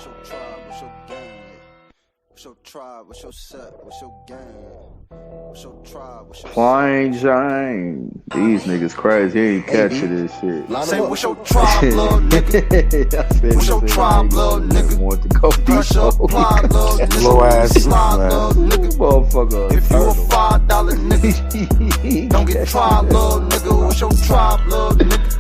What's your tribe? What's your gang? What's your tribe? What's your set? What's your gang? What's your tribe? What's your Plain Jane. These niggas crazy. He ain't catching this shit. Say what's your tribe, little nigga? What's your tribe, little nigga? Want to go Press up, apply, little nigga. Low ass, Slide, man. little nigga. Motherfucker. If you a $5 nigga, don't get tried, little nigga. What's your tribe, little nigga?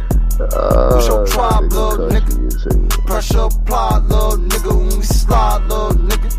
What's your tribe, little nigga? Pressure apply, little nigga. When we slide, little nigga.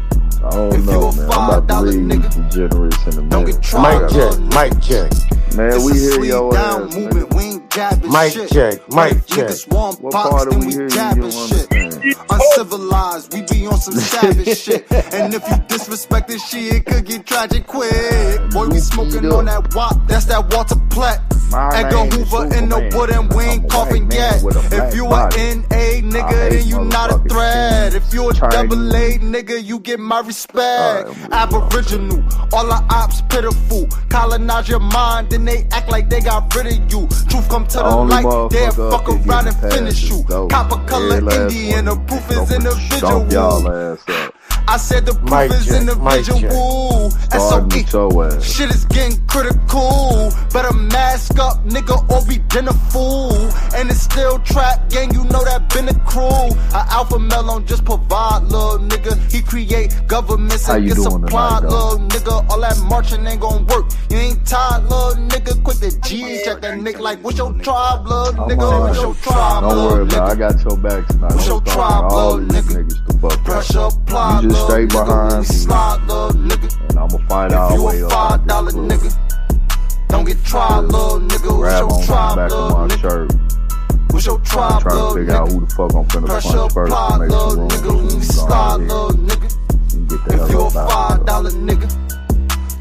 I don't If you know, a man. I'm about to $5 leave nigga, degenerates in a don't get minute. tried, Mic little check, nigga. mic check, Man, This we a hear sleep your down ass, movement. nigga. We ain't jabbing mic shit. check, But mic if check. niggas want What box, part of then we we hear you jabbing don't shit. understand? Uncivilized, we be on some savage shit. And if you disrespect this shit, it could get tragic quick. Boy, we smoking on that wop, that's that Walter Platt. My Edgar name is Hoover in the Superman. wood and we I'm ain't a coughing white man yet. with a black If you a body. NA I nigga, hate then you not a motherfucking threat. If you a Chinese. double A nigga, you get my respect. Alright, Aboriginal, all our ops pitiful. Colonize your mind, then they act like they got rid of you. Truth come to the Only light, they'll motherfucker fuck up there around and getting finish past you. is dope. Copper color Every last Indian, the one proof of is them stomp y'all individual. ass up. I said the proof Mic is check, mic check. individual. Starting with SOE, your ass. shit is getting critical. Better mask up, nigga, or be dinner fool. And it's still trap gang, you know that been a crew. A alpha male don't just provide, little nigga. He create governments How and you get doing supplied, tonight, though? little nigga. All that marching ain't gon' work. You ain't tired, little nigga. Quick the G, check that nigga like, what's your tribe, little I'm nigga? What's your tribe, Don't worry little about it. I nigga? got your back tonight. What's your I'm talking tribe, to all little these nigga? niggas to fuck up. Pressure apply, You just little stay nigga. When behind we me. slide, little nigga. And I'ma find If our you a way up out $5 this nigga, don't get tried, little nigga. What's Grab your on the tribe, back little of my nigga? shirt. What's your I'm tribe, trying to little figure out nigga? who the fuck I'm finna Pressure punch first apply, to make little some room. nigga. When we Go slide, ahead little nigga. and get the If you a hell up out $5 nigga,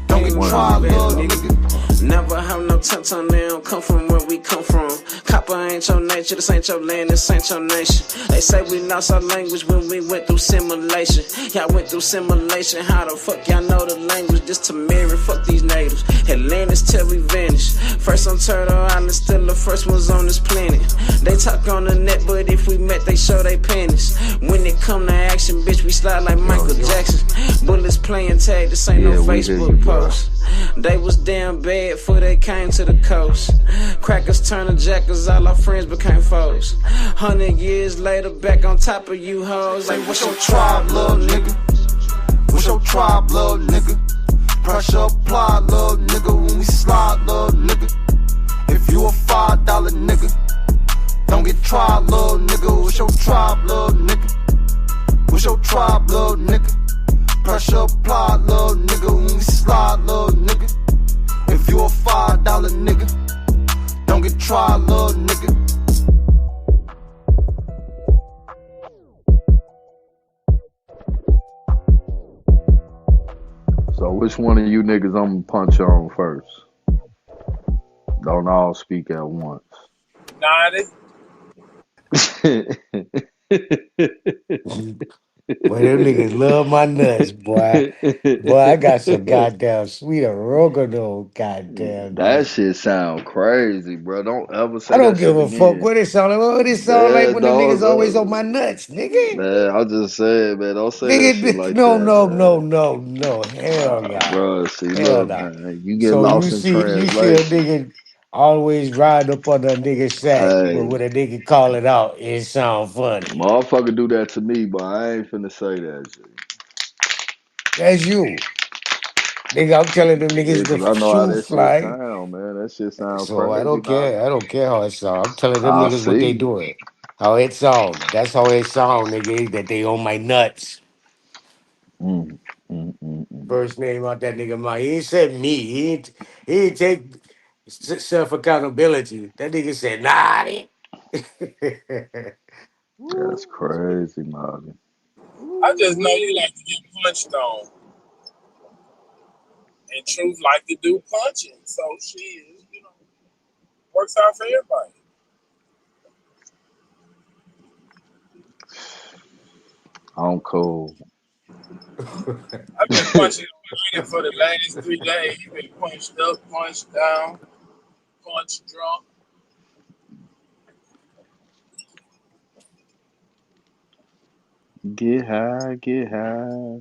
don't get One of tried, these little niggas. nigga. Never have no touch on them, come from where we come from. Copper ain't your nature, this ain't your land, this ain't your nation. They say we lost our language when we went through simulation. Y'all went through simulation, how the fuck y'all know the language? Just to marry, fuck these natives. Atlantis till we vanish. First on Turtle Island, still the first ones on this planet. They talk on the net, but if we met, they show they panties. When it come to action, bitch, we slide like Michael Jackson. Bullets playing tag, this ain't no Yeah, we hear you, Facebook bro. post. They was damn bad before they came to the coast. Crackers turned to jackers, all our friends became foes. 100 years later, back on top of you hoes. Say, what's your tribe, little nigga? What's your tribe, little nigga? Pressure apply, little nigga. When we slide, little nigga. If you a $5 nigga, don't get tried, little nigga. What's your tribe, little nigga? What's your tribe, little nigga? Pressure apply, little nigga. When we slide, little nigga. If you a $5 nigga, don't get tried, little nigga. So which one of you niggas I'm gonna punch on first? Don't all speak at once. 90. Boy, them niggas love my nuts, boy. Boy, I got some goddamn sweet oregano, goddamn That nigga. shit sound crazy, bro. Don't ever I say don't that give shit a fuck again. what it sound like. What it sound like Man, when the don't, niggas always on my nuts, nigga? man, I just said, man, don't say that shit Nigga, like no, that, no, no, man. no, no. Hell no. Bro, see, Hell look, no. man, you get So lost in you see a translation. nigga always ride up on a nigga sack, but Hey, when a nigga call it out, it sound funny. motherfucker do that to me, but I ain't finna say that shit. That's you. Nigga, I'm telling them Yeah, niggas the cause I know how that truth, shit like. sound, man. That shit sound So I crazy, don't care. man. I don't care how it sound. I'm telling them I niggas what they see. doing. How it sound. That's how it sound, nigga. That they on my nuts. Mm, mm. First name out that nigga mouth. He ain't said me. He ain't take self accountability. That nigga said naughty. That's crazy, man. I just know you like to get punched on. And Truth like to do punching. So she is, works out for everybody. I'm cool. I've been punching Brandon for the last 3 days. He been punched up, punched down, punched drunk. Get high, get high.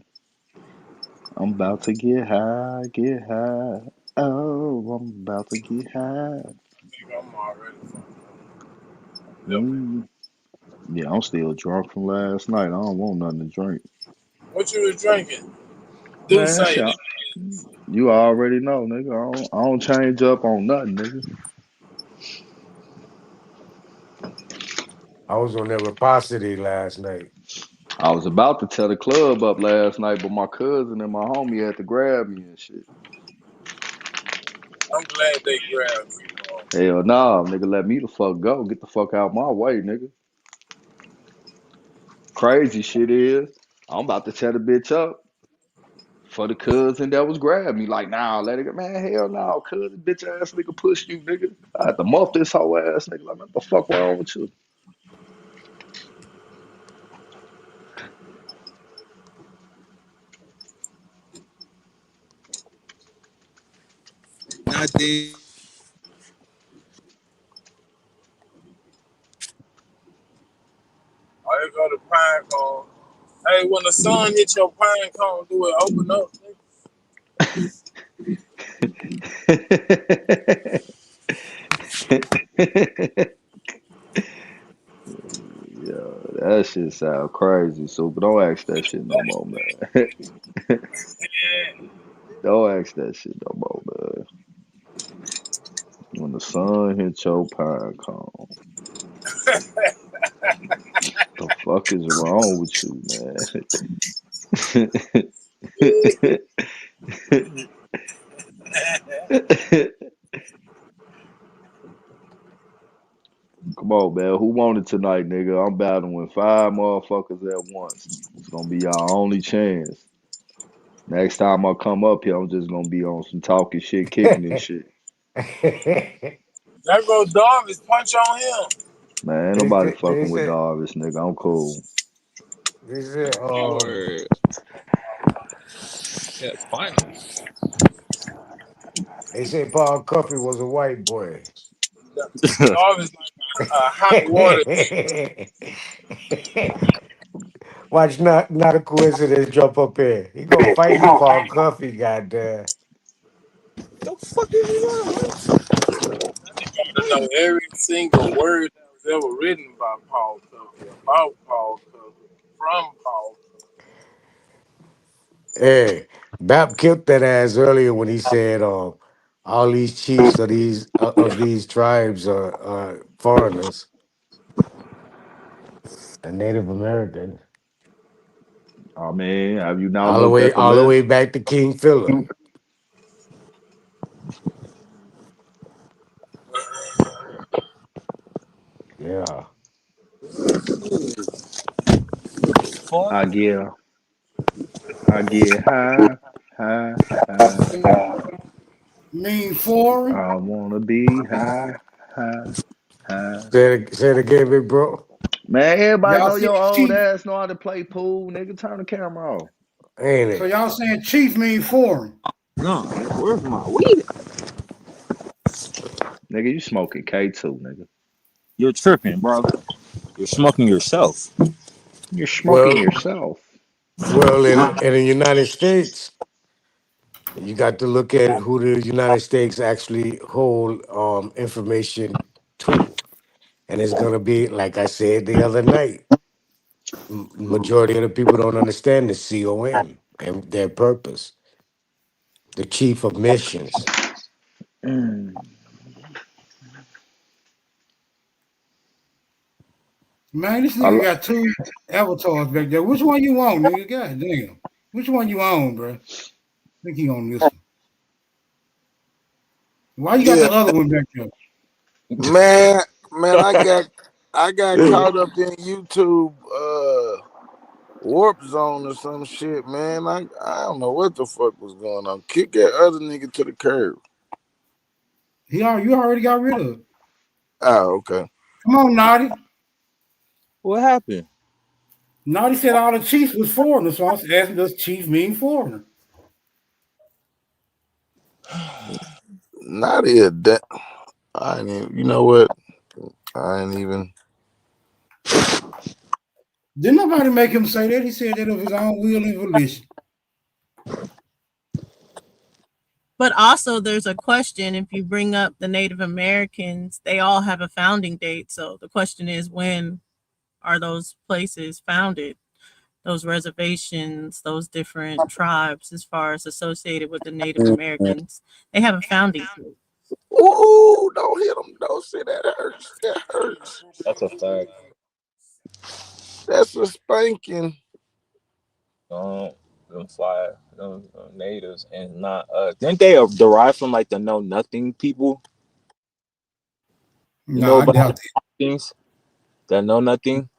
I'm about to get high, get high. Oh, I'm about to get high. Nigga, I'm already fucked up. Definitely. Mm. Yeah, I'm still drunk from last night. I don't want nothing to drink. What you was drinking? Do Man, say shit, it. you already know, nigga. I don't change up on nothing, nigga. I was on that Repository last night. I was about to tell the club up last night, but my cousin and my homie had to grab me and shit. I'm glad they grabbed you, bro. Hell nah, nigga, let me the fuck go. Get the fuck out my way, nigga. Crazy shit is, I'm about to tell the bitch up for the cousin that was grabbing me. Like, nah, let it go. Man, hell no, cousin, bitch ass nigga pushed you, nigga. I had to muff this whole ass nigga. Like, what the fuck wrong with you? Not they. I go to pine cone. Hey, when the sun hits your pine cone, do it open up? Nigga? Yeah, that shit sound crazy. So, but don't ask that shit no more, man. Yeah. Don't ask that shit no more, man. When the sun hits your pine cone, the fuck is wrong with you, man? Come on, man. Who want it tonight, nigga? I'm battling five motherfuckers at once. It's gonna be our only chance. Next time I come up here, I'm just gonna be on some talking shit, kicking this They shit. There go Darvis. Punch on him. Man, ain't nobody said they fucking with said Darvis, nigga. I'm cool. they said Or yeah, finals. they said Paul Cuffey was a white boy. Darvis like a hot water. Watch not a coincidence jump up here. He gonna fight you, Paul Cuffey, goddamn. The fuck is he on? Got to know every single word that was ever written by Paul Tucker, about Paul Tucker, from Paul Tucker. Hey, Bap killed that ass earlier when he said, all these chiefs of these tribes are foreigners and Native Americans. Oh man, have you not looked at the All the way list? back to King Philip. Yeah. Fuck. I get, I get high, high, high. Mean foreign. I wanna be high, high, high. Say it again, big bro. Man, everybody Y'all know saying your old chief. ass know how to play pool, nigga. Turn the camera off. Ain't So it? y'all saying chief mean foreign. No, where's my weed? Nigga, you smoking K2, nigga. You're tripping, bro. You're smoking yourself. You're smoking Well, yourself. in the United States, you got to look at who the United States actually hold information to. And it's gonna be, like I said the other night, majority of the people don't understand the COM and their purpose. The chief of missions. Mm. Man, this I, nigga got two avatars back there. Which one you want, nigga? God damn. Which one you on, bro? Think he on this one. Why you got Yeah, that other one back there? man, man, I got caught up in YouTube warp zone or some shit, man. I don't know what the fuck was going on. Kick that other nigga to the curb. You already got rid of it. Oh, okay. Come on, Naughty. What happened? Naughty said all the chiefs was foreigners, so I was asking, does chief mean foreigner? Not it. That I ain't even. You know what? I ain't even. Didn't nobody make him say that. He said that of his own will and volition. But also, there's a question. If you bring up the Native Americans, they all have a founding date. So the question is, when are those places founded? Those reservations, those different tribes, as far as associated with the Native Americans, they have a founding date. Ooh, don't hit him. Don't say that hurts. That hurts. That's a fact. That's a spanking. Them fly, them natives, and not didn't they derive from like the know nothing people? You No, know I about doubt that. things that know nothing.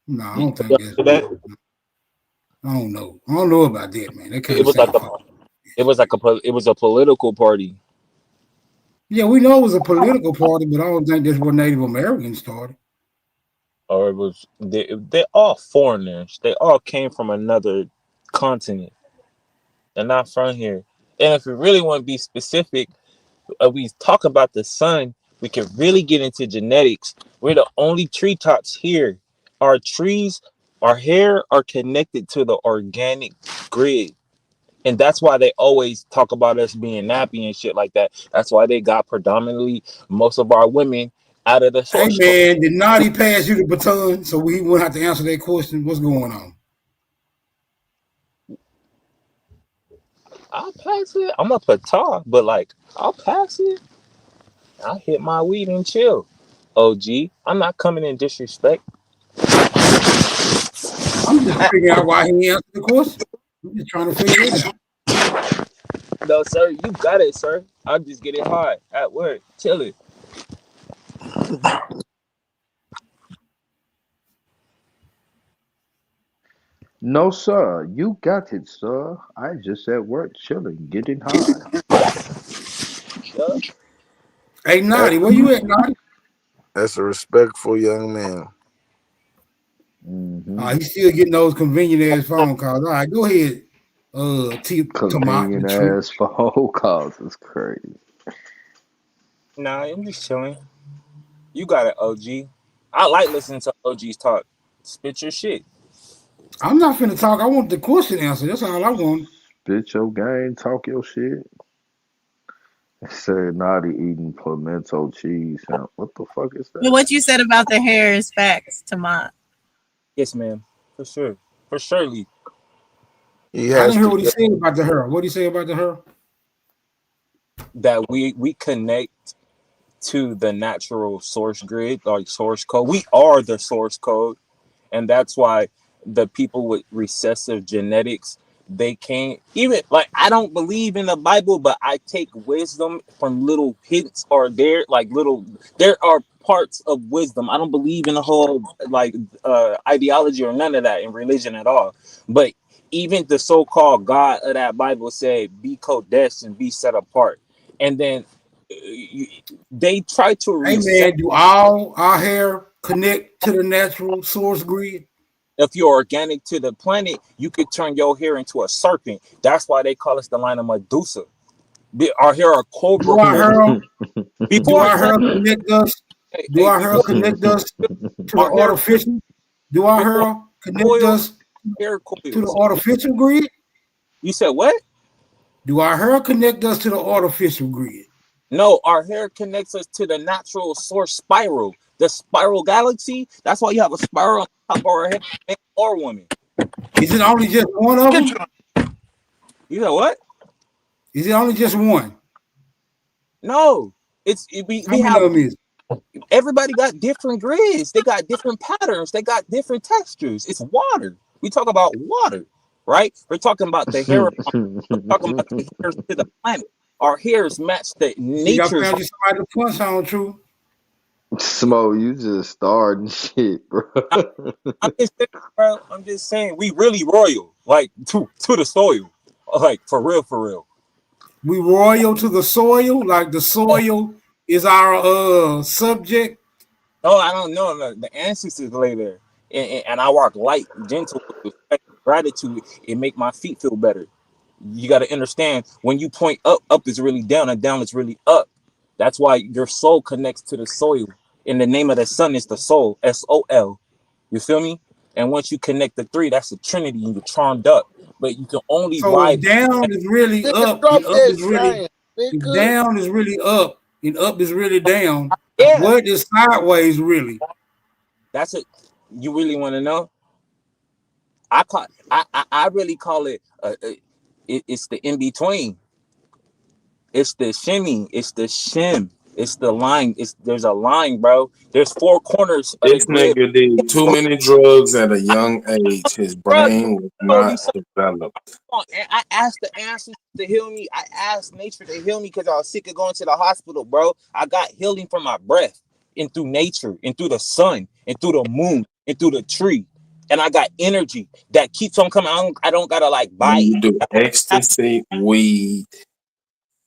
No, I You don't think know that's that? real. I don't know. I don't know about that, man. That kind It of was like sound a, fucked. it was a political party. Yeah, we know it was a political party, but I don't think that's what Native Americans started. Or it was they all foreigners. They all came from another continent. They're not from here. And if we really want to be specific, we talk about the sun, we can really get into genetics. We're the only treetops here. Our trees, our hair are connected to the organic grid. And that's why they always talk about us being nappy and shit like that. That's why they got predominantly most of our women out of the Hey, source code. man, did Naughty pass you the baton so we won't have to answer that question? What's going on? I'll pass it. I'm a patah, but like I'll pass it. I'll hit my weed and chill. OG, I'm not coming in disrespect. I'm just figuring out why he answered the question. I'm just trying to figure it out. No, sir, you got it, sir. I'll just get it hard at work. Chill it. No, sir. You got it, sir. I just at work chilling, getting high. Yeah. Hey, That, Naughty, where you at, Naughty? that's a respectful young man. Mm-hmm. He's still getting those convenient ass phone calls. All right, go ahead. Tomat the Convenient truth. ass phone calls is crazy. Nah, I'm just chilling. You got it, OG. I like listening to OGs talk. Spit your shit. I'm not finna talk. I want the question answered. That's all I want. Spit your game, talk your shit. Said naughty eating pimento cheese. What the fuck is But that? what you said about the hair is facts, Tamar. Yes, ma'am. For sure. For surely. He I has didn't hear to what he get. said about the her. What did he say about the her? That we connect to the natural source grid, like source code. We are the source code. And that's why the people with recessive genetics, they can't even, like, I don't believe in the Bible, but I take wisdom from little hints, or there like little, there are parts of wisdom. I don't believe in the whole like ideology or none of that in religion at all. But even the so-called God of that Bible said be codesh and be set apart. And then they try to Hey reset. man, do all our hair connect to the natural source grid? If you're organic to the planet, you could turn your hair into a serpent. That's why they call us the line of Medusa. Our hair are Do cobra our hooves. hair do Before I our claim, hair connect us? Do our hair before connect us to the our hair, artificial? Do our before hair connect coils, us hair to the coils. artificial grid? You said what? Do our hair connect us to the artificial grid? No, our hair connects us to the natural source spiral, the spiral galaxy. That's why you have a spiral on top of our head, man or woman. Is it only just one of Get them? your You know what? Is it only just one? No, How we many have, of them is? everybody got different grids. They got different patterns. They got different textures. It's water. We talk about water, right? We're talking about the hair. We're talking about the hairs to the planet. Our hairs match the Think I nature's. found you somebody to punch on, true. Smo, you just starting shit, bro. I'm just saying, bro. I'm just saying, we really royal, like to the soil, like for real, for real. We royal to the soil, like the soil is our subject. No, I don't know. The ancestors lay there, and I walk light, gentle, with respect, gratitude. It make my feet feel better. You got to understand, when you point up, up is really down, and down is really up. That's why your soul connects to the soil. In the name of the sun is the soul, SOL. You feel me? And once you connect the three, that's the trinity, and you're charmed up. But you can only So if ride. down is really Nigga, up drop and up that is really, shine, if nigga. down is really up and up is really down, Yeah, what is sideways really? that's it. You really want to know? I really call it, it's the in between. It's the shimmy. It's the shim. It's the line. There's a line, bro. There's four corners of the This grid. nigga did too many drugs at a young age. His Bro, brain was told me not so developed. long. And I asked the answers to heal me. I asked nature to heal me because I was sick of going to the hospital, bro. I got healing from my breath and through nature and through the sun and through the moon and through the tree. And I got energy that keeps on coming. I don't gotta like buy When it. you do ecstasy, weed,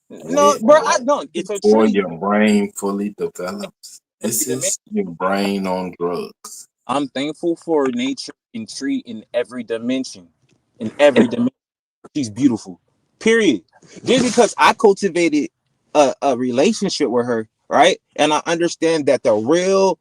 No, with bro, I don't. It's a before tree. your brain fully develops. This The is your brain on drugs. I'm thankful for nature and tree in every dimension. In every dimension, she's beautiful. Period. Just because I cultivated a relationship with her, right? And I understand that the real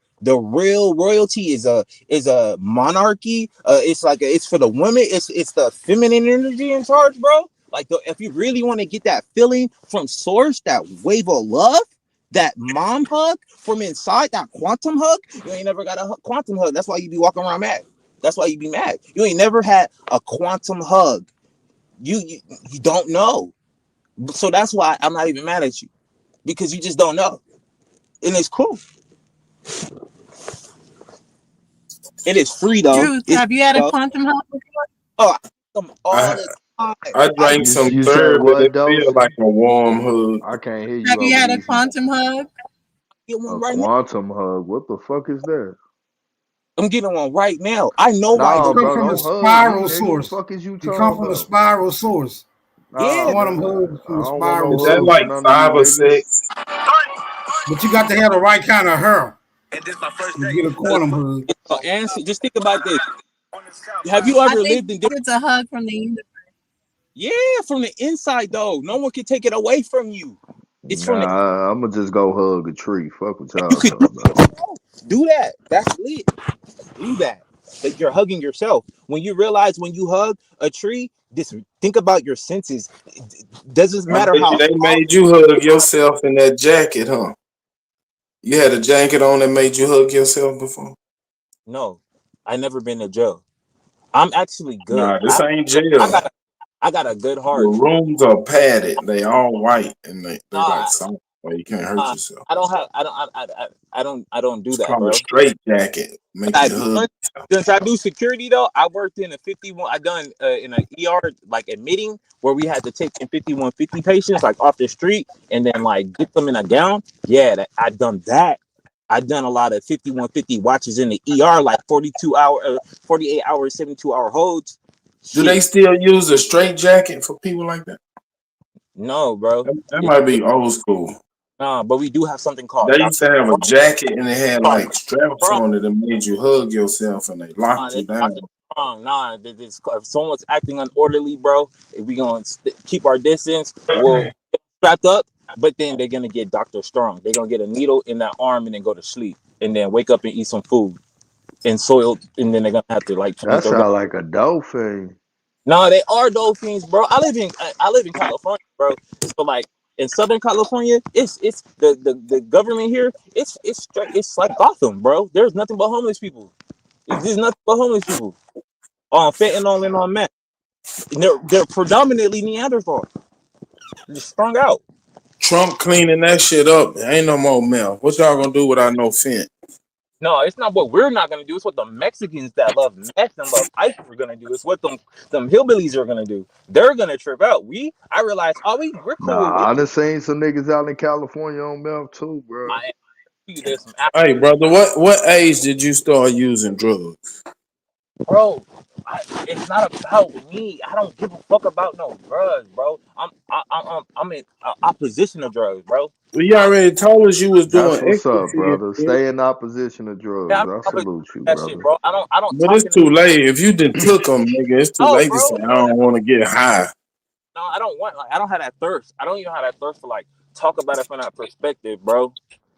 royalty is a monarchy. It's for the women. It's the feminine energy in charge, bro. Like if you really want to get that feeling from source, that wave of love, that mom hug from inside, that quantum hug, you ain't never got a quantum hug. That's why you be walking around mad. That's why you be mad. You ain't never had a quantum hug. You don't know. So that's why I'm not even mad at you, because you just don't know. And it's cool. And it's free though. Truth. It's Have you had a though. quantum hug before? Oh, I do them all I the time. I I drank do. some You said third, but what, it feel like Dosey? a warm hug. I can't hear Have you you over had a these. quantum hug? Get A one right now. quantum hug. What the fuck is that? I'm getting one right now. I know why It Nah, the comes bro, from the don't hug me, spiral nigga. source. Fuck is you It comes talking from the about? spiral source. Nah, yeah. Quantum man. hugs I from the don't want spiral no Is that hugs source. from like none of you five or niggas. six? But you got to have the right kind of hair to get a quantum hug. Answer. Just think about this. Have you I ever think lived in different? it's a hug from the universe. Yeah, from the inside though. No one can take it away from you. It's from the. Nah, I'ma just go hug a tree. Fuck what You y'all could do talking about. that. Do that. That's lit. Do that. Like you're hugging yourself. When you realize when you hug a tree, just think about your senses. It doesn't I matter bet you how they small. made you hug yourself in that jacket, huh? You had a jacket on that made you hug yourself before? No, I never been to jail. I'm actually good. Nah, this ain't I jail. got a, I got a good The heart. rooms are padded. They all white and they like Nah, soft, where you can't hurt nah, yourself. I don't have. I don't do It's that, called a bro. straight jacket. But Make I you do. hug. Since I do security though, I worked in a 51. I done in an ER like admitting where we had to take in 5150 patients like off the street and then like get them in a gown. Yeah, I done that. I done a lot of 5150 watches in the ER, like 42 hour, 48 hours, 72 hour holds. Do they Shit, still use a straight jacket for people like that? no, bro. That It's, might be old school. nah, but we do have something called They used to Doctor have a jacket and they had like straps Strong. on it that made you hug yourself and they locked you It's down. Doctor Strong. Nah, if someone's acting unorderly, bro, if we gonna keep our distance, we'll strapped up. But then they're gonna get Doctor Strong. They're gonna get a needle in that arm and then go to sleep, and then wake up and eat some food and soil, and then they're gonna have to like change That their. sound like a dolphin. No, they are dolphins, bro. I live in California, bro. So like in Southern California, it's the government here. It's straight. It's like Gotham, bro. There's nothing but homeless people. There's nothing but homeless people on fentanyl and on meth. And they're predominantly Neanderthal, just strung out. Trump cleaning that shit up. There ain't no more meth. What y'all gonna do without no fent? No, it's not what we're not gonna do. It's what the Mexicans that love meth and love ice are gonna do. It's what them hillbillies are gonna do. They're gonna trip out. I realize, we're cool with weed. Nah, I done seen some niggas out in California on meth too, bro. I there's some Hey, Africans, brother, what age did you start using drugs? bro. It's not about me. I don't give a fuck about no drugs, bro. I'm in opposition of drugs, bro. Well, you I'm already told us you was That's doing what's up, ecstasy and brother. shit. Stay in opposition of yeah, drugs. I'm I in opposition salute to you, that shit, brother. bro. I don't But talk it's in the too late. If you done took them, nigga, it's too no, late to bro. say I don't want to get high. No, I don't want. Like, I don't have that thirst. I don't even have that thirst to like talk about it from that perspective, bro.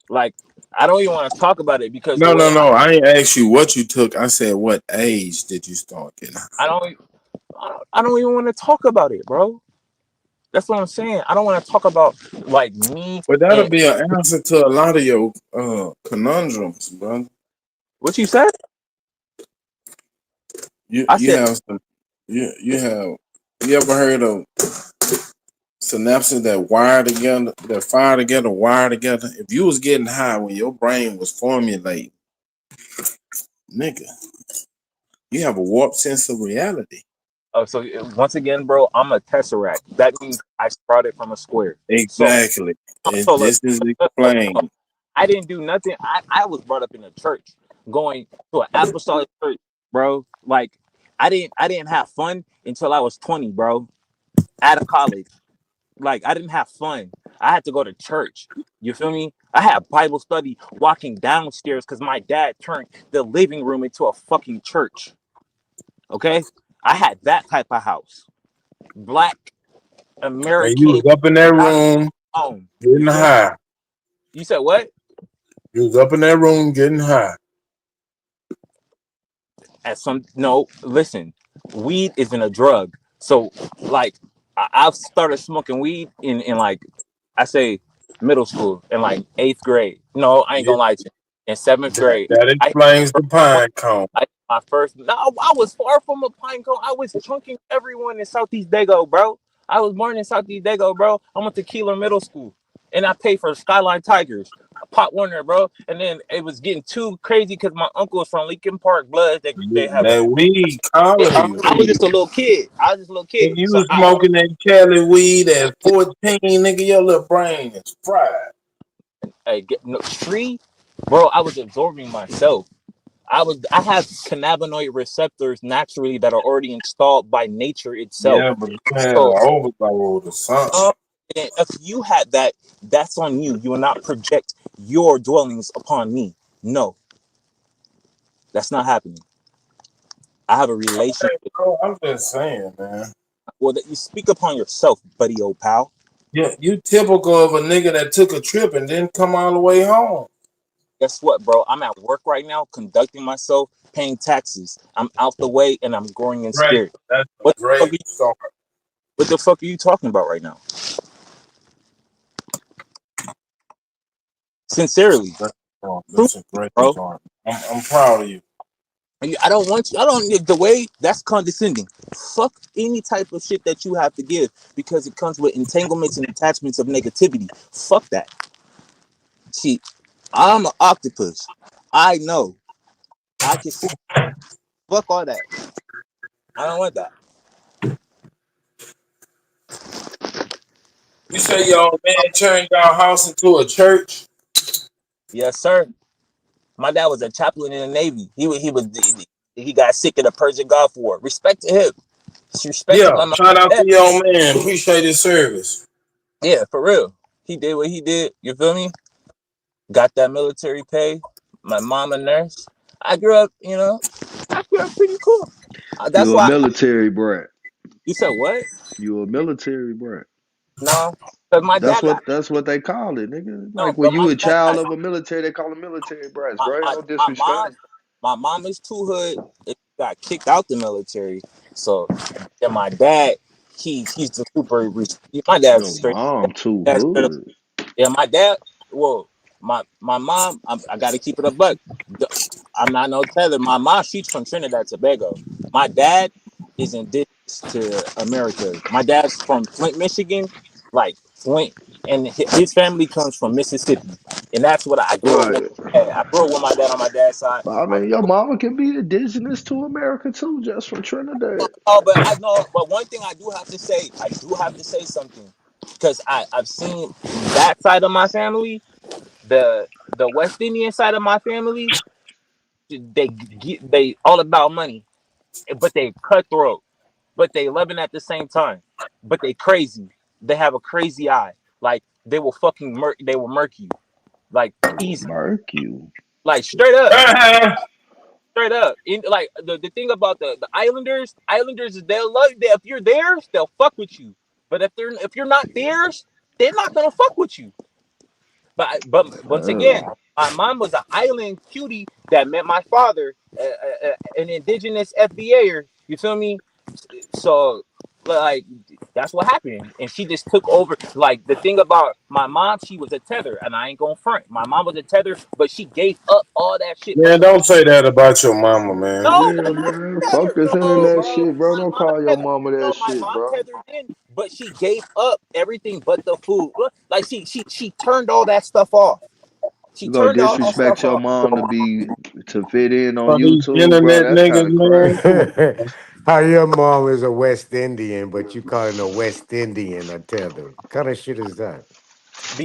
Like I don't even want to talk about it because the No, way no, no. I ain't asked you what you took. I said, what age did you start getting high? I don't I don't even want to talk about it, bro. That's what I'm saying. I don't want to talk about like me But that'll and be an answer to a lot of your conundrums, brother. what you said. You I you said, have some you have you ever heard of synapses that wire together, that fire together, wire together? If you was getting high when your brain was formulating, nigga, you have a warped sense of reality. oh, so once again, bro, I'm a tesseract. That means I started from a square. So, Exactly. And so look, this is look, explained. I didn't do nothing. I was brought up in a church, going to an apostolic church, bro. Like, I didn't have fun until I was 20, bro. Out of college, like I didn't have fun. I had to go to church. You feel me? I had Bible study walking downstairs because my dad turned the living room into a fucking church. Okay, I had that type of house, black And you American was up in that room home. You getting feel me? high. You said what? You was up in that room getting high. At some no, listen, weed isn't a drug. So like I've started smoking weed in like I say middle school in like 8th grade. No, I ain't Yeah, gonna lie to you. In 7th grade, that I explains the pine cone. my first. No, I was far from a pine cone. I was chunking everyone in Southeast Dago, bro. I was born in Southeast Dago, bro. I went to Keeler Middle School, and I paid for Skyline Tigers, Pop Warner, bro. And then it was getting too crazy because my uncle was from Lincoln Park Bloods. They have. That weed calling you. I was just a little kid. I was just a little If kid. you So was smoking that Cali weed at 14, nigga, your little brain is fried. I get no tree, bro. I was absorbing myself. I have cannabinoid receptors naturally that are already installed by nature itself. Yeah, but you had So an overload or something. um, if you had that, that's on you. You will not project your dwellings upon me. No, that's not happening. I have a Okay, relationship. bro, I'm just saying, man. Well, that you speak upon yourself, buddy, old pal. Yeah, you typical of a nigga that took a trip and didn't come all the way home. Guess what, bro? I'm at work right now, conducting myself, paying taxes. I'm out the way, and I'm growing in Great. spirit. That's a What the fuck great are you, start. what the fuck are you talking about right now? That's a Sincerely, great start. prove That's a it, great bro. start. I'm proud of you. I don't want you. I don't the way that's condescending. Fuck any type of shit that you have to give because it comes with entanglements and attachments of negativity. Fuck that. See, I'm an octopus. I know. I can see. Fuck all that. I don't want that. You say your old man turned your house into a church? Yes, sir. My dad was a chaplain in the Navy. He got sick in the Persian Gulf War. Respect to him. Respect to Yeah, my shout out dad. to your old man. Appreciate his service. Yeah, for real. He did what he did. You feel me? Got that military pay. My mom a nurse. I grew up, I grew up pretty cool. That's You a why military brat. you said what? You a military brat. No, because my That's dad got what that's what they call it, nigga. no, Like when but you my a dad child got of a military, they call them military brats, my, bro. Ain't my, no my disrespect. mom. My mom is too hood. Got kicked out the military. So then my dad, he's the super. My dad's Your straight. mom too That's straight up. hood. Yeah, my dad. Well, my mom. I got to keep it a buck. I'm not no tether. My mom, she's from Trinidad, Tobago. My dad is indigenous to America. My dad's from Flint, Michigan, like Flint, and his family comes from Mississippi, and that's what I grew up with. Right. I grew up with my dad on my dad's side. But I My mean, your mama can be indigenous to America too, just from Trinidad. Oh, but I know. But one thing I do have to say, I do have to say something, because I've seen that side of my family, the West Indian side of my family. They all about money, but they cutthroat, but they loving at the same time, but they crazy. They have a crazy eye. Like they will fucking they will murk you, like They will easy, murk you. like straight up. Straight up. Like the thing about the Islanders is they'll love you. If you're theirs, they'll fuck with you. But if you're not theirs, they're not gonna fuck with you. But once again, Damn. My mom was an island cutie that met my father, an indigenous FBA'er. You feel me? So, like, that's what happened. And she just took over. Like, the thing about my mom, she was a tether, and I ain't gonna front. My mom was a tether, but she gave up all that shit. But Man, don't say that about your mama, man. no, Yeah, my mom's man. Fuck tethered this though, internet bro. shit, bro. My Don't mom call your tethered. mama that No, my shit, mom bro. tethered in, but she gave up everything but the food. Like she turned all that stuff off. She You gonna turned all that stuff disrespect your off. mom to fit in on For these YouTube, bro? internet That's kind niggas, of man. crazy. Come on. How your mom is a West Indian, but you calling a West Indian a tether? What kind of shit is that?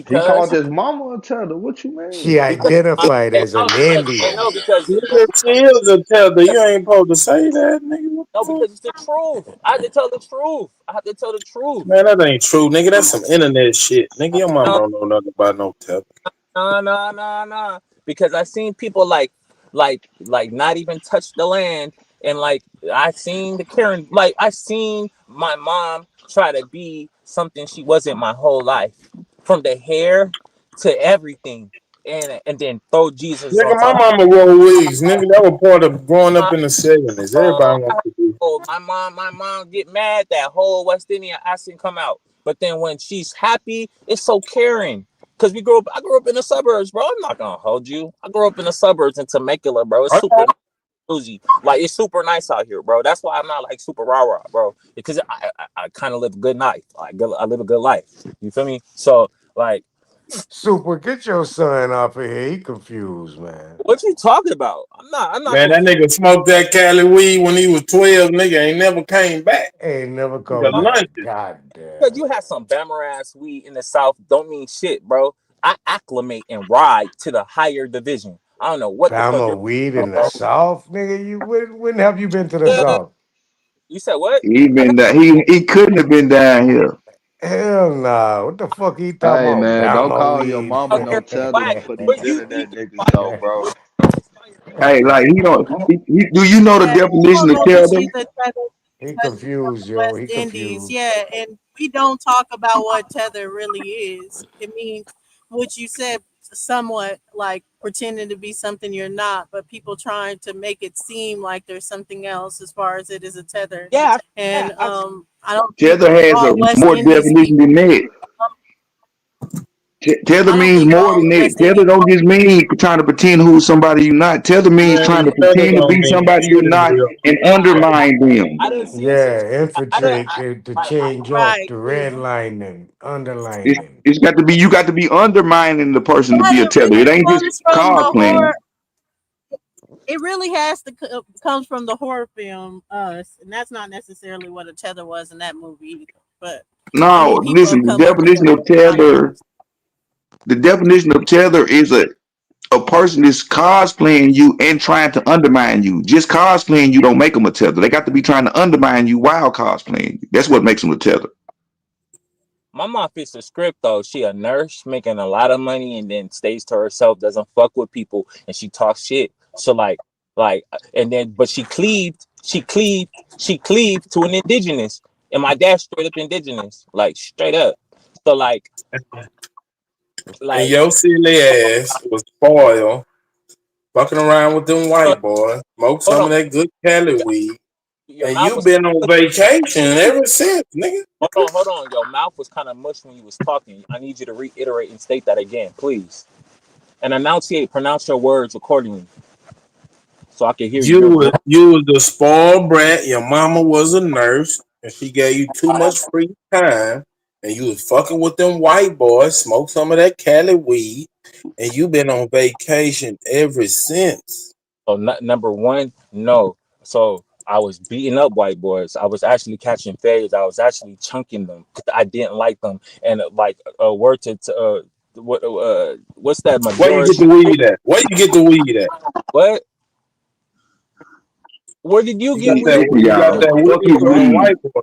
He called because his mama a tether. What you She mean? because identified and as no an because and Indian. no because Nigga, she is a tether. You ain't supposed to say that, nigga. What no the fuck? because it's the truth. I have to tell the truth. I have to tell the truth. Man, that ain't true, nigga. That's some internet shit. Nigga, your mama No, don't know nothing about no tether. no. Because I seen people like not even touch the land, and like I seen the Karen. Like I seen my mom try to be something she wasn't my whole life, from the hair to everything, and then throw Jesus Nigga, on my top. mama wore wigs. Nigga, that was part of growing up in the 70s. Everybody I wants to be. oh, my mom get mad that whole West Indian accent come out. But then when she's happy, it's so caring. Cause I grew up in the suburbs, bro. I'm not gonna hold you. I grew up in the suburbs in Temecula, bro. It's super bougie. Like it's super nice out here, bro. That's why I'm not like super rah, bro. Because I kind of live a good life. I live a good life. You feel me? So like, Super, get your son off of here. He confused, man. what you talking about? I'm not Man, that confused. nigga smoked that Cali weed when he was 12, nigga. Ain't never came back. Ain't never come Nigga, back. London. God Because damn. you had some bammer ass weed in the South don't mean shit, bro. I acclimate and ride to the higher division. I don't know what the fuck Bama you're weed talking in the about, South, nigga. When have you been to the bro. Yeah, South? you said what? He been that he couldn't have been down here. Hell nah. What the fuck he talking Hey, about? man, don't Bama call your weed. mama Out no here tether whack. for these But you internet can niggas, find though, bro. what you inspire Hey, me. like he don't. Do you know the Yeah, we definition don't of know that tether? she's a tether He because she's from confused, the yo. West He Indies. confused. Yeah, and we don't talk about what tether really is. It means what you said, somewhat like pretending to be something you're not, but people trying to make it seem like there's something else as far as it is a tether. Yeah, And I've I don't think Tether has a all West more Indies definition people. than that. Tether I don't means think more all than that. West Tether Indian don't folks. just mean trying to pretend who's somebody you're not. Tether means Man, trying to tether pretend to don't be mean somebody you're shit in not real and I, undermine them. I done seen some. Yeah, infiltrate to change up, Right. to redline them, underline It's, them. it's got to be you got to be undermining the person to But be a it tether. really It ain't just comes from the cosplaying. horror. It really has to comes from the horror film Us, and that's not necessarily what a tether was in that movie either. But I No, mean, people listen, have come up with different ideas. the definition of tether is a person is cosplaying you and trying to undermine you. Just cosplaying you don't make them a tether. They got to be trying to undermine you while cosplaying you. That's what makes them a tether. My mom fits the script though. She a nurse making a lot of money and then stays to herself, doesn't fuck with people, and she talks shit. So and then but she cleaved to an indigenous, and my dad's straight up indigenous, like straight up. So and like your silly ass was spoiled, fucking around with them hold white boys, smoke some on, of that good Cali weed, your and mouth you was been on vacation ever since, nigga. hold on, your mouth was kind of mush when you was talking. I need you to reiterate and state that again, please, and pronounce your words accordingly, so I can hear you. You was the spoiled brat. Your mama was a nurse, and she gave you too much free time, and you was fucking with them white boys, smoke some of that Cali weed, and you been on vacation ever since. So number one, no. So I was beating up white boys. I was actually catching fades. I was actually chunking them because I didn't like them. And like a word what's that Where you get majority? the weed at? Where you get the weed at? What? Where did you You get got weed? Listen, you got y'all, that fuck weed his from the weed. white boy.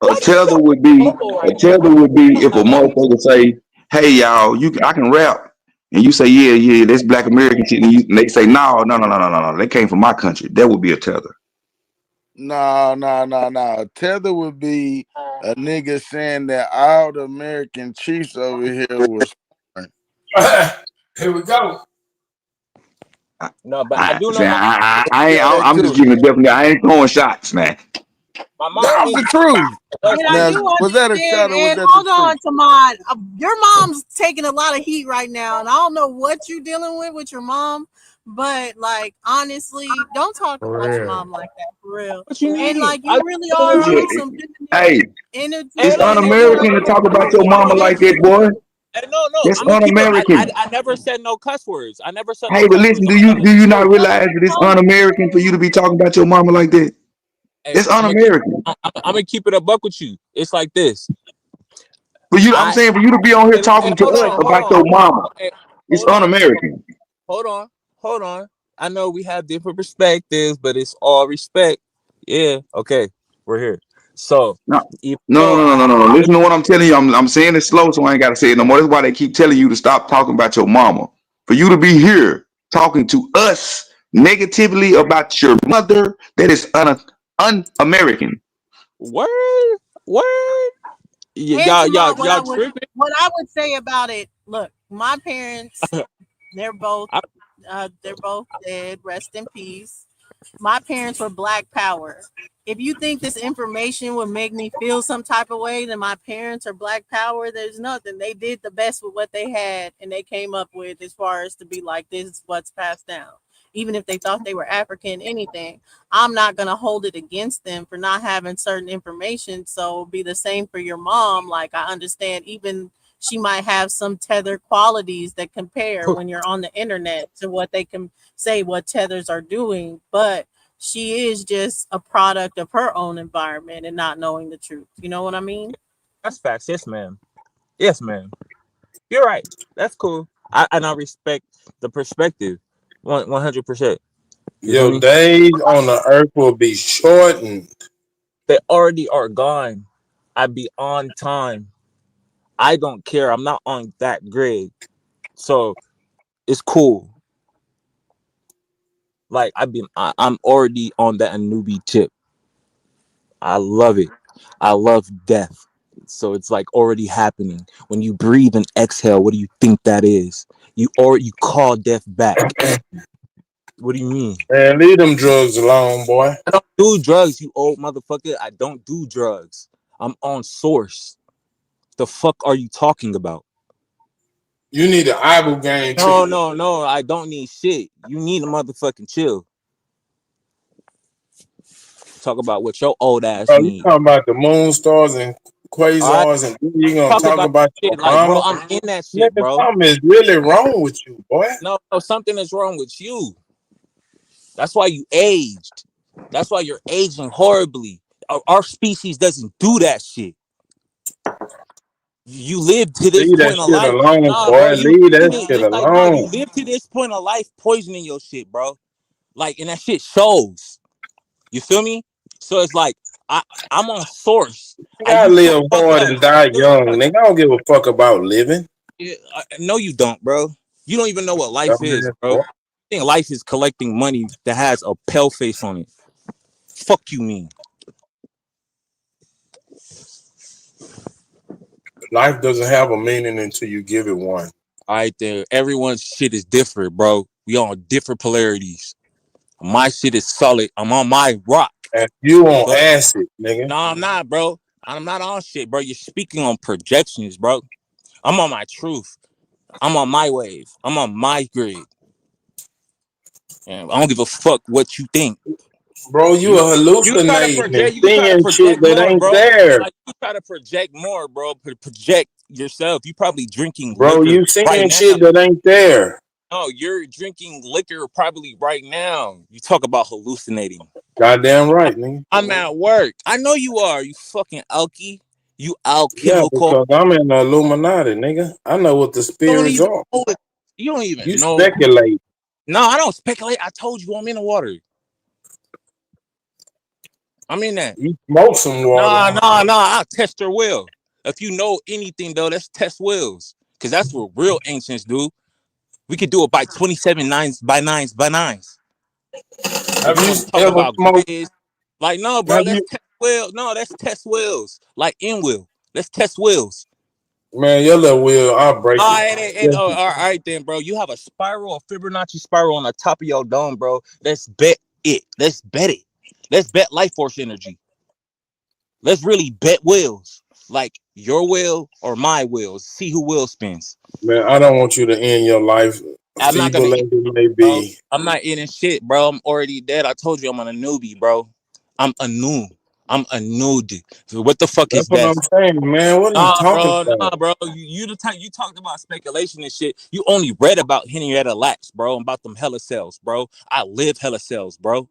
A Why you tether so would be humble a right now? tether would be if a motherfucker say, "Hey, y'all, I can rap," and you say, "Yeah, yeah, that's Black American shit," and they say, "No, no, no, no, no, no, no, they came from my country." That would be a tether. No, no, no, no. Tether would be a nigga saying that all the American chiefs over here was foreign. Here we go. No, but I do know See, my Yeah, that I'm just too. giving a definite. I ain't throwing shots, man. mom That was is the truth. us, And I Now, do was that a understand. shot or was And that the hold truth? on, Tamad. Your mom's taking a lot of heat right now, and I don't know what you're dealing with your mom. But like, honestly, don't talk For about your real. mom like that, for real. what you And mean? like, I you really telling are Yeah. on you, some feminine Hey, energy. and it's no, And no, you no, un-American to know, talk about your no, mama no, like that, boy. and no. That's I'm gonna keep it. un-American. I never said no cuss words. I never said no Hey, but cuss listen, words. I'm telling do the you not truth. realize that it's un-American for you to be talking about your mama like that? Hey, It's un-American. I'm gonna keep it a buck with you. It's like this. I'm I saying for you to be on here talking to hold us on, about your mama, Hey, it's hold on, un-American. hold on, hold on. I know we have different perspectives, but it's all respect. Yeah, okay, we're here. So No, even no, no, though no, I no, have no, no. a Listen to different what I'm telling you. I'm saying it slow, so I ain't got to say it no more. That's why they keep telling you to stop talking about your mama. For you to be here talking to us negatively about your mother, that is un-American. word, word. and Tamad, Y'all tripping. what I would say about it. Look, my parents, they're both, I, they're both dead. Rest in peace. My parents were Black Power. If you think this information would make me feel some type of way that my parents are Black Power, there's nothing. They did the best with what they had and they came up with as far as to be like, this is what's passed down. Even if they thought they were African, anything, I'm not going to hold it against them for not having certain information. So it'll be the same for your mom. Like, I understand, even she might have some tether qualities that compare when you're on the internet to what they can say what tethers are doing, but she is just a product of her own environment and not knowing the truth. You know what I mean? that's facts. Yes, ma'am. Yes, ma'am. You're right. That's cool. I respect the perspective. 100%. You feel Your me? days on the earth will be shortened. They already are gone. I be on time. I don't care. I'm not on that grid. So it's cool. Like I'm already on that newbie tip. I love it. I love death. So it's like already happening. When you breathe and exhale, what do you think that is? You call death back. What do you mean? Man, leave them drugs alone, boy. I don't do drugs, you old motherfucker. I don't do drugs. I'm on source. The fuck are you talking about? You need an ibogaine No, treatment. no, no. I don't need shit. You need a motherfucking chill. Talk about what your old ass Bro, you need. talking about the moon stars and All right. quasars, and then you gonna Talk talk about about your shit. Like, bro, mama? I'm in that shit, Nigga, bro. something is really wrong with you, boy. No, something is wrong with you. That's why you aged. That's why you're aging horribly. Our species doesn't do that shit. You live to this Leave that point of shit life. alone, Nah, bro, boy. you Leave that living it. shit It's like, nah, you alone. live to this point of life poisoning your shit, bro. Like, and that shit shows. You feel me? So it's like I I'm on source. You I gotta used to live fuck hard up. and die young. Nigga, I don't give a fuck about living. No, you don't, bro. You don't even know what life is, Dumbass bro. boy. I think life is collecting money that has a pale face on it. Fuck you mean? Life doesn't have a meaning until you give it one. All right, there. Everyone's shit is different, bro. We on different polarities. My shit is solid. I'm on my rock. And you on But acid, nigga. no, I'm not, bro. I'm not on shit, bro. You're speaking on projections, bro. I'm on my truth. I'm on my wave. I'm on my grid. And I don't give a fuck what you think. Bro, You you know, are you try to hallucinating and project. You can try to seeing shit project that more, ain't bro. there. Like you try to project more, bro. Project yourself. You probably drinking Bro, liquor you right seeing now. shit that ain't there. No, you're drinking liquor probably right now. You talk about hallucinating. Goddamn right, nigga. I'm at work. I know you are. You fucking alky. You Yeah, alchemical. because I'm in the Illuminati, nigga. I know what the You don't spirits even are. know it. You don't You even know. speculate. No, I don't speculate. I told you I'm in the water. I'm in that. You smoke some water. Nah. I'll test your will. If you know anything though, let's test wills. Cause that's what real ancients do. We could do it by 27 nines by nines by nines. If Have you you want to talk ever about smoked? grids, like no, bro, Have let's you test will. No, let's test wills. Like in will. Let's test wills. Man, your little wheel, I'll break All it. right, all right then, bro. You have a spiral, a Fibonacci spiral on the top of your dome, bro. Let's bet it. Let's bet it. Let's bet life force energy. Let's really bet wheels. Like your wheel or my wheels. See who wheel spins. Man, I don't want you to end your life, I'm not gonna feeble as end, it may bro. be. I'm not eating shit, bro. I'm already dead. I told you I'm a newbie, bro. I'm a new. I'm a nude. So what the fuck That's is what that? I'm saying, man. What are you talking Nah, about? bro. You the type you talked about speculation and shit. You only read about Henrietta Lacks, bro, about them hella cells, bro. I live hella cells, bro.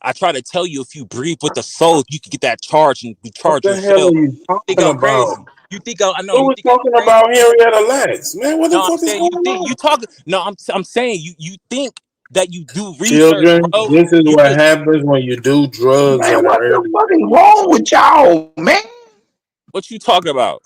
I try to tell you if you breathe with the soul, you can get that charge and What recharge the your hell cell. are you Think talking I'm about? crazy. You think I know, Who you was think I'm talking crazy? about Henrietta Lacks? Man, what the No, I'm fuck is saying going you on? talk no, I'm saying you think that you do research, Children, bro. this is You what just happens when you do drugs Man, at an what the early fuck is age. wrong with y'all, man? what you talking about?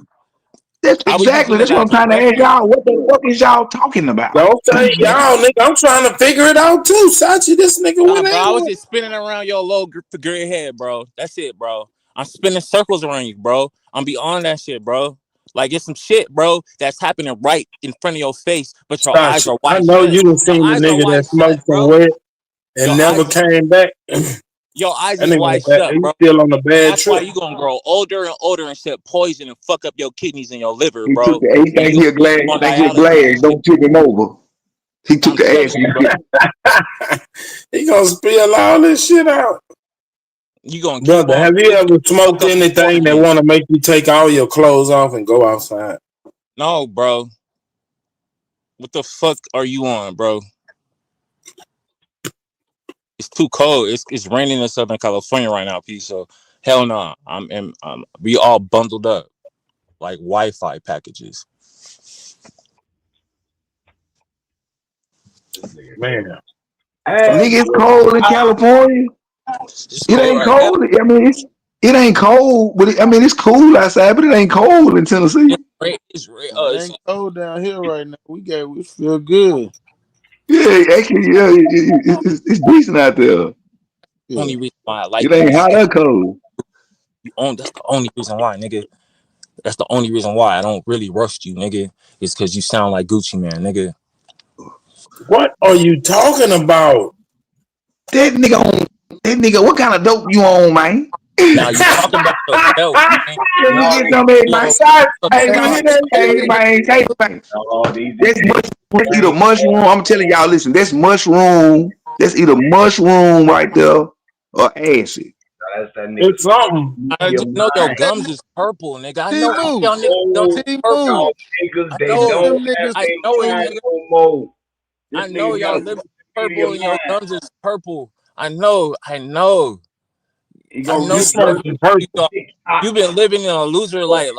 That's I was using exactly it that's what I'm as a trying to ask reference. y'all. What the fuck is y'all talking about? Don't say y'all, nigga. I'm trying to figure it out too. Sachi, this nigga Nah, went bro, I was in. just spinning around your low gray head, bro. That's it, bro. I'm spinning circles around you, bro. I'm beyond that shit, bro. Like it's some shit, bro, that's happening right in front of your face, but your eyes Sachi, are I wide know shut. you done Your seen the eyes are nigga wide that shut, smoked some bro. wet Your and never eyes is came back. your eyes That is nigga, wide shut, he's bro. still on the And bad that's why trip. you gonna grow older and older and sip poison and fuck up your kidneys and your liver, He took bro. the he And think you he a you glass, he on think he a dialysis and glass, shit. don't tip him over. He took I'm the telling ass you, and bro. He gonna spill all this shit out. You gonna keep Brother, on have you ever fuck smoked up your anything that organs. want to make you take all your clothes off and go outside? No, bro. What the fuck are you on, bro? It's too cold. It's raining in Southern California right now, P. So hell no. We all bundled up like Wi-Fi packages. Man, Nigga, it's cold in California. It's It cold ain't right now. cold. I mean, it ain't cold, but I mean, it's cool outside, but it ain't cold in Tennessee. It ain't cold down here right now. We feel good. Yeah, actually, yeah, it's decent out there. Only Yeah. reason why I like It you ain't is hot or cold. that's the only reason why, nigga. That's the only reason why I don't really roast you, nigga. Is because you sound like Gucci Man, nigga. what are you talking about? That nigga on that nigga. What kind of dope you on, man? Now you talking about yourself, man. Can you No, get these some of it, man? Yo, Besides, what Hey, the you fuck? man. hear that Hey, nigga? man. Hey, man. no, these That's that's either things mushroom. I'm telling y'all, listen. That's mushroom. That's either mushroom right there or acid. that's that nigga It's something. I your just know your mind. gums is purple, nigga. I know all T-Move. y'all niggas gums Oh, is T-Move. purple. y'all niggas, I they Tell know, don't them have niggas I to their know it, move. mind nigga. no more. This I know nigga got y'all a lips is media purple and your mind. gums is purple. I know, I know, He I gonna You know. smoke regurgitate some You purple. know, shit out. you've been living in a loser life,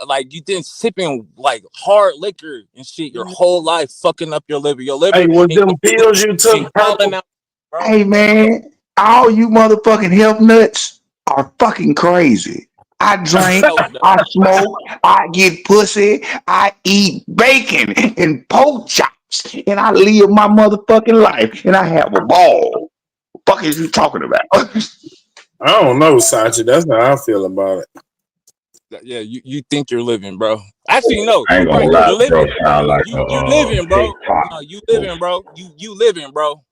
like you been sipping like hard liquor and shit your whole life, fucking up your liver. Your Hey, liver was and them your pills you been took calling purple? out, bro. Hey, man. All you motherfucking health nuts are fucking crazy. I drink, Hell no. I smoke, I get pussy, I eat bacon and pork chops, and I live my motherfucking life, and I have a ball. Fuck is you talking about? I don't know, Sachi. That's how I feel about it. Yeah, you think you're living, bro. Actually, no, I you're ain't gonna right. lie, You're bro. living. Sound like You living, bro. TikTok. No, you living, bro. You living, bro.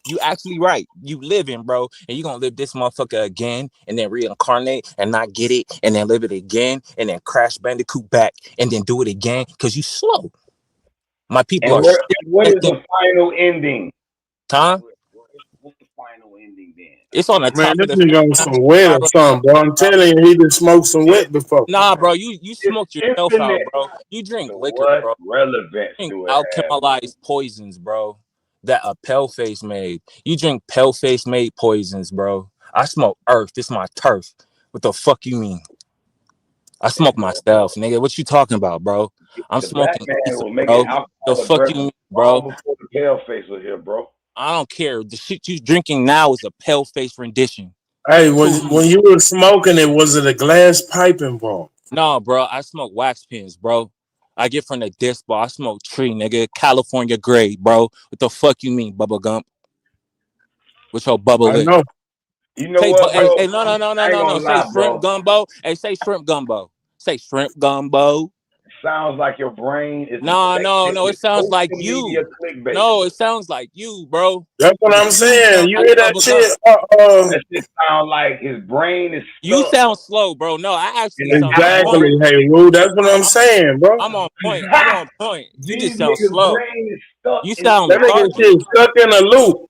You actually right. You living, bro, and you gonna live this motherfucker again, and then reincarnate and not get it, and then live it again, and then crash bandicoot back, and then do it again, cause you slow. My people And are where? serious What as is them. the final ending? Huh? What's the final ending then? It's on the Man, top of this the nigga on Fibonacci some wet or spiral. something, bro. I'm telling you, he just smoked some wet before. Nah, bro, you It's smoked yourself out, infinite. bro. You drink So liquor, what bro. relevance Drink do it have? alchemized poisons, bro. That a pale face made. You drink pale face made poisons, bro. I smoke earth. This is my turf. What the fuck you mean? I smoke myself, nigga. What you talking about, bro? I'm The black smoking man ether, was making bro. The alcohol fuck you aggressive mean, long bro? before the pale face was here, bro. I don't care. The shit you drinking now is a pale face rendition. Hey, Prove me. when you were smoking it, was it a glass pipe involved? No, bro. I smoke wax pens, bro. I get from the disc, bro. I smoke tree, nigga. California grade, bro. What the fuck you mean, Bubba Gump? With your bubble I lip. know. You know what, Hey, bro? hey, no, no, no, no, I ain't no, no. gonna Say lie, shrimp bro. gumbo. Hey, say shrimp gumbo. Say shrimp gumbo. Sounds like your brain is No, infected it with sounds like social you. media clickbait. No, it sounds like you, bro. That's what I'm You saying. sound You like hear that bubble gum. shit? That shit sound like his brain is You stuck sound slow, bro. No, I in actually the sound on point. Exactly. Hey, Rue. That's what I'm I'm saying, bro. I'm on point. I'm on point. You just These sound niggas' slow. brain is stuck You in sound That nigga lethargic. shit stuck in a loop.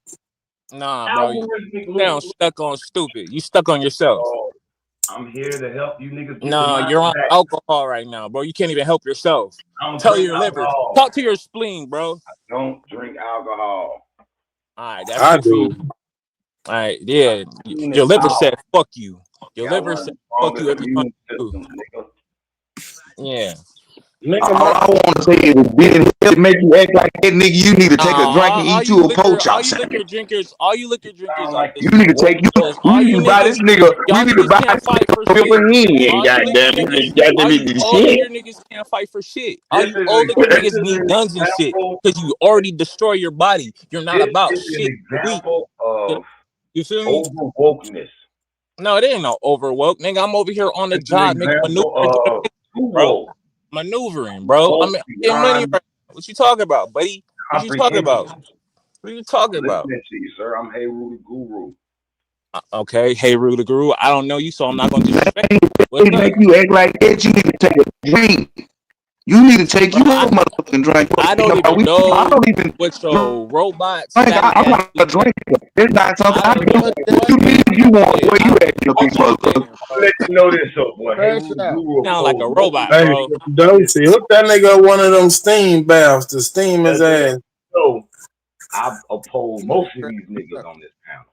Nah, bro. You algorithmic sound loop. stuck on stupid. You stuck on yourself. Oh, I'm here to help you niggas get your No, mind you're on back. alcohol right now, bro. You can't even help yourself. I don't Tell drink your liver. alcohol. Talk to your spleen, bro. Don't drink alcohol. All right, that's I good for you. do. All right, yeah. Clean Your it liver out. said fuck you. Your Got liver one of said the fuck you strongest every time immune you do. systems, nigga. Yeah. Nigga, All my I want to say is, if it didn't make you act like that, nigga, you need to take a drink and All eat you you a pork chop liquor sandwich. drinkers, Sound on like this, You you need to woke take you. up. We all need you to buy niggas, this nigga. We y'all need to niggas buy can't this fight for nigga shit. over here. All you Goddamn liquor it! niggas, Got to all be you the old shit. liquor niggas can't fight for shit. All This you is old liquor this niggas is need an guns and shit example. because you already destroy your body. You're not This about is an shit. You're weak. example of You feel me? overwokeness. No, it ain't no overwoke, nigga. I'm over here on the It's an job, nigga, example maneuvering through the of too bro. woke. Maneuvering, bro. Woke I'm getting money beyond right now. What you talking about, buddy? What you talking about? comprehension. What are you talking I'm about? listening to you, sir. I'm Hey Rudy Guru. Okay, hey Rudy Guru. I don't know you, so I'm not gonna disrespect you. What's They up, make you act like that. You need to take a drink. You need to take bro? you a motherfucking drink. I don't even I know don't even what drink. your robot static I'm ass not a is. drinker. It's not something I I don't do. know But What that you mean you want? shit. Where I you don't at, know big what you motherfucker? saying, I'll bro. let you know this, so boy. Hey crash Rudy out. Guru Sound like a opposed robot, hey, bro. Dosey, hook that nigga up one of them steam baths to steam his ass. So I oppose most of these niggas on this panel.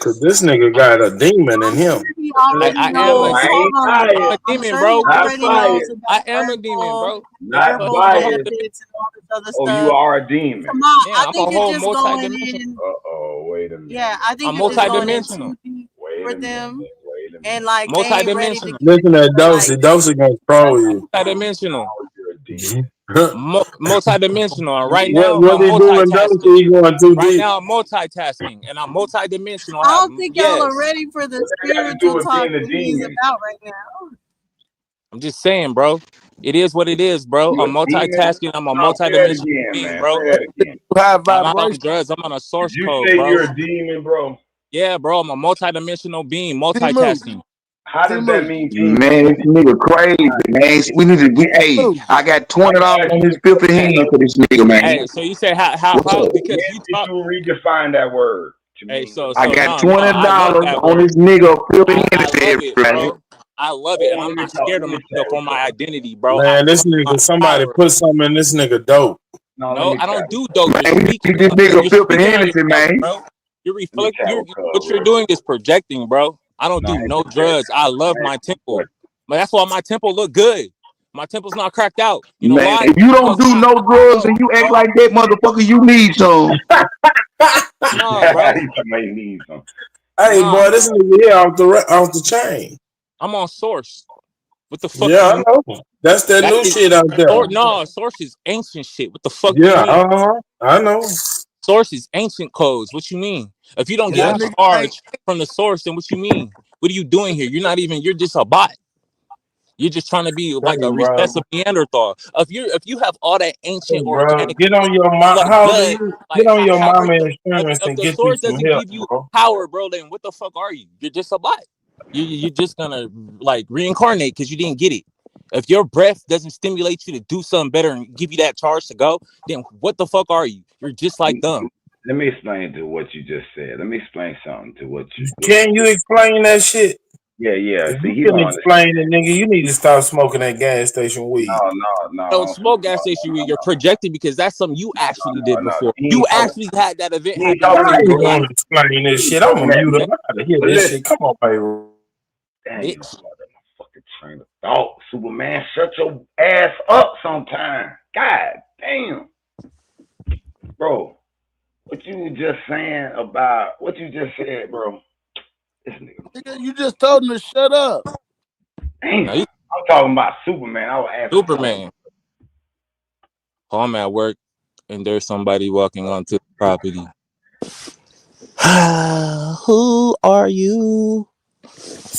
Cause this nigga got a demon in I'm him. sure he Let already you I am know a knows. I Hold ain't on, I am y'all. biased. a I'm demon, sure he bro. What the Not already fuck? knows biased. I about am a Red demon, Bull, bro. What the Red Not fuck? Bull I'm a whole biased. benefits, and all this other Oh, you stuff. are a demon. Come on, yeah, I I'm a think it's whole just going multi-dimensional. in. Uh-oh, wait a Yeah, minute. I think I'm it's just going in multi-dimensional. too deep Wait for a minute. them, Wait a and minute. like they ain't ready to Multi-dimensional. get Listen at into like Dosey. Dosey gonna troll you. Multi-dimensional. Oh, you're a demon. Multi-dimensional. And right What now, what I'm he doing, multitasking. Dosey? He going too Right deep. now, I'm multitasking, and I'm multi-dimensional. I don't think y'all are Yes. ready for the What that got to do spiritual with talk being a that he's demon? about right now. I'm just saying, bro. It is what it is, bro. You a I'm demon? multitasking. I'm a No, say that multi-dimensional again, being, man. bro. Say that again. High I'm not on vibration. drugs. I'm on a Did source you code, say bro. you're a demon, bro? Yeah, bro. I'm a multi-dimensional being, T-Move. multitasking. How does that T-Move. mean demon? Man, this nigga crazy, man. We need to. Hey, T-Move. I got I'm $20 on asking his a filthy question, hand though. for this nigga, man. Hey, so you say What's how up? because When you did talk. you redefine that word to Hey, mean so what? I so got no, I love $20 that on word. this nigga filthy I hand love it, every bro. I love it, Hold and on, I'm let me not talk. scared Let of me chat myself with or my y'all. identity, bro. I Man, this love my nigga, somebody power. put something in this nigga dope. No, let No, me I chat don't with do Cub dope. real You're Man, we quick. need to speaking get this on nigga you're filthy speaking on Hennessy, yourself, man. bro. Let me chat with What Cub you're real doing quick. is projecting, bro. I don't No, I do ain't no projecting. drugs. I love I my ain't temple, projecting. but that's why my temple look good. My temple's not cracked out. You know Man, why? if you don't Because do no I drugs know, and you act bro. like that, motherfucker, you need some. No, bro. He may need some. Hey, Nah, boy, this nigga here off the chain. I'm on source. What the fuck do Yeah, you I mean? know. That's that That new is shit out there. no source is ancient shit. What the fuck do you Yeah, mean? I know. Source is ancient codes. What you mean? If you don't And get that a Yeah. nigga ain't charge from the source, then what you mean? What are you doing here? You're not even. You're just a bot. You're just trying to be Hey, like a bro. recessive Neanderthal. If you have all that ancient Hey, bro. organic Get on your mom. like How old are blood, you? Get like on your how are mama you? insurance If and the get you source some doesn't help, give you bro. power, bro, then what the fuck are you? You're just a bot. You're just gonna like reincarnate because you didn't get it. If your breath doesn't stimulate you to do something better and give you that charge to go, then what the fuck are you? You're just like them. Let me explain to what you just said. Let me explain something to what you Can you just. explain that shit? Yeah, yeah. If See, you he can don't understand. explain it, nigga, you need to stop smoking that gas station weed. No, no, no. I Don't don't smoke. smoke gas station weed. You're projecting because that's something you actually No, did no. before. He You ain't talking. actually had that event He ain't happen talking to I to you you, in ain't your bro. life. want to explain this He shit. I'm talking gonna that. mute Okay, up. I gotta hear But this listen, shit. Come on, baby. dang, you bitch. flooded my fucking train of thought, Superman. Shut your ass up sometime. God damn, bro. What you just saying about what you just said, bro? This nigga. nigga, you just told him to shut up. Damn. Now you I'm talking about Superman. I was asking something. Superman. Oh, I'm at work and there's somebody walking onto the property. Who are you?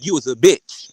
You was a bitch.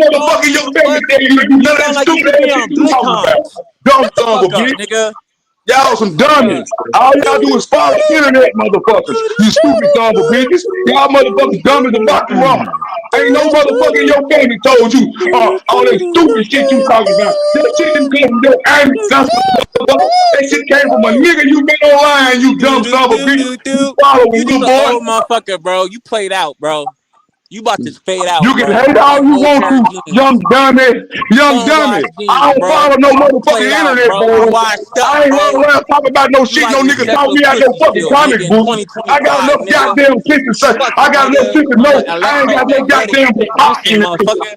motherfucker in your Oh, family what? tell you to do You none of sound that like you stupid could ass be shit on you talking about. GlickHouse. Dumb Shut the son of a fuck up, bitch. nigga. Y'all Shut the some fuck dummies. up. All y'all do is follow internet motherfuckers. You stupid son of a bitches. Y'all motherfuckers dumb as a bucket rock. Ain't no motherfucker in your family told you all that stupid shit you talking about. That shit didn't come from your ancestors, motherfucker. That shit came from a nigga you met online, you dumb son of a bitch. You You following, just little an boy. old motherfucker, bro. You played out, bro. You about to fade You out, can bro. hate You got all you old want pair of to, young jeans. dummy, young dummy. Unwashed I jeans, don't bro. follow no You played motherfucking out, internet, bro. You boy. washed up, I ain't running bro. around talking about no You shit like no to nigga suck taught your me out no pussy fucking still, nigga, comic in book. I got 2025, enough nigga. goddamn shit to say. Fuck I you, got enough nigga. shit to On know. the I ain't got no electromagnetic goddamn frequency, hypocrisy. motherfucker.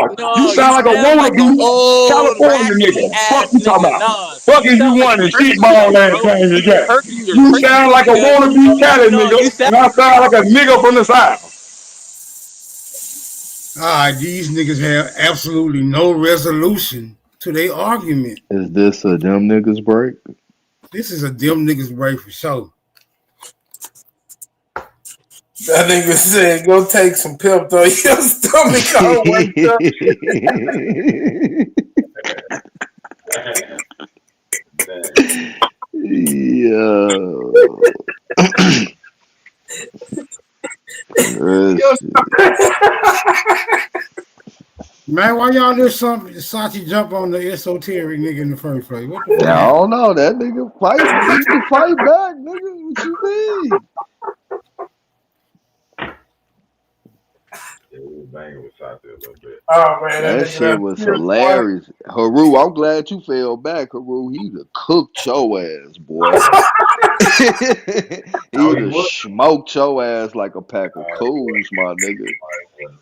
You No, you sound like a sound like an wannabe old California raspy nigga. Fuck ass you talking nigga. about. Nah, Fuck you is you sound like wanting shitball Hercules, ass bro. thing you got. You're You sound Hercules, like a nigga. wannabe Cali No, nigga, you sound. and I sound like a nigga from the South. All right, these niggas have absolutely no resolution to their argument. Is this a them niggas break? This is a them niggas break for sure. That nigga said, go take some Pepto. Your stomach all worked up. Yo. That Your shit. Man, why y'all let something Sachi jump on the esoteric nigga in the first place? What the I fuck happened? don't know. That nigga fight. He can fight back, nigga. What you mean? Yeah, we was banging with Sati a little bit. Oh man, that That nigga shit that was serious boy. hilarious. Haru, I'm glad you fell back, Haru. He'd have cooked your ass, boy. No, He'd he have would. smoked your ass like a pack of He coons, my nigga. wouldn't.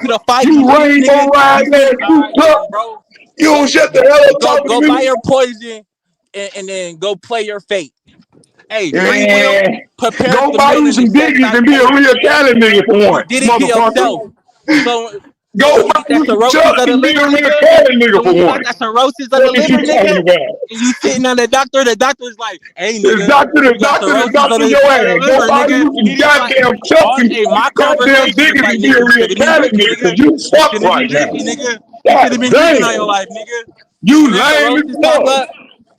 to the fight, you You see this rainbow nigga, ride you see ass this, all two right, cup. then bro, You don't go shut the hell up go talking go to buy me. your poison and then go play your fate. Hey, free will, Yeah. prepare Go the buy meal you and some accept diggies thy and be a fate. real Cali nigga for You once, did it to yourself. motherfucker. So Go when you buy get that you some cirrhosis chucks of the and be liver, a real nigga. Cali nigga So when for you got once. that cirrhosis of the What is you liver, nigga, talking about? and you sitting on the doctor's like, hey nigga, The you got cirrhosis doctor your of the ass. Go liver, buy nigga. you some He just like goddamn chucks all and hey, my goddamn conversation is diggies like, and be a nigga, you real should have been Cali drinking, nigga, nigga. cause you You fuck should have been right now. drinking, nigga. You should God have been drinking all your damn. life, nigga. You When that lame as cirrhosis pop fuck. up,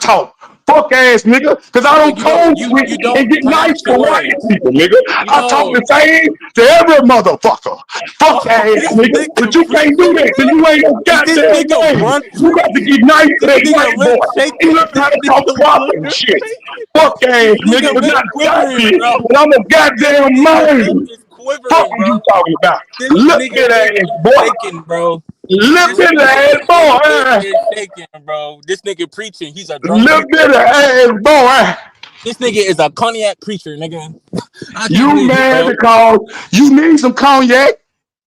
to talk. Fuck ass nigga, cause I don't You know, comb you and don't get nice pronounce the to white words. people, nigga. You I talk know, the same to every motherfucker. Fuck oh, ass this nigga, but nigga you can't do preaching, that because bro. you ain't no Is this goddamn nigga man. run You got to preaching? get nice to This that nigga white lip boy. You shaking. learn how This to talk nigga proper lip and shit. shaking. Fuck ass This nigga, nigga but lip not quivering, goddamn. bro. But I'm a This goddamn nigga lip man. is Fuck quivering, what you bro. talking about? This Lip nigga bit lip ass is boy. shaking, bro. Lip This bit ass nigga boy. lip is shaking, bro. This nigga preaching. He's a drunk Lip preacher. bit ass boy. This nigga is a cognac preacher, nigga. I can't You believe it, mad bro. because you need some cognac?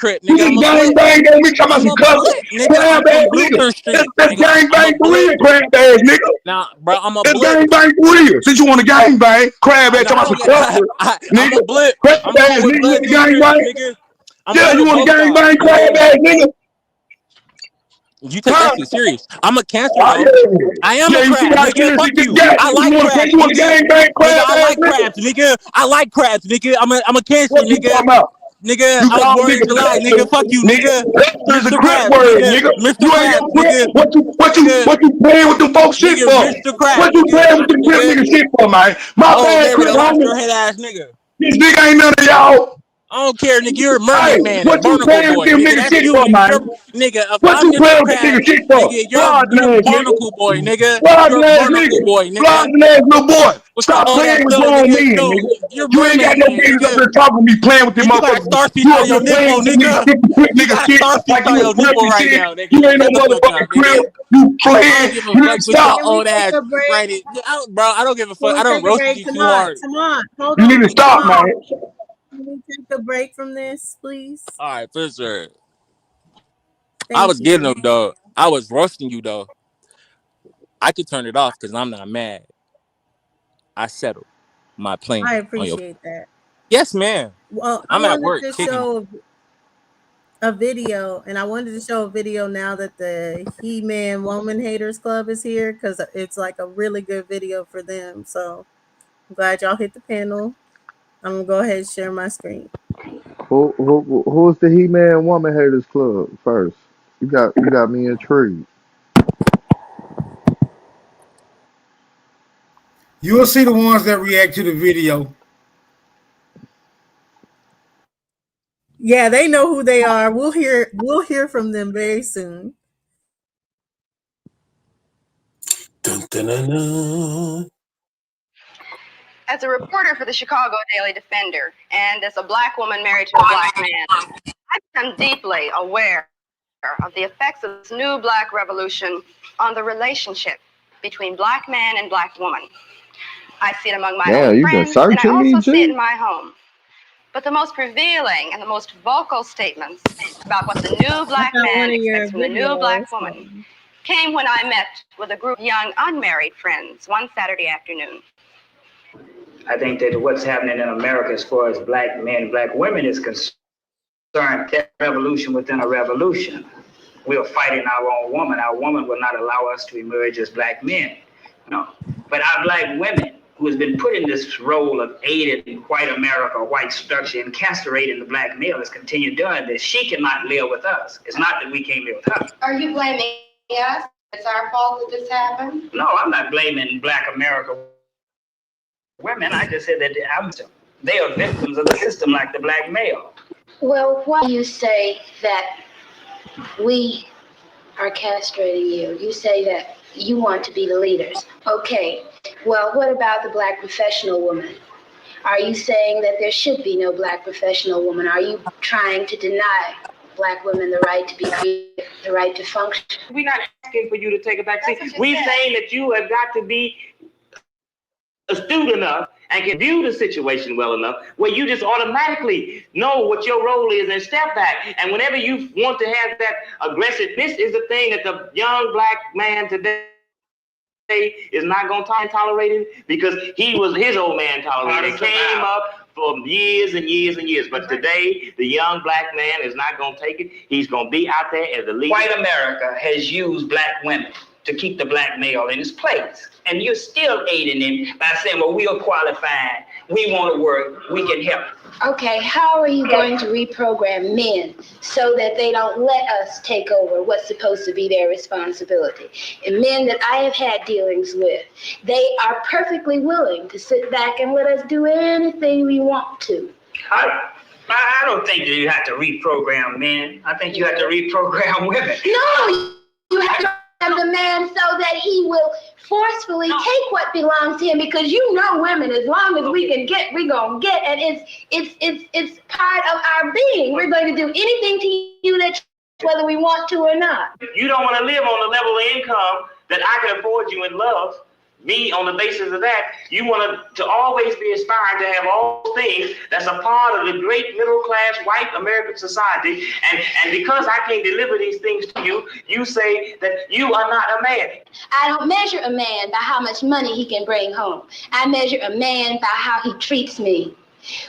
Crip, You nigga. just I'm a gang Blip. bang on me, talking about I'm some a color. Blip, nigga. Crab I'm ass from nigga. Blucher Street, That's nigga. gang I'm bang a for Blip. real, crab ass nigga. Nah, bro, I'm a That's Blip. gang bang for real. Since you want to gang bang, crab ass No, talking I about don't some get. color, I'm nigga. a Blip. Crab I'm ass from where nigga, you blood want to gang district, bang? nigga. I'm Yeah, good you at want to both gang sides, bang, crab nigga. ass nigga? You take Huh? that shit serious. I'm a cancer Oh, though. yeah. I am a Yeah, you see crab, how nigga. serious Fuck he just you. got? I You like want to crabs, you want to nigga. gang bang, Nigga, crab I ass like nigga? crabs, nigga. I like crabs, nigga. I'm a cancer, What you nigga. talking about? Nigga, You I was call born in nigga July. Nigga, crip, fuck you, nigga. nigga. It's a Mr. crip Krabs, word, nigga. nigga. Mr. You ain't Krabs, no crip. nigga. What Nigga, you playing with them folks shit nigga, for? Mr. Krabs, What you nigga. playing with them crip Nigga. nigga shit for, man? My Oh, bad, nigga, crip the lobster homie. head ass nigga. This nigga ain't none of y'all. I don't care, nigga. You're a Hey, mermaid man, a what you barnacle playing with boy, them nigga. nigga That's shit you, for, nigga. man? Nigga, if What I'm you Mr. playing with them Krabs, nigga shit for? nigga, you're Flogging a ass nigga. barnacle boy, nigga. You're Flogging a ass barnacle nigga. boy, nigga. Flogging ass little boy. With your Stop old playing ass with self, grown nigga. men, No, nigga. you're You ain't got mermaid no man, business up nigga. there talking to me, playing with them And you got motherfuckers. starfish You on up your there playing nipple, with them niggas, nigga. quick You nigga got shit starfish like on you a your crip nipple and right shit. now, You nigga. ain't no Shut the fuck motherfucking up, crip. nigga. You I don't playing. give a You need fuck to with your stop. Can we old take ass a break? granny. Bro, I don't give a Can fuck. we I done take a roasted break? you too hard. Hold You need to on, stop, man. Can we take a break from this, please? All right, for sure. I Thank was getting you. them, though. I was roasting you, though. I could turn it off because I'm not mad. I settled my I plane on your. appreciate that. Yes, ma'am. Well, I I'm at wanted work to kicking it. show a video, and I wanted to show a video now that the He-Man Woman Haters Club is here because it's like a really good video for them. So I'm glad y'all hit the panel. I'm gonna go ahead and share my screen. Who's the He Man Woman Haters Club first? You got me intrigued. You'll see the ones that react to the video. Yeah, they know who they are. We'll hear from them very soon. Dun, dun, dun, dun. As a reporter for the Chicago Daily Defender, and as a black woman married to a black man, I've become deeply aware of the effects of this new black revolution on the relationship between black man and black woman. I see it among my own Damn, you been friends, and I searching me, also see it G? in my home. But the most prevailing and the most vocal statements about what the new I black found one man of your expects from the new black videos. woman came when I met with a group of young unmarried friends one Saturday afternoon. I think that what's happening in America as far as black men, black women is concerned, that revolution within a revolution. We are fighting our own woman. Our woman will not allow us to emerge as black men. No. But our black women, who has been put in this role of aiding white America, white structure, and castrating the black male, has continued doing this. She cannot live with us. It's not that we can't live with her. Are you blaming us? It's our fault that this happened? No, I'm not blaming black America women. I just said that they are victims of the system like the black male. Well, why do you say that we are castrating you? You say that you want to be the leaders. Okay, well, what about the black professional woman? Are you saying that there should be no black professional woman? Are you trying to deny black women the right to be creative, the right to function? We're not asking for you to take a back seat. We're saying that you have got to be astute enough and can view the situation well enough where you just automatically know what your role is and step back. And whenever you want to have that aggressive, this is the thing that the young black man today is not going to tolerate it, because he was his old man tolerated. It came up for years and years and years. But today, the young black man is not going to take it. He's going to be out there as the leader. White America has used black women to keep the black male in his place. And you're still aiding him by saying, well, we are qualified. We want to work. We can help. Okay, how are you going to reprogram men so that they don't let us take over what's supposed to be their responsibility? And men that I have had dealings with, they are perfectly willing to sit back and let us do anything we want to. I don't think that you have to reprogram men. I think you have to reprogram women. No, you have to program the man so that he will forcefully take what belongs to him, because you know women, as long as we can get, we're gonna get, and it's part of our being. We're going to do anything to you that, whether we want to or not. You don't want to live on the level of income that I can afford you and love me on the basis of that. You want to always be aspiring to have all things that's a part of the great middle class white American society. And because I can't deliver these things to you, you say that you are not a man. I don't measure a man by how much money he can bring home. I measure a man by how he treats me.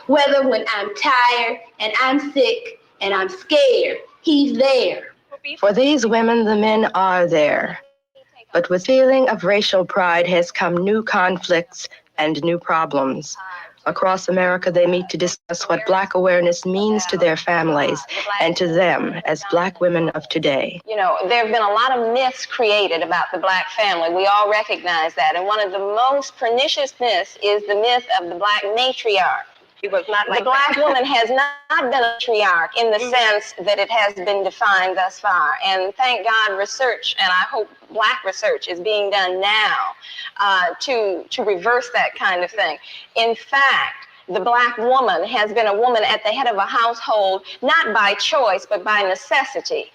Whether when I'm tired and I'm sick and I'm scared, he's there. For these women, the men are there. But with feeling of racial pride has come new conflicts and new problems. Across America, they meet to discuss what Black awareness means to their families and to them as Black women of today. You know, there have been a lot of myths created about the Black family. We all recognize that. And one of the most pernicious myths is the myth of the Black matriarch. The Black woman has not been a matriarch in the sense that it has been defined thus far. And thank God research, and I hope Black research, is being done now to reverse that kind of thing. In fact, the Black woman has been a woman at the head of a household, not by choice, but by necessity.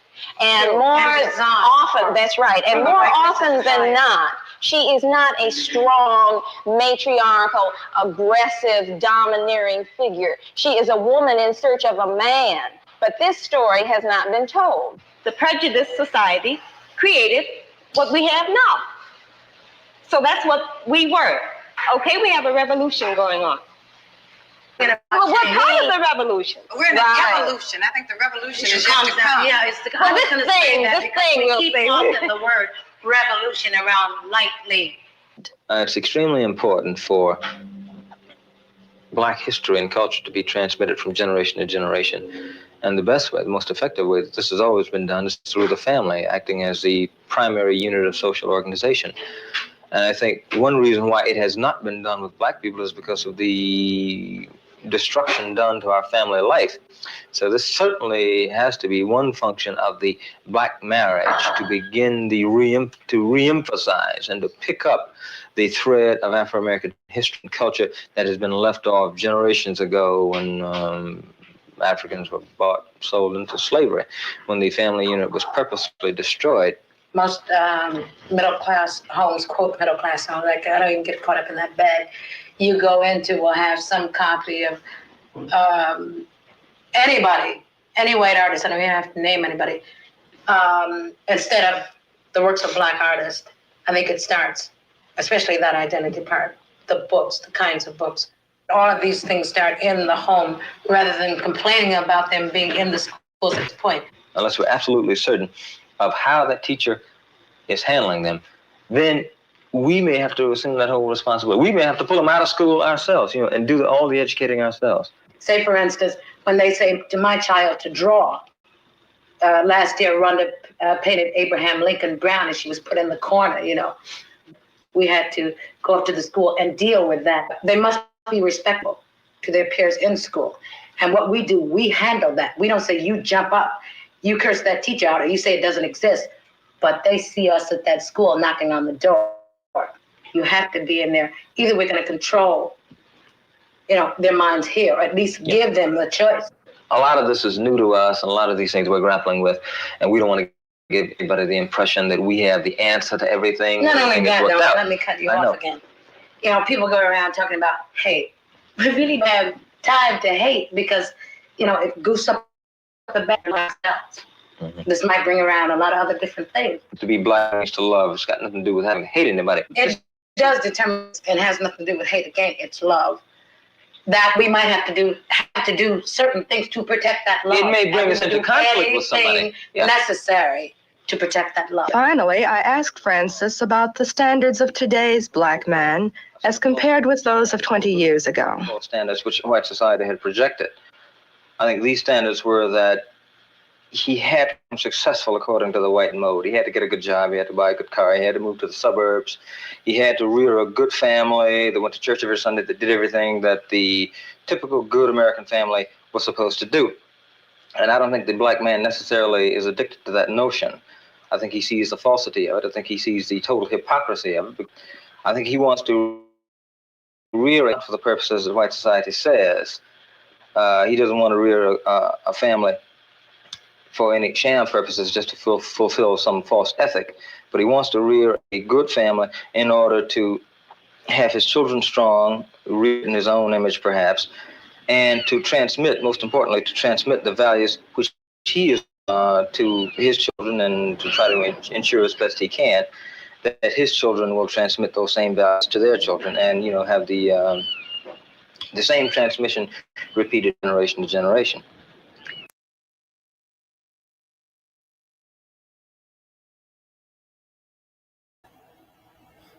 And more often, that's right, and more often than not, she is not a strong, matriarchal, aggressive, domineering figure. She is a woman in search of a man. But this story has not been told. The prejudiced society created what we have now. So that's what we were. Okay, we have a revolution going on. Well, what part of the revolution? We're in an evolution. I think the revolution is yet to come. Yeah, it's the well, this thing we keep talking the word revolution around lightly. It's extremely important for Black history and culture to be transmitted from generation to generation. And the best way, the most effective way that this has always been done is through the family, acting as the primary unit of social organization. And I think one reason why it has not been done with Black people is because of the destruction done to our family life. So this certainly has to be one function of the Black marriage, to begin to reemphasize and to pick up the thread of Afro-American history and culture that has been left off generations ago when Africans were sold into slavery, when the family unit was purposely destroyed. Most middle-class homes, quote middle-class homes, like I don't even get caught up in that bag. You go into will have some copy of anybody, any white artist, I don't even have to name anybody, instead of the works of Black artists. I think it starts, especially that identity part, the books, the kinds of books. All of these things start in the home rather than complaining about them being in the schools at this point. Unless we're absolutely certain of how that teacher is handling them, then we may have to assume that whole responsibility. We may have to pull them out of school ourselves, and do all the educating ourselves. Say, for instance, when they say to my child to draw, last year Rhonda painted Abraham Lincoln Brown and she was put in the corner, We had to go up to the school and deal with that. They must be respectful to their peers in school. And what we do, we handle that. We don't say, you jump up, you curse that teacher out, or you say it doesn't exist. But they see us at that school knocking on the door. You have to be in there. Either we're going to control, their minds here, or at least give them a choice. A lot of this is new to us, and a lot of these things we're grappling with, and we don't want to give anybody the impression that we have the answer to everything. No, let me cut you off again. People go around talking about hate. We really don't have time to hate because, it goose up the back of ourselves. Mm-hmm. This might bring around a lot of other different things. To be Black means to love. It's got nothing to do with having to hate anybody. It does determine, and has nothing to do with hate. Again, it's love. That we might have to do certain things to protect that love. It may bring us into conflict with somebody. Necessary to protect that love. Finally, I asked Francis about the standards of today's Black man as compared with those of 20 years ago. Standards which white society had projected. I think these standards were that he had to be successful according to the white mode. He had to get a good job. He had to buy a good car. He had to move to the suburbs. He had to rear a good family that went to church every Sunday, that did everything that the typical good American family was supposed to do. And I don't think the Black man necessarily is addicted to that notion. I think he sees the falsity of it. I think he sees the total hypocrisy of it. I think he wants to rear it for the purposes that white society says. He doesn't want to rear a family for any sham purposes, just to fulfill some false ethic. But he wants to rear a good family in order to have his children strong, reared in his own image perhaps, and to transmit, most importantly, to transmit the values which he is to his children, and to try to ensure as best he can that his children will transmit those same values to their children, and have the same transmission repeated generation to generation.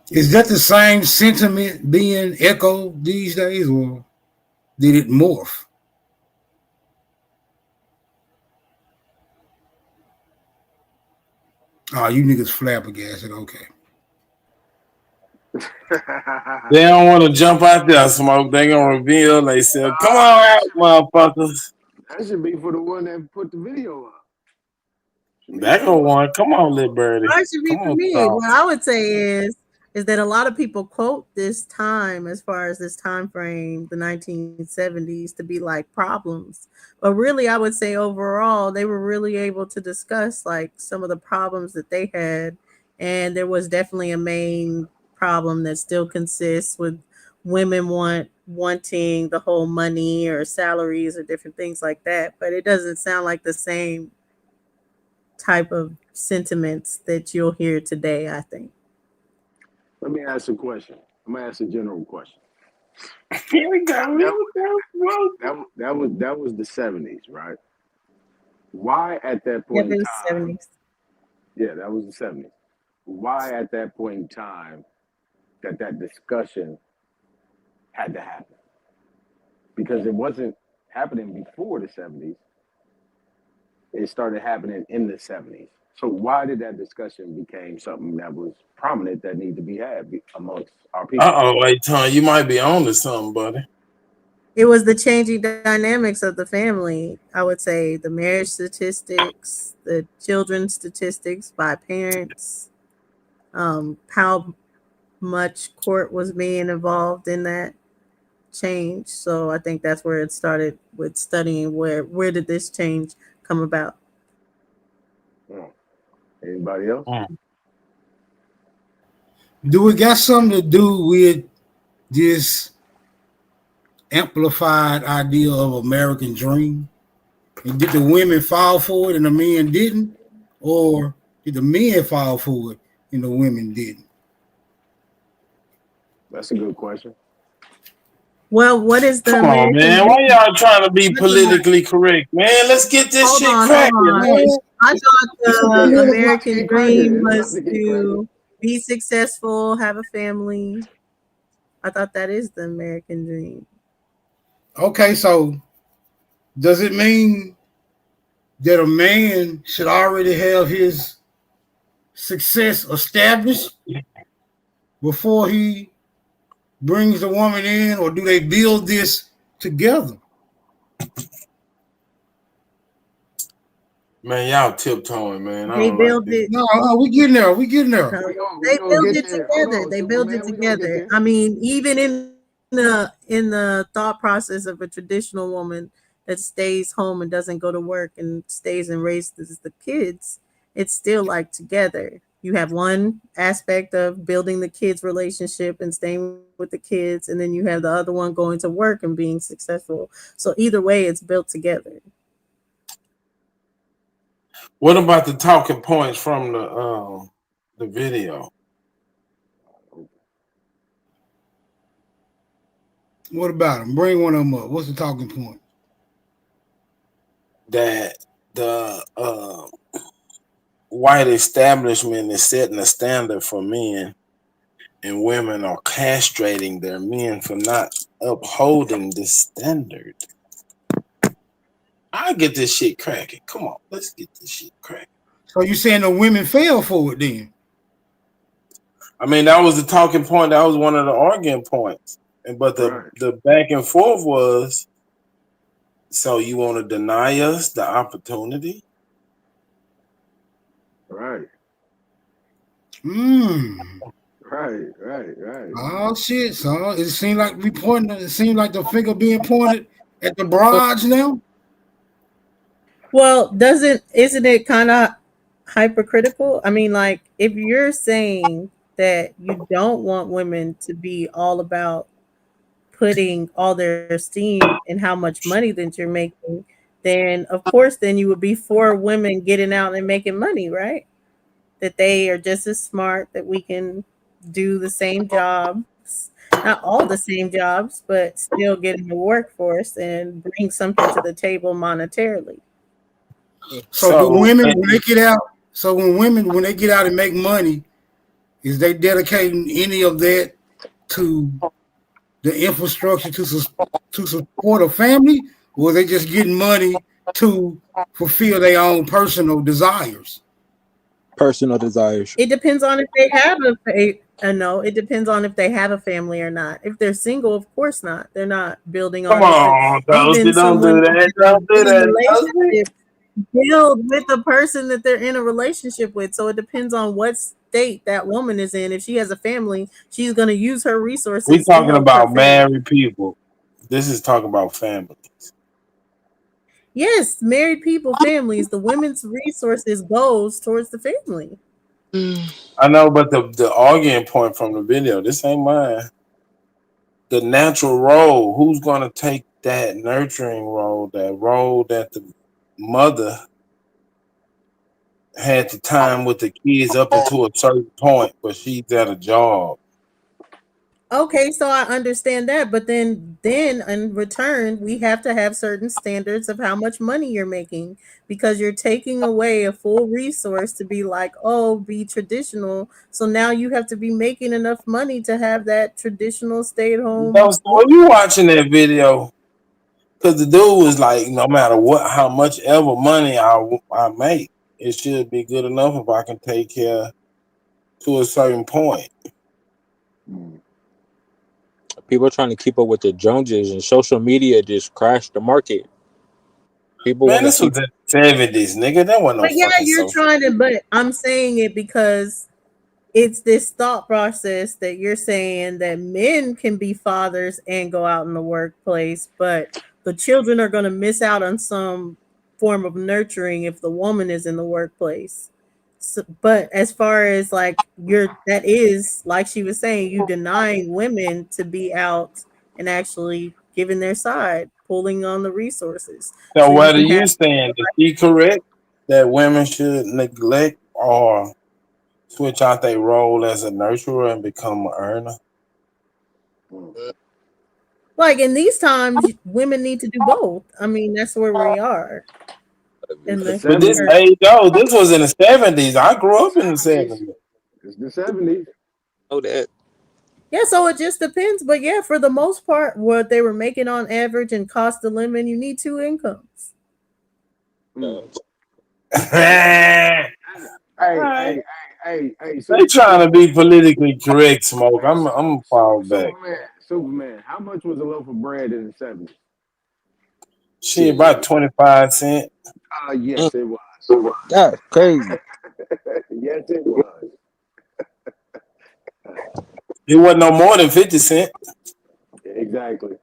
Is that the same sentiment being echoed these days, or did it morph? Oh, you niggas flabbergasted. Okay. They don't want to jump out there, smoke. They gonna reveal. They say, "Come on out, motherfuckers." That should be for the one that put the video up. Should be That that go one. one. Come on, little birdie. Or it should be Come for on, me. dog. What I would say is that a lot of people quote this time as far as this time frame, the 1970s, to be like problems. But really, I would say overall, they were really able to discuss like some of the problems that they had. And there was definitely a main problem that still consists with women wanting the whole money or salaries or different things like that. But it doesn't sound like the same type of sentiments that you'll hear today, I think. Let me ask a question. I'm gonna ask a general question. Here we go. That, Here we go. Whoa. that was the '70s, right? Why at that Yep, point in it was time? 70s. Yeah, that was the '70s. Why at that point in time that discussion had to happen? Because it wasn't happening before the '70s. It started happening in the '70s. So why did that discussion became something that was prominent that needed to be had amongst our people? Wait, Tom, you might be on to something, buddy. It was the changing dynamics of the family. I would say the marriage statistics, the children statistics by parents, how much court was being involved in that change. So I think that's where it started with studying where did this change come about. Hmm. Anybody else? Do it got something to do with this amplified idea of American dream? And did the women fall for it and the men didn't? Or did the men fall for it and the women didn't? That's a good question. Well, what is the Come on, American man. Why dream? y'all trying to be politically correct, man? Let's get this Hold shit on, hold cracking, on. man. I thought It's the about to American get cracking. dream It's about was to get cracking. to be successful, have a family. I thought that is the American dream. Okay, so does it mean that a man should already have his success established before he brings the woman in, or do they build this together? Man, y'all tiptoeing, man. I They don't like build this. it. No, we getting there. We getting there. No, We they gonna build get it there. Hold together. on, They build it Superman. We gonna get together. there. I mean, even in the thought process of a traditional woman that stays home and doesn't go to work and stays and raises the kids, it's still like together. You have one aspect of building the kids' relationship and staying with the kids, and then you have the other one going to work and being successful. So either way, it's built together. What about the talking points from the video? What about them? Bring one of them up. What's the talking point? That the white establishment is setting a standard for men, and women are castrating their men for not upholding this standard. I get this shit cracking. Come on, let's get this shit cracking. So you saying the women fell for it then? I mean, that was the talking point. That was one of the arguing points. But the back and forth was, so you want to deny us the opportunity? Right. Right. Oh shit! So it seemed like we pointing. It seemed like the finger being pointed at the broads now. Well, isn't it kind of hypercritical? I mean, like if you're saying that you don't want women to be all about putting all their esteem in how much money that you're making, then of course then you would be for women getting out and making money, right? That they are just as smart, that we can do the same jobs, not all the same jobs, but still get in the workforce and bring something to the table monetarily. So the women when they get out. So when they get out and make money, is they dedicating any of that to the infrastructure to support a family, or are they just getting money to fulfill their own personal desires? Personal desires. It depends on if they have no. It depends on if they have a family or not. If they're single, of course not. They're not building Come on it. But on, even Toasty, don't some do women that. that Don't do get in that, Toasty. relationships build with the person that they're in a relationship with. So it depends on what state that woman is in. If she has a family, she's going to use her We resources to talking help her about family. married people. This is talking about family. Yes, married people, families, the women's resources goes towards the family. I know, but the arguing point from the video, this ain't mine. The natural role, who's gonna take that nurturing role, that role that the mother had the time with the kids up until a certain point, but she's at a job. Okay, so I understand that, but then in return, we have to have certain standards of how much money you're making because you're taking away a full resource to be like, "Oh, be traditional." So now you have to be making enough money to have that traditional stay-at-home So woman. when you watching that video, because the dude was like, no matter what, how much ever money I make, it should be good enough if I can take care to a certain point. People are trying to keep up with the Joneses, and social media just crashed the market. People Man, want to this see. was in the 70s, nigga. That wasn't no But yeah, fucking you're social. trying to, but I'm saying it because it's this thought process that you're saying that men can be fathers and go out in the workplace, but the children are going to miss out on some form of nurturing if the woman is in the workplace. So, but as far as like that is like she was saying, you denying women to be out and actually giving their side, pulling on the resources, So so you what are can have. you saying? Is he correct that women should neglect or switch out their role as a nurturer and become an earner? Like in these times, women need to do both. I mean, that's where we are in The the But this, '70s. current. hey, yo, this was in the 70s. I The grew up in the '70s. 70s. It's the '70s. Know that. Yeah, so it just depends. But yeah, for the most part, what they were making on average and cost of living, you need two incomes. Mm. All Hey, right. hey, hey, They trying to Superman, be politically correct, Smoke. I'm fall back. Superman. How much was a loaf of bread in the '70s? Shit, about 25 cents. Yes, it was. That's crazy. Yes, it was. It wasn't no more than 50 cents. Exactly.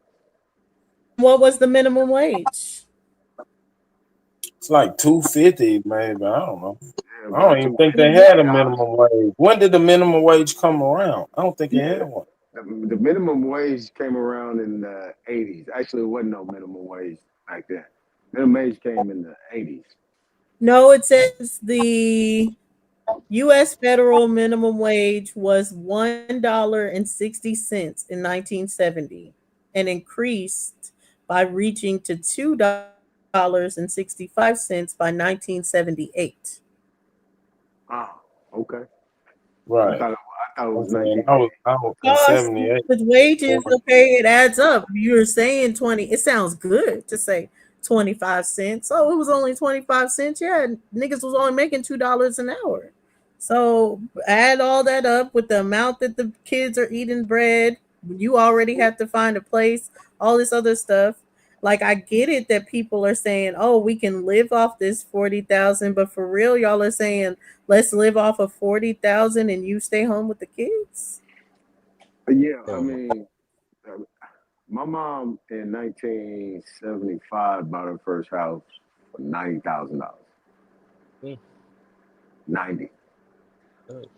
What was the minimum wage? It's like 250, maybe. I don't know. Yeah, I don't about even two think I they mean, fifty, yeah, had a $3. minimum wage. When did the minimum wage come around? I don't think they Yeah, had one. the minimum wage came around in the '80s. Actually, it wasn't no minimum wage back then. Minimum wage came in the '80s. no, it says the U.S. federal minimum wage was $1.60 in 1970 and increased by reaching to $2.65 by 1978. Ah, okay. Right. I thought it was Okay. 1980. I was in Cost 78. with wages, okay, it adds up. You're saying 20, it sounds good to say 25 cents. Oh, it was only 25 cents. Yeah, niggas was only making $2 an hour. So add all that up with the amount that the kids are eating bread. You already have to find a place, all this other stuff. Like I get it that people are saying, "Oh, we can live off this 40,000," but for real, y'all are saying, "Let's live off of 40,000 and you stay home with the kids." Yeah, I Hell no. mean, uh, my mom in 1975 bought her first house for $90,000. Mm, 90. mm.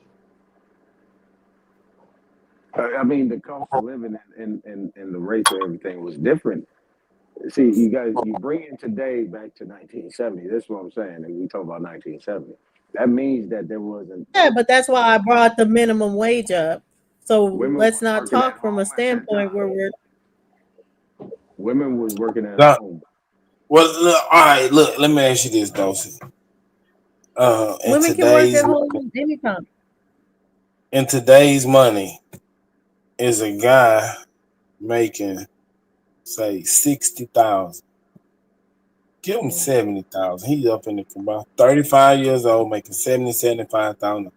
I mean, the cost of living and the rates and everything was different. See, you bring in today back to 1970. That's what I'm saying. And we talk about 1970. That means that there wasn't Yeah, but that's why I brought the minimum wage up. So women let's was not working at talk from a home at that standpoint time. where we're Women was working at No, home. well, look, all right, look, let me ask you this, Dawson. In women can work at home anytime. today's money, is a guy making say 60,000. Give him 70,000. He up in the about 35 years old, making 75,000.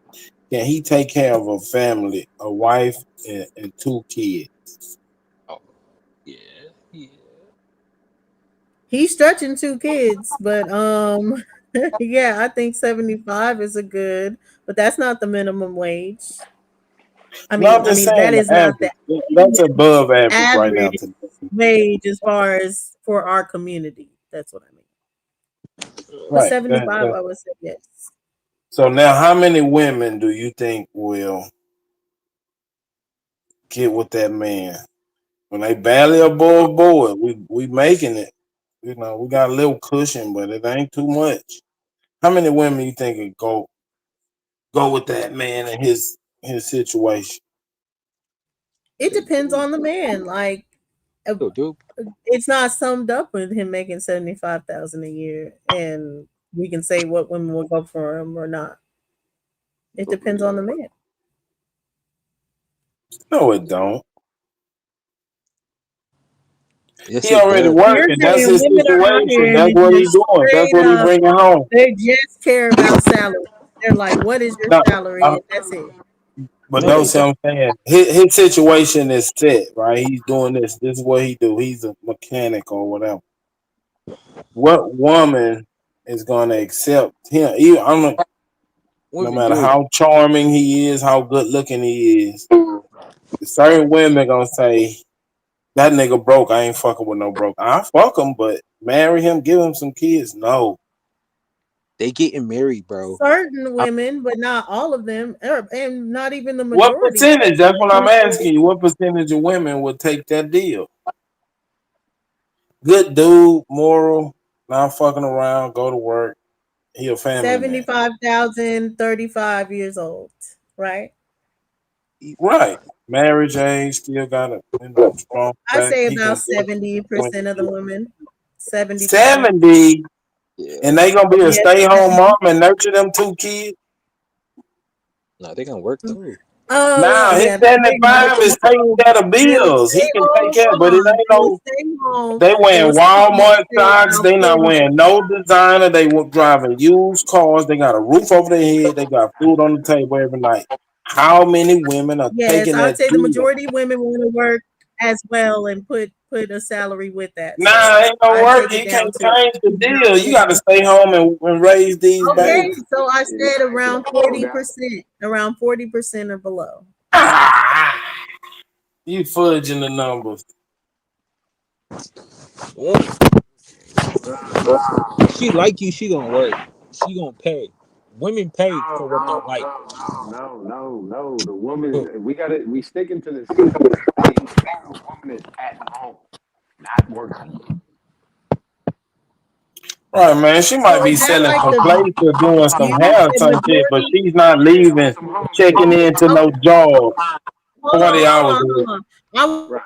Can he take care of a family, a wife, and 2 kids? Oh, yeah, yeah. He's stretching 2 kids, but yeah, I think 75 is a good, but that's not the minimum wage. I No, mean, I'm I just mean saying that the is not the average. That's above average right now average today. wage as far as for our community. That's what I mean. But Right. 75, I would say yes. So now, how many women do you think will get with that man when they barely above board? We making it. You know, we got a little cushion, but it ain't too much. How many women you think could go with that man and his situation? It depends on the man. Like uh, Dude. it's not summed up with him making 75,000 a year, and we can say what women will go for him or not. It depends on the man. No, it don't. Yes, He it already does. You're working. That's saying his women are out situation. here and That's they what he just doing. That's straight what he up, bringing home. they just care about salary. They're like, what is your No, salary? And that's it. but No, don't they see don't. what I'm saying. His situation is set, right? He's doing this. This is what he do. He's a mechanic or whatever. What woman is gonna accept him? Even, I don't know, no Women matter do it. how charming he is, how good looking he is, certain women gonna say that nigga broke. I ain't fucking with no broke. I fuck him, but marry him, give him some kids. No. They getting married, bro. Certain I, women, but not all of them, and not even the What majority. percentage? That's what I'm People, asking you. What percentage of women would take that deal? Good dude, moral, not fucking around, go to work. He a family man. 75,000, 35 years old, right? Right. Marriage age, still got a strong I back. say He about can work 70% of the 20 women. 70%. 70, yeah. and they gonna be a Yes, stay-home 70. mom and nurture them 2 kids. No, they gonna work through. Now his Yeah, they 75 is taking care of will bills. He stay can take home. care, Hold but it on. ain't They will no. stay home. They They will wearing Walmart stay socks. around They not 40. wearing no designer. They were driving used cars. They got a roof over their head. They got food on the table every night. How many women are Yes, taking I would that say the deal? majority of women want to work as well and put a salary with that. Nah, So ain't no I work. take it You down can't to change the about deal. You got to 40. stay home and raise these Okay, babies. so I Yeah, said I around slow down. 40%, around 40% or below. Ah, you fudging the numbers. Woman, she like you, she gonna work. She gonna pay. Women pay No, for what they no, like. no, no, no, no, no. The woman, we sticking to the same thing. The woman is at home, not working. Right, man. She So might be is that selling like some the plates or doing some view, hair or the some shit, but majority? she's not Yeah, with leaving, some homemade checking shit. into no Okay, job hold 40 on, hold hours on, a week. hold on. I Right.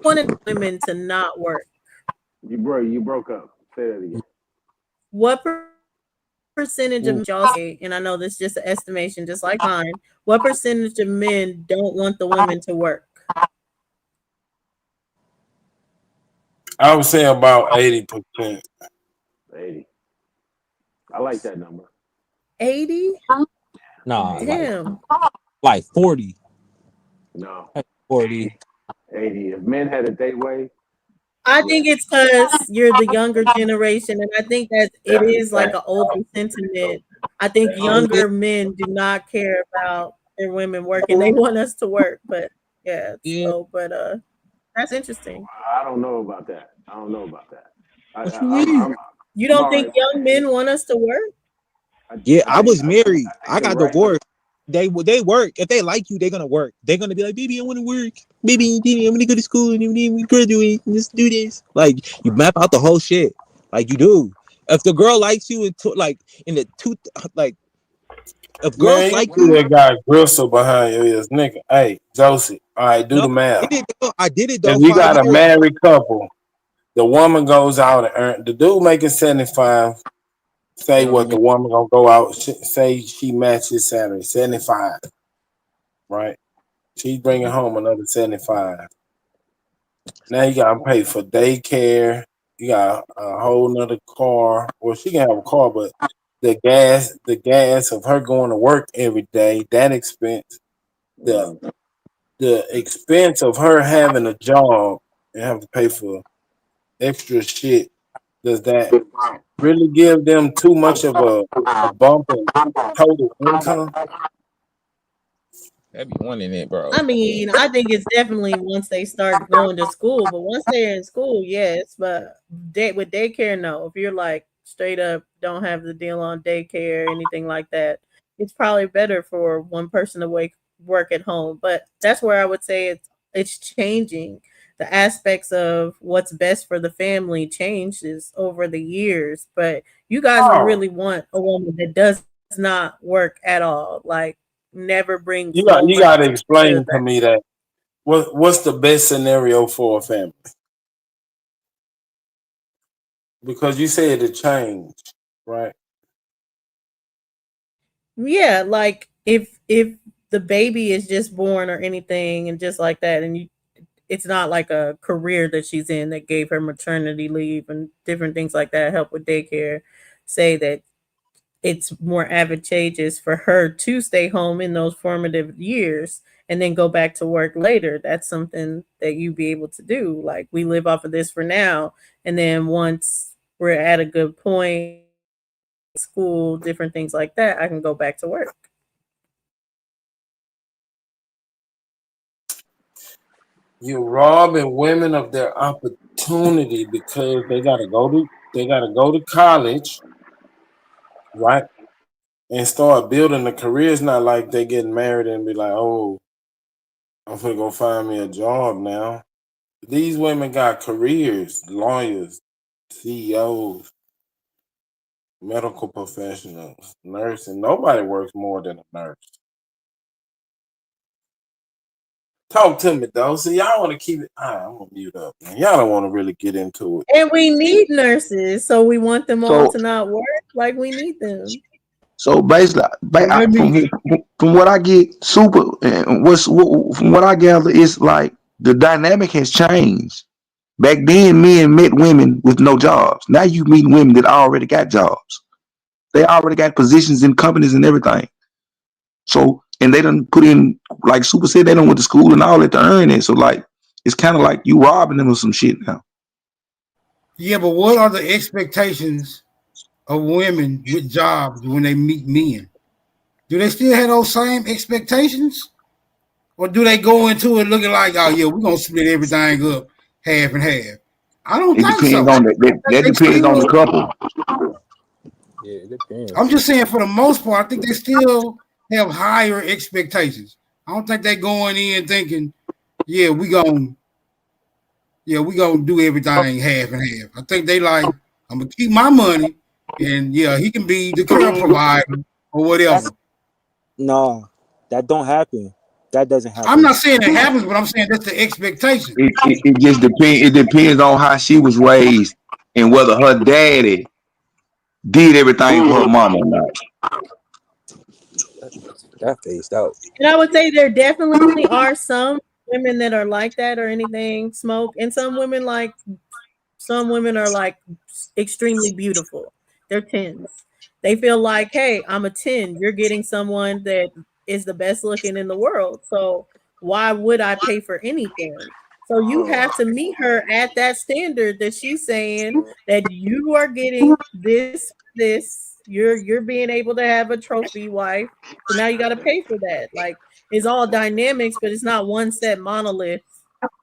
wanted women to not work. You broke up. Say that again. What percentage of Ooh, y'all say, and I know this is just an estimation, just like mine, what percentage of men don't want the women to work? I would say about 80%. 80. I like that number. 80? nah, Damn. like 40. No, 40. 80. If men had it their way, I yeah, think it's because you're the younger generation, and I think that it that's a is like fact. an older sentiment. I think That is a Oh, younger men do not care about their women working. They want us to work, but yeah. yeah. So, but that's interesting. I don't know about that. I don't know about that. What you mean? You I'm don't already think with young the men 80. want us to work? Yeah, I I think was married. I think I you're got right. divorced. They work. If they like you, they're gonna work. They're gonna be like, baby, I want to work. Baby, I'm gonna go to school and then we graduate. Let's do this. Like you map out the whole shit. Like you do. If the girl likes you into like in the two like if girls Man, you like see you, that guy Gristle behind your ears, nigga. Hey, Josie, all right, do no, the math. I did it If though you 5 got a years. married couple, the woman goes out and earn, the dude making 75. Say what Mhm. the woman gonna go out, say she matches salary, 75, right? She's bringing home another 75. Now you got to pay for daycare. You got a whole nother car. Well, she can have a car, but the gas of her going to work every day, that expense, the the expense of her having a job and have to pay for extra shit. Does that really give them too much of a bump in total income? That'd be one in it, bro. I mean, I think it's definitely once they start going to school, but once they're in school, yes. But with daycare, no. If you're like straight up don't have the deal on daycare, anything like that, it's probably better for one person to work at home. But that's where I would say it's changing. The aspects of what's best for the family changes over the years. But you guys would Oh, really want a woman that does not work at all, like never brings you got no you got money to to explain to that. me that what's the best scenario for a family? Because you said it changed, right? Yeah, like if the baby is just born or anything and just like that, and it's not like a career that she's in that gave her maternity leave and different things like that, help with daycare, say that it's more advantageous for her to stay home in those formative years and then go back to work later. That's something that you be able to do. Like we live off of this for now, and then once we're at a good point, school, different things like that, I can go back to work. You're robbing women of their opportunity because they gotta go to college, right? And start building a career. It's not like they getting married and be like, oh, I'm gonna go find me a job now. These women got careers, lawyers, CEOs, medical professionals, nursing. Nobody works more than a nurse. Talk to me though. See, y'all want to keep it. I'm gonna mute up, man. Y'all don't want to really get into it. And we need nurses, so we want them all So to not work. Like we need them. so basically, So let me from what I get, super, and from what I gather, it's like the dynamic has changed. Back then, men met women with no jobs. Now you meet women that already got jobs. They already got positions in companies and everything. So, and they done put in, like Super said, they done went to school and all that to earn it. So, like, it's kind of like you robbing them of some shit now. yeah, but what are the expectations of women with jobs when they meet men? Do they still have those same expectations? Or do they go into it looking like, oh yeah, we're gonna split everything up half and half? I don't It think depends so. on I think that they depends on the still couple. Yeah, it depends. I'm just saying for the most part, I think they still have higher expectations. I don't think they going in thinking, yeah, we gonna do everything half and half. I think they like, I'm gonna keep my money and yeah, he can be the care provider or That's whatever. no, that don't happen. That doesn't I'm happen. not saying it happens, but I'm saying that's the expectation. It just depends. It depends on how she was raised and whether her daddy did everything for her mama or not. That phased out. And I would say there definitely are some women that are like that or anything smoke, and some women are like extremely beautiful. They're tens. They feel like, hey, I'm a 10. You're getting someone that is the best looking in the world. So why would I pay for anything? So you have to meet her at that standard that she's saying that you are getting this. You're being able to have a trophy wife. So now you got to pay for that. Like it's all dynamics, but it's not one set monolith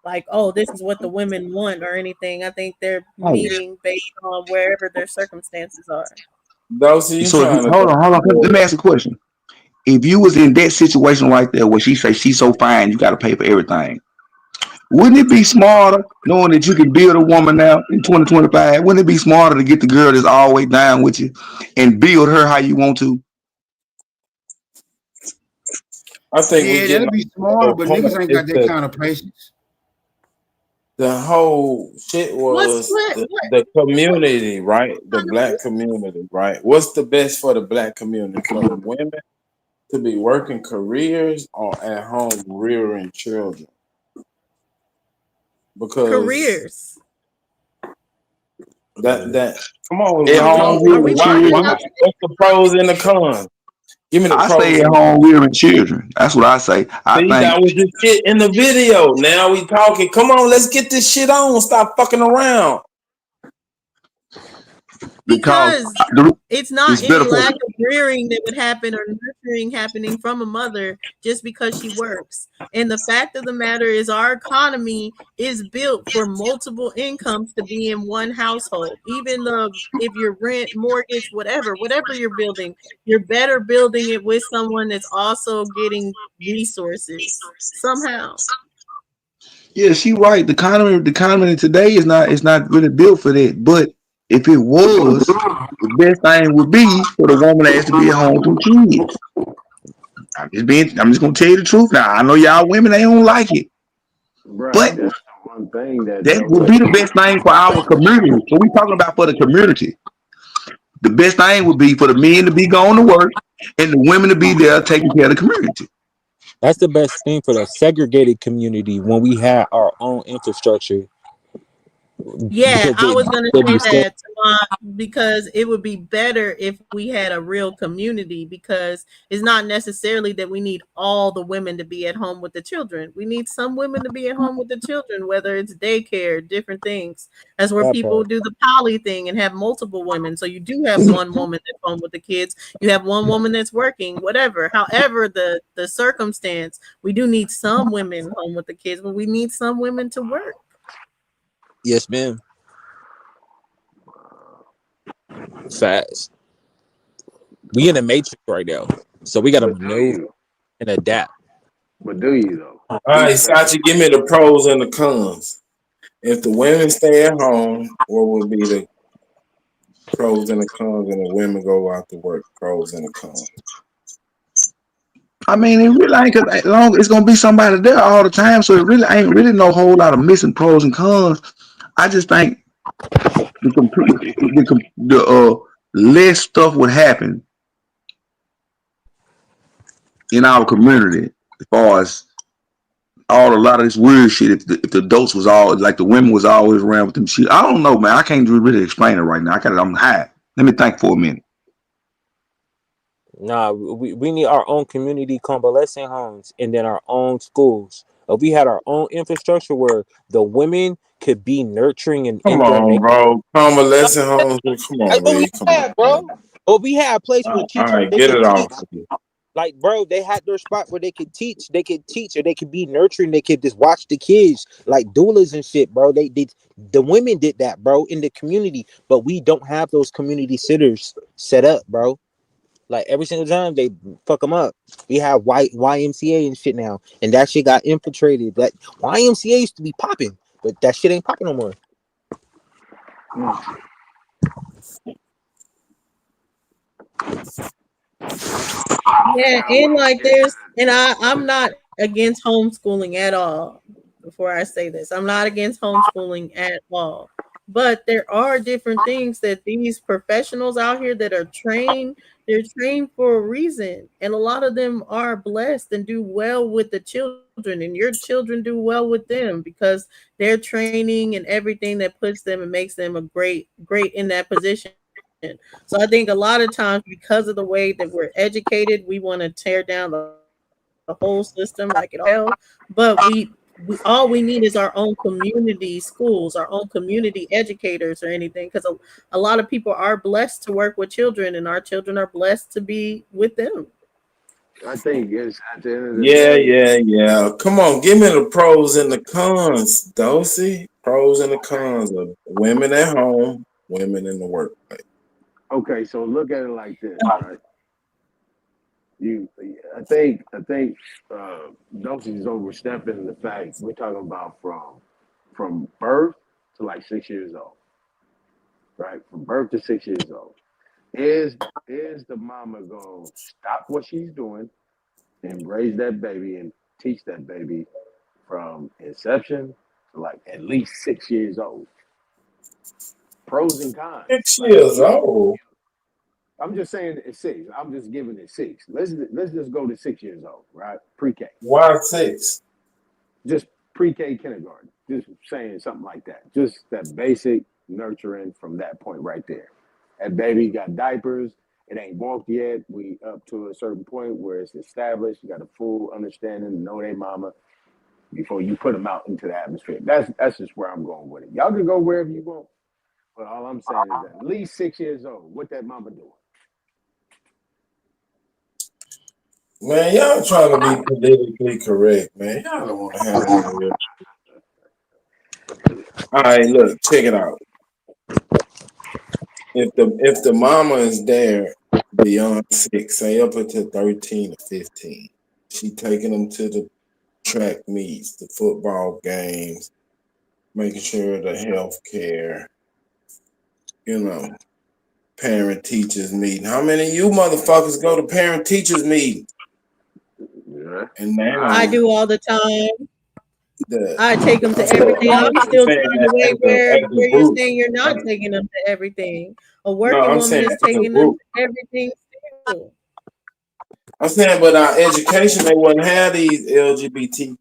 like, oh, this is what the women want or anything. I think they're Hey, meeting based on wherever their circumstances are. Those you so if trying to hold on. Let me ask a question. If you was in that situation right there where she say she's so fine, you got to pay for everything. Wouldn't it be smarter, knowing that you can build a woman now in 2025? Wouldn't it be smarter to get the girl that's always down with you and build her how you want to? I think we Yeah, getting that'll off be the smart, but point. niggas ain't It's got that kind of patience. the whole shit What's was what? the community, right? The black community, right? What's the best for the black community? For the women to be working careers or at home rearing children? Because Careers. that come on, At home Are rearing we why talking children. about? what's the pros and the cons? Give me the I say pros at and the home cons. rearing children. That's what I say. I See, think that was the shit in the video. Now we talking. Come on, let's get this shit on. Stop fucking around. because Because it's it's not better any for. lack of rearing that would happen or nurturing happening from a mother just because she works. And the fact of the matter is, our economy is built for multiple incomes to be in one household. Even if you're rent, mortgage, whatever you're better building it with someone that's also getting resources somehow. Yeah, she right. The economy today is not really built for that. But if it was, the best thing would be for the woman that has to be at home with them kids. I'm just gonna tell you the truth now. I know y'all women they don't like it, Right. but That's the one thing that that would be the best thing for our community. So we talking about for the community. The best thing would be for the men to be going to work and the women to be there taking care of the community. That's the best thing for the segregated community when we had our own infrastructure Yeah, because I was gonna they say be saying that, Tamar, because it would be better if we had a real community. Because it's not necessarily that we need all the women to be at home with the children. We need some women to be at home with the children, whether it's daycare, different things. That's where that people part. do the poly thing and have multiple women. So you do have one woman that's home with the kids. You have one woman that's working, whatever. However, the circumstance, we do need some women home with the kids, but we need some women to work. Yes, ma'am. Fast. We in a matrix right now, so we got to but do maneuver you? and adapt. But do you though? All Who right, said Sachi, give me the pros and the cons. If the women stay at home, what would be the pros and the cons, and the women go out to work? Pros and the cons. I mean, it really ain't cause as long it's gonna be somebody there all the time, so it really ain't really no whole lot of missing pros and cons. I just think the less stuff would happen in our community as far as all a lot of this weird shit. If the adults was all like the women was always around with them shit, I don't know, man. I can't really explain it right now. I'm high. Let me think for a minute. Nah, we need our own community convalescent homes and then our own schools. If we had our own infrastructure where the women could be nurturing and Come in their on, nation. bro. Convalescent homes. Come That's on, what we Lee. Come on, had, bro. man. Or we had a place where All teachers right, they get could it teach. off. Like, bro, they had their spot where they could teach, or they could be nurturing. They could just watch the kids, like doulas and shit, bro. They did the women did that, bro, in the community, but we don't have those community sitters set up, bro. Like every single time they fuck them up. We have white YMCA and shit now, and that shit got infiltrated. That YMCA used to be popping, but that shit ain't popping no more. mm, Yeah, I and will like get there's and I'm not against homeschooling at all. Before I say this, I'm not against homeschooling at all. But there are different things that these professionals out here that are trained, they're trained for a reason. And a lot of them are blessed and do well with the children, and your children do well with them because their training and everything that puts them and makes them a great in that position. So I think a lot of times because of the way that we're educated, we want to tear down the whole system like it all failed. But we all we need is our own community schools, our own community educators or anything. Because a lot of people are blessed to work with children, and our children are blessed to be with them. I think it's at the end of the Yeah, day. yeah, yeah. Come on, give me the pros and the cons, Dosey. Pros and the cons of women at home, women in the workplace. Okay, so look at it like this, right? You, I think, Dosey is overstepping the fact we're talking about from birth to like 6 years old, right? From birth to 6 years old. Is is the mama gonna stop what she's doing and raise that baby and teach that baby from inception to like at least 6 years old? Pros and cons. 6 Like years old. I'm just saying it's 6. I'm just giving it 6. Let's just go to 6 years old, right? Pre-K. Why 6? Just pre-K kindergarten. Just saying something like that. Just that basic nurturing from that point right there. That baby got diapers. It ain't walked yet. We up to a certain point where it's established. You got a full understanding, know their mama before you put them out into the atmosphere. That's just where I'm going with it. Y'all can go wherever you want. But all I'm saying is at least 6 years old. What that mama doing? Man, y'all trying to be politically correct, man. Y'all don't want to have no real. All right, look, check it out. If the mama is there beyond 6, say up until 13 or 15, she taking them to the track meets, the football games, making sure the health care, parent teachers meeting. How many of you motherfuckers go to parent teachers meeting? Yeah. And now I do all the time. I take them to so everything. I'm I'm still saying trying to that wait where as a you're group. saying you're not taking them to everything. A No, working I'm woman saying is as a taking them group. to everything still. I'm saying, but our education, they wouldn't have these LGBT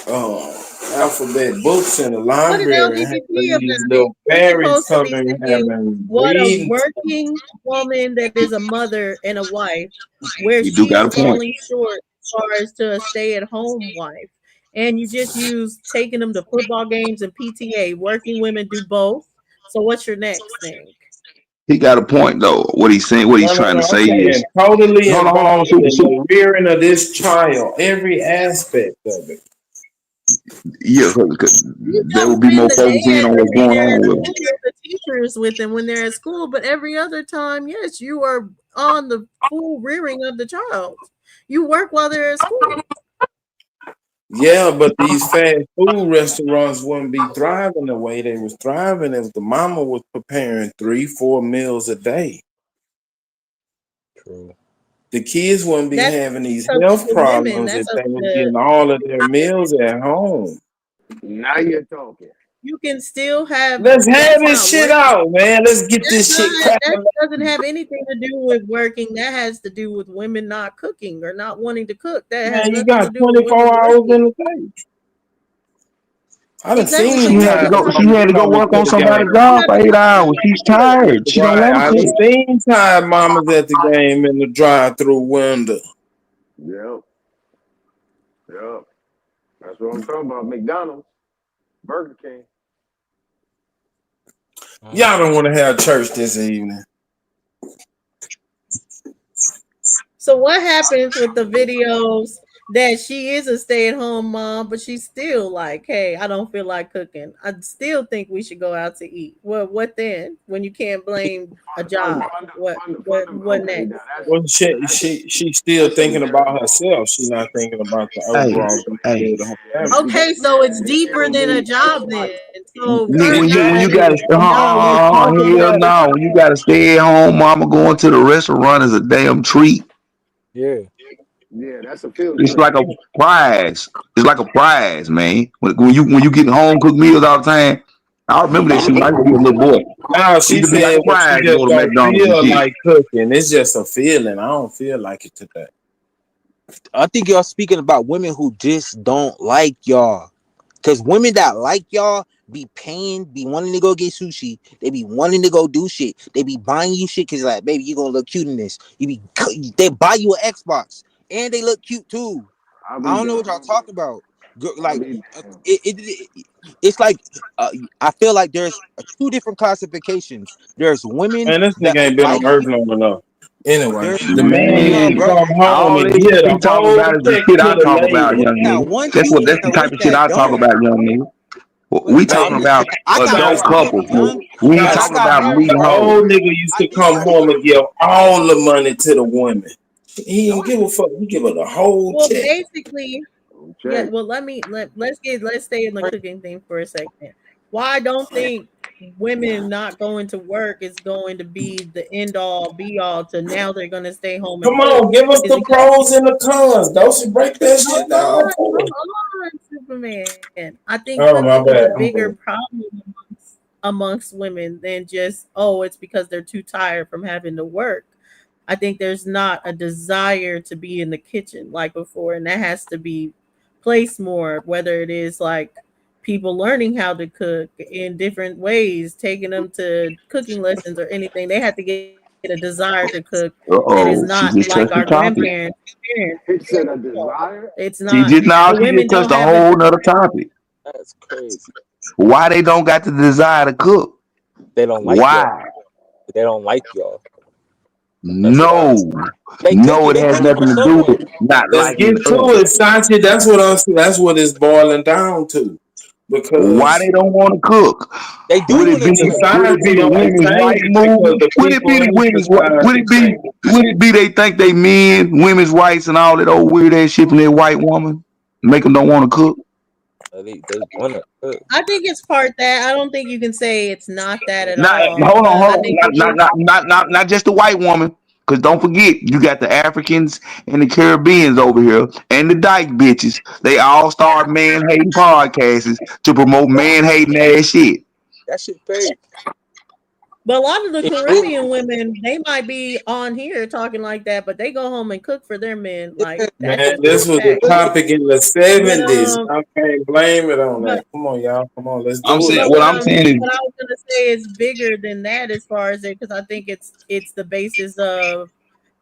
alphabet books in the What is library and LGBT having these about? little You're fairies supposed to be coming saying having what a reading. working woman that is a mother and a wife, where You do she got a is point. falling short as far as to a stay-at-home wife. And you just use taking them to football games and PTA. Working women do both. So what's your next thing? He got a point though. What he's saying, what he's trying No. to I'm say is, saying totally hold on, involved super, in super. the rearing of this child, every aspect of it. Yeah, 'cause You there will don't be spend more the focus day in at on what's when going they're on at with school him. with the teachers with them when they're at school, but every other time, yes, you are on the full rearing of the child. You work while they're at school. Yeah, but these fast food restaurants wouldn't be thriving the way they was thriving if the mama was preparing 3-4 meals a day. True. The kids wouldn't be That's having these up to health the women. problems if That's up they to was the. getting all of their meals at home. Now you're talking. You can still have. Let's have That's this not shit working. out, man. Let's get That's this shit not. That cracking. doesn't have anything to do with working. That has to do with women not cooking or not wanting to cook. That has Man, you nothing to got do with women 24 hours in working. the day. I done Exactly. seen So the She you had to time go. still She have mamas had to go coming work to on the somebody's game. job not for 8 hours. She's to cook. tired. She don't Right, want I to done cook. seen tired mamas at the game in the drive-through window. Yep. Yep. That's what I'm talking about. McDonald's, Burger King. Y'all don't want to have church this evening. So what happens with the videos that she is a stay-at-home mom, but she's still like, hey, I don't feel like cooking. I still think we should go out to eat. Well, what then? When you can't blame a job. What Okay, now next? Well, that's she's still that's thinking secondary. about herself. She's not thinking about the Hey, overall hey. good of her family. See that? Okay, so it's It deeper still than a be job then. right. So Nick, first when you you said Exactly. it gotta was a job, We talking hell about no, when you gotta stay at home, mama going to the restaurant is a damn treat. Yeah. Yeah, that's a field It's trip. like a prize. It's like a prize, man. When you get home cooked meals all the time, I remember that shit when I was a little boy. It now. She used to be like said, a "Well, she prize to just go to don't McDonald's and feel shit. like cooking. It's just a feeling. I don't feel like it today." I think y'all speaking about women who just don't like y'all. Cause women that like y'all be paying, be wanting to go get sushi. They be wanting to go do shit. They be buying you shit because like, baby, you gonna look cute in this. They buy you an Xbox and they look cute too. I'll I be don't know what damned. y'all talking about. I'll Like be damned. it's like I feel like there's two different classifications. There's women Man, this that nigga ain't been on like Earth long enough. Anyway, there's the man need no, to Man, bro. come home all and this give shit the you talking whole about is the check shit to I the talk It's about, lady. women young that nigga. want That's you what that's the and type women of shit that I talk don't. about, young nigga. But We no, talking listen, about I got Now, adult friends couples, fool. young, We ain't but now I talking got about friends the meeting that hoes. old nigga used I to date come like home and give all the money to the women. He didn't give a fuck. He give her the whole well, check. basically, yeah. Check. Well, let's stay in the cooking thing for a second. Why I don't think women not going to work is going to be the end all be all to now they're going to stay home and Come cook on, give us is the because pros and the cons. Don't you break that shit down for us. hold on, Superman. I think Oh, my cooking is a bad. I'm bigger bad. problem amongst women than just, oh, it's because they're too tired from having to work. I think there's not a desire to be in the kitchen like before, and that has to be placed more, whether it is like people learning how to cook in different ways, taking them to cooking lessons or anything. They have to get a desire to cook that is not Uh-oh, she like just our touched the topic. grandparents experienced. He said a No, desire. it's She not. just now The she women just touched don't a have a whole nother desire. topic. That's crazy. Why they don't got the desire to cook? They don't like y'all. Why? They don't like y'all. That's why. No, They no, cooking. it They has cooking for nothing to do with someone. not Let's liking get to us. it, Sanchi. That's what it's boiling down to. Why they Because don't want to cook? They do Would it want to be cook. would it be society the only women's rights changes because movement? the Would it people be the in women's would society it be change. they think they men, women's rights and all that old weird ass shit from their white woman make them don't want to cook? They want to cook. I think it's part that. I don't think you can say it's not that at Not all hold because I on, think it is. not just the white woman. Cause don't forget, you got the Africans and the Caribbeans over here, and the dyke bitches. They all start man hating podcasts to promote man hating ass shit. That shit fake. But a lot of the It really Caribbean women, they might be on here talking like that, but they go home and cook for their men. Like is. that's Man, just a this was the fact. topic in the But 70s. I can't blame it on but that. Come on, y'all. Come on, let's I'm do it. saying but what I'm saying is what I was gonna say is bigger than that as far as it, because I think it's the basis of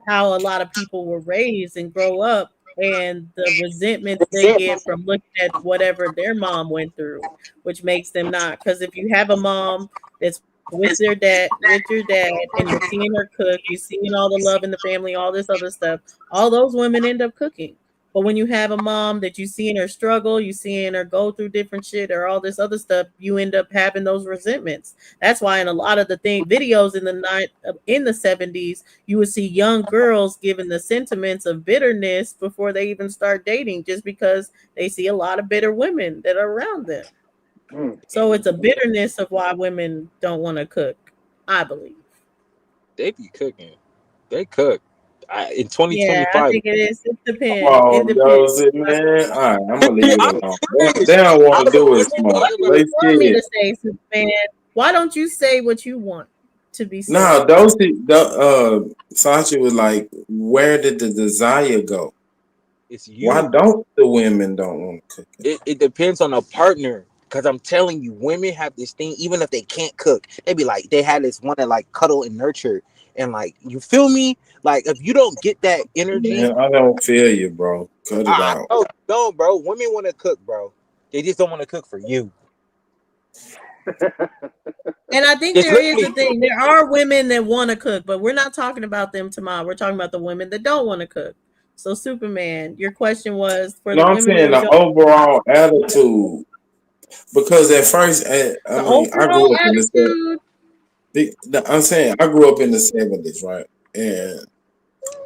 how a lot of people were raised and grow up, and the resentments they get from looking at whatever their mom went through, which makes them not. Because if you have a mom that's with your dad, and you're seeing her cook, you're seeing all the love in the family, all this other stuff, all those women end up cooking. But when you have a mom that you seeing her struggle, you seeing her go through different shit or all this other stuff, you end up having those resentments. That's why in a lot of the videos in the in the 70s, you would see young girls giving the sentiments of bitterness before they even start dating, just because they see a lot of bitter women that are around them. Mm. So it's a bitterness of why women don't want to cook, I believe. They be cooking. They cook. In Yeah, I 2025. think it is. It Come depends. It on, depends. Josie, man. All right, I'm going to leave it I'm alone. They serious. don't I want to don't know do it what they smart. What talking do about. They you want me scared. to say, Superman? Why don't you say what you want to be said? No, Sanchi was like, where did the desire go? It's Why you. don't the women don't want to cook it? It depends on a partner. Cause I'm telling you, women have this thing. Even if they can't cook, they be like, they had this one that like cuddle and nurture, and like, you feel me? Like if you don't get that energy, Man, I don't feel you, bro. Cut it I out. know, no, bro. Women want to cook, bro. They just don't want to cook for you. And I think It's there is literally a thing. There are women that want to cook, but we're not talking about them tomorrow. We're talking about the women that don't want to cook. So, Superman, your question was for No, the I'm women saying that the don't. overall attitude. Because at first, I The mean, I grew overall up in attitude. I'm saying I grew up in the 70s, right? And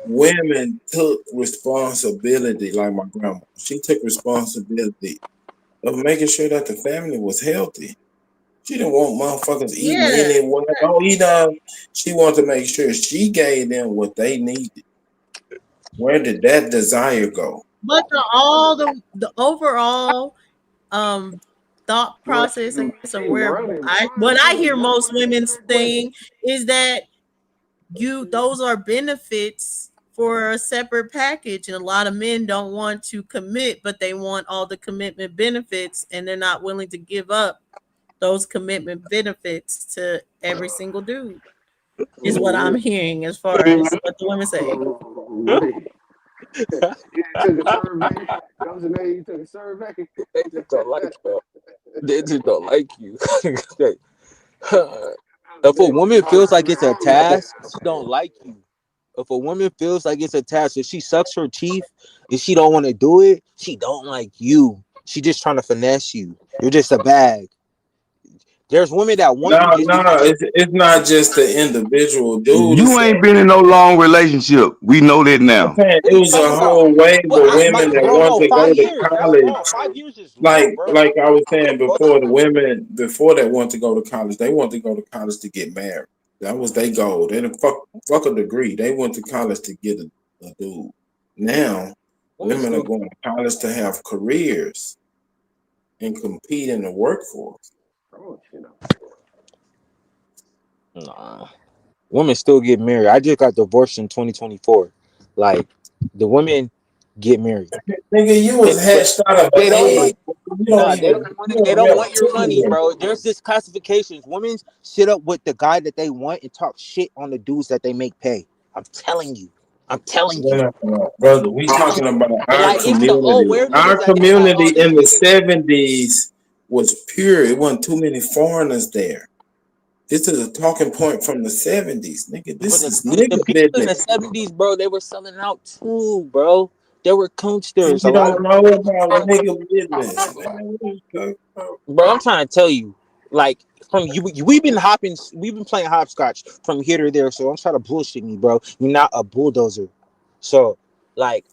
women took responsibility, like my grandma. She took responsibility of making sure that the family was healthy. She didn't want motherfuckers eating Yeah, anywhere. Don't eat them. She wanted to make sure she gave them what they needed. Where did that desire go? but the overall um thought process of where what I hear most women saying is that those are benefits for a separate package, and a lot of men don't want to commit, but they want all the commitment benefits, and they're not willing to give up those commitment benefits to every single dude, is what I'm hearing as far as what the women say. Wait. You took a survey. That was the name you took a survey. they just don't like you. They just don't like you. If a woman feels like it's a task, she don't like you. If a woman feels like it's a task, if she sucks her teeth and she don't want to do it, she don't like you. She just trying to finesse you. You're just a bag. There's women that want you No, just no, because it's not just the individual dude. you ain't been in no long relationship. We know that I'm now. saying what it are you was talking a about? whole wave What of women that bro, want no, to go 5 to years. That's college. long. 5 years is long, bro. Like I was saying before, the women before they want to go to college, they want to go to college to get married. That was their goal. They didn't fuck a degree. They went to college to get a dude. Now, Women women are still going to college to have careers and compete in the workforce. Oh, you know. Nah. Women still get married. I just got divorced in 2024. Like the women get married. Nigga, you was But hatched out of they an don't egg. want You don't even you they a don't want your money, reptilian. bro. There's this classifications. Women sit up with the guy that they want and talk shit on the dudes that they make pay. I'm telling you. I'm telling you. No, brother, we talking about our Like it's the old community. where Our niggas that they like, community oh, this in the nigga. 70s was pure. It wasn't too many foreigners there. This is a talking point from the 70s, nigga. But This is nigga the people in the business. 70s, bro, they were selling out too, bro. They were coonsters. A You lot don't of know about nigga business, man. What you talking about? bro, I'm trying to tell you, like from you, we've been playing hopscotch from here to there. So don't try to bullshit me, bro. You're not a bulldozer. So, like,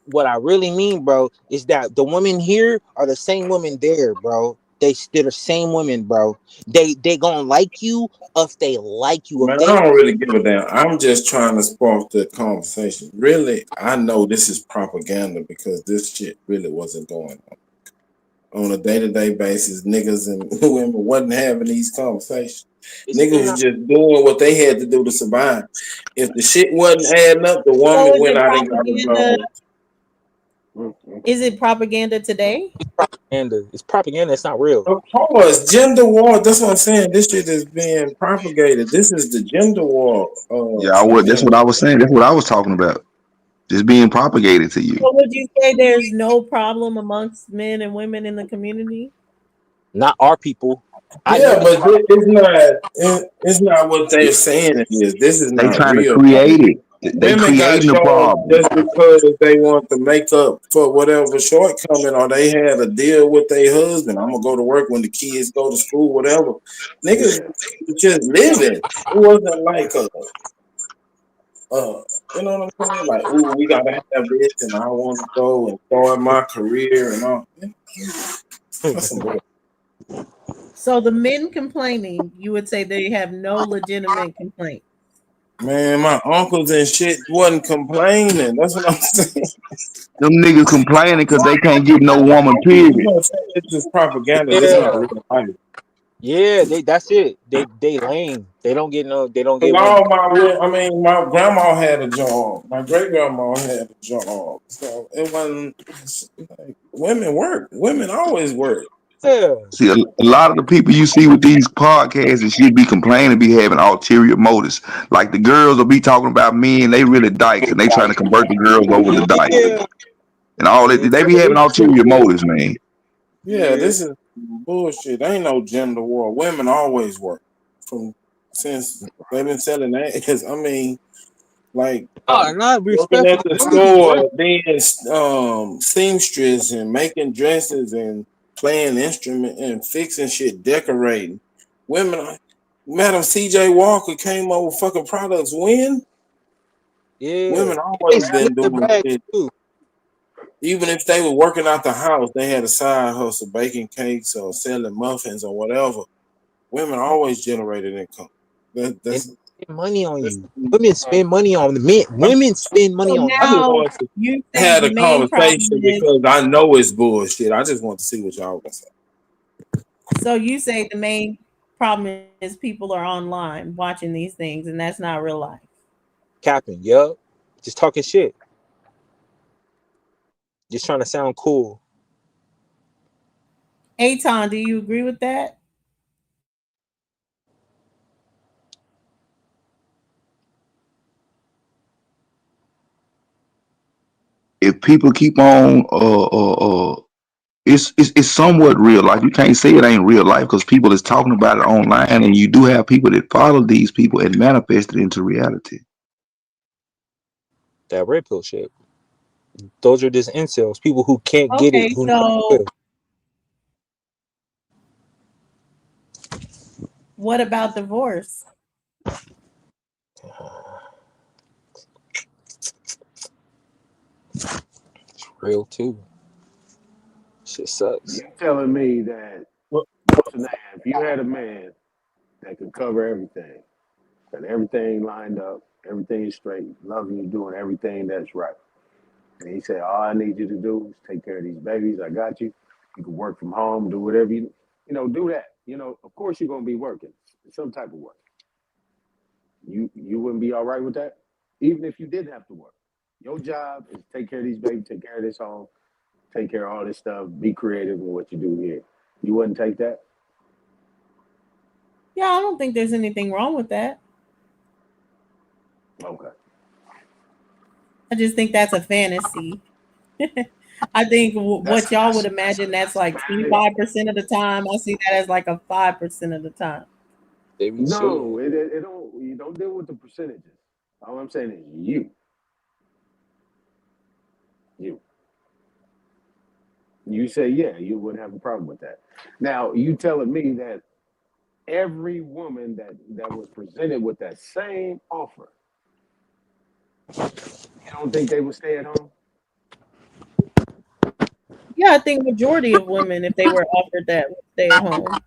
what I really mean, bro, is that the women here are the same women there, bro. They're the same women, bro. They gonna like you if they like you. If Man, they I don't really give a damn. I'm just trying to spark the conversation. Really, I know this is propaganda because this shit really wasn't going on a day-to-day basis. Niggas and women wasn't having these conversations. it's Niggas still was not. just doing what they had to do to survive. If the shit wasn't adding up, the So woman is went it out and got a propaganda? job. Is it propaganda today? It's propaganda. It's propaganda. It's not real. Of course, gender war. That's what I'm saying. This shit is being propagated. This is the gender war Yeah, I would. That's agenda. what I was saying. That's what I was talking about. Just being propagated to you. So would you say there's no problem amongst men and women in the community? Not our people. I know Yeah, that. but it's not what they're saying it is. This is They not trying to real. create it. They Women got creating the jobs problem. just because they want to make up for whatever shortcoming or they had a deal with their husband. I'm gonna go to work when the kids go to school, whatever. Niggas was just living. It wasn't like you know what I'm saying? Like, ooh, we gotta have this, and I want to go and start my career and all. That's some bullshit. So the men complaining, you would say they have no legitimate complaint. Man, my uncles and shit wasn't complaining. That's what I'm saying. Them niggas complaining because they can't get no woman. I'm Period. not saying it's just propaganda. This is not Yeah, real life. yeah. That's it. They lame. They don't get no. They don't Cause get women. all I mean, my grandma had a job. My great grandma had a job. So it wasn't like, women work. Women always work. Yeah. See, a lot of the people you see with these podcasts and shit be complaining, be having ulterior motives. Like the girls will be talking about men, they really dykes, and they trying to convert the girls over to dykes Yeah. and all that. Yeah. They be having ulterior motives, man. Yeah, Yeah. this is bullshit. Ain't no gender war. Women always work. From since they've been selling that. I mean, like Oh, not working at respectfully. the Women be working. store, being seamstress and making dresses and playing instrument and fixing shit, decorating. Women, Madam C.J. Walker came up with fucking products. When Yeah. women They always split been the doing bag shit. too. Even if they were working out the house, they had a side hustle, baking cakes or selling muffins or whatever. Women always generated income. And That's spend money on you. Women spend money on the men. Women spend So money on I just you. now want to you say have the a main problem conversation is because I know it's bullshit. I just want to see what y'all gonna say. so you say the main problem is people are online watching these things and that's not real life. Capping. Yup. Just talking shit. Just trying to sound cool. Aton, do you agree with that? If people keep on, it's somewhat real life. You can't say it ain't real life because people is talking about it online, and you do have people that follow these people and manifest it into reality. That red pill shit. Those are just incels. People who can't get it. Okay, Who so never what about divorce? will. It's real too. Shit sucks. You telling me that Well, what's the name? If you had a man that could cover everything, got everything lined up, everything is straight, loving you, doing everything that's right. And he said, all I need you to do is take care of these babies. I got you. You can work from home, do whatever do that. Of course you're gonna be working in some type of way. You wouldn't be all right with that, even if you didn't have to work. Your job is take care of these babies, take care of this home, take care of all this stuff. Be creative in what you do here. You wouldn't take that? Yeah, I don't think there's anything wrong with that. Okay. I just think that's a fantasy. I think what y'all would imagine that's That's a like fantasy. 25% of the time. I see that as like a 5% of the time. They be No, cheating. it don't. You don't deal with the percentages. All I'm saying is you. You say yeah, you wouldn't have a problem with that. Now you telling me that every woman that was presented with that same offer, you don't think they would stay at home? Yeah, I think majority of women, if they were offered that, would stay at home.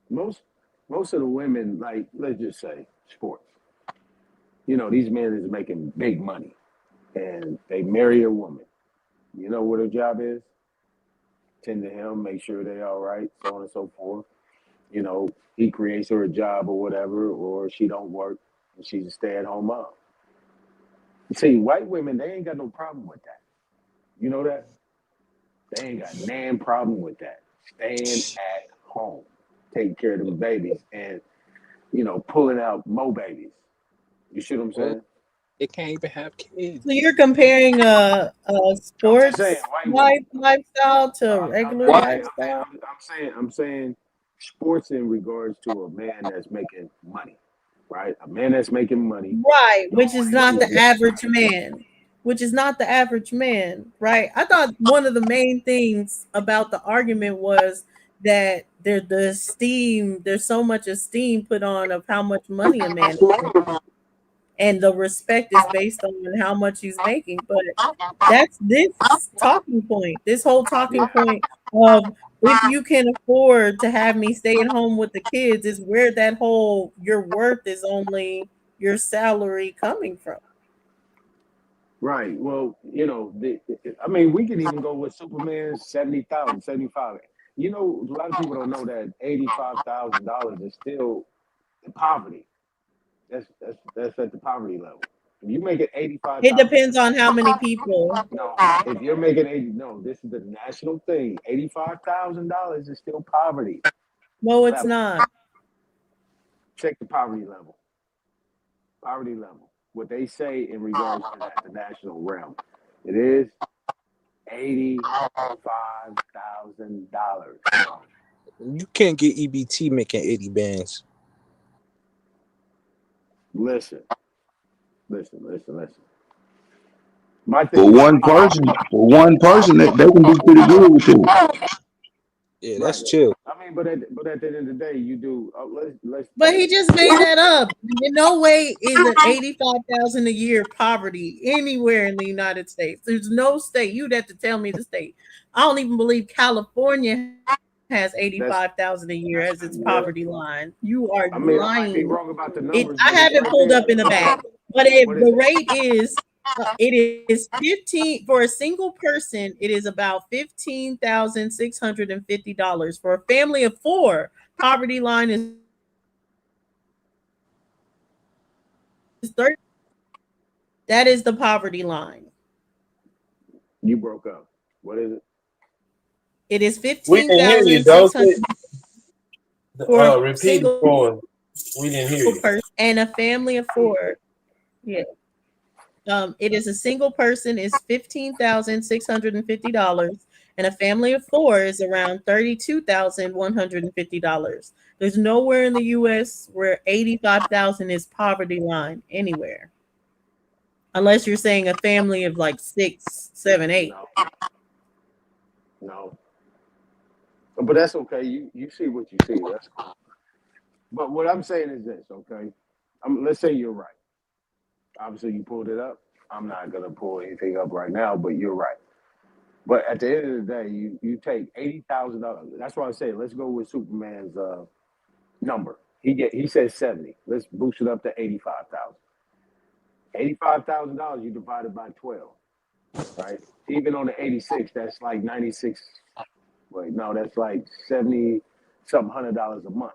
Most most of the women, like let's just say sports. These men is making big money, and they marry a woman. You know what her job is? Tend to him, make sure they all right, so on and so forth. He creates her a job or whatever, or she don't work and she's a stay-at-home mom. See, white women, they ain't got no problem with that. You know that? They ain't got nan problem with that. Staying at home, taking care of them babies, and pulling out more babies. You see what I'm What? saying? They can't even have So kids. you're comparing a I'm just saying, sports white women. lifestyle to a regular lifestyle? I'm saying sports in regards to a man that's making money, right? A man that's making money Right, don't which is want to not do the this. average man. Which is not the average man, right? I thought one of the main things about the argument was that the esteem, there's so much esteem put on of how much money a man is making, and the respect is based on how much he's making. But that's this talking point, this whole talking point of if you can afford to have me stay at home with the kids is where that whole your worth is only your salary coming from. Right. Well, I mean, we can even go with Superman's 70,000, 75. A lot of people don't know that $85,000 is still poverty. That's at the poverty level. If you make it It 85,000, depends on how many people. no. If you're making 80, no, this is the national thing. $85,000 is still poverty No, it's level. not. Check the poverty level. Poverty level. What they say in regards to that, the national realm, it is $85,000. You can't get EBT making 80 bands. Listen, listen. My For thing is, one person, they can do pretty good with it. Yeah, right. that's chill. I mean, but at the end of the day, you do. Let's But he just made that up. In no way is it 85,000 a year poverty anywhere in the United States. There's no state. You'd have to tell me the state. I don't even believe California has that's 85,000 a year as its poverty well. line. You are I mean, I might be lying. wrong about the It. numbers, I but have it's it right pulled there. up in the back, but What is the it? rate is it is 15 for a single person. It is about $15,650 for a family of four. Poverty line is 30. That is the poverty line. You broke up. What is it? It is We didn't hear you, Dulcet. 15,600 for a Repeat it single for us. We didn't hear you. person and a family of four. Yeah. It is a single person is $15,650, and a family of four is around $32,150. There's nowhere in the U.S. where 85,000 is poverty line anywhere, unless you're saying a family of like six, seven, eight. No, no. But that's okay. You see what you see. That's cool. But what I'm saying is this, okay? Let's say you're right. Obviously, you pulled it up. I'm not gonna pull anything up right now, but you're right. But at the end of the day, you take $80,000. That's why I say let's go with Superman's number. He says 70. Let's boost it up to 85,000. $85,000 you divided by 12, right? Even on the 86, that's like 96. Wait, no, that's like 70 something $100 a month.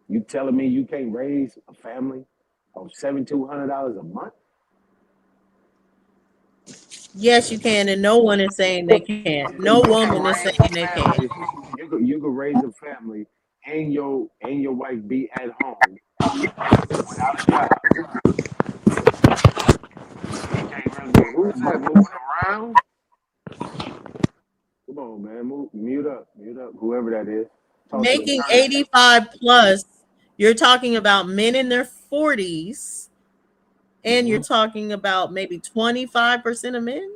You telling me you can't raise a family of $7,200 a month? Yes, you can, and no one is saying they can't. No You can woman is raise saying they a can't. family. You could raise a family and your wife be at home without a job. You can't really. Who's that moving around? Come on, man. Mute up. Mute up. Whoever that is. Talk to Making attorney. 85 plus, you're talking about men in their 40s, and you're Hmm. talking about maybe 25% of men.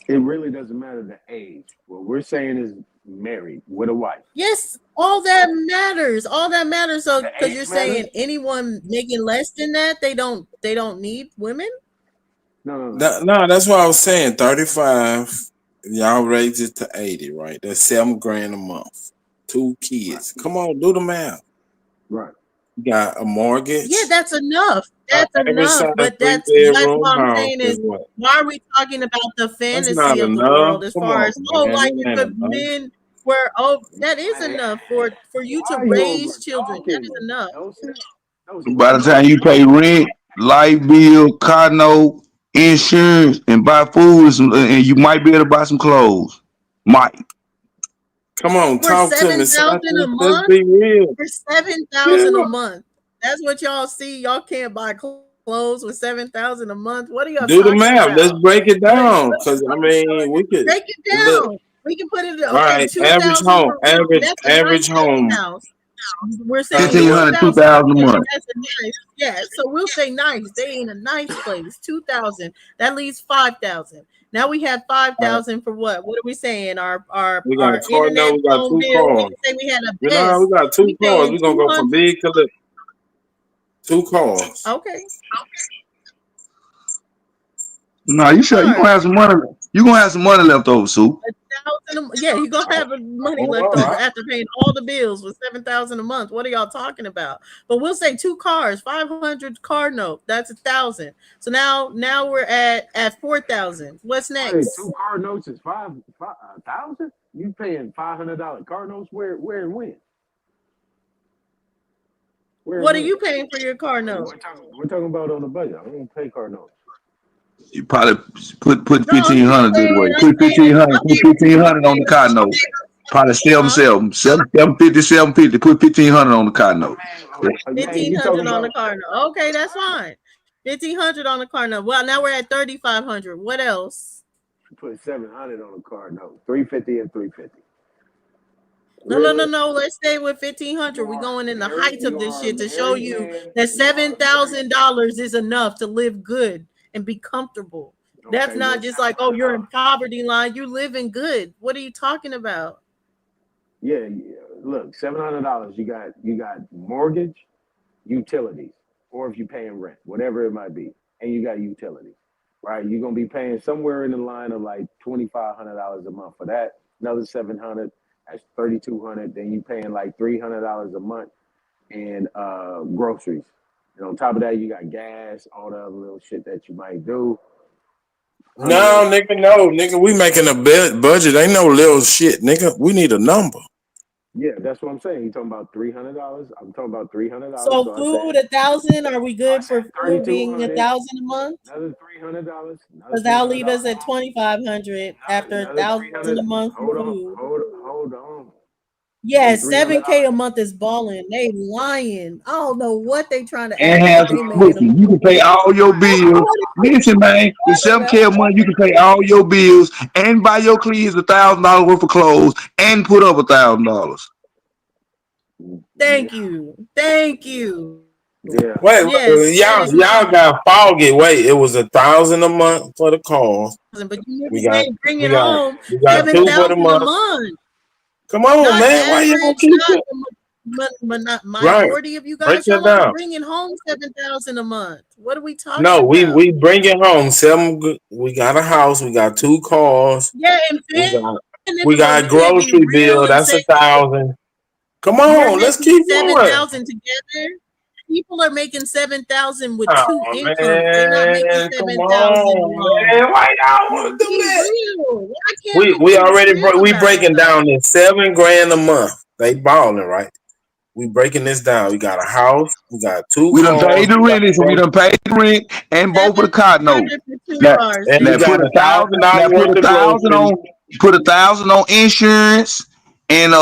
It really doesn't matter the age. What we're saying is married with a wife. Yes, all that matters. All that matters. So, The because you're age matters? saying anyone making less than that, they don't need women. No, no, no. No, that's what I was saying. 35. Y'all raise it to 80, right? That's 7 grand a month. Two Right. kids. Come on, do the math. Right. You got a Yeah, mortgage. that's enough. That's Average enough. size But three that's bedroom what I'm house saying is is, what? why are we talking about the That's not fantasy of the enough. world as Come far on, as, oh, man. like That if ain't the enough. men were, oh, that is Man, enough for you to why you raise over children. That is talking? enough. No, By why the you time over you pay talking? rent, light bill, car note, insurance, and buy food, and you might be able to buy some clothes. Might. Come on, For talk to me. 7,000 a Let's month? be real. For Yeah. 7,000 a month. That's what y'all see. Y'all can't buy clothes with 7,000 a month. What are y'all Do the talking math. Let's about? break it down. What Cause I mean, we could break it look. down? We can put it, All okay, right, average 2,000 home, for average that's a average nice looking home. house. We're saying Do what? 1,500, 2,000. 2,000 a Okay, month. that's a nice. Yeah, so we'll say nice. They ain't a nice place. 2,000. That leaves 5,000. Now we have All right, 5,000 for what? What are we saying? Our our we got a our car note. internet We got phone two bill. We cars. can say we had a You know how we best. got two We cars. paying We gonna go from 200. big to little. Two cars. Okay. No, you Two sure you cars. gonna have some money? You gonna have some money left over, Sue? 1,000. Yeah, he gonna have money left All over right. after paying all the bills with 7,000 a month. What are y'all talking about? But we'll say two cars, 500 car note. That's 1,000. So now we're at 4,000. What's Wait, two next? car notes is five 1,000? You paying $500 car notes? Where and when? Where and What are when? you paying for your car note? We're talking about on the budget. I don't pay car notes. You probably put No, I'm fifteen just hundred this saying. way. I'm Put saying. fifteen hundred. I'm Put saying. 1,500 on the car note. Probably Huh? 750, 750. Put 1,500 on the car note. Man, Fifteen you talking hundred on about the car note. Okay, that's fine. 1,500 on the car note. Well, now we're at 3,500. What else? put 700 on a car note, 350 and 350. No, no, no, Really? no. Let's stay with 1,500. You We're are going in the married. heights of You this are a shit to show married you man. that You are a married. $7,000 is enough to live good and be comfortable. That's Okay, well, not just like, oh, you're in poverty line. You living good. What are you talking about? yeah. Look, $700. You got mortgage, utilities, or if you're paying rent, whatever it might be, and you got utilities, right? You're gonna be paying somewhere in the line of like $2,500 a month for that. Another 700, that's 3,200. Then you paying like $300 a month in groceries. And on top of that, you got gas, all the other little shit that you might do. No, 100. nigga, no, nigga. We making a budget. Ain't no little shit, nigga. We need a number. Yeah, that's what I'm saying. You talking about $300? I'm talking about $300. So So I food said 1,000. Are we good for food being 3,200. 1,000 a month? Another $300. Another Because three that'll hundred leave us dollars. at 2,500 after a Another three 1,000 hundred. a month for Hold on. food. Hold on. Yeah, Another $300. 7K a month is balling. They lying. I don't know what they trying to And act like have some they making a pussy. You can pay all your That's bills. what Listen, man, with it's 7K a about. month, you can pay all your bills and buy your kids $1,000 worth of clothes and put up $1,000. Thank you. Thank you. Yeah. Yes, that is Y'all got foggy. Wait, it was 1,000 a month for the cars. but you We niggas got ain't bringing we got home we got two for the 7,000 a month. month. Come on, Not man. Why you gonna average, keep not it? not Right. minority of you Break guys. that Y'all aren't down. bringing home 7,000 a month. What are we talking No, about? we bring it home. We got a house. We got two cars. Yeah, and We got feminism, we but got we can't be grocery real bill. and That's say 1,000. Come you're on, let's making keep going. 7,000 together. People are making 7,000 with Oh two incomes. They're not making man, come 7,000 on, alone. man. Why y'all want to do Be that? real. Why can't we We be already real we about breaking stuff? down at 7 grand a month. They balling, right? we breaking this down. We got a house. We got 2 We done cars. paid the We got rent. So we done paid the rent and both of the car note. 700 for 2 Now, cars, and we now David. put got a thousand. $1,000 Now put worth a of thousand groceries. on. Put 1,000 on insurance and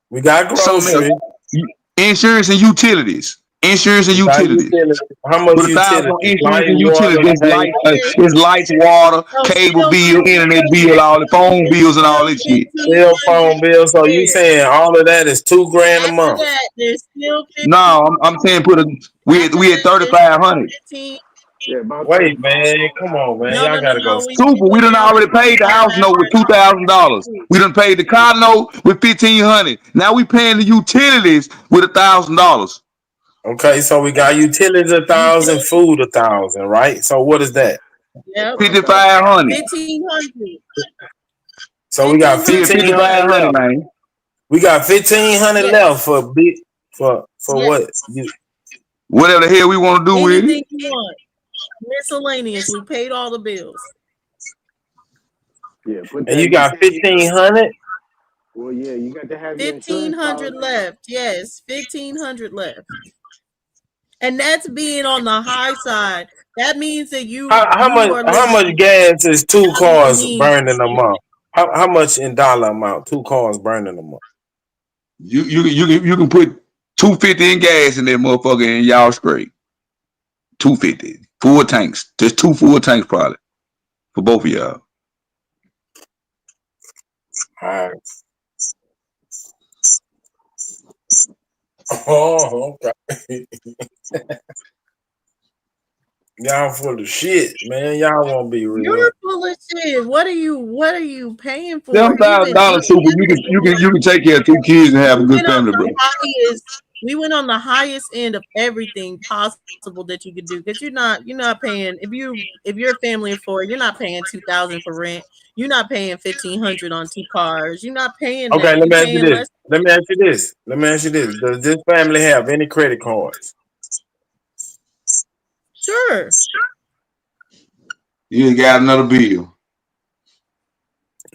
We got something else. groceries. Insurance and utilities. Insurance and We got utilities. utilities. How much Put 1,000 on utilities? insurance Light, and utilities. water, pay. There's lights, water, So cable still bill, internet bill, all the phone it's bills and all still that shit. Cell phone 1,500 bill. So you there. saying all of that is $2,000 a After month? that, there's still No, I'm 1,500. saying put a we After at that, there's still 3,500. 15. Yeah, about Wait, 35 man. over the Come house. on, man. No, Y'all no, no, gotta go. no. We Super, we went done down to already paid the 25 house note with $2,000. after We done paid the car note with $1,500. Now we paying the utilities with $1,000. Okay, so we got utilities 1,000, utilities. food 1,000, right? So what is that? Yep. 5,500. 1,500. So we got Yeah, 1,500 1,500 5,500, left. left. man. We got 1,500 left Yes. for what? Yes. Whatever the hell we want to do with it. Anything you want. Miscellaneous. We paid all the bills. Yeah, put And that. you Get got that insurance. 1,500. Well, yeah, you got to have your insurance 1,500 policy. left. Yes. 1,500 left. And that's being on the high side. That means that you How are much living gas is 2 out of your cars means. burning a month? How much in dollar amount 2 cars burning a month? You can put 250 in gas in that motherfucker and y'all straight. 250. Full tanks. Just 2 full tanks probably for both of y'all. All right. Oh, okay. Y'all full of shit, man. Y'all won't be real. You're full of shit. What are you paying for? $7,000 super. You can take care of 2 kids and have a We good went on family, bro. the highest. We went on the highest end of everything possible that you could do because you're not paying if you're a family of 4, you're not paying 2,000 for rent. You're not paying 1,500 on 2 cars. You're not paying Okay, that. let You're me ask you paying this. less. Let me ask you this. Let me ask you this. Does this family have any credit cards? Sure. You ain't got another bill.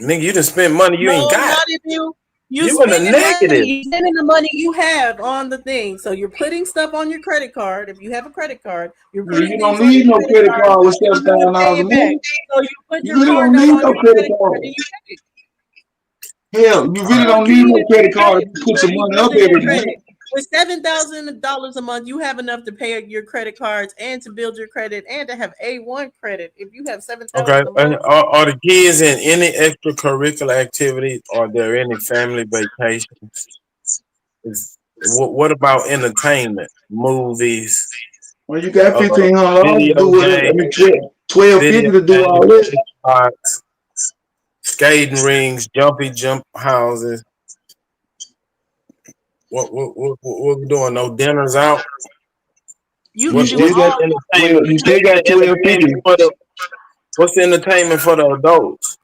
Nigga, you done spent money you ain't No, got. not if you You in the spending money. negative. You spending the money you have on the thing. So you're putting stuff on your credit card. If you have a credit card, you're putting You don't things on your need no credit credit card. card with And you're going to pay $7,000 a it back. month. So you put You your really card don't note need on no your credit credit card card. and you pay it. Hell, you really So don't you need need no to credit be card if credit. you put So some you money up building your every month. credit. With $7,000 a month, you have enough to pay your credit cards and to build your credit and to have A1 credit. If you have Okay. 7,000 a And month, are the kids in any extracurricular activities? Are there any family vacations? What about entertainment? Movies, Well, you got uh, $1,500 to video do whatever. I games, mean, 1250 video to do all games, this. spots, skating rings, jump houses. What we doing? No dinners out. you You can do still got all those 12. things. You What's still got the 1250. entertainment for what's the entertainment for the adults?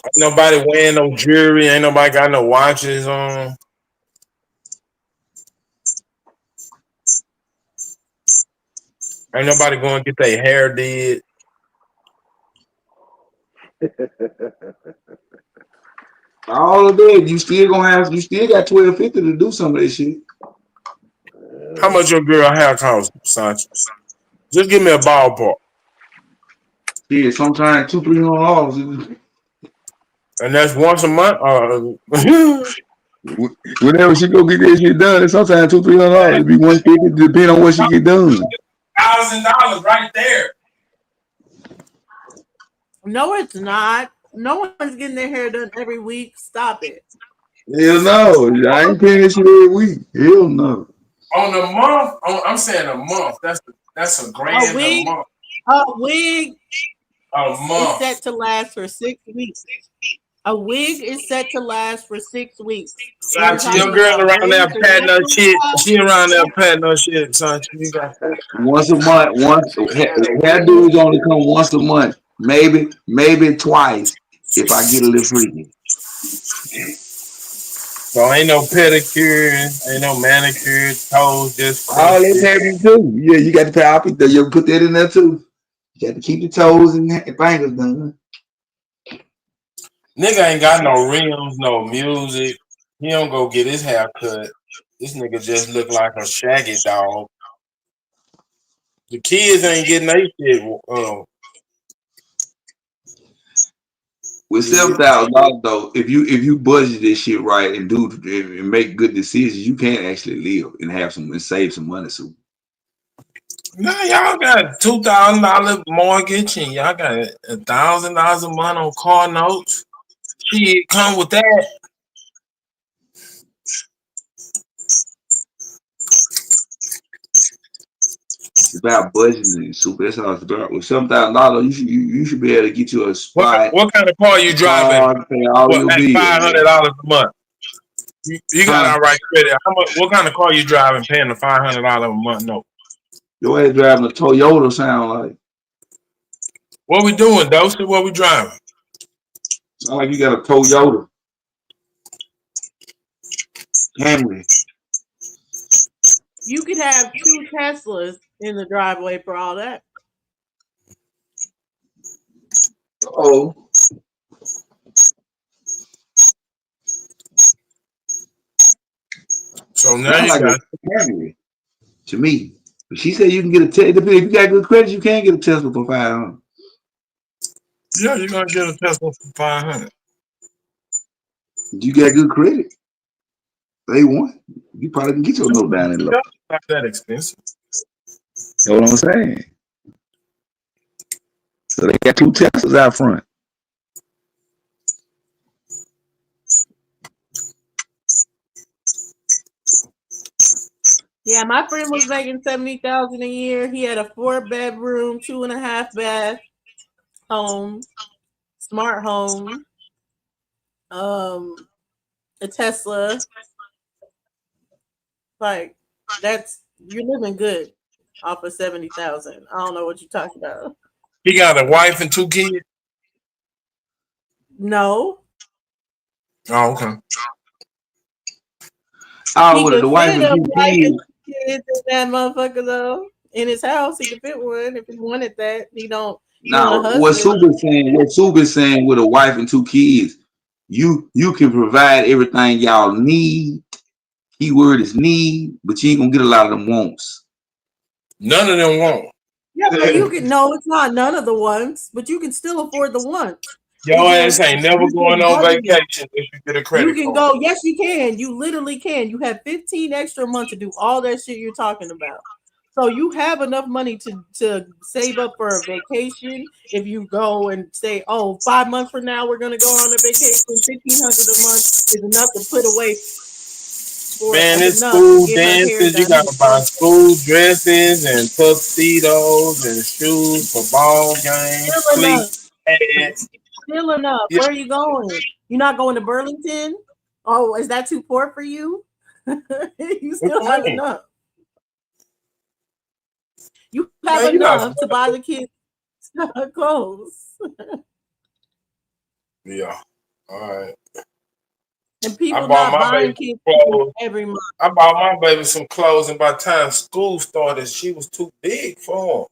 Ain't nobody wearing no jewelry. Ain't nobody got no watches on. Ain't nobody going to get their hair did. All of that, you still got 1250 to do some of this shit. How much your girl hair cost, Sancho? Just give me a ballpark. Yeah, sometimes $200-300. And that's once a month. Whenever she go get that shit done, it's sometimes $200-300. It be 150 depending on what she get done. $1,000 right there. No, it's not. No one's getting their hair done every week. Stop it. Hell no, I ain't paying that shit every week. Hell no. On a month, I'm saying a month. That's A $1 grand a wig, month. a wig A is month. set to last for 6 weeks. A wig is set to last for 6 weeks. And you're Sanchi, your talking girl about around there braids or patting her natural shit. style. She around there patting her shit, Sanchi. You got Once a month, hair dudes only come once a month, maybe twice if I get a little freaky. so ain't no pedicure, ain't no manicure, toes just All that's crusted. happening too. Yeah, you got to pay. You put that in there too. You got to keep your toes and fingers done. Nigga ain't got no rims, no music. He don't go get his hair cut. This nigga just look like a shaggy dog. The kids ain't getting their shit. With $7,000 though, if you budget this shit right and do and make good decisions, you can actually live and have some and save some money. So Now y'all got $2,000 mortgage and y'all got $1,000 a month on car notes. Shit, come with that. it's about budgeting. Super. That's how it's about. With $7,000, you should be able to get you a spot. What kind of car you driving? Car, pay all your At bills. $500 a month. You got all right credit. What kind of car you driving paying the $500 a month? No. Your ass driving a Toyota sound like. What we doing, Dosey? What we driving? Sound like you got a Toyota. Camry. You could have 2 Teslas in the driveway for all that. Oh. So now you like got a Camry to me. But she said you can get a Tesla. If you got good credit, you can get a Tesla for $500. Yeah, you're gonna get a Tesla for $500. You got good credit. They want. You probably can get your note down in low. Not that expensive. That's what I'm saying. So they got 2 Teslas out front. Yeah, my friend was making $70,000 a year. He had a 4-bedroom, 2.5 bath home, smart home, a Tesla. Like you're living good off of 70,000. I don't know what you're talking about. He got a wife and 2 kids. No. Oh, okay. Oh, with the wife and 2 kids. In that motherfucker though. In his house, he could fit one if he wanted that. He don't. Now, what Super's saying with a wife and 2 kids, you can provide everything y'all need. Keyword is need, but you ain't gonna get a lot of them wants. None of them want. Yeah, but you can. No, it's not none of the ones, but you can still afford the ones. Your ass ain't never going on vacation if you get a credit You can card. go. Yes, you can. You literally can. You have 15 extra months to do all that shit you're talking about. So you have enough money to save up for a vacation. If you go and say, oh, 5 months from now, we're going to go on a vacation, $1,500 a month is enough to put away. Man, it's school dances. You got to buy school dresses and tuxedos and shoes for ball games. Still enough. Where are you going? You're not going to Burlington? Oh, is that too poor for you? You still have enough. You have enough to buy the kids clothes. Yeah. All right. And people not buying kids clothes every month. I bought my baby some clothes, and by the time school started, she was too big for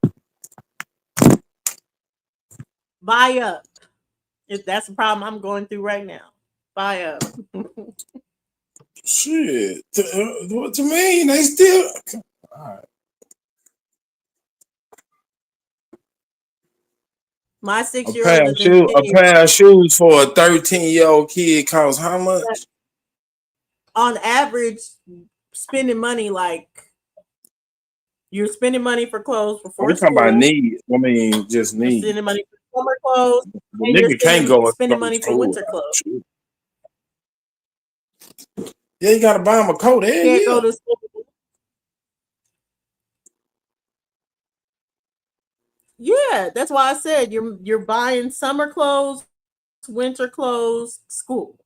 them. Buy up. If that's the problem I'm going through right now. Buy up. Shit. What you mean? They still. All right. My 6-year-old a pair of shoes for a 13-year-old kid costs how much? On average, spending money like you're spending money for clothes for We're talking about need. I mean, just need. You're spending money for summer clothes. The nigga can't go spending money for winter clothes. Yeah, you gotta buy him a coat. You can't go to school. Yeah, that's why I said you're buying summer clothes, winter clothes, school.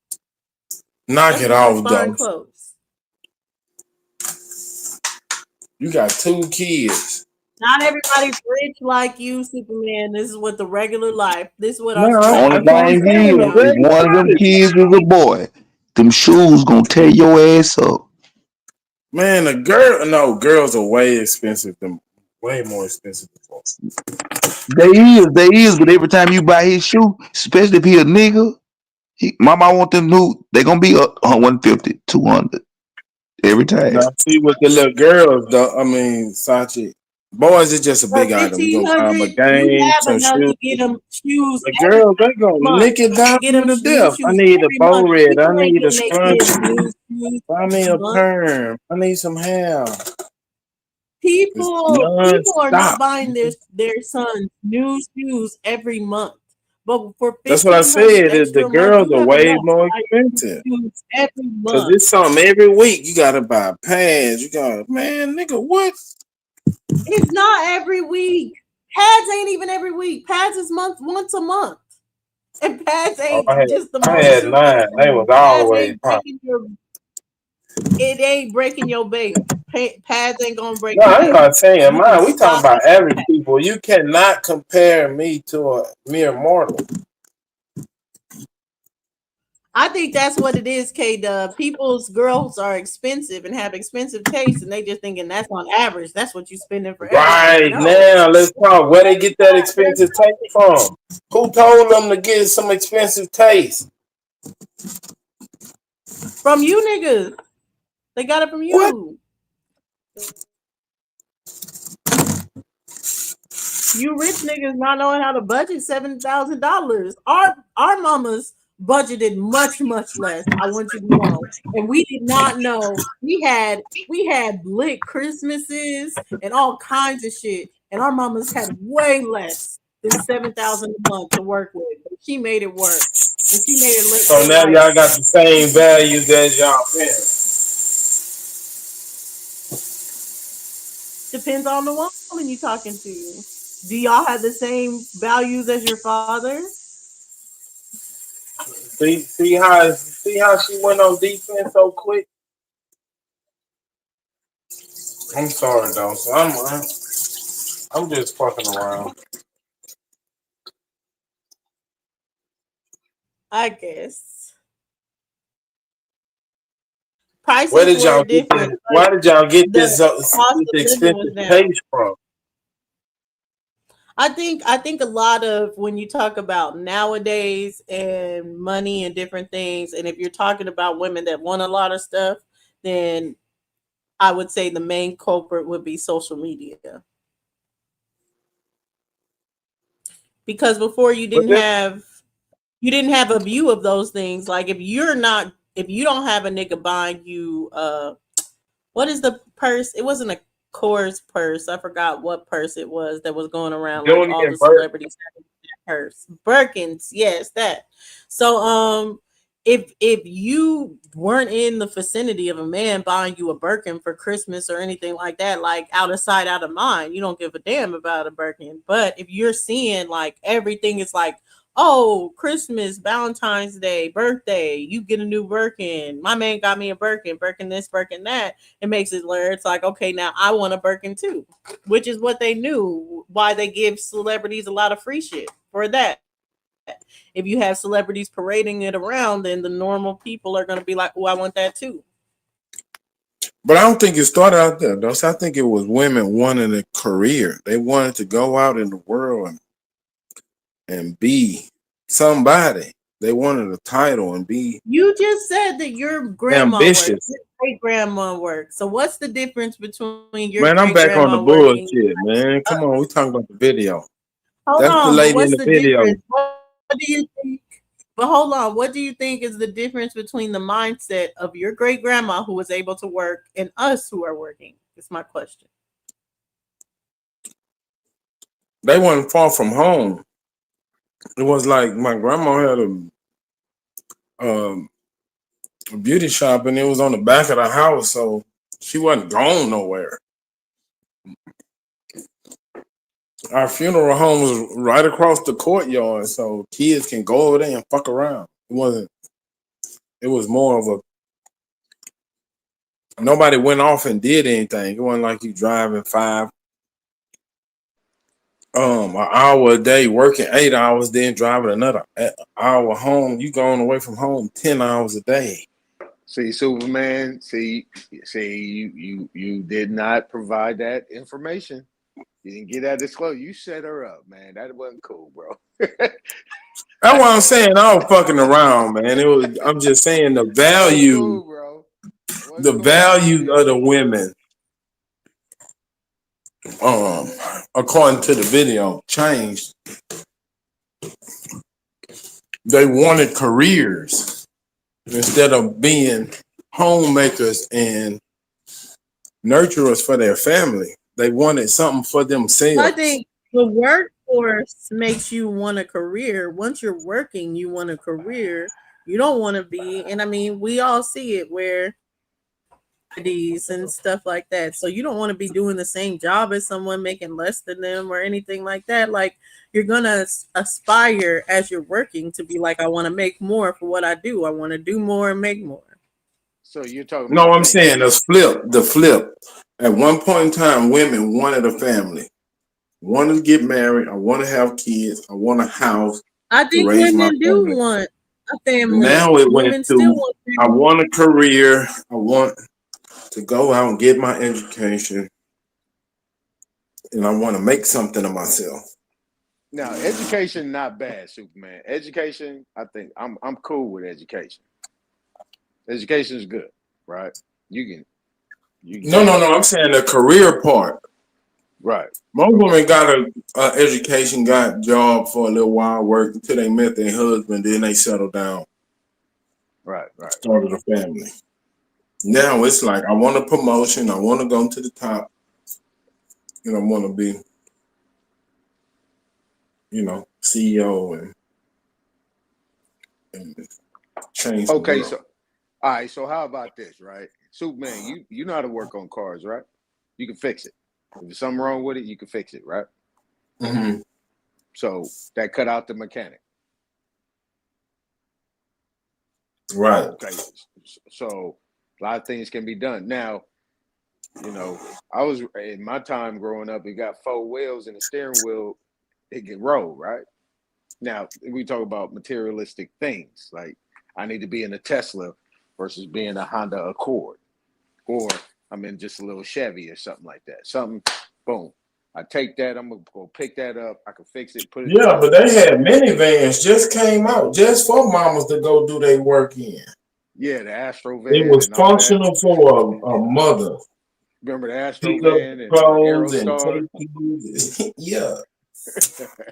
Knock it off, though. Clothes. You got 2 kids. Not everybody's rich like you, Superman. This is what the regular life. This is what only thing is, if one of them kids is a boy, them shoes gonna tear your ass up. Man, girls are way more expensive than folks. They is, but every time you buy his shoe, especially if he a nigga, mama want them new, they gonna be up 150, 200 every time. Now, see with the little girls, though, I mean, Sachi, boys, it's just a For big item. You gonna buy them a 1,500, you game, have some enough shoes. to get them shoes The every girls, they gonna month. lick it To down get to them the new death. I shoes need a every bow month. red. I People ain't need a getting their kids scrunchie. new shoes Buy me every a month. perm. I need some hair. It's People are not non-stop. buying their sons new shoes every month. But for That's what I 1,500 said. The extra a month, girls you are have way enough to more buy new expensive. shoes every Cause month. it's something every week. You gotta buy pads. You gotta, man, nigga, what? It's not every week. Pads ain't even every week. Pads is once a month. And pads Oh, ain't just the I most had simplest nine. They was thing. Pads always ain't hot. breaking your bank. Pads ain't gonna break No, your I'm bank. not saying You can mine. We talking stop about at average pads. people. You cannot compare me to a mere mortal. I think that's what it is, K Dub. People's girls are expensive and have expensive tastes, and they just thinking that's on average. That's what you spending for everything. Right No, now, let's talk. Where they get that there's expensive not. taste from? Who told them to get some expensive taste? From you niggas. They got it from What? you. You rich niggas not knowing how to budget $7,000. Our mamas budgeted much less. I want you to know, and we did not know. We had blick Christmases and all kinds of shit, and our mamas had way less than 7,000 a month to work with. But she made it work, and she made it So look now like y'all got the same values as y'all parents. depends on the woman you talking to. Do y'all have the same values as your father? See how she went on defense so quick. I'm sorry though. So I'm just fucking around. I guess Where prices did were y'all get this? different, but Why did y'all get the cost this of living was expensive down. taste from? I think a lot of when you talk about nowadays and money and different things, and if you're talking about women that want a lot of stuff, then I would say the main culprit would be social media. Because before But this you didn't have a view of those things. Like if you don't have a nigga buying you what is the purse? It wasn't a Coors purse. I forgot what purse it was that was going around. Like doing all it the Bert. celebrities having that purse. Birkins, yes, that. So if you weren't in the vicinity of a man buying you a Birkin for Christmas or anything like that, like out of sight, out of mind, you don't give a damn about a Birkin. But if you're seeing like everything is like, oh, Christmas, Valentine's Day, birthday, you get a new Birkin. My man got me a Birkin this, Birkin that. It makes it where it's like, okay, now I want a Birkin too, which is what they knew why they give celebrities a lot of free shit for that. If you have celebrities parading it around, then the normal people are going to be like, oh, I want that too. But I don't think it started out there, though. So I think it was women wanting a career. They wanted to go out in the world and be somebody. They wanted a title and be You just said that your grandma worked, ambitious. your great grandma worked. So what's the difference between your Man, great I'm back on the grandma working? bullshit, man. Come on, we talking about the video. Hold That's the on, but lady in what's the the video. difference? What do you think? But hold on, what do you think is the difference between the mindset of your great grandma who was able to work and us who are working? It's my question. They wasn't far from home. It was like my grandma had um, a beauty shop and it was on the back of the house, so she wasn't going nowhere. Our funeral home was right across the courtyard, so kids can go over there and fuck around. It wasn't. It was more of a nobody went off and did anything. It wasn't like you driving an hour a day, working 8 hours, then driving another hour home. You going away from home 10 hours a day. See, Superman. See, you did not provide that information. You didn't get that disclosure. You set her up, man. That wasn't cool, bro. That's what I'm saying. I was fucking around, man. I'm just saying the value, cool, bro. the Cool, values of the women, according to the video, changed. They wanted careers instead of being homemakers and nurturers for their family. They wanted something for I themselves. think the workforce makes you want a career. Once you're working, you want a career. You don't want to be, and I mean, we all see it where these and stuff like that. So you don't want to be doing the same job as someone making less than them or anything like that. Like you're gonna aspire as you're working to be like, I want to make more for what I do. I want to do more and make more. So you're talking No, about I'm things. saying the flip. At one point in time, women wanted a family, wanted to get married, I want to have kids, I want a house I to think raise my women do family. want a family. Now it went Women still to want I family. want a career, I want to go out and get my education, and I want to make something of myself. Now, education not bad, Superman. Education, I think I'm cool with education. Education is good, right? You can No, get I'm saying the career part. right. Most Okay. women got a education, got a job for a little while, worked until they met their husband, then they settled down, Right. started a family. Now it's like I want a promotion, I want to go to the top, and I want to be, CEO and change the Okay, world. so all right, so how about this, right? Superman, you know how to work on cars, right? You can fix it. If there's something wrong with it, you can fix it, right? Mm-hmm. So that cut out the mechanic. Right. Okay. So a lot of things can be done. Now, I was in my time growing up, it got four wheels and the steering wheel, it can roll, right? Now we talk about materialistic things. Like I need to be in a Tesla versus being a Honda Accord. Or I'm in just a little Chevy or something like that. Something, boom. I take that, I'm gonna go pick that up, I can fix it, put it Yeah, but together. they had minivans just came out just for mamas to go do their work in. Yeah, the Astro It van was and all that. functional for a mother. Remember the Astro Pick up van and clothes and Aerostar? take you. Yeah.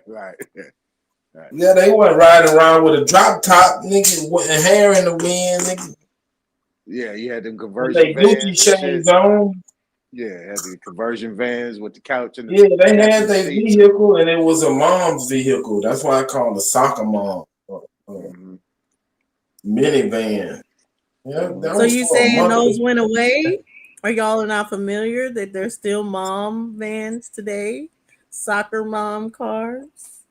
Right. Right. Yeah, they went riding around with a drop top, nigga, with hair in the wind, nigga, Yeah, you had them with conversion their Gucci vans and shit. shades on. Yeah, had the conversion vans with the couch and the Yeah, they had passenger their seats. vehicle, and it was a mom's vehicle. That's why I call it a soccer mom. Mm-hmm. Minivan. Yeah, Mm-hmm. that So was you for a saying mother. those went away? Are y'all not familiar that there's still mom vans today? Soccer mom cars?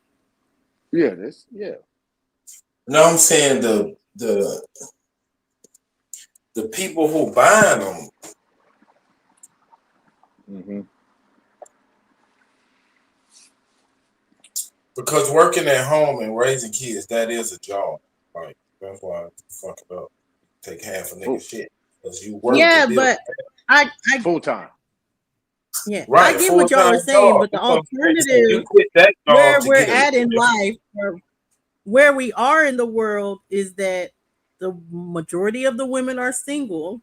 Yeah, yeah. No, I'm saying the people who buying them, Mm-hmm. because working at home and raising kids, that is a job. Like that's why I fuck it up. Take half a nigga Full, shit because you work to Yeah, build. but I full time. yeah, I Right, get full what y'all are time saying, job. but the You know what I'm saying? So you alternative quit that job where to we're get a at in different. life, where we are in the world is that the majority of the women are single.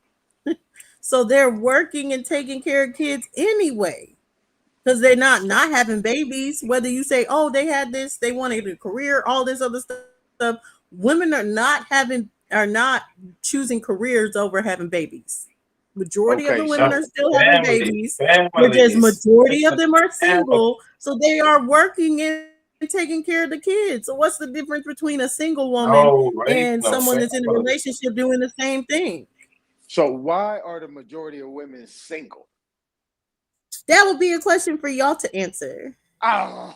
So they're working and taking care of kids anyway. Because they're not having babies. Whether you say, oh, they had this, they wanted a career, all this other stuff. Women are not choosing careers over having babies. Majority of the Okay, women No, are so still having family, babies. They're family just is majority of them are family. single, so they are working and taking care of the kids. So what's the difference between a single woman No, ain't and no someone that's in a family. relationship doing the same thing? why are the majority of women single? That would be a question for y'all to answer. Oh,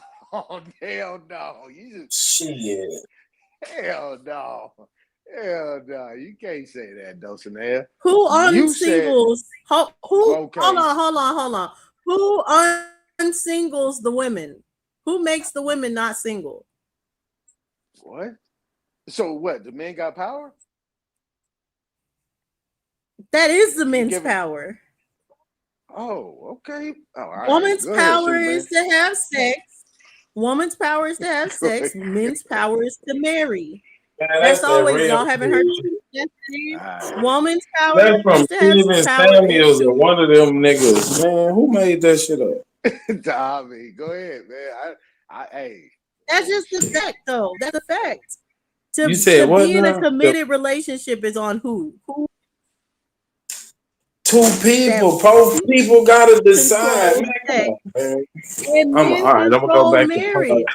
hell no. Shit. Hell no. Hell no. You can't say that, Dulcinea. Who You said, unsingles? Who? Hold okay, on, hold on, hold on. Who unsingles the women? Who makes the women not single? what? So what? The men got power? That is the You men's give it. power. Oh, okay. Oh, all right. Woman's Go ahead, power is Superman. to have sex. Woman's power is to have Go sex. ahead. Men's power is to marry. Man, That's that's that always real y'all haven't heard shit. that All right. woman's power That's is from to have Steven power is Samuels or to. one of them niggas. Man, who made that shit up? Tommy, go ahead, man. Hey, That's just the shit. fact, though. That's a fact. You To said what be in a now? The committed relationship is on who? Who two that people, both people gotta decide. controls Man, come sex on, man. and I'm all men right. I'm gonna go control back to part. marriage.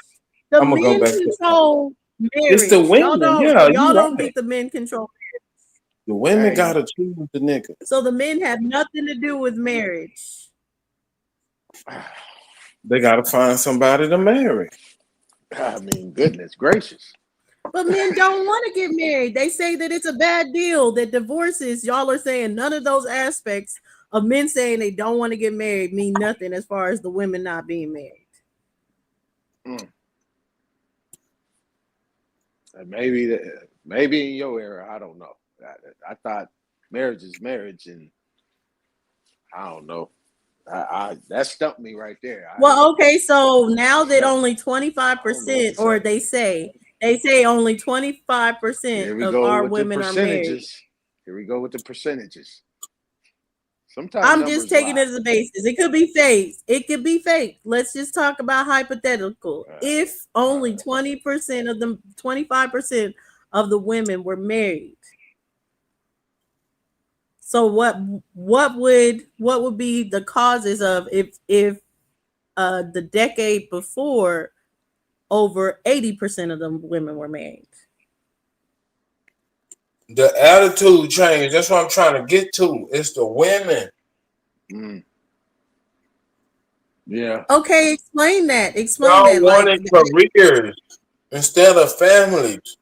The I'm gonna go men back to part. control It's the marriage. women. Yeah, you Y'all don't right. think the men control. The women Hey, gotta choose the nigga. So the men have nothing to do with marriage. They gotta find somebody to marry. I mean, goodness gracious. But men don't want to get married. They say that it's a bad deal, that divorces, y'all are saying none of those aspects of men saying they don't want to get married mean nothing as far as the women not being married. Mm. Maybe in your era, I don't know. I thought marriage is marriage, and I don't know. That stumped me right there. Well, okay, so now That that stumped me. only I don't know what to 25%, or say. they say only 25% Here we of go our with the women are married. percentages. Here we go with the percentages. Sometimes I'm just numbers taking lie. it as a basis. It could be fake. It could be fake. Let's just talk about hypothetical. All right. If only 20% of them, 25% of the women were married. So what would be the causes of if the decade before over 80% of them women were married? The attitude change. That's what I'm trying to get to. It's the women. Mm. Yeah. Okay, explain that. Explain Y'all that. Like, wanted careers instead of families.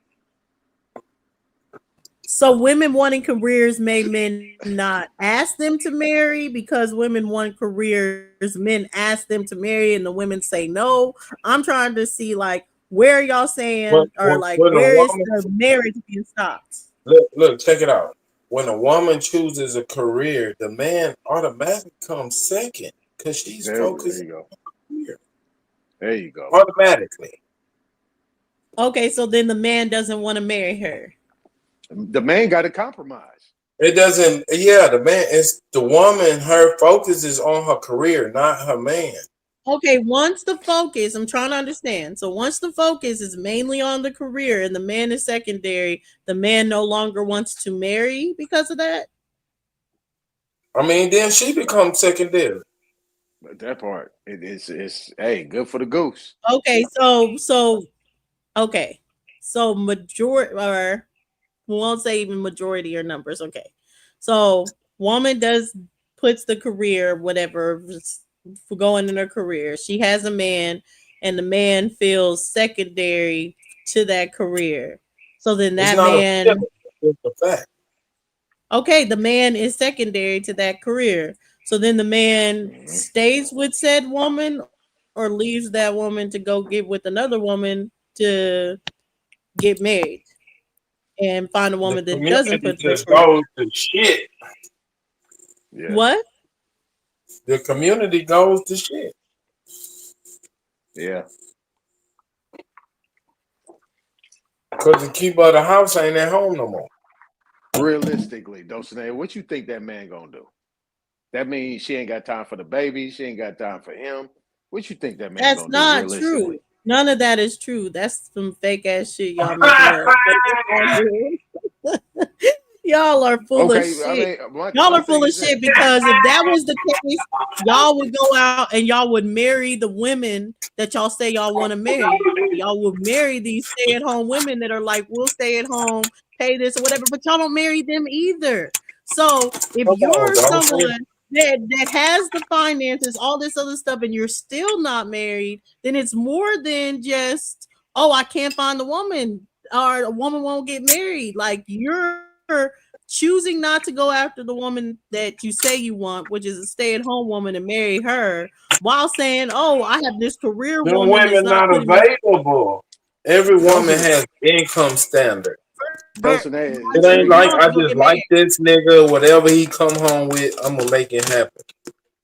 so women wanting careers made men not ask them to marry because women want careers, men ask them to marry and the women say no. I'm trying to see like where are y'all When, saying, or when, like when a where is woman the marriage being stopped? look, check it out. When a woman chooses a career, the man automatically comes second because she's There focused you go. on the career. There you go. Automatically. Okay, so then the man doesn't want to marry her. The man got to compromise. It doesn't, yeah, the man, it's the woman, her focus is on her career, not her man. Okay, once the focus, I'm trying to understand. So once the focus is mainly on the career and the man is secondary, the man no longer wants to marry because of that. I mean, then she becomes secondary. But that part, it's hey, good for the goose. Okay, okay. So majority, or we won't say even majority or numbers. Okay. So woman puts the career, whatever, for going in her career. She has a man and the man feels secondary to that career. So then It's that not a man, feeling, it's a fact. okay, the man is secondary to that career. So then the man Mm-hmm. stays with said woman or leaves that woman to go get with another woman to get married and find a The woman that doesn't community put their just career. goes to shit. Yeah. What? The community goes to shit. Yeah. Because the keeper of the house ain't at home no more. Realistically, Dulcinea, what you think that man gonna do? That means she ain't got time for the baby. She ain't got time for him. What you think that man That's gonna do not true. realistically? None of that is true. That's some fake ass shit y'all making up. Y'all are full of Okay, I shit. mean, Y'all my are thing full of is this. shit because if that was the case, y'all would go out and y'all would marry the women that y'all say y'all want to marry. Y'all would marry these stay-at-home women that are like, we'll stay at home, pay this or whatever, but y'all don't marry them either. So if Come on, you're dog. someone that has the finances, all this other stuff, and you're still not married, then it's more than just, oh, I can't find the woman or a woman won't get married. Like you're choosing not to go after the woman that you say you want, which is a stay-at-home woman, and marry her, while saying, "Oh, I have this career Them woman that's women not not putting me." available. Every Those woman are has income standard. Dulcinea It is ain't Married, you like don't I have to just get like married. this nigga. Whatever he come home with, I'm gonna make it happen.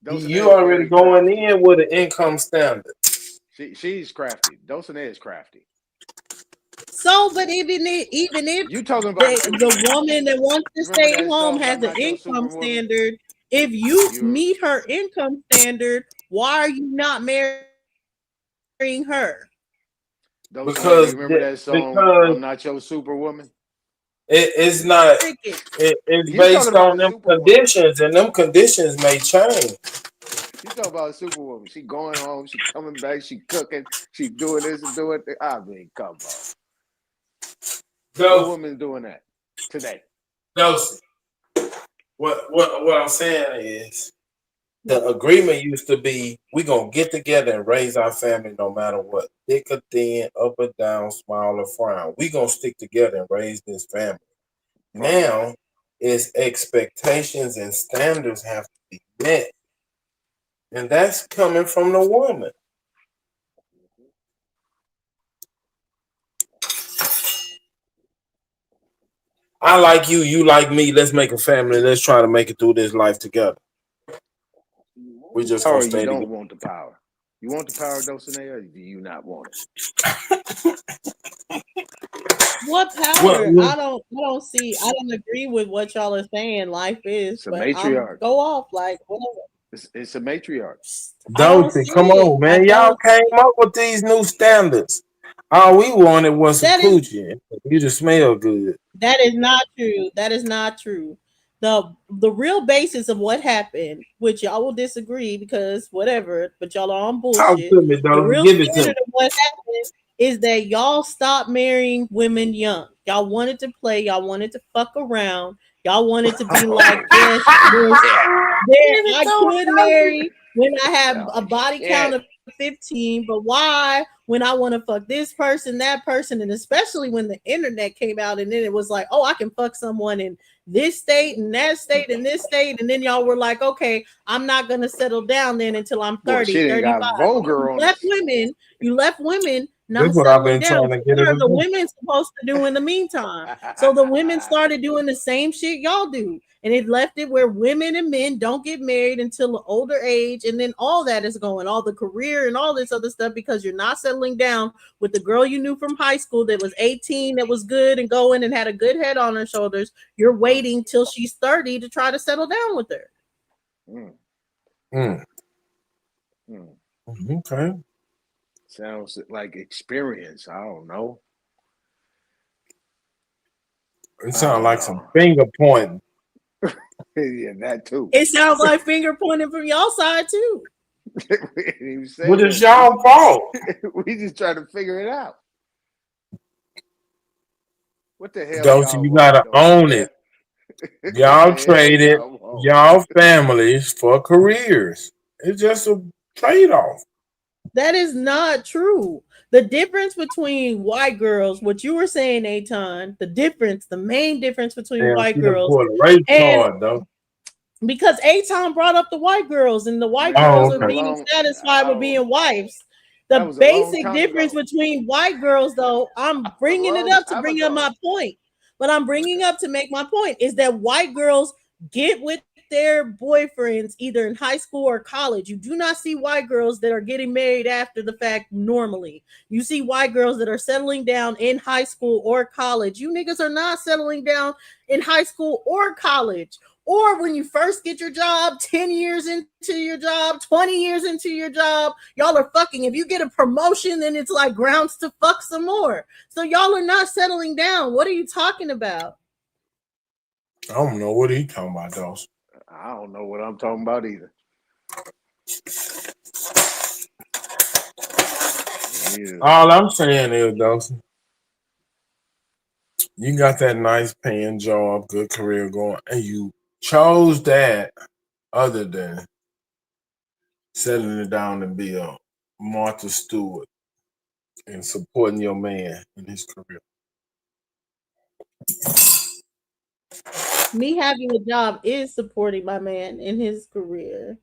Dulcinea You is already very going crafty. in with an income standard. She's crafty. Dulcinea is crafty. So, but even if You talking about the woman that wants to you remember stay that home song, has I'm an Not Your income Superwoman? standard, if you You meet her income standard, why are you not marrying her? Dulcinea, do you Because remember that song, because I'm Not Your Superwoman? it's not. Cricket. It's You talking based about on a them superwoman. conditions, and them conditions may change. You talking about a superwoman. She going home, she coming back, she cooking, she doing this and doing that. I mean, come on. What Go, woman doing that today? Dosey. What I'm saying is the agreement used to be we gonna get together and raise our family no matter what, thick or thin, up or down, small or frown. We gonna stick together and raise this family. Right. Now, its expectations and standards have to be met, and that's coming from the woman. I like you, you like me. Let's make a family. Let's try to make it through this life together. We just gonna Or you stay together. don't want the power. You want the power, Dulcinea, or do you not want it? What What, power? what I don't see. I don't agree with what y'all are saying. Life is, It's a but I'm matriarch. go off like whatever. It's a matriarch. I don't Doty, come see it. on, I man. Y'all don't. came up with these new standards. All we wanted was some That is coochie. You just smell good. that is not true. That is not true. The real basis of what happened, which y'all will disagree because whatever, but y'all are on Talk bullshit. to me, The Doty. real Give it to me. standard of what happened is that y'all stopped marrying women young. Y'all wanted to play. Y'all wanted to fuck around. Y'all wanted to be like, Oh yes, shit! there I could marry when I have Oh a body count shit! of 15, but why when I want to fuck this person, that person, and especially when the internet came out and then it was like, oh, I can fuck someone in this state and that state and this state, and then y'all were like, okay, I'm not gonna settle down then until I'm Boy, 30, she done 35. got So vulgar on us. you left women This not is what I've settling been down. trying to So get what her are to the do. women supposed to do in the meantime? So the women started doing the same shit y'all do. And it left it where women and men don't get married until an older age. And then all that is going, all the career and all this other stuff, because you're not settling down with the girl you knew from high school that was 18, that was good and going and had a good head on her shoulders. You're Mm, waiting till she's 30 to try to settle down with her. mm, Mm. mm. Okay. Sounds like experience. I don't know. It I sounds don't like some know. finger pointing. Yeah, that too. It sounds like finger pointing from y'all side too. We didn't even say What is nothing. y'all fault? We just trying to figure it out. What the hell Doty, y'all you want, gotta own Dulcinea? it. What Y'all the hell traded y'all want? y'all families for careers. It's just a trade-off. That is not true. The difference between white girls, what you were saying, Aton, the main difference between Damn, white she done girls pulled a race and card though. because Aton brought up the white girls and the white Man, Oh, girls that are was a okay. being long. satisfied with Oh, being wives. that The was a long basic time difference ago. between white girls, though, I'm A bringing it long up to time bring up ago. my point. But I'm bringing Okay. up to make my point is that white girls get with their boyfriends either in high school or college. You do not see white girls that are getting married after the fact normally. You see white girls that are settling down in high school or college. You niggas are not settling down in high school or college. Or when you first get your job, 10 years into your job, 20 years into your job, y'all are fucking. If you get a promotion, then it's like grounds to fuck some more. So y'all are not settling down. What are you talking about? I don't know what he talking about, though. I don't know what I'm talking about either. Yeah. All I'm saying is, though, you got that nice paying job, good career going, and you chose that other than settling it down and be a Martha Stewart and supporting your man in his career. Me having a job is supporting my man in his career.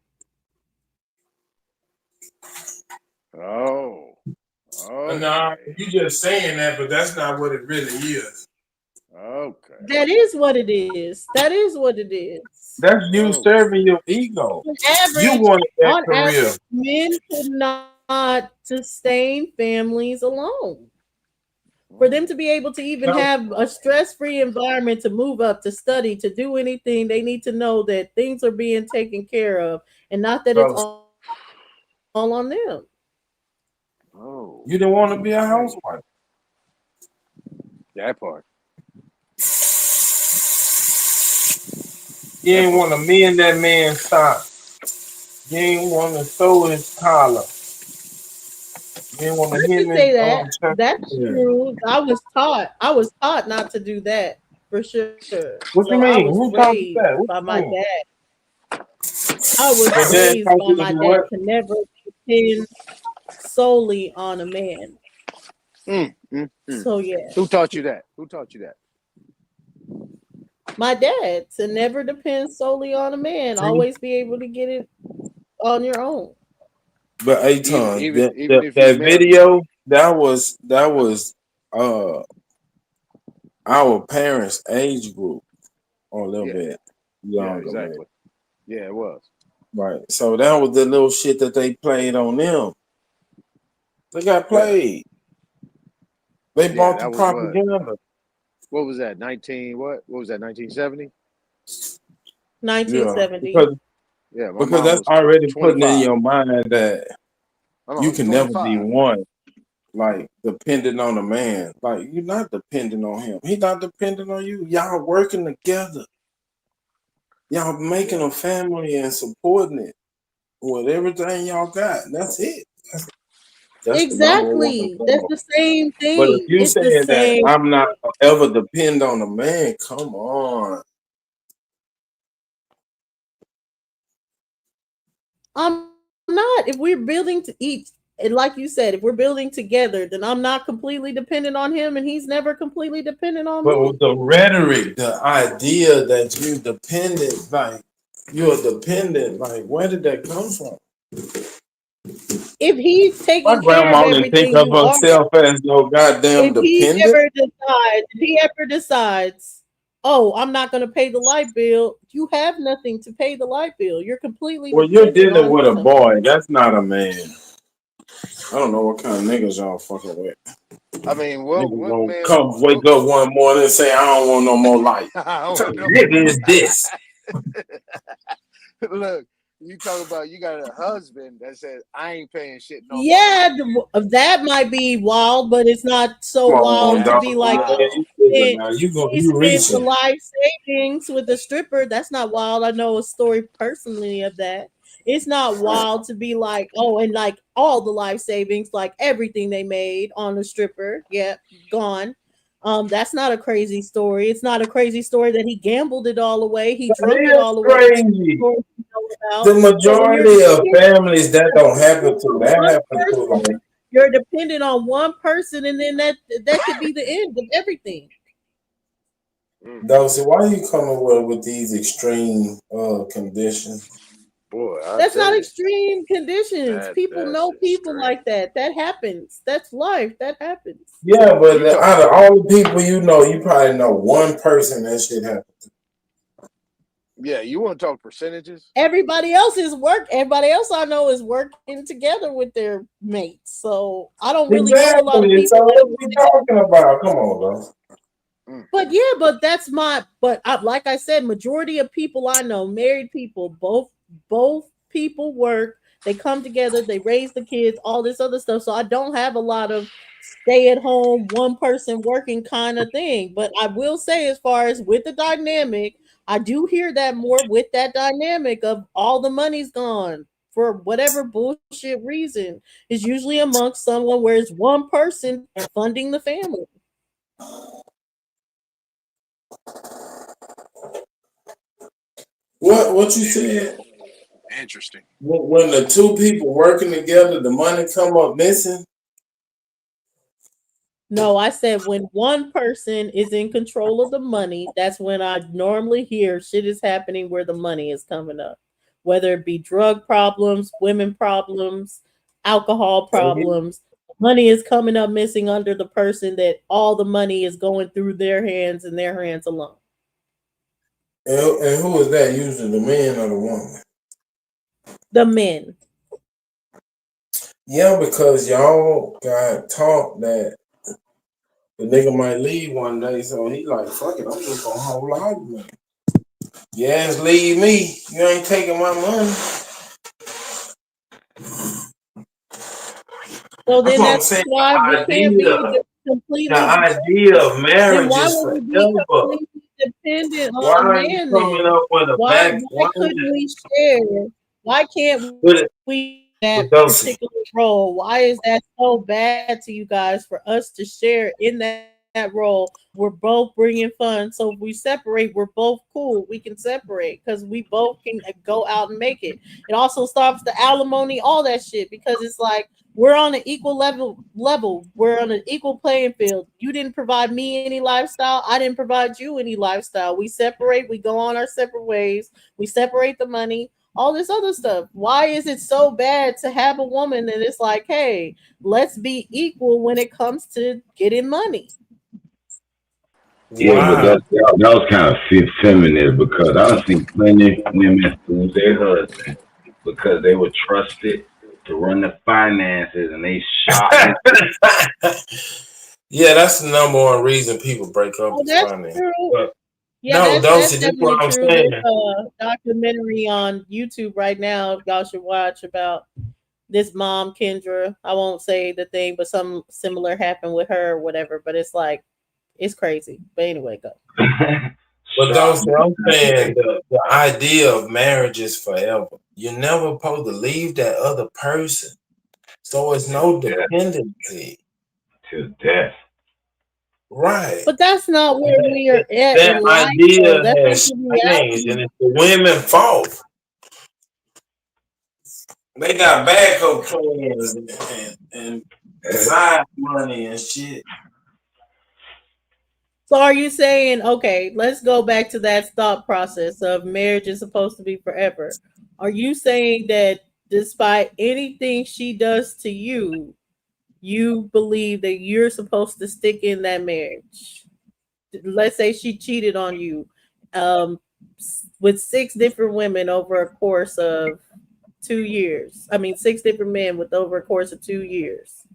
Oh. Nah, Okay. you just saying that, but that's not what it really is. Okay. That is what it is. That is what it is. That's you Okay. serving your ego. On You average, wanted that on career. average, men could not sustain families alone. For them to be able to even No, have a stress-free environment to move up, to study, to do anything, they need to know that things are being taken care of and not that it's so all on them. Oh, you didn't want to be a okay. housewife. That part. You That ain't want part. to mend that man's sock. You ain't want to sew his collar. You ain't want I to can hem his say that. shirt. That's Yeah. true. I was taught not to do that for sure. What So you I was mean? Who taught you raised that? What by you my mean? dad. I was Your dad raised taught by you to my do dad what? to never depend solely on a man. Mm, mm, mm. So yeah, Who taught you that? Who taught you that? my dad to never depend solely on a man, See? always be able to get it on your own. But Even Aton, even even if you that married. video, that was uh our parents' age group or a little Yeah. bit Yeah. younger, maybe. Exactly. Yeah, it was. Right. So that was the little shit that they played on them. They got Yeah. played. They Yeah. bought the That was propaganda. what was that? 19 what? What was that? 1970? Yeah. 1970. Yeah. My Because mom that's was already putting in 25. your mind that you I'm can never be 25. one, like dependent on a man. Like you're not dependent on him. He's not dependent on you. Y'all working together. Y'all making Yeah. a family and supporting it with everything y'all got. That's it. That's the number one Exactly. That's goal. the same But if thing. you It's the saying that same. I'm not gonna ever depend on a man, come on. I'm not. If we're building to each, and like you said, if we're building together, then I'm not completely dependent on him, and he's never completely dependent on But me. with the rhetoric, the idea that you dependent, like you're dependent, like where did that come from? If he's My taking care of grandma didn't think everything, of you are. herself as no goddamn dependent. If he ever decides, oh, I'm not going to pay the light bill, you have nothing to pay the light bill. You're completely Well, you're dependent dealing on with a him. boy. That's not a man. I don't know what kind of niggas y'all fucking with. I mean, Niggas what gonna man come what wake up one morning and say, I don't want no more life. I What don't type of know. nigga is this? Look, you talk about you got a husband that says I ain't paying shit no more. Yeah, that might be wild, but it's not so Come on, wild to That's dog. be like, Man, oh, wild. you tripping spent, now. he You spent the reaching. life savings with a stripper. That's not wild. I know a story personally of that. It's not wild to be like, oh, and like all the life savings, like everything they made on the stripper, yeah, gone. That's not a crazy story. It's not a crazy story that he gambled it all away. He That drunk it is all away. It's crazy. stories you know The about. But when you're majority of dependent families that don't happen to. on That one happen to person, like you're dependent on one person, and then that could be the end of everything. Mm, those. So why you coming with these extreme conditions? boy, I That's tell not you, extreme conditions. People that's know people extreme. like that. That happens. That's life. That happens. Yeah, but You talk out of all the people you know, you probably know one person that shit happened. yeah, you want to talk percentages? Everybody else is work. Everybody else I know is working together with their mates. So I don't really know a lot of Exactly. So people that what we talking about? Come on, though. Mm, But yeah, but that's my. But like I said, majority of people I know, married people, both people work. They come together, they raise the kids, all this other stuff. So I don't have a lot of stay at home, one person working kind of thing. But I will say, as far as with the dynamic, I do hear that more with that dynamic of all the money's gone for whatever bullshit reason. Is usually amongst someone where it's one person funding the family. What you said? interesting. When the two people working together, the money come up missing. No, I said when one person is in control of the money, that's when I normally hear shit is happening where the money is coming up. Whether it be drug problems, women problems, alcohol And problems. Money is coming up missing under the person that all the money is going through their hands and their hands alone. And who is that? Usually the man or the woman? The men. Yeah, because y'all got taught that the nigga might leave one day, so he like, fuck it, I'm just gonna hold on to it. Yes, leave me. You ain't taking my money. So That's then what I'm that's saying. why we can't be The completely. idea of Then marriage why is would we be forever. completely dependent Why on a are you man coming then? up with a back? Why couldn't we share? Why can't With we that Dulcie. particular role? Why is that so bad to you guys for us to share in that role? We're both bringing fun. So if we separate, we're both cool. We can separate because we both can go out and make it. It also stops the alimony, all that shit, because it's like we're on an equal level. We're on an equal playing field. You didn't provide me any lifestyle. I didn't provide you any lifestyle. We separate. We go on our separate ways. We separate the money. All this other stuff. Why is it so bad to have a woman that it's like, hey, let's be equal when it comes to getting money? Yeah, but Why? that was kind of feminine because I don't see plenty women lose their husband because they were trusted to run the finances and they shot and Yeah, that's the number one reason people break up Oh, is that's finance. true. But Yeah, no, that's Dulcie, this is definitely what I'm true. saying. There's a documentary on YouTube right now y'all should watch about this mom, Kendra. I won't say the thing, but something similar happened with her or whatever. But it's like it's crazy. But anyway, go. But shot. Dulcie, I'm saying the idea of marriage is forever. You're never supposed to leave that other person. So it's no Yeah, dependency. to death. Right. But that's not where we are at That in life, though. idea That's not has the changed and reality. it's the women's fault. They got backup plans and side money and shit. So are you saying, okay, let's go back to that thought process of marriage is supposed to be forever. Are you saying that despite anything she does to you, you believe that you're supposed to stick in that marriage? Let's say she cheated on you um, with six different women over a course of 2 years. I mean, six different men with over a course of 2 years.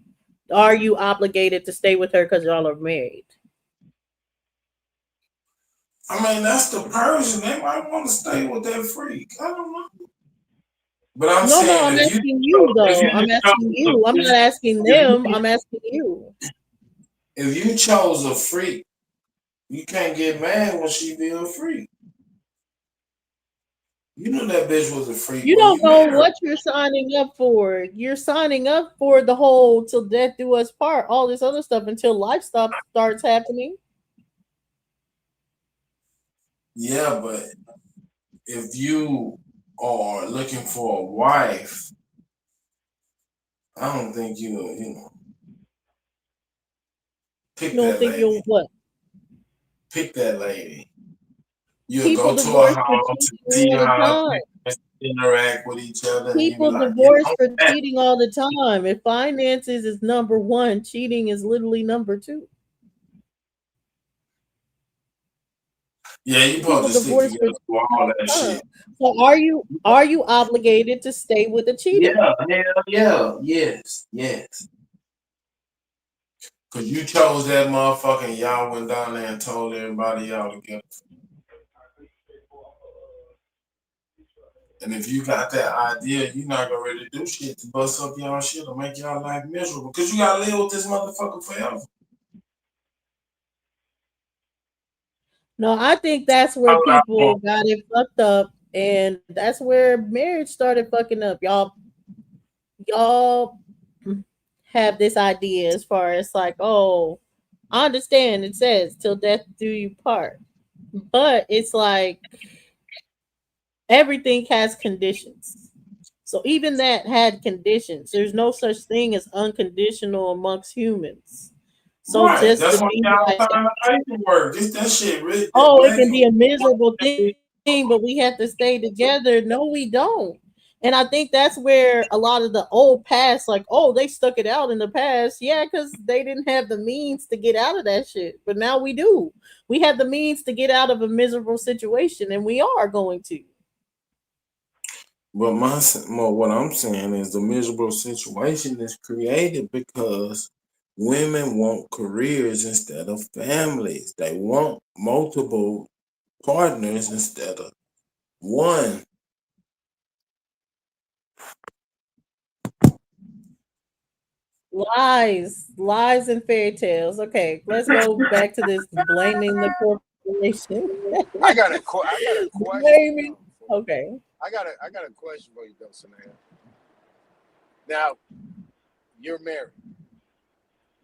Are you obligated to stay with her because y'all are married? I mean, that's the person. They might want to stay with that freak. I don't know. But I'm No, no, saying I'm asking you if though. you I'm just asking chose you. I'm not asking them. I'm asking you. if you chose a freak, you can't get mad when she be a freak. You knew that bitch was a freak You when don't you know married. what you're signing up for. You're signing up for the whole till death do us part, all this other stuff until life starts happening. Yeah, but if you are looking for a wife, I don't think you pick You don't that think you'll lady. what? Pick that lady. You'll People go to her divorce for house to cheating see all the how time. they interact with each other, and you be People like, divorce I'm for back. cheating all the time. If finances is number one, cheating is literally number two. Yeah, you supposed People to stick divorce for together for cheating all all that the time. shit. So are you obligated to stay with a cheater? Yeah, hell yeah, yes. Cause you chose that motherfucker and y'all went down there and told everybody y'all together. And if you got that idea, you're not gonna really do shit to bust up y'all shit or make y'all life miserable. Cause you gotta live with this motherfucker forever. No, I think that's where people got it fucked up, and that's where marriage started fucking up. Y'all have this idea as far as like, oh, I understand it says till death do you part, but it's like everything has conditions. So even that had conditions. There's no such thing as unconditional amongst humans. So Right. just to That's why be y'all like, sign the paperwork. Get that shit written. That oh, it black can and be a miserable white. thing, but we have to stay together. No, we don't. And I think that's where a lot of the old past, like, oh, they stuck it out in the past. Yeah, because they didn't have the means to get out of that shit. But now we do. We have the means to get out of a miserable situation, and we are going to. But what I'm saying is the miserable situation is created because women want careers instead of families. They want multiple partners instead of one. Lies, lies, and fairy tales. Okay, let's go back to this blaming the poor population. I got a question Blaming. though. Okay. I got a question for you though, Samantha. Now, you're married.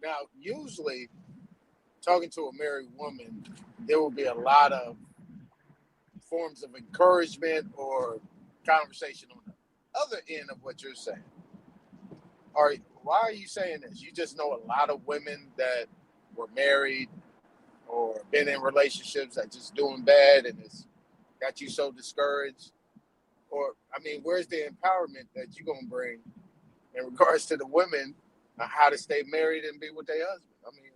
Now, usually talking to a married woman, there will be a lot of forms of encouragement or conversation on the other end of what you're saying. Why are you saying this? You just know a lot of women that were married or been in relationships that just doing bad and it's got you so discouraged? Or, I mean, where's the empowerment that you're going to bring in regards to the women on how to stay married and be with their husband? I mean,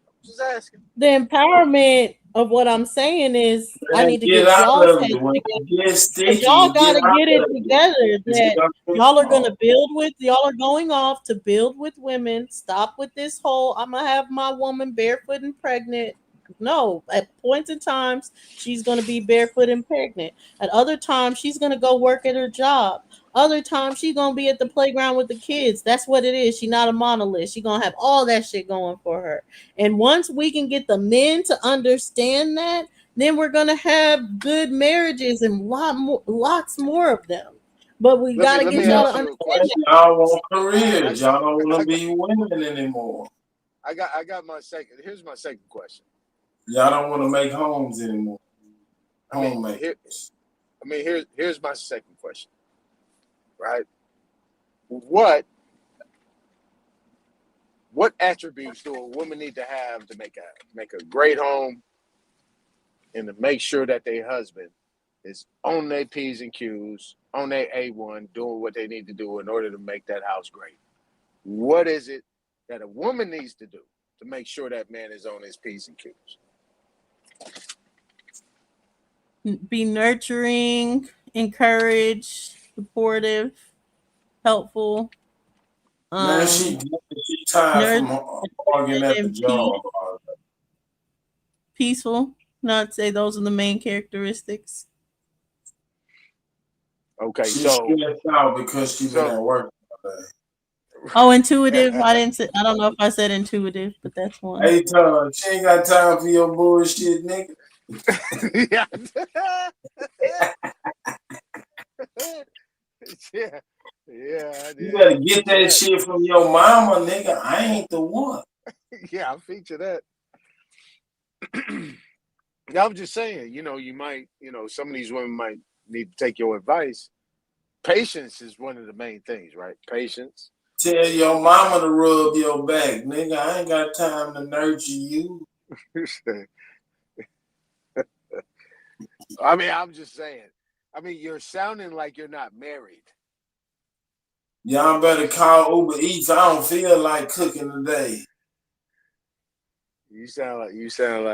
I'm just asking. The empowerment of what I'm saying is I Man, need to get get out y'all's of heads it. When together. you get Because sticky, y'all you get gotta out get it of it. together It's that your y'all are fault. gonna build with, y'all are going off to build with women. Stop with this whole I'm gonna have my woman barefoot and pregnant. No, at points in times she's gonna be barefoot and pregnant. At other times she's gonna go work at her job. Other times she's gonna be at the playground with the kids. That's what it is. She's not a monolith. She's gonna have all that shit going for her. And once we can get the men to understand that, then we're gonna have good marriages and lots more of them. But we gotta Let get me y'all to ask you a understand But question. that. y'all want I careers. Y'all don't want I to be women anymore. I got my second. Here's my second question. Y'all don't want to make homes anymore. I mean, Homemakers. here's my second question. Right? What what attributes do a woman need to have to make a great home and to make sure that their husband is on their P's and Q's, on their A1, doing what they need to do in order to make that house great? What is it that a woman needs to do to make sure that man is on his P's and Q's? Be nurturing, encourage, supportive, helpful, Man, um, she tired from nurture, arguing at the and peace, job. peaceful. Not say those are the main characteristics. Okay, She's stressed out because she been so at work all day. Oh, intuitive. I didn't say. I don't know if I said intuitive, but that's one. Hey, Todd, she ain't got time for your bullshit, nigga. yeah. yeah. Yeah, You better get feature that that. shit from your mama, nigga. I ain't the one. Yeah, I'll feature that. Yeah, I'm just saying, some of these women might need to take your advice. Patience is one of the main things, right? Patience. Tell your mama to rub your back, nigga. I ain't got time to nurture you. I mean, I'm just saying. I mean, you're sounding like you're not married. Y'all better call Uber Eats. I don't feel like cooking today. You sound like you No, sound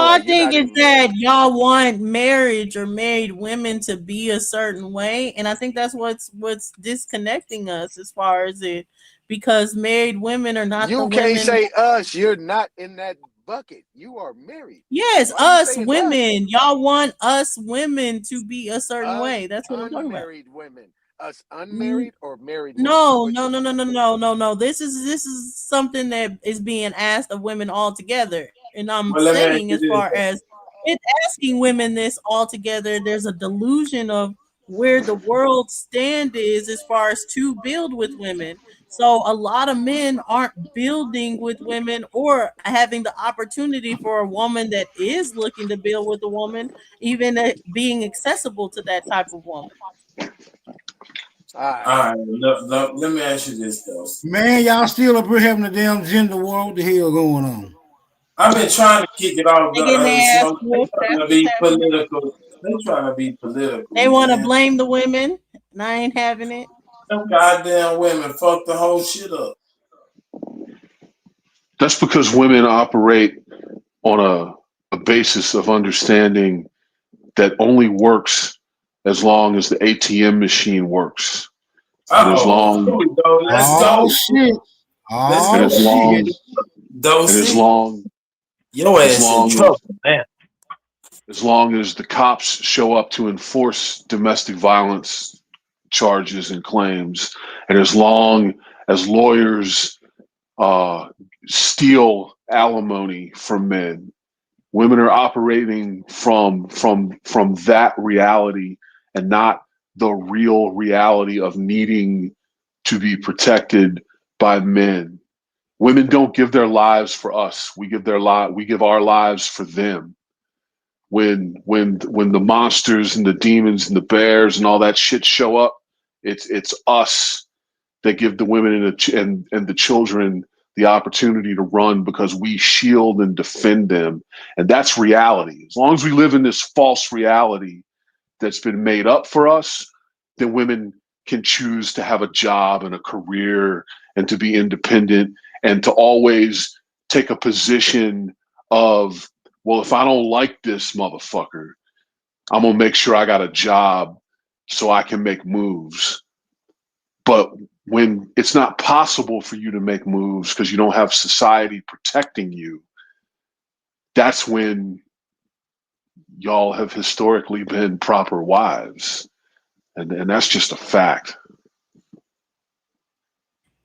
I like you're think not it's even that married. y'all want marriage or married women to be a certain way, and I think that's what's disconnecting us as far as it, because married women are not the You can't women. say us. You're not in that bucket. You are married. Yes, Why are you us saying us? women. Y'all want us women to be a certain Us way. That's what I'm talking about. unmarried women. Us unmarried or married women? No, Which no, one? no, no, no, no, no, no. This is something that is being asked of women altogether. And I'm Well, let me ask saying you as far this. as it asking women this altogether, there's a delusion of where the world stand is as far as to build with women. So a lot of men aren't building with women or having the opportunity for a woman that is looking to build with a woman, even being accessible to that type of woman. All right. All right, let me ask you this, though. Man, y'all still up here having a damn gender war. What the hell going on? I've been trying to kick it off, They getting their you ass know, whooped. trying That's to what's be happening. political. They trying to be They political, want to man. blame the women, and I ain't having it. Them goddamn women fucked the whole shit up. That's because women operate on a basis of understanding that only works as long as the ATM machine works. And as Oh, here long we go. Let's Oh go. shit. Let's and Oh go. as shit. long Don't and as see. long Your as ass in long as trouble, man. as long as the cops show up to enforce domestic violence charges and claims, and as long as lawyers uh, steal alimony from men, women are operating from that reality and not the real reality of needing to be protected by men. Women don't give their lives for us. We give our lives for them. When the monsters and the demons and the bears and all that shit show up, it's us that give the women and the children the opportunity to run because we shield and defend them. And that's reality. As long as we live in this false reality that's been made up for us, then women can choose to have a job and a career and to be independent and to always take a position of, well, if I don't like this motherfucker, I'm gonna make sure I got a job so I can make moves. But when it's not possible for you to make moves because you don't have society protecting you, that's when y'all have historically been proper wives. And that's just a fact.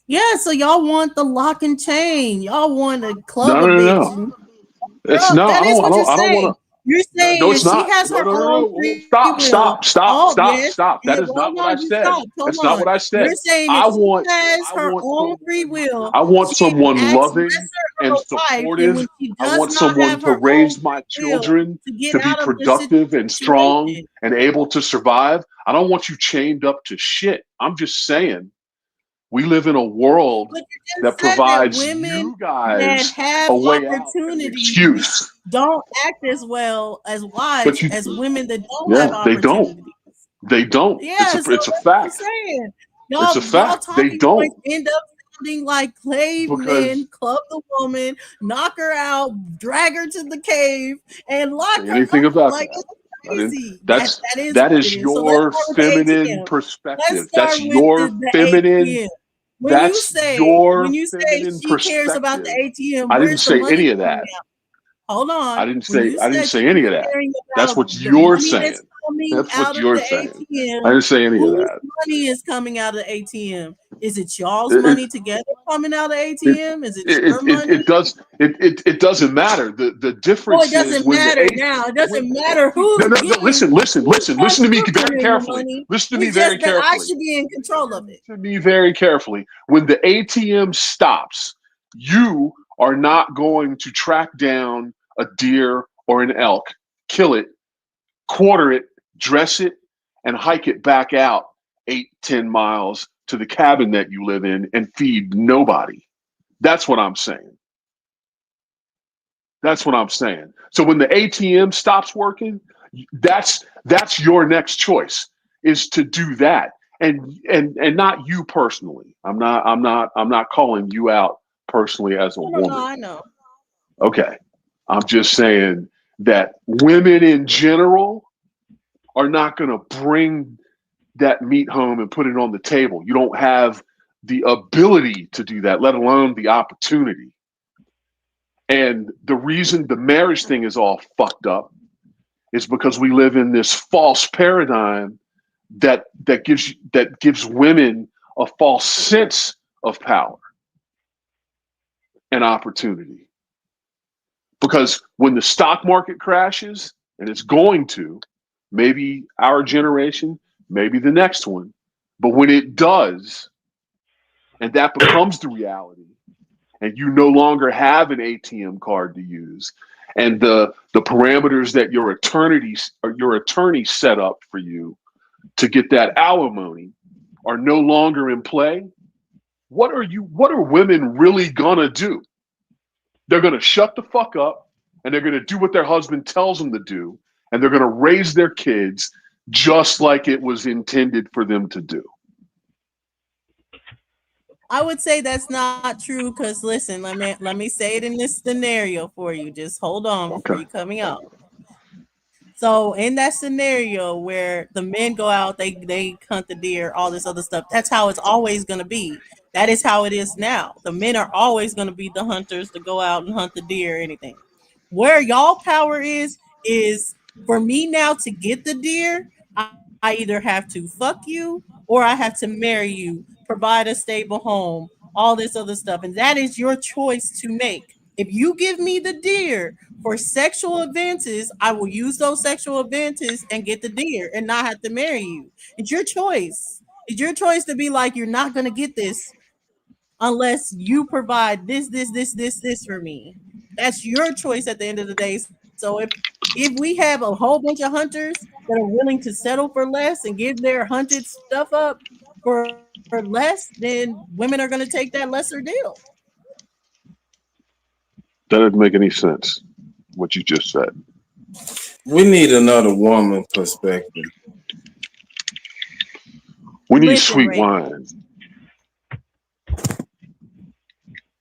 Yeah, so y'all want the lock and chain. Y'all want to club No, a no, no, bitch. no. And, It's girl, no, that is what you're I don't saying. want to. You're No, saying it's if she not. has No, her no, no, own no. free Stop, will. stop, stop, Oh, stop, yes. stop. That Yeah, is hold not what I on. You said. stopped. Hold That's not on. what I You're said. saying if I she want, has I her want own free someone, will, I want she can someone ask loving lesser and of a wife. And supportive. when she I does want not someone have to her own raise my free will children to get to be out of the productive and strong situation. and able to survive. I don't want you chained up to shit. I'm just saying we live in a world But you that just said that provides women you that guys have a way out and an opportunities excuse. don't act as well as But wives you, as women that don't have yeah, they don't. opportunities. They don't. Yeah, so It's a that's what I'm fact. saying. It's a Y'all fact. They talking don't points end up sounding like cavemen because club the woman, knock her out, drag her to the cave, and lock say her anything up. about Like that. it's I didn't. crazy. That is That what it is is. So let's your start with the feminine ATM. Let's perspective. That's start with your the feminine. ATM. That's When your you say feminine she cares about the perspective. ATM, I didn't where's the say any money of coming that. out? Hold on. I didn't When say. you I didn't said say any she's of that. caring That's about what the you're money that's saying. coming That's out what of you're the saying. I ATM, didn't say any of whose that. money is coming out of the ATM? Is it y'all's It, money together coming out of it, ATM? Is it your money? it doesn't matter. The No, it difference is doesn't when the matter eight now. It when doesn't matter no who's no no getting, listen listen who's listen got listen to me your very part of the carefully. money. Listen to me It's very just that I carefully. should be in control of it. To me very carefully. When the ATM stops, you are not going to track down a deer or an elk, kill it, quarter it, dress it, and hike it back out 8, 10 miles to the cabin that you live in and feed nobody. That's what I'm saying. That's what I'm saying. So when the ATM stops working, that's your next choice is to do that. And not you personally. I'm not calling you out personally as a No, woman. I know. Okay. I'm just saying that women in general are not going to bring that meat home and put it on the table. You don't have the ability to do that, let alone the opportunity. And the reason the marriage thing is all fucked up is because we live in this false paradigm that gives women a false sense of power and opportunity. Because when the stock market crashes, and it's going to, maybe our generation, maybe the next one, but when it does, and that becomes the reality, and you no longer have an ATM card to use, and the parameters that your attorney set up for you to get that alimony are no longer in play, what are women really gonna do? They're gonna shut the fuck up and they're gonna do what their husband tells them to do, and they're going to raise their kids just like it was intended for them to do. I would say that's not true because listen, let me say it in this scenario for you. Just hold on before Okay. you cut me off. So in that scenario where the men go out, they hunt the deer, all this other stuff. That's how it's always going to be. That is how it is now. The men are always going to be the hunters to go out and hunt the deer or anything. Where y'all power is for me now to get the deer. I either have to fuck you or I have to marry you, provide a stable home, all this other stuff, and that is your choice to make. If you give me the deer for sexual advances, I will use those sexual advances and get the deer and not have to marry you. It's your choice. It's your choice to be like, you're not going to get this unless you provide this for me. That's your choice at the end of the day. So if we have a whole bunch of hunters that are willing to settle for less and give their hunted stuff up for less, then women are going to take that lesser deal. That doesn't make any sense, what you just said. We need another woman perspective. We need Listen, sweet Ray, wine.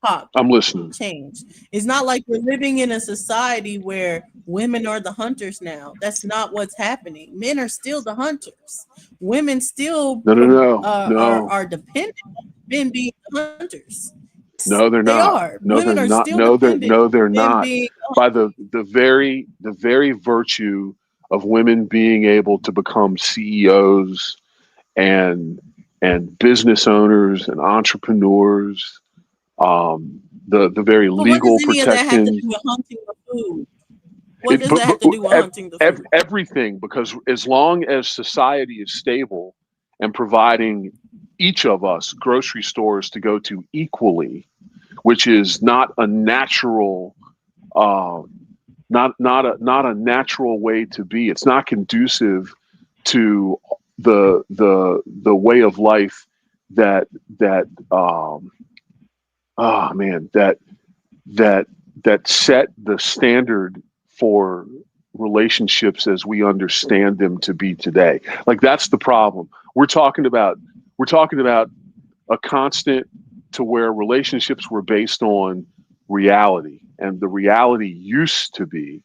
pop I'm listening. change. It's not like we're living in a society where women are the hunters now. That's not what's happening. Men are still the hunters. Women still No, no, no, no, are dependent on men being hunters. Yes, no. They're they not. are. No, Women they're are not. still dependent No, on they're men not. being By the very virtue of women being able to become CEOs and business owners and entrepreneurs, the very But what does legal any of that have to protections. do with hunting the food? What It does that have to do with hunting the food? everything, because as long as society is stable and providing each of us grocery stores to go to equally, which is not a natural uh, not a natural way to be. It's not conducive to the way of life that that oh man that that set the standard for relationships as we understand them to be today. Like that's the problem. We're talking about a constant to where relationships were based on reality, and the reality used to be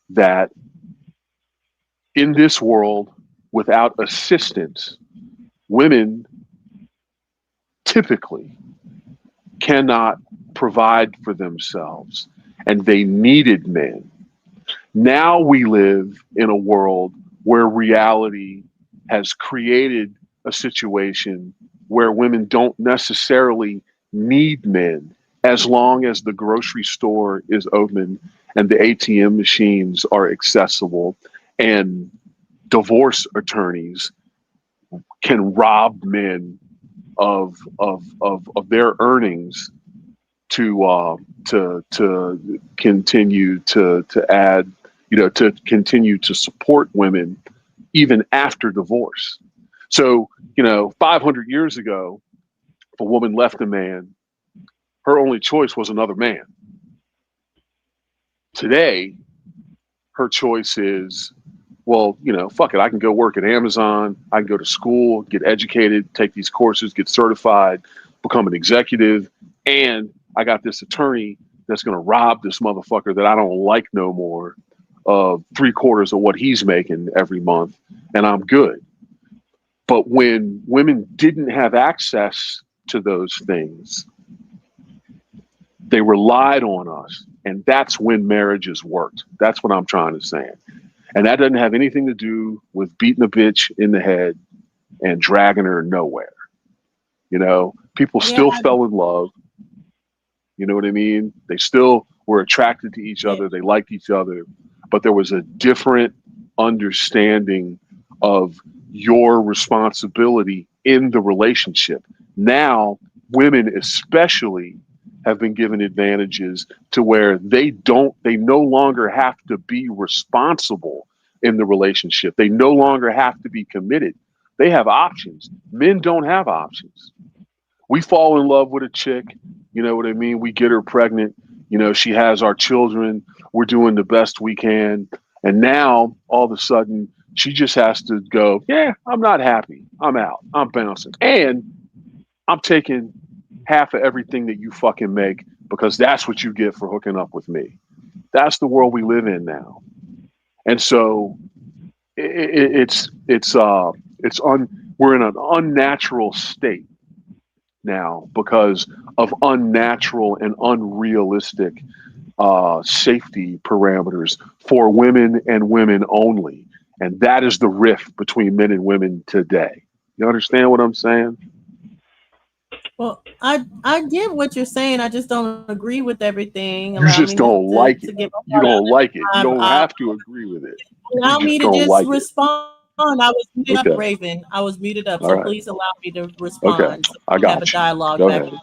that in this world without assistance, women typically cannot provide for themselves and they needed men. Now we live in a world where reality has created a situation where women don't necessarily need men as long as the grocery store is open and the ATM machines are accessible and divorce attorneys can rob men of their earnings to continue to add, to continue to support women even after divorce. So 500 years ago, if a woman left a man, her only choice was another man. Today, her choice is, well, fuck it. I can go work at Amazon. I can go to school, get educated, take these courses, get certified, become an executive. And I got this attorney that's going to rob this motherfucker that I don't like no more of 3/4 of what he's making every month. And I'm good. But when women didn't have access to those things, they relied on us. And that's when marriages worked. That's what I'm trying to say. And that doesn't have anything to do with beating a bitch in the head and dragging her nowhere. People Yeah, still fell in love. You know what I mean? They still were attracted to each yeah. other. They liked each other. But there was a different understanding of your responsibility in the relationship. Now, women especially have been given advantages to where they no longer have to be responsible in the relationship. They no longer have to be committed. They have options. Men don't have options. We fall in love with a chick, you know what I mean? We get her pregnant, she has our children. We're doing the best we can. And now all of a sudden she just has to go, yeah, I'm not happy. I'm out. I'm bouncing. And I'm taking half of everything that you fucking make because that's what you get for hooking up with me. That's the world we live in now. And so we're in an unnatural state now because of unnatural and unrealistic safety parameters for women and women only. And that is the rift between men and women today. You understand what I'm saying? Well, I get what you're saying. I just don't agree with everything. You Allow me just don't to like get it. my part You out don't like it. You of it. don't have to agree with it. You Allow me just to don't just like it. respond. I was muted up, Okay. Raven. I was muted up. So All right. please allow me to Okay. respond so I we can have a got you. dialogue Go back. ahead.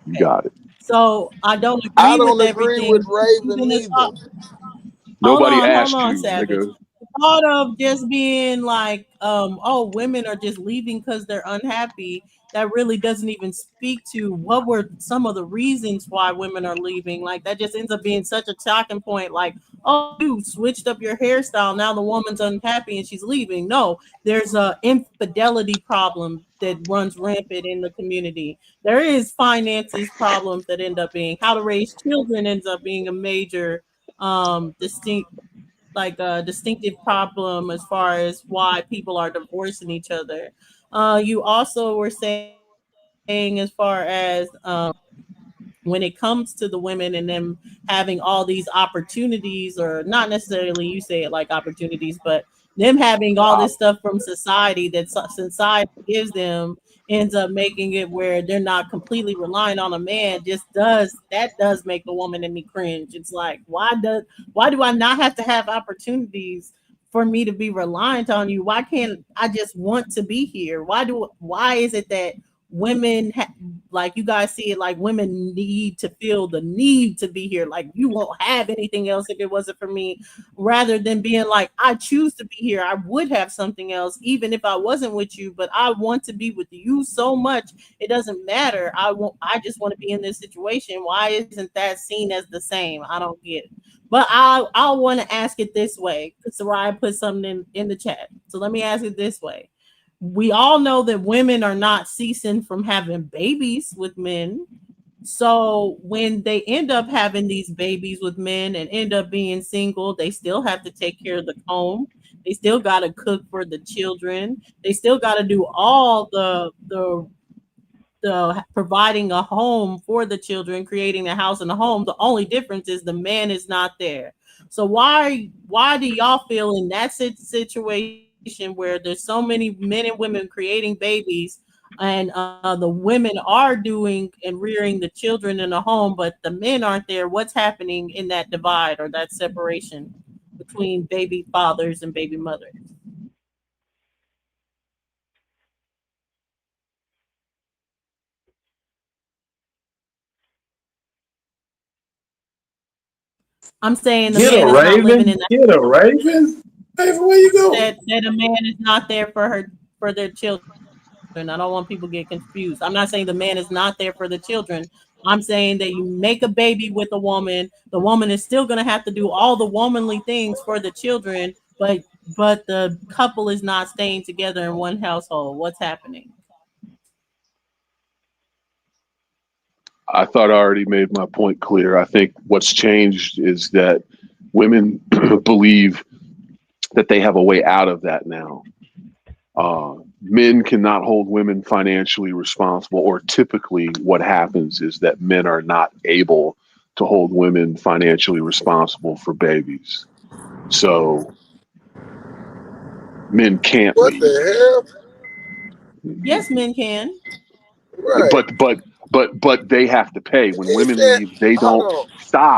You Okay. got it. So I don't I agree with don't agree everything. with Raven Even the neither. Nobody hold asked on, you, Savage. nigga. The thought of just being like, oh, women are just leaving because they're unhappy. That really doesn't even speak to what were some of the reasons why women are leaving. Like that just ends up being such a talking point. Like, oh, you switched up your hairstyle. Now the woman's unhappy and she's leaving. No, there's a infidelity problem that runs rampant in the community. There is finances problems that end up being how to raise children ends up being a major distinctive problem as far as why people are divorcing each other. You also were saying as far as when it comes to the women and them having all these opportunities, or not necessarily you say it like opportunities, but them having all this stuff from society that society gives them ends up making it where they're not completely relying on a man. Just does make the woman in me cringe. It's like, why do I not have to have opportunities for me to be reliant on you? Why can't I just want to be here? Why is it that like you guys see it, like women need to feel the need to be here, like you won't have anything else if it wasn't for me, rather than being like, I choose to be here, I would have something else even if I wasn't with you, but I want to be with you so much it doesn't matter. I just want to be in this situation. Why isn't that seen as the same? I don't get it. But I want to ask it this way, because Soraya put something in the chat, so let me ask it this way. We all know that women are not ceasing from having babies with men. So when they end up having these babies with men and end up being single, they still have to take care of the home. They still got to cook for the children. They still got to do all the providing a home for the children, creating a house and a home. The only difference is the man is not there. So why do y'all feel in that situation where there's so many men and women creating babies, and the women are doing and rearing the children in a home, but the men aren't there? What's happening in that divide or that separation between baby fathers and baby mothers? I'm saying the Get a man is not living in raven. the Get a raven. Raven, where you go? that a man is not there for their children. I don't want people to get confused. I'm not saying the man is not there for the children. I'm saying that you make a baby with a woman, the woman is still going to have to do all the womanly things for the children, but the couple is not staying together in one household. What's happening? I thought I already made my point clear. I think what's changed is that women believe that they have a way out of that now. Men cannot hold women financially responsible, or typically what happens is that men are not able to hold women financially responsible for babies. So men can't What leave. the hell? Yes, men can. Right. But they have to pay. When He women said, leave, they hold don't on.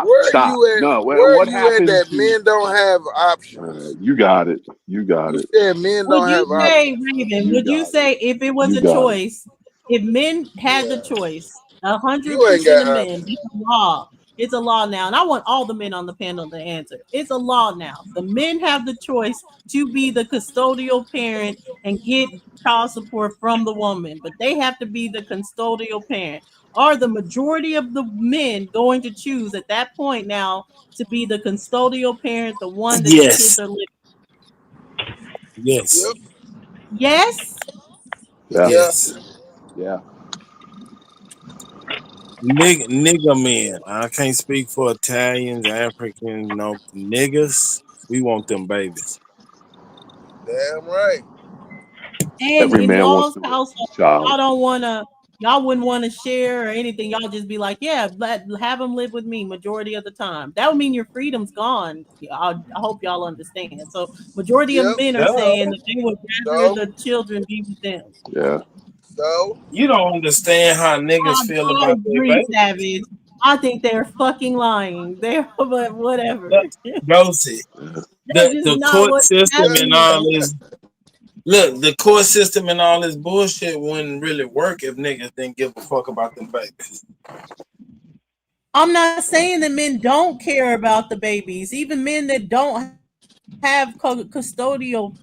Where stop. you at? No, Where what you at that happens is men don't have options? you got it. You got You it. said men Would don't you have say, options. Raven, You would you got it. say if it was You a got it. choice, if men had the Yeah. choice, a hundred You ain't percent of got men, options. it's a law. It's a law now. And I want all the men on the panel to answer. It's a law now. The men have the choice to be the custodial parent and get child support from the woman, but they have to be the custodial parent. are the majority of the men going to choose at that point now to be the custodial parent, the one that the kids Yes. are living? Yes. Yep. Yes. Yeah, Yeah. Yes. yeah. Nigga men. I can't speak for Italians, Africans, no niggas. We want them babies. Damn right. And Every in man wants y'all's to raise household, a child. y'all don't wanna, y'all wouldn't want to share or anything. Y'all just be like, yeah, have them live with me majority of the time. That would mean your freedom's gone. I hope y'all understand. So majority of Yep. men are Duh. saying that they would rather So, the children be with them. Yeah. so, You don't understand how niggas feel I about their agree, baby. Savage. I think they're fucking lying. They're but whatever. Look, Josie, That's just the not court what's system and all happening. this. Look, the court system and all this bullshit wouldn't really work if niggas didn't give a fuck about them babies. I'm not saying that men don't care about the babies. Even men that don't have custodial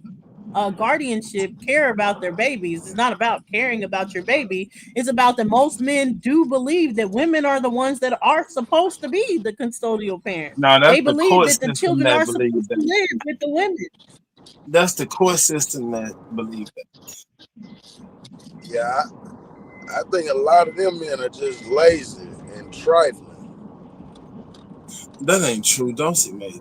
guardianship care about their babies. It's not about caring about your baby. It's about that most men do believe that women are the ones that are supposed to be the custodial parent. Now that's They the believe court that the system children that are believe supposed to that. live with the women. That's the court system that believe that. yeah, I think a lot of them men are just lazy and trifling. That ain't true. Don't see me.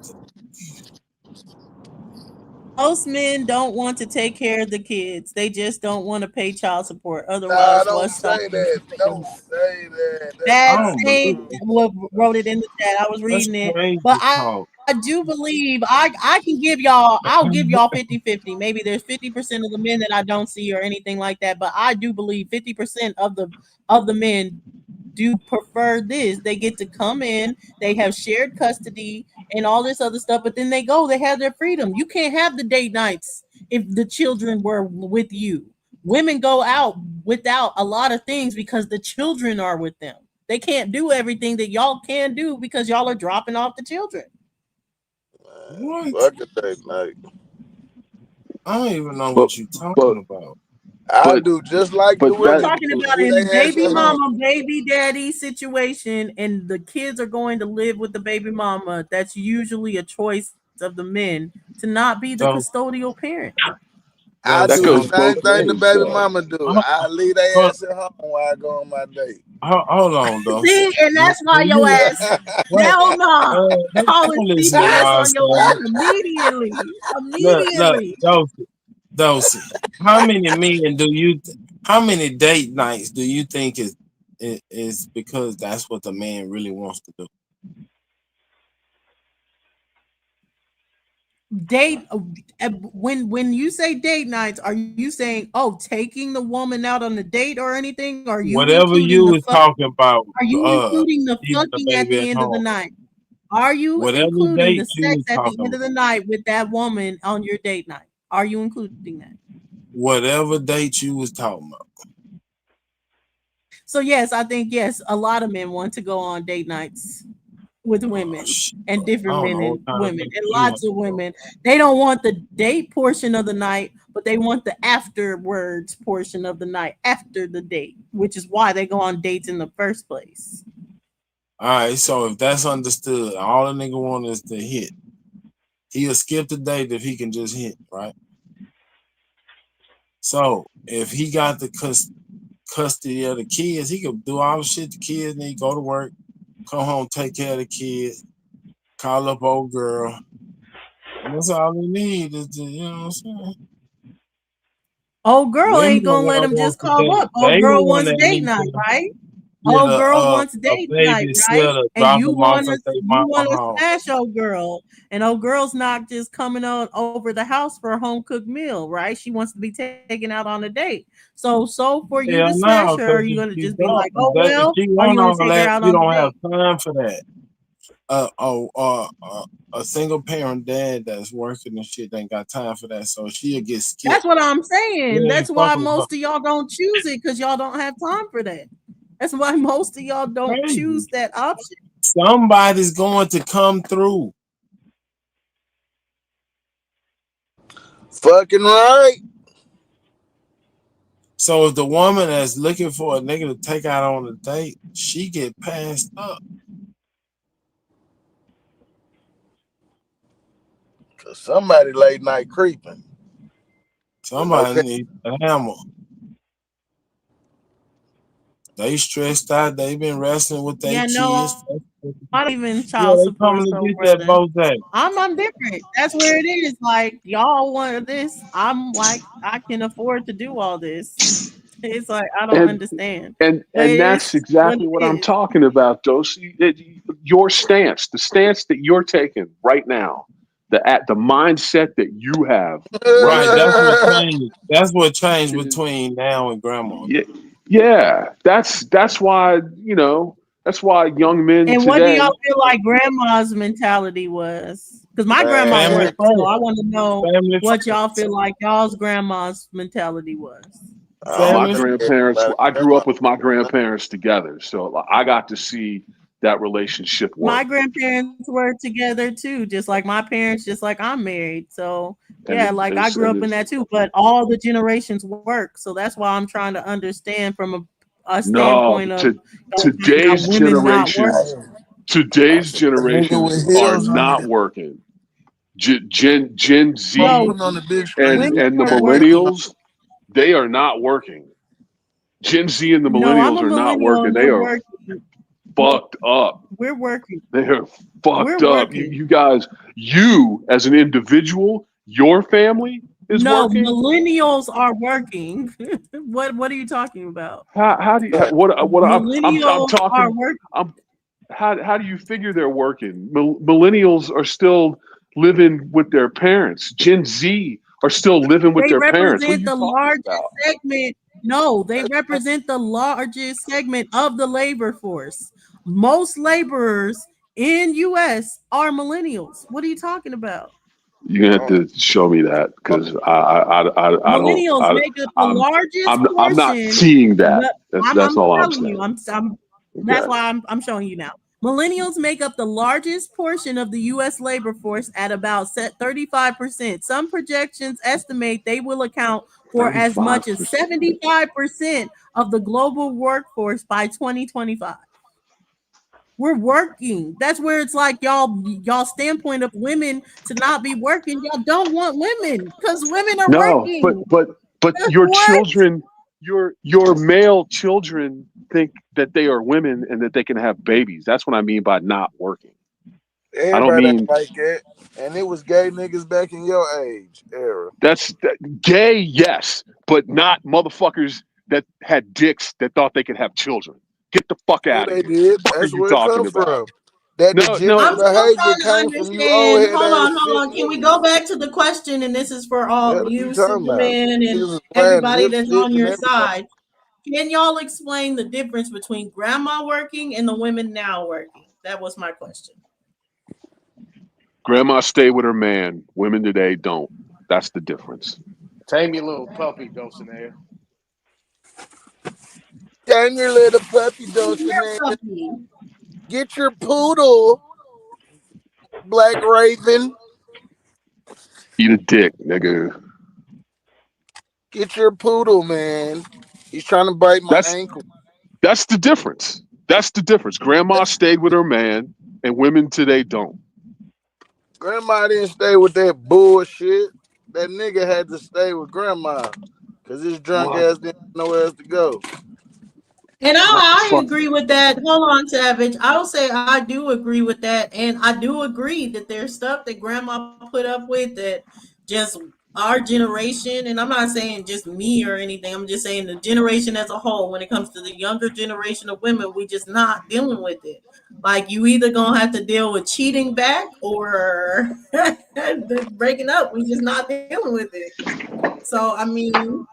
Most men don't want to take care of the kids. They just don't want to pay child support. Nah, Otherwise, don't what's say stopping them that. from paying? Don't say that. That's I That not don't same believe true. it. wrote it in the chat. I was That's reading it. crazy But I talk. do believe I can give I'll give y'all 50-50. Maybe there's 50% of the men that I don't see or anything like that. But I do believe 50% of the men do prefer this. They get to come in, they have shared custody and all this other stuff, but then they go, they have their freedom. You can't have the date nights if the children were with you. Women go out without a lot of things because the children are with them. They can't do everything that y'all can do because y'all are dropping off the children. What? Fuck a date night. I don't even know But what you're talking but about. I but do just like the but What I'm that women talking do. about Leave is their ass baby at home. mama, baby daddy situation, and the kids are going to live with the baby mama. That's usually a choice of the men to not be the Those, custodial parent. I those, that do the goes hold, both same thing the ways baby though. mama do. hold, I leave their hold, ass at home while I go on my date. hold on, Dusty. See, and that's why When your you ass, wait, hell no, don't calling listen to CPS what I on your said. ass immediately. Look, Immediately. Dosey. How many men do you? How many date nights do you think is because that's what the man really wants to do? Date when you say date nights, are you saying, oh, taking the woman out on a date or anything? Are you Whatever including you the was fuck? talking about, Are you including the leaving the fucking at baby the at end of the home. night? Are you Whatever including the date you sex was at the talking end of about. the night with that woman on your date night? Are you including that? Whatever date you was talking about. So yes, I think yes, a lot of men want to go on date nights with Oh women shit. and I different don't men know what and kind of women date and you want lots to of go. women. They don't want the date portion of the night, but they want the afterwards portion of the night after the date, which is why they go on dates in the first place. All right, so if that's understood, all a nigga want is to hit. He'll skip the date if he can just hit, right? So if he got the custody of the kids, he can do all the shit the kids need, go to work, come home, take care of the kids, call up old girl. And that's all he need is to, you know what I'm saying? Old girl Women ain't the gonna let one him wants just to call date. up. Old They the girl one wants that date need night, to right? get Old girl wants a date night, right? babysitter, And drop them off at their you mama want to home. smash old girl, and old girl's not just coming on over the house for a home cooked meal, right? She wants to be taken out on a date. So for you to Hell smash no, her, are because you if gonna you just be don't, like, oh if well? she Or are you want gonna all take her that, out you on the don't have date? time for that. A single parent dad that's working and shit ain't got time for that, so she'll get skipped. That's what I'm saying. You That's ain't why fucking with her. most of y'all don't choose it because y'all don't have time for that. That's why most of y'all don't Crazy. choose that option. Somebody's going to come through. Fucking right. So if the woman that's looking for a nigga to take out on a date, she get passed up. Cause somebody late night creeping. Somebody need a hammer. They stressed out. They been wrestling with their Yeah, kids. no, I don't even Yeah, child they support coming to get that somewhere. Bose. I'm different. That's where it is. Like y'all want this. I'm like I can afford to do all this. It's like I don't And understand. But and that's it's what exactly what it I'm is. talking about, Dosey. Your stance, the stance that you're taking right now, the mindset that you have right Right, that's now. what changed. That's what changed between now and grandma. Yeah, yeah. That's why that's why young men And what do y'all today. feel like grandma's mentality was? Because my grandma Man, Family worked, so first. I want to know Family what y'all first. feel like y'all's grandma's mentality was. I'm My Family. glad grandparents. everybody I grew grandma. up with my grandparents together, so I got to see that relationship My work, grandparents were together too, just like my parents, just like I'm married. So and yeah, like I grew up in that too. But all the generations work, so that's why I'm trying to understand from a no, standpoint of y'all talking about today's women not generation. working. Hey, Today's nigga generations with are heels on not it. working. Gen I'm Z No, putting on the big and screen. women the are working. millennials, they are not working. Gen Z and the No, I'm millennials a are not millennial working. and They we're are working. No, fucked up. we're working. They are We're fucked up. working. You guys, you as an individual, your family is No, working. millennials are working. What are you talking about? How do you what I'm Millennials are talking working. I'm how do you figure they're working? Millennials are still living with their parents. Gen Z are still living with They their parents. What are represent you the talking largest about? segment. No, they represent the largest segment of the labor force. Most laborers in US are millennials. What are you talking about? You're gonna have to show me that because I don't Millennials make up the I'm largest I'm not portion. seeing that. That's I'm all I'm telling you. saying. I'm that's Okay. why I'm showing you now. Millennials make up the largest portion of the US labor force at about 35%. Some projections estimate they will account for as much as 35%. 75% of the global workforce by 2025. We're working. That's where it's like y'all standpoint of women to not be working. Y'all don't want women because women are No, working. but your What? children, your male children think that they are women and that they can have babies. That's what I mean by not working. I don't Everybody ain't mean like that. And it was gay niggas back in your age era. gay, yes, but not motherfuckers that had dicks that thought they could have children. Get the fuck Yeah, out of they here. did. Fuck are That's you where it talking come about? from. That No, degenerate I'm no. still behavior trying to came from you old understand. head ass Hold cis on. Can we niggas. go back to the question? And this is for all What are you you, talking about? Superman, and Niggas was wearing everybody that's lipstick on and your everything. side. Can y'all explain the difference between grandma working and the women now working? That was my question. Grandma stay with her man. Women today don't. That's the difference. Tame your little puppy, Dulcinea. Turn your little puppy Who's your Dulcinea. puppy? Get your poodle, Black Raven. Eat a dick, nigga. Get your poodle, man. He's trying to bite my That's ankle. That's the difference. That's the difference. Grandma stayed with her man, and women today don't. Grandma didn't stay with that bullshit. That nigga had to stay with grandma. Cause his drunk What? ass didn't have nowhere else to go. And What the I fuck? agree with that. Hold on, Savage. I'll say I do agree with that. And I do agree that there's stuff that grandma put up with that just our generation, and I'm not saying just me or anything, I'm just saying the generation as a whole, when it comes to the younger generation of women, we just not dealing with it. Like you either gonna have to deal with cheating back or breaking up. We just not dealing with it. So I mean,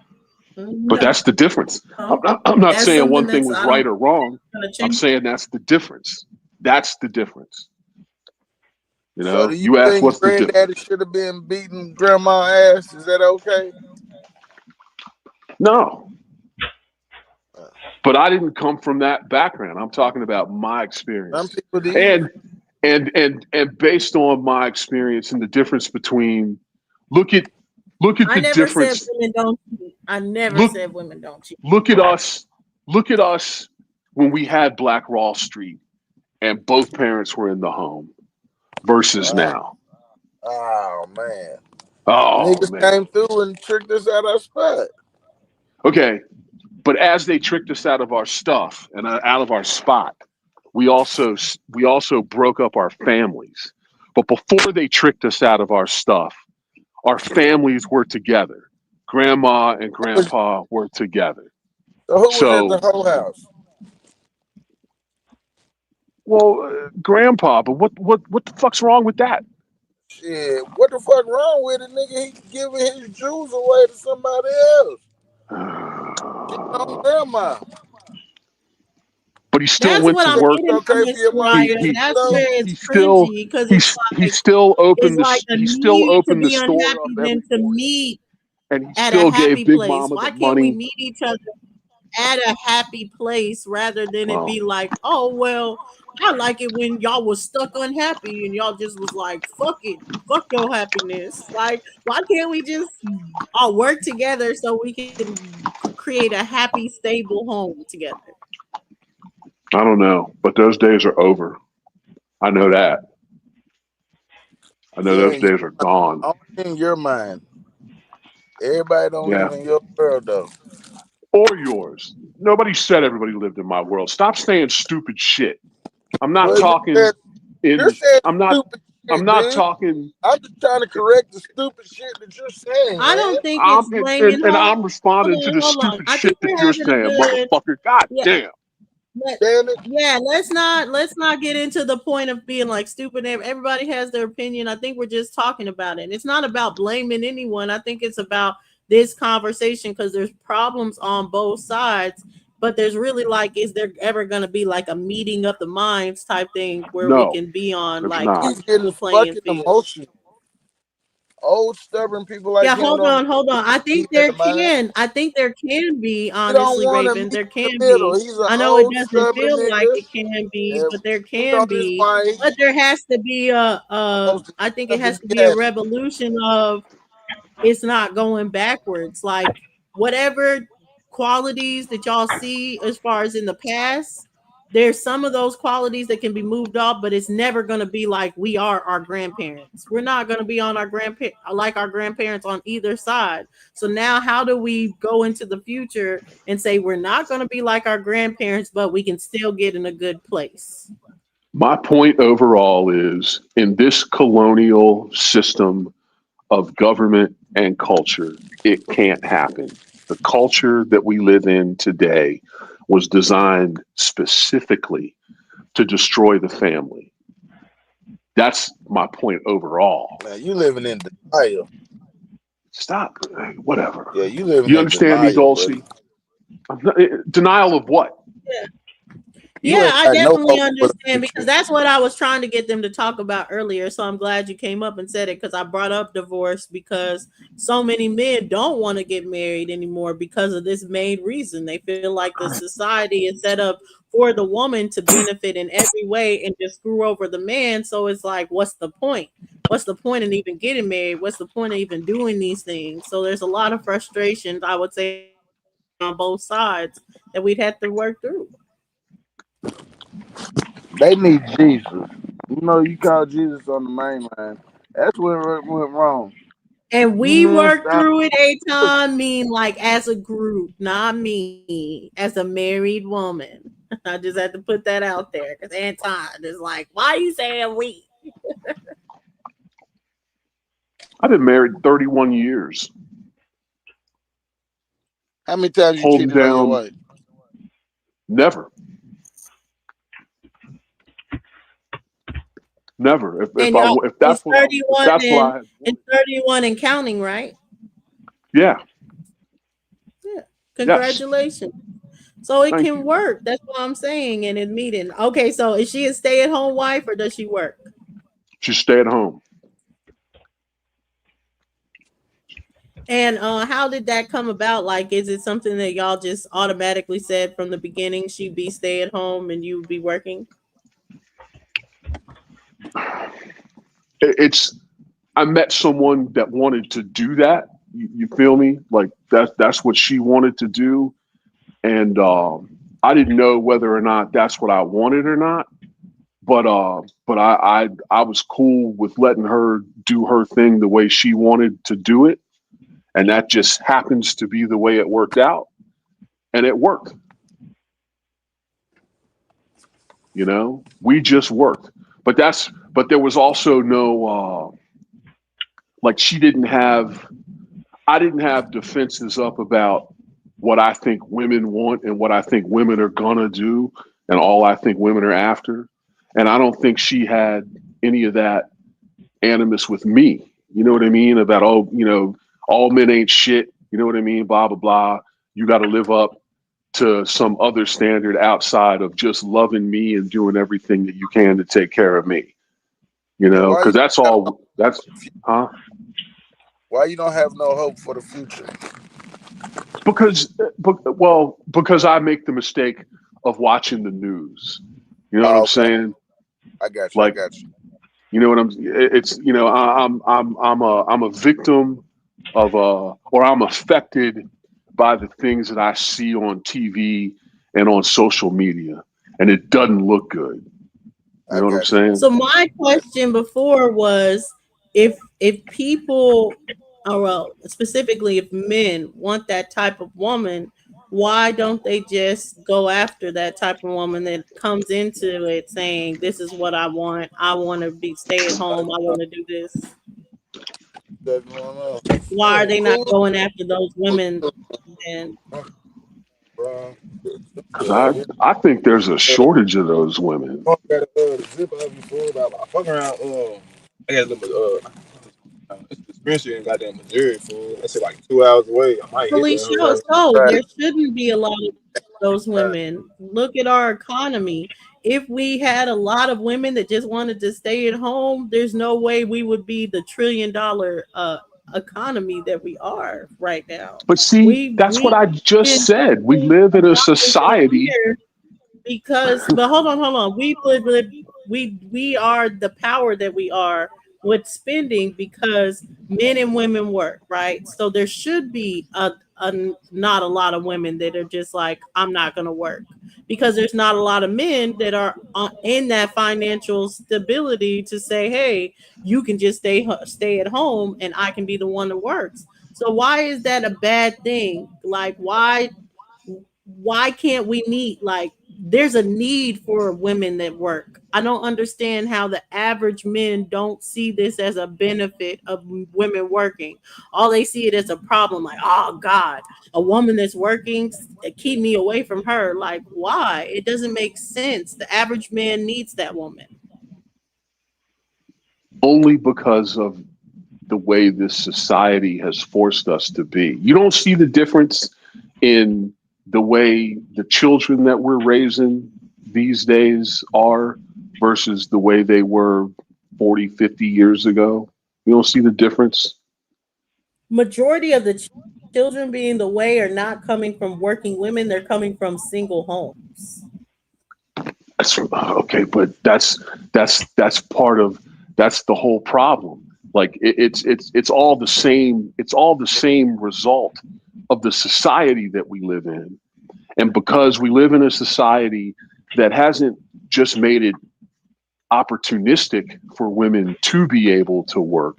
But no, that's the difference. no. I'm not That's saying something one thing that's was I don't right or wrong. gonna I'm change. saying that's the difference. That's the difference. You So do know, you you ask think what's the granddaddy difference? should have been beating grandma ass? Is that okay? No, Uh, but I didn't come from that background. I'm talking about my Some experience, people did. and and based on my experience and the difference between look at Look at I the never said difference. women don't cheat. I never Look, said women don't cheat. look at us. Look at us when we had Black Wall Street and both parents were in the home versus now. Oh man, Oh niggas man. came through and tricked us out our spot. Okay, but as they tricked us out of our stuff and out of our spot, we also broke up our families. But before they tricked us out of our stuff, our families were together. Grandma and grandpa were together. So who was at the So, whole house? well, grandpa, but what the fuck's wrong with that? Shit, what the fuck wrong with it, nigga? He giving his jewels away to somebody else. Shit on grandma. But he still That's went what to I'm work. It's getting from okay for Miss your mom to He get Soraya. he you That's though. where it's he still cringy because it's he like still it's opened like the the he still need to opened the be store up unhappy every than to morning, meet and he at a still gave happy Big place. Mama the Why can't we money. meet each other at a happy place rather than it Well, be like, oh well, I like it when y'all was stuck unhappy and y'all just was like, fuck it, fuck your happiness. Like, why can't we just all work together so we can create a happy, stable home together? I don't know, but those days are over. I know that. I know Yeah, those days are gone. only in your mind. Everybody don't Yeah. live in your world though. Or yours. Nobody said everybody lived in my world. Stop saying stupid shit. I'm not Well, talking you're in saying I'm not stupid I'm shit, not dude. talking I'm just trying to correct the stupid shit that you're saying, I man. don't think I'm it's and, blaming. and, and I'm responding to the Hold on. stupid I think shit that we're you're having a saying, good. motherfucker. God Yeah, damn. let Damn it. yeah. Let's not get into the point of being like stupid. Everybody has their opinion. I think we're just talking about it. It's not about blaming anyone. I think it's about this conversation because there's problems on both sides. But there's really like, is there ever going to be like a meeting of the minds type thing where we No, can be on there's like an not. He's equal getting playing fucking field? emotional. Old stubborn people like Yeah, him don't hold on. I think meet in there the mind. can. I think there can be, He don't honestly, want to Raven. meet There in can the middle. be. He's an I know it old doesn't stubborn feel like nigga it can be, that but there cheat can on his be. wife. But there has to be Supposed to I think it up has and to be be a happy. revolution of it's not going backwards. Like whatever qualities that y'all see as far as in the past, there's some of those qualities that can be moved off, but it's never going to be like we are our grandparents. We're not going to be on our like our grandparents on either side. So now how do we go into the future and say we're not going to be like our grandparents, but we can still get in a good place? My point overall is in this colonial system of government and culture, it can't happen. The culture that we live in today was designed specifically to destroy the family. That's my point overall. Man, you living in denial. Stop. Whatever. Yeah, you living You in understand me, denial, buddy. Dulcie? Denial of what? You Yeah, ain't I got no definitely hope for the understand because future. that's what I was trying to get them to talk about earlier. So I'm glad you came up and said it because I brought up divorce because so many men don't want to get married anymore because of this main reason. They feel like the society is set up for the woman to benefit in every way and just screw over the man. So it's like, what's the point? What's the point in even getting married? What's the point of even doing these things? So there's a lot of frustrations, I would say, on both sides that we'd have to work through. They need Jesus. You know, you call Jesus on the main line. That's where it went wrong. And You we men worked stop through it a pushing. time, mean like as a group, not me as a married woman. I just had to put that out there because Anton is like, why you saying we? I've been married 31 years, How many times you holding cheated on your down wife? never, never. And y'all If is if 31 that's what I had and wanted, 31 and counting, right? yeah, Yeah. yes, Congratulations. So it thank can you. work. That's what I'm saying in a meeting. Okay, so is she a stay-at-home wife or does she work? She stay at home. And how did that come about? Like, is it something that y'all just automatically said from the beginning she'd be stay at home and you would be working? It's I met someone that wanted to do that, You feel me? Like that's what she wanted to do, and I didn't know whether or not that's what I wanted or not. But I was cool with letting her do her thing the way she wanted to do it, and that just happens to be the way it worked out, and it worked. You know, we just worked. But there was also no like she didn't have I didn't have defenses up about what I think women want and what I think women are gonna do and all I think women are after. And I don't think she had any of that animus with me. You know what I mean? About, oh, all men ain't shit. You know what I mean? Blah blah blah. You got to live up to some other standard outside of just loving me and doing everything that you can to take care of me. So why Because you that's have all. That's huh? why you don't have no hope for the future? Because I make the mistake of watching the news. You know what Oh, I'm okay, saying? I got you. I Like, got you. you know what I'm. It's I'm a victim of or I'm affected by the things that I see on TV and on social media, and it doesn't look good. You I know what I'm got you. saying? So my question before was if people, or well, specifically if men want that type of woman, why don't they just go after that type of woman that comes into it saying, "This is what I want. I want to be stay at home. I want to do this." What's going on? Why are Oh, they not cool, going after those women? And bro. Because I think there's a shortage of those women. Got the zip up before, but I fuck around. I got a little it's dispensary in goddamn Missouri, fool. That's like 2 hours away. I might hit fully that shows, hoe. so Right. there shouldn't be a lot of those women. Look at our economy. If we had a lot of women that just wanted to stay at home, there's no way we would be the $1 trillion economy that we are right now. But see, that's what We I just been said. We spending live in a dollars a society. year because, but hold on, we are the power that we are with spending because men and women work, right? So there should be a not a lot of women that are just like, I'm not going to work, because there's not a lot of men that are in that financial stability to say, hey, you can just stay at home and I can be the one that works. So why is that a bad thing? Like, why can't we need, like, there's a need for women that work. I don't understand how the average men don't see this as a benefit of women working. All they see it as a problem, like, oh god, a woman that's working, keep me away from her. Like, why? It doesn't make sense. The average man needs that woman. Only because of the way this society has forced us to be. You don't see the difference in the way the children that we're raising these days are versus the way they were 40, 50 years ago. You don't see the difference. Majority of the children being the way are not coming from working women, they're coming from single homes. That's okay, but that's part of that's the whole problem. Like it's all the same. It's all the same result of the society that we live in, and because we live in a society that hasn't just made it opportunistic for women to be able to work.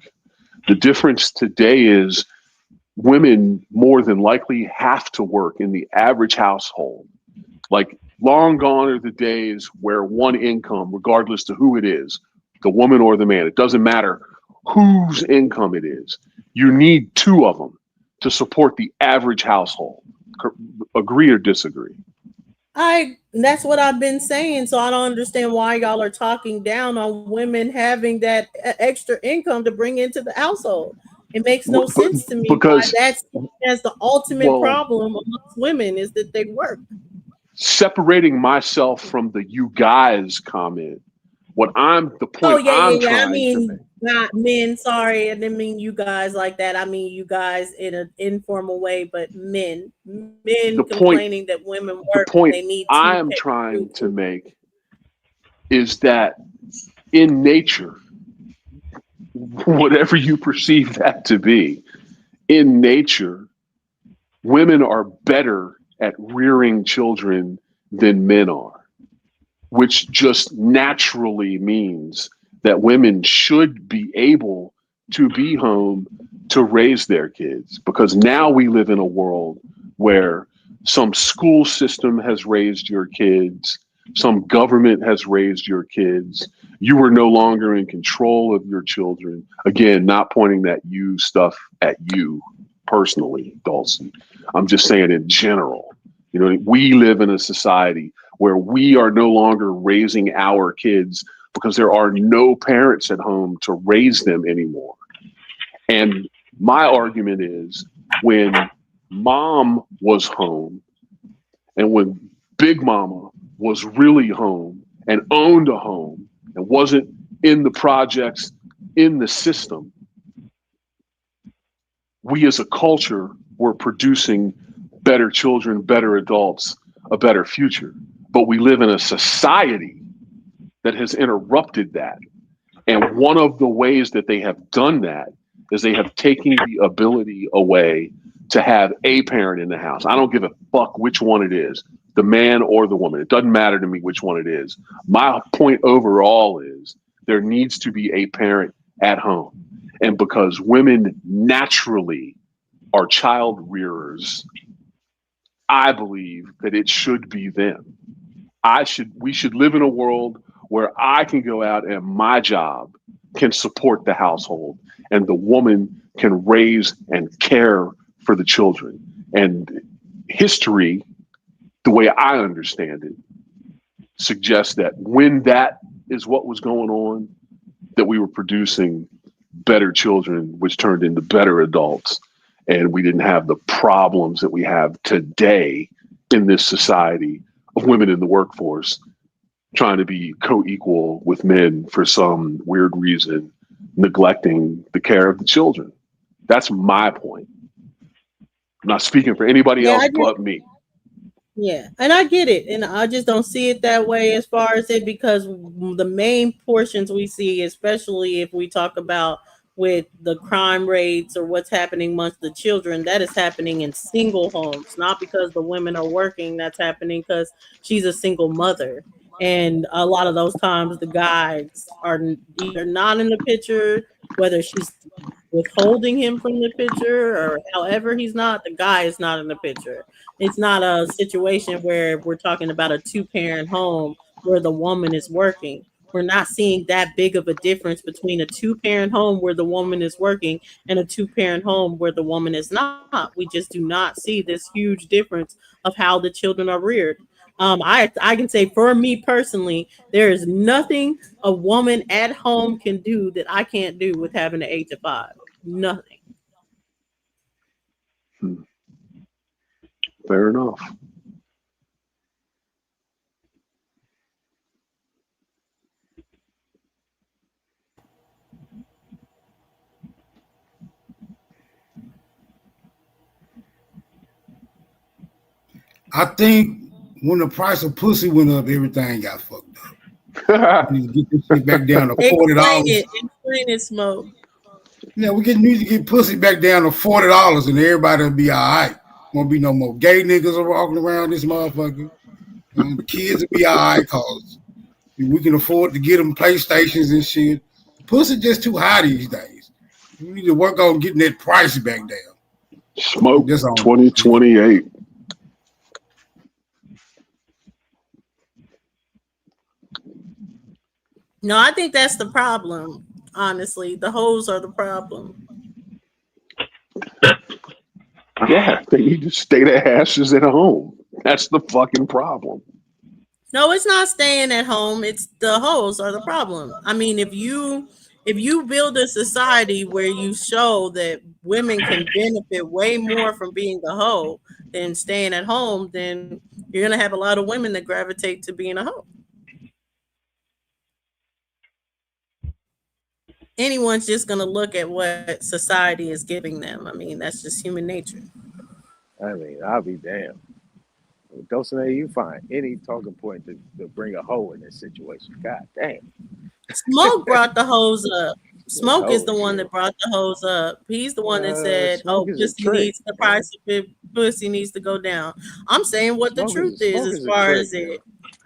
The difference today is women more than likely have to work in the average household. Like, long gone are the days where one income, regardless to who it is, the woman or the man, it doesn't matter whose income it is. You need two of them to support the average household. Agree or disagree? That's what I've been saying. So I don't understand why y'all are talking down on women having that extra income to bring into the household. It makes no sense to me why Because, that's the ultimate well, problem amongst women is that they work. separating myself from the "you guys" comment, the Oh point yeah, yeah, I'm yeah. I trying to make. mean, not men. Sorry, I didn't mean you guys like that. I mean you guys in an informal way, but men The point complaining that women the work when point they need I to am pay for trying to food. make is that in nature, whatever you perceive that to be, in nature, women are better at rearing children than men are, which just naturally means that women should be able to be home to raise their kids. Because now we live in a world where some school system has raised your kids, some government has raised your kids. You are no longer in control of your children. Again, not pointing that you stuff at you personally, Dawson. I'm just saying in general. You know, we live in a society where we are no longer raising our kids because there are no parents at home to raise them anymore. And my argument is when mom was home and when Big Mama was really home and owned a home and wasn't in the projects, in the system, we as a culture were producing better children, better adults, a better future. But we live in a society that has interrupted that. And one of the ways that they have done that is they have taken the ability away to have a parent in the house. I don't give a fuck which one it is, the man or the woman. It doesn't matter to me which one it is. My point overall is there needs to be a parent at home. And because women naturally are child rearers, I believe that it should be them. We should live in a world where I can go out and my job can support the household and the woman can raise and care for the children. And history, the way I understand it, suggests that when that is what was going on, that we were producing better children, which turned into better adults. And we didn't have the problems that we have today in this society of women in the workforce trying to be co-equal with men for some weird reason, neglecting the care of the children. That's my point. I'm not speaking for anybody Yeah, else I just but me. Yeah, and I get it, and I just don't see it that way as far as it because the main portions we see, especially if we talk about with the crime rates or what's happening amongst the children, that is happening in single homes, not because the women are working. That's happening because she's a single mother, and a lot of those times the guys are either not in the picture, whether she's withholding him from the picture or however he's not, the guy is not in the picture. It's not a situation where we're talking about a two-parent home where the woman is working. We're not seeing that big of a difference between a two-parent home where the woman is working and a two-parent home where the woman is not. We just do not see this huge difference of how the children are reared. I can say for me personally, there is nothing a woman at home can do that I can't do with having an 8 to 5. Nothing. Hmm. Fair enough. I think when the price of pussy went up, everything got fucked up. We need to get this shit back down to Explain $40. it. Explain it, Smoke. Yeah, need to get pussy back down to $40 and everybody will be all right. Won't be no more gay niggas walking around this motherfucker. The kids will be all right because we can afford to get them PlayStations and shit. Pussy just too high these days. We need to work on getting that price back down. Smoke That's all. 2028. No, I think that's the problem. Honestly, the hoes are the problem. Yeah, they need to stay their asses at home. That's the fucking problem. No, it's not staying at home. It's the hoes are the problem. I mean, if you build a society where you show that women can benefit way more from being a hoe than staying at home, then you're gonna have a lot of women that gravitate to being a hoe. Anyone's just gonna look at what society is giving them. I mean, that's just human nature. I mean, I'll be damned. Don't say you find any talking point to bring a hoe in this situation. God damn. Smoke brought the hoes up. Smoke is Told the one you. that brought the hose up. He's the one that said, Smoke "Oh, is a trick, the man. price of pussy needs to go down." I'm saying what the truth is Smoke as is a far trick, as man. it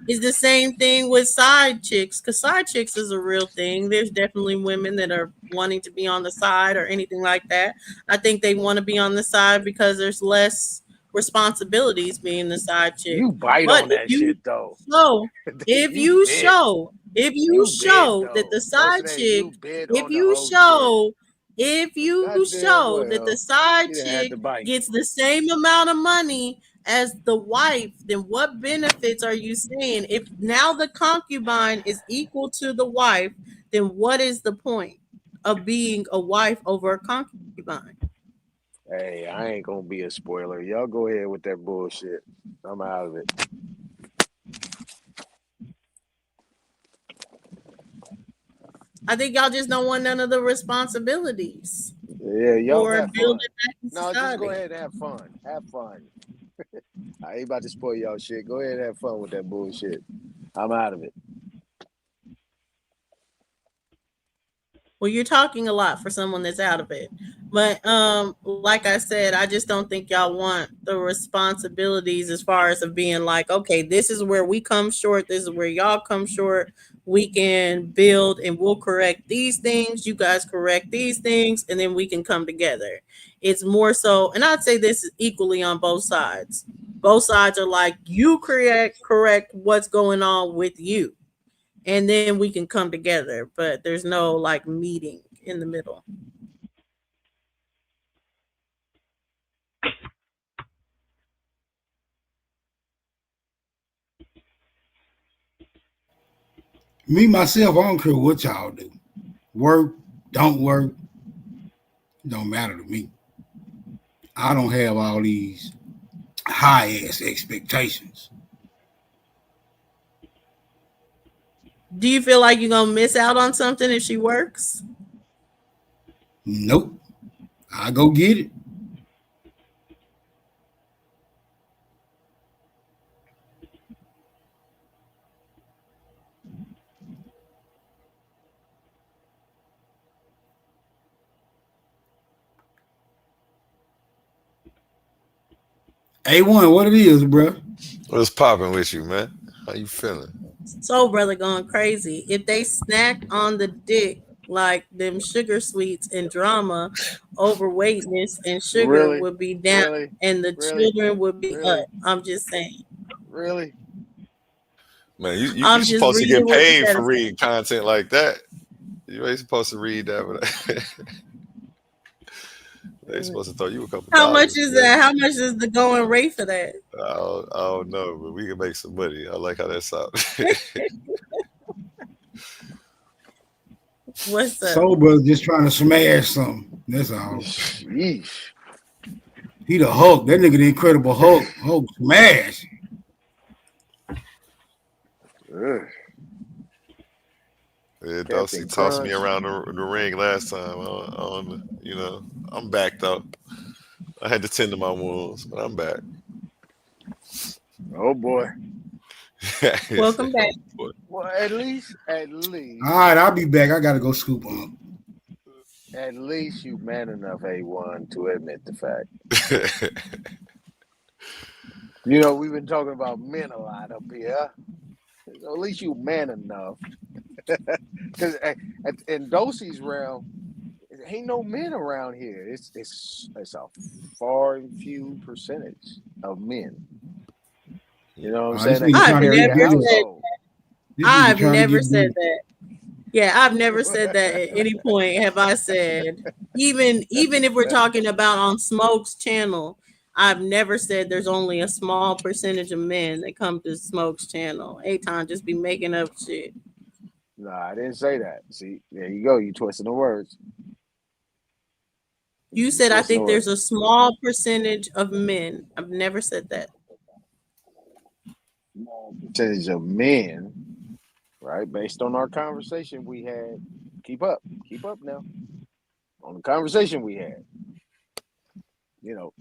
is the same thing with side chicks, because side chicks is a real thing. There's definitely women that are wanting to be on the side or anything like that. I think they want to be on the side because there's less responsibilities being the side chick. You bite But on that shit though. show, You bit. if you You bit show that the though. Don't say side that. chick, You bit if on the you whole shit. show, if you Goddamn show that the well. side You didn't have chick to bite. gets the same amount of money as the wife, then what benefits are you saying? If now the concubine is equal to the wife, then what is the point of being a wife over a concubine? Hey, I ain't gonna be a spoiler. Y'all go ahead with that bullshit. I'm out of it. I think y'all just don't want none of the responsibilities Yeah, y'all for have building fun. back in No, just go society. ahead and have fun. Have fun. I ain't about to spoil y'all shit. Go ahead and have fun with that bullshit. I'm out of it. Well, you're talking a lot for someone that's out of it. But like I said, I just don't think y'all want the responsibilities as far as of being like, okay, this is where we come short, this is where y'all come short. We can build and we'll correct these things, you guys correct these things, and then we can come together. It's more so, and I'd say this is equally on both sides. Both sides are like, you correct what's going on with you, and then we can come together, but there's no like meeting in the middle. Me myself, I don't care what y'all do. Work, don't work, don't matter to me. I don't have all these high ass expectations. Do you feel like you're gonna miss out on something if she works? Nope. I go get it. A1, what it is, bro? What's popping with you, man? How you feeling? Soul brother going crazy. If they snack on the dick like them sugar sweets and drama, overweightness and sugar Really? would be down Really? and the Really? children would be up. Really? I'm just saying. Really? Man, you I'm just supposed to reading get what the paid chat for is saying. reading content like that. You ain't supposed to read that, but they supposed to throw you a couple How much dollars, is man. that? How much is the going rate for that? I don't know, but we can make some money. I like how that sounds. What's up? Soul brother just trying to smash something. That's all. Yeesh. He the Hulk. That nigga the Incredible Hulk. Hulk smash. Ugh. Yeah, Dosey Captain tossed me Crunch. around the ring last time. I'm back though. I had to tend to my wounds, but I'm back. Oh boy. Welcome back. Well, at All least, right, I'll be back. I gotta go scoop on. at least you man enough, A1, to admit the fact. You know, we've been talking about men a lot up here. So at least you man enough. Because in Dosey's realm, ain't no men around here. It's a far and few percentage of men. You know what I'm This saying? That nigga can I've trying to carry get a never bigger. said household. This nigga I've trying to never get said bigger. that. Yeah, I've never said that at any point have I said, even if we're talking about on Smoke's channel, I've never said there's only a small percentage of men that come to Smoke's channel. Aton just be making up shit. No, I didn't say that. See, there you go. You twisting the words. You You said I twisting the think words. there's a small percentage of men. I've never said that. Percentage of men, right? Based on our conversation we had. Keep up now. On the conversation we had,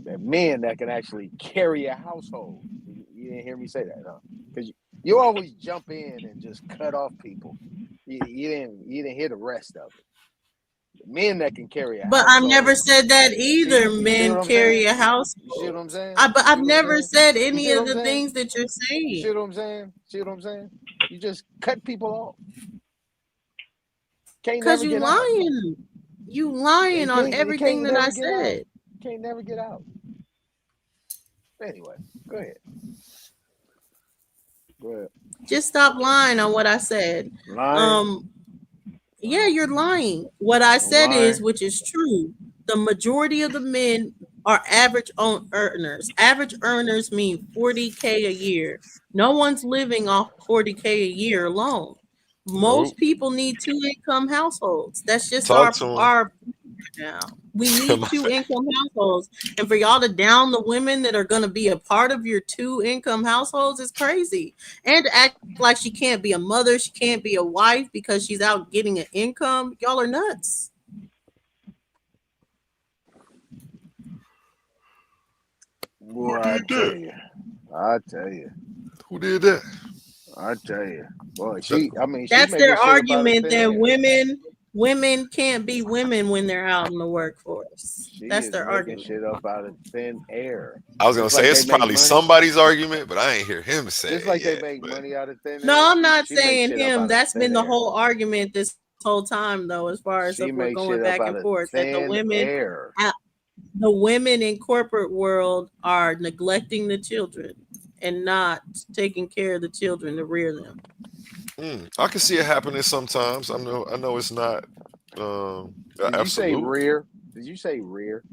that men that can actually carry a household. You didn't hear me say that, huh? Because you always jump in and just cut off people. You didn't hear the rest of it. Men that can carry a But I've never household. said that either. You see what Men I'm saying? carry a You see what household. I'm saying? But You I've see what I'm never saying? said You any see what of I'm the saying? things that you're You see saying. what I'm saying? See what I'm saying? You just cut people off. Can't Cause never you get out. lying. You lying on You everything can't that I never get out. said. Can't never get out. Anyway, go ahead. Go ahead. Just stop lying on what I said. Lying. Um, yeah, you're lying. What I I'm said is, lying. which is true, the majority of the men are average earners. Average earners mean 40K a year. No one's living off 40K a year alone. Nope. Most people need two income households. That's just Talk our to him. our now. We need My two bad. income households. And for y'all to down the women that are going to be a part of your two income households is crazy. And to act like she can't be a mother, she can't be a wife because she's out getting an income. Y'all are nuts. Boy, Who I did tell that? you. I tell you. Who did that? I tell you. Boy, That- she That's making their shit up out of argument thin that air. women can't be women when they're out in the workforce. She That's is their making argument. shit up out of thin air. I was gonna Just say like they it's make probably money. somebody's argument, but I ain't hear him say Just it like they yet. make But money out of thin No, air, I'm not she makes saying shit up him. out of That's been thin the air. whole argument this whole time, though, as far as She if we're makes going shit up back out and of forth, that thin air. the women in corporate world are neglecting the children and not taking care of the children to rear them. I can see it happening sometimes. I know it's not Did you say absolute. rear? Did you say rear?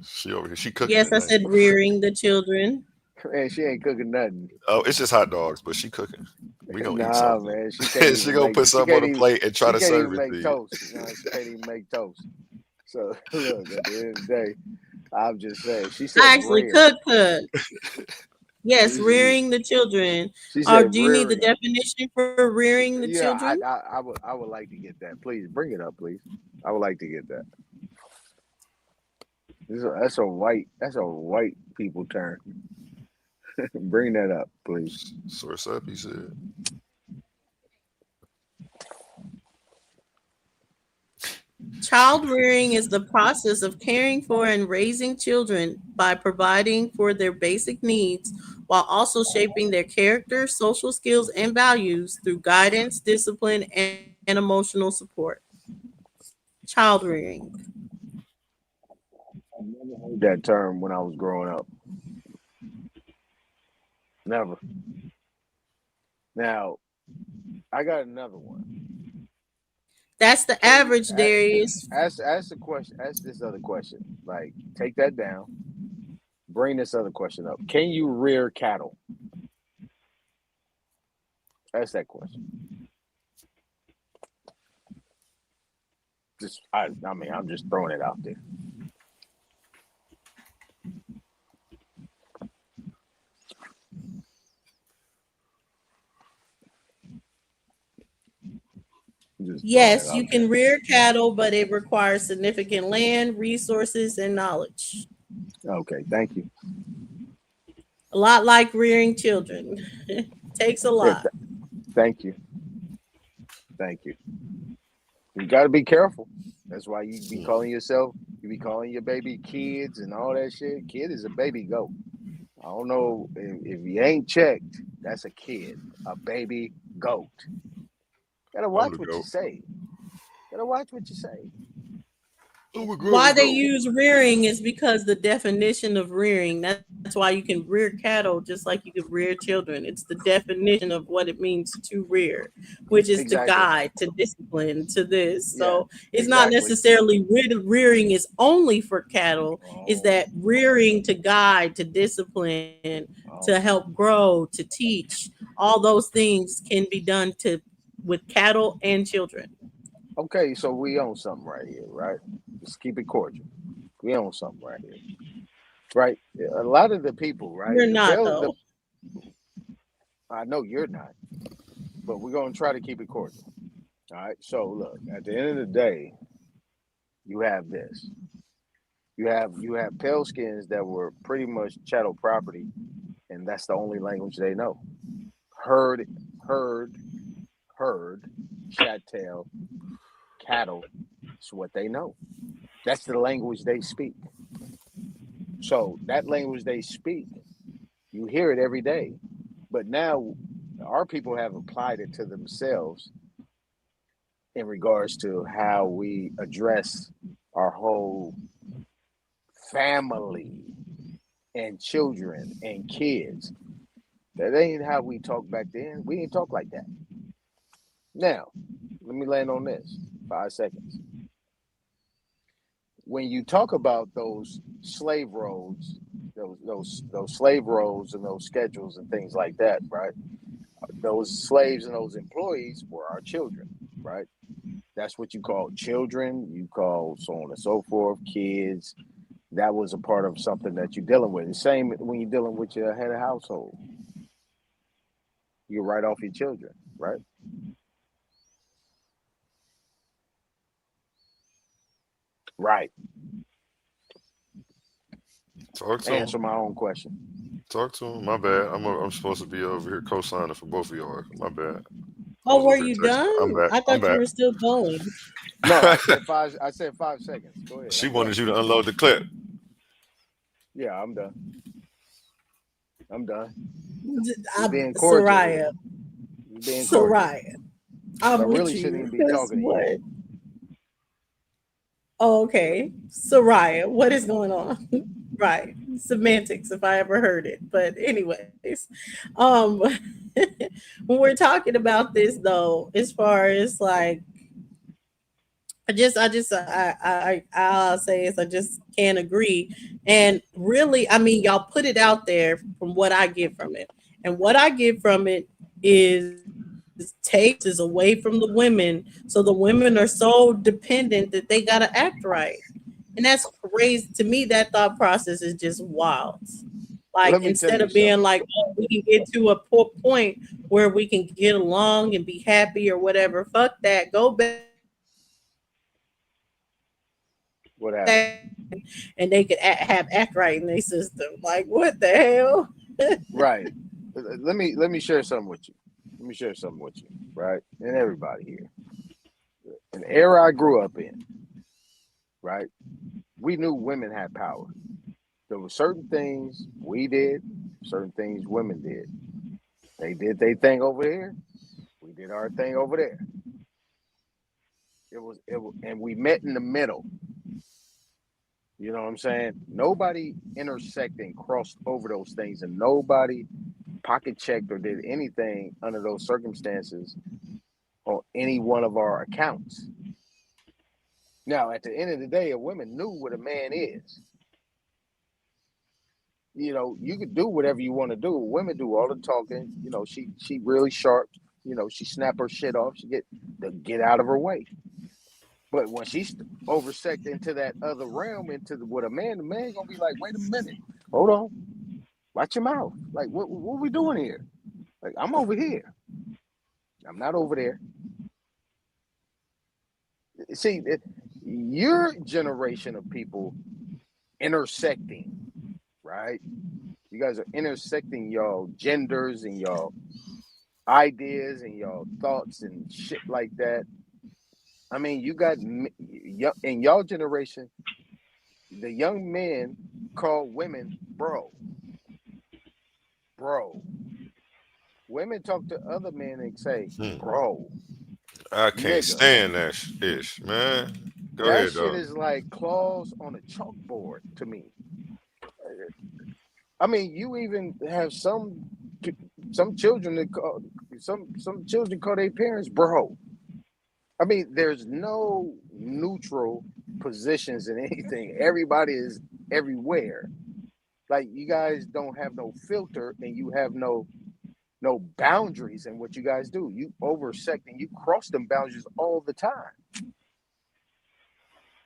She over here, she cooking Yes, I tonight. said rearing the children. Man, she ain't cooking nothing. Oh, it's just hot dogs, but she cooking. We gonna eat Nah, something. man, she can't She even gonna make. put something on the plate and try She to can't serve even it make to you. toast. No, she can't even make toast. So look, at the end of the day, I'm just saying. She said I actually rear. cook. Yes, She, rearing the children. she said Do you need the rearing. definition for rearing the Yeah, children? I would like to get that. Please bring it up, please. I would like to get that. That's a white people term. Bring that up, please. Source up, he said. Child rearing is the process of caring for and raising children by providing for their basic needs while also shaping their character, social skills, and values through guidance, discipline, and emotional support. Child rearing. That term when I was growing up. Never. Now I got another one. That's the Can you average, Darius. ask the question? Ask this other question. Like, take that down. Bring this other question up. Can you rear cattle? Ask that question. I mean, I'm just throwing it out there. Just throwing it Yes, you out can there. rear cattle, but it requires significant land, resources, and knowledge. Okay, thank you. A lot like rearing children. Takes a Yeah, lot. thank you. Thank you. You got to be careful. That's why you be calling your baby kids and all that shit. Kid is a baby goat. I don't know if you ain't checked. That's a kid, a baby goat. Gotta I'm watch the what you goat. say. Gotta watch what you say. I'm a Why grown they goat. use rearing is because the definition of rearing. That's why you can rear cattle just like you could rear children. It's the definition of what it means to rear, which is to Exactly. guide, to discipline, to this. Yeah, So it's not exactly. necessarily rearing is only for cattle. Is Oh, that rearing to guide, to discipline, to oh. help grow, to teach. All those things can be done to with cattle and children. Okay, so we own something right here, right? Let's keep it cordial. We own something right here, right? A lot of the people, right? You're not The though. I know you're not, but we're gonna try to keep it cordial. All right. So look, at the end of the day, you have this. You have pale skins that were pretty much chattel property, and that's the only language they know. Herd, herd, herd, chattel, cattle. It's what they know. That's the language they speak. So that language they speak, you hear it every day. But now our people have applied it to themselves in regards to how we address our whole family and children and kids. That ain't how we talk back then. We didn't talk like that. Now, let me land on this 5 seconds. When you talk about those slave roads, those slave roads and those schedules and things like that, right? Those slaves and those employees were our children, right? That's what you call children. You call so on and so forth, kids. That was a part of something that you're dealing with. The same when you're dealing with your head of household. You write off your children, right? Right. Talk to Answer him. my own question. Talk to him. My bad. I'm supposed to be over here co-signing for both of y'all. My bad. I Oh, was were over here you texting. I'm done? back. I I'm thought you back. were still going. No, I said five. I said 5 seconds. Go ahead. She I'm done. wanted you to unload the clip. Yeah, I'm done. I'm done. We're I'm being cordial here. Soraya. We're being cordial. Soraya. But I I'm with really shouldn't you. even be Cause talking to you. what? Oh, okay. Soraya, what is going on? Right. Semantics, if I ever heard it. But anyways, um when we're talking about this though, as far as like I'll say is I just can't agree. And really, I mean, y'all put it out there from what I get from it. And what I get from it is takes is away from the women. So the women are so dependent that they gotta act right. And that's crazy. To me, that thought process is just wild. Like Let me tell instead you of being something. like, oh, we can get to a point where we can get along and be happy or whatever. Fuck that. Go back to where the men were dependent What and happened? they could have act right in their system. Like what the hell? Right. Let me share something with you. Let me share something with you, right? And everybody here. An era I grew up in, right? We knew women had power. There were certain things we did, certain things women did. They did their thing over here. We did our thing over there. And we met in the middle. You know what I'm saying? Nobody intersected and crossed over those things, and nobody pocket checked or did anything under those circumstances on any one of our accounts. Now, at the end of the day, a woman knew what a man is. You know, you could do whatever you want to do. Women do all the talking. You know, she really sharp. You know, she snap her shit off. She get out of her way. But when she's oversect into that other realm, into what the man gonna be like, wait a minute, hold on, watch your mouth. Like, what are we doing here? Like, I'm over here. I'm not over there. See, your generation of people intersecting, right? You guys are intersecting y'all genders and y'all ideas and y'all thoughts and shit like that. I mean, you got in y'all generation, the young men call women bro. Women talk to other men and say, Hmm. bro, I can't nigga. stand that ish, man. Go That ahead, shit dog. is like claws on a chalkboard to me. I mean, you even have some children that call some children call their parents bro. I mean, there's no neutral positions in anything. Everybody is everywhere. Like you guys don't have no filter and you have no boundaries in what you guys do. You oversect and you cross them boundaries all the time.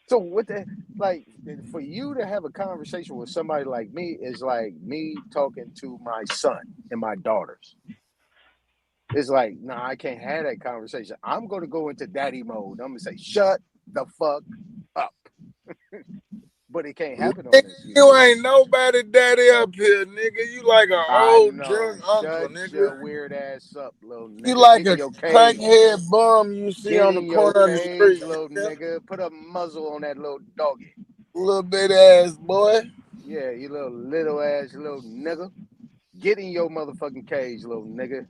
So what the like for you to have a conversation with somebody like me is like me talking to my son and my daughters. It's like, nah, I can't have that conversation. I'm gonna go into daddy mode. I'm gonna say, shut the fuck up. but it can't happen on Nigga, this you YouTube. ain't nobody daddy up here, nigga. You like an I old know. drunk uncle, Shut nigga. your weird ass up, little You nigga. like Get in a your cage. crackhead bum you see Get on the in your corner of the cage, street, little nigga. nigga. Put a muzzle on that little doggy. Little bit ass boy. Yeah, you little ass little nigga. Get in your motherfucking cage, little nigga.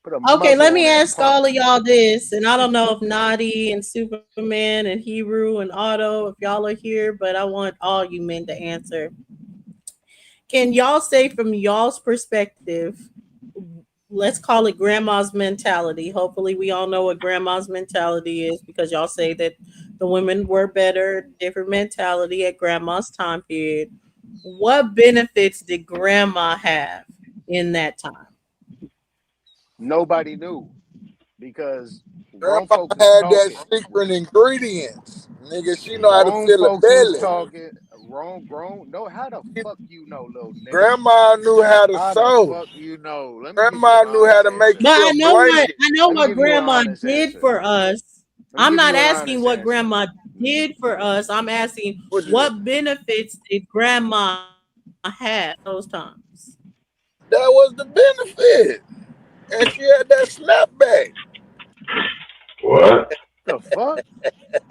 Put a Okay, let muzzle on me that ask punk. all of y'all this, and I don't know if Nadi and Superman and Hebrew and Otto, if y'all are here, but I want all you men to answer. Can y'all say from y'all's perspective, let's call it grandma's mentality. Hopefully we all know what grandma's mentality is because y'all say that the women were better, different mentality at grandma's time period. What benefits did grandma have in that time? Nobody knew because grown Grandma folks is had that talking. secret ingredients. Nigga, she know how to Grown fill a folks is belly. talking. Grown. No, how the fuck you know, little nigga? Grandma knew how to How the sew. fuck you know? Let me give you an Grandma knew how honest to make answer. But you a blanket. I know Let me what give you an grandma honest did answer. for us. Let me I'm give not you an asking honest what answer. grandma did for us. I'm asking What you mean? what benefits did grandma have those times? That was the benefit. And she had that snapback. What? The fuck?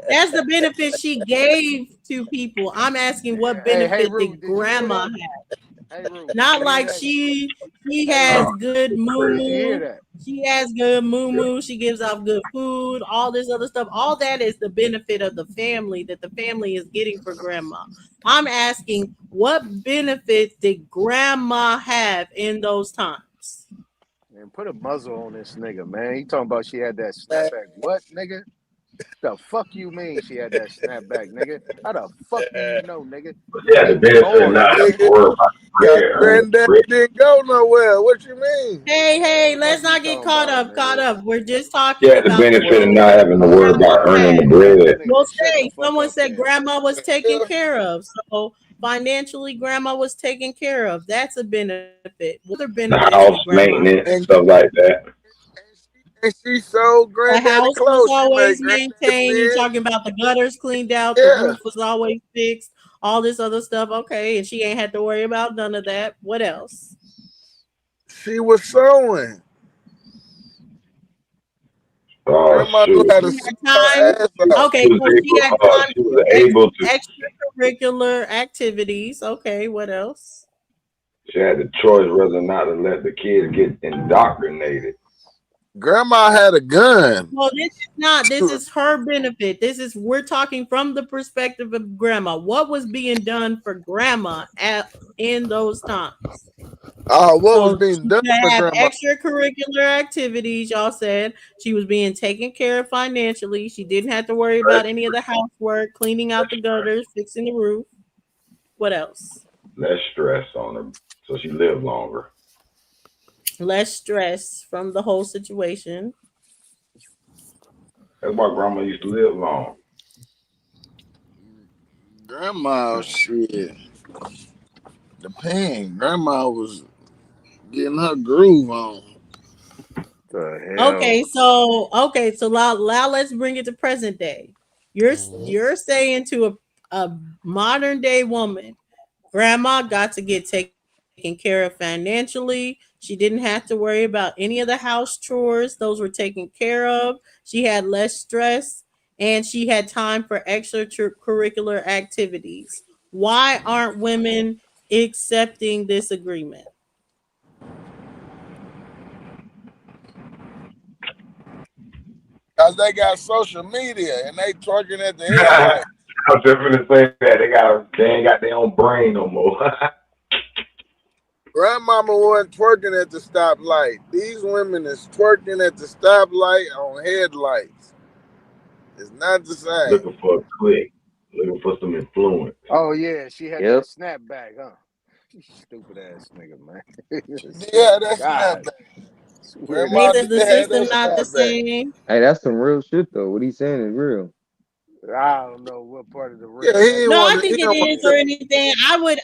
That's the benefit she gave to people. I'm asking what Hey, benefit Rude, did did you hear grandma that? have? Hey, Rude, did Not you hear like that? she Hey, has Rude, good moo did you hear moo. that? She has good moo moo. She gives off good food. All this other stuff. All that is the benefit of the family that the family is getting for grandma. I'm asking what benefits did grandma have in those times? Man, put a muzzle on this nigga, man. He talking about she had that Man, snapback. What, nigga? The fuck you mean she had that snapback, nigga? How the fuck do you know, nigga? You Yeah, the ain't benefit of born not having yet. to nigga, worry about your bread, granddad bread. didn't go nowhere. What you mean? Hey, Fuck let's you not get talking caught about, up. Caught nigga? up. We're just talking Yeah, the about the benefit of benefit not that having to worry grandma about earning the had. bread. Nigga, We'll shut the say fuck someone up said then. grandma was taken care of. So financially, grandma was taken care of. That's a benefit. What other The benefits did house grandma have? maintenance, And, stuff like that. and she sold The granddaddy house was clothes. She made always granddaddy maintained. You're pants. talking about the gutters cleaned out, the Yeah, roof was always fixed, all this other stuff. Okay, and she ain't had to worry about none of that. What else? she was sewing. Oh Grandma knew shoot, how to She sew had her time. ass off. Okay, so she had time she to was do able to. extracurricular activities. Okay, what else? She had the choice whether or not to let the kids get indoctrinated. Grandma had a gun. Well, this is not. This is her benefit. This is we're talking from the perspective of grandma. What was being done for grandma at in those times? What was So being she done could for have grandma? extracurricular activities. Y'all said she was being taken care of financially. She didn't have to worry about any of the housework, cleaning out the gutters, fixing the roof. What else? Less stress on her, so she lived longer. Less stress from the whole situation. That's why grandma used to live long. Grandma, shit. The pain. Grandma was getting her groove on. The hell? Okay, so now let's bring it to present day. You're saying to a modern day woman, grandma got to get taken care of financially. She didn't have to worry about any of the house chores; those were taken care of. She had less stress, and she had time for extracurricular activities. Why aren't women accepting this agreement? Cause they got social media and they twerking at the I headlight. was just gonna say that they ain't got their own brain no more. Grandmama wasn't twerking at the stoplight. These women is twerking at the stoplight on headlights. It's not the same. Looking for a click, looking for some influence. Oh yeah, she had that Yep. snapback, huh? Stupid ass nigga, man. Yeah, that's God, snapback. weird Grandma ass Neither did the nigga. have system that not the snapback. same. Hey, that's some real shit though. What he's saying is real. I don't know what part of the Yeah, real. That's No, I he think it didn't want is to or tell. anything.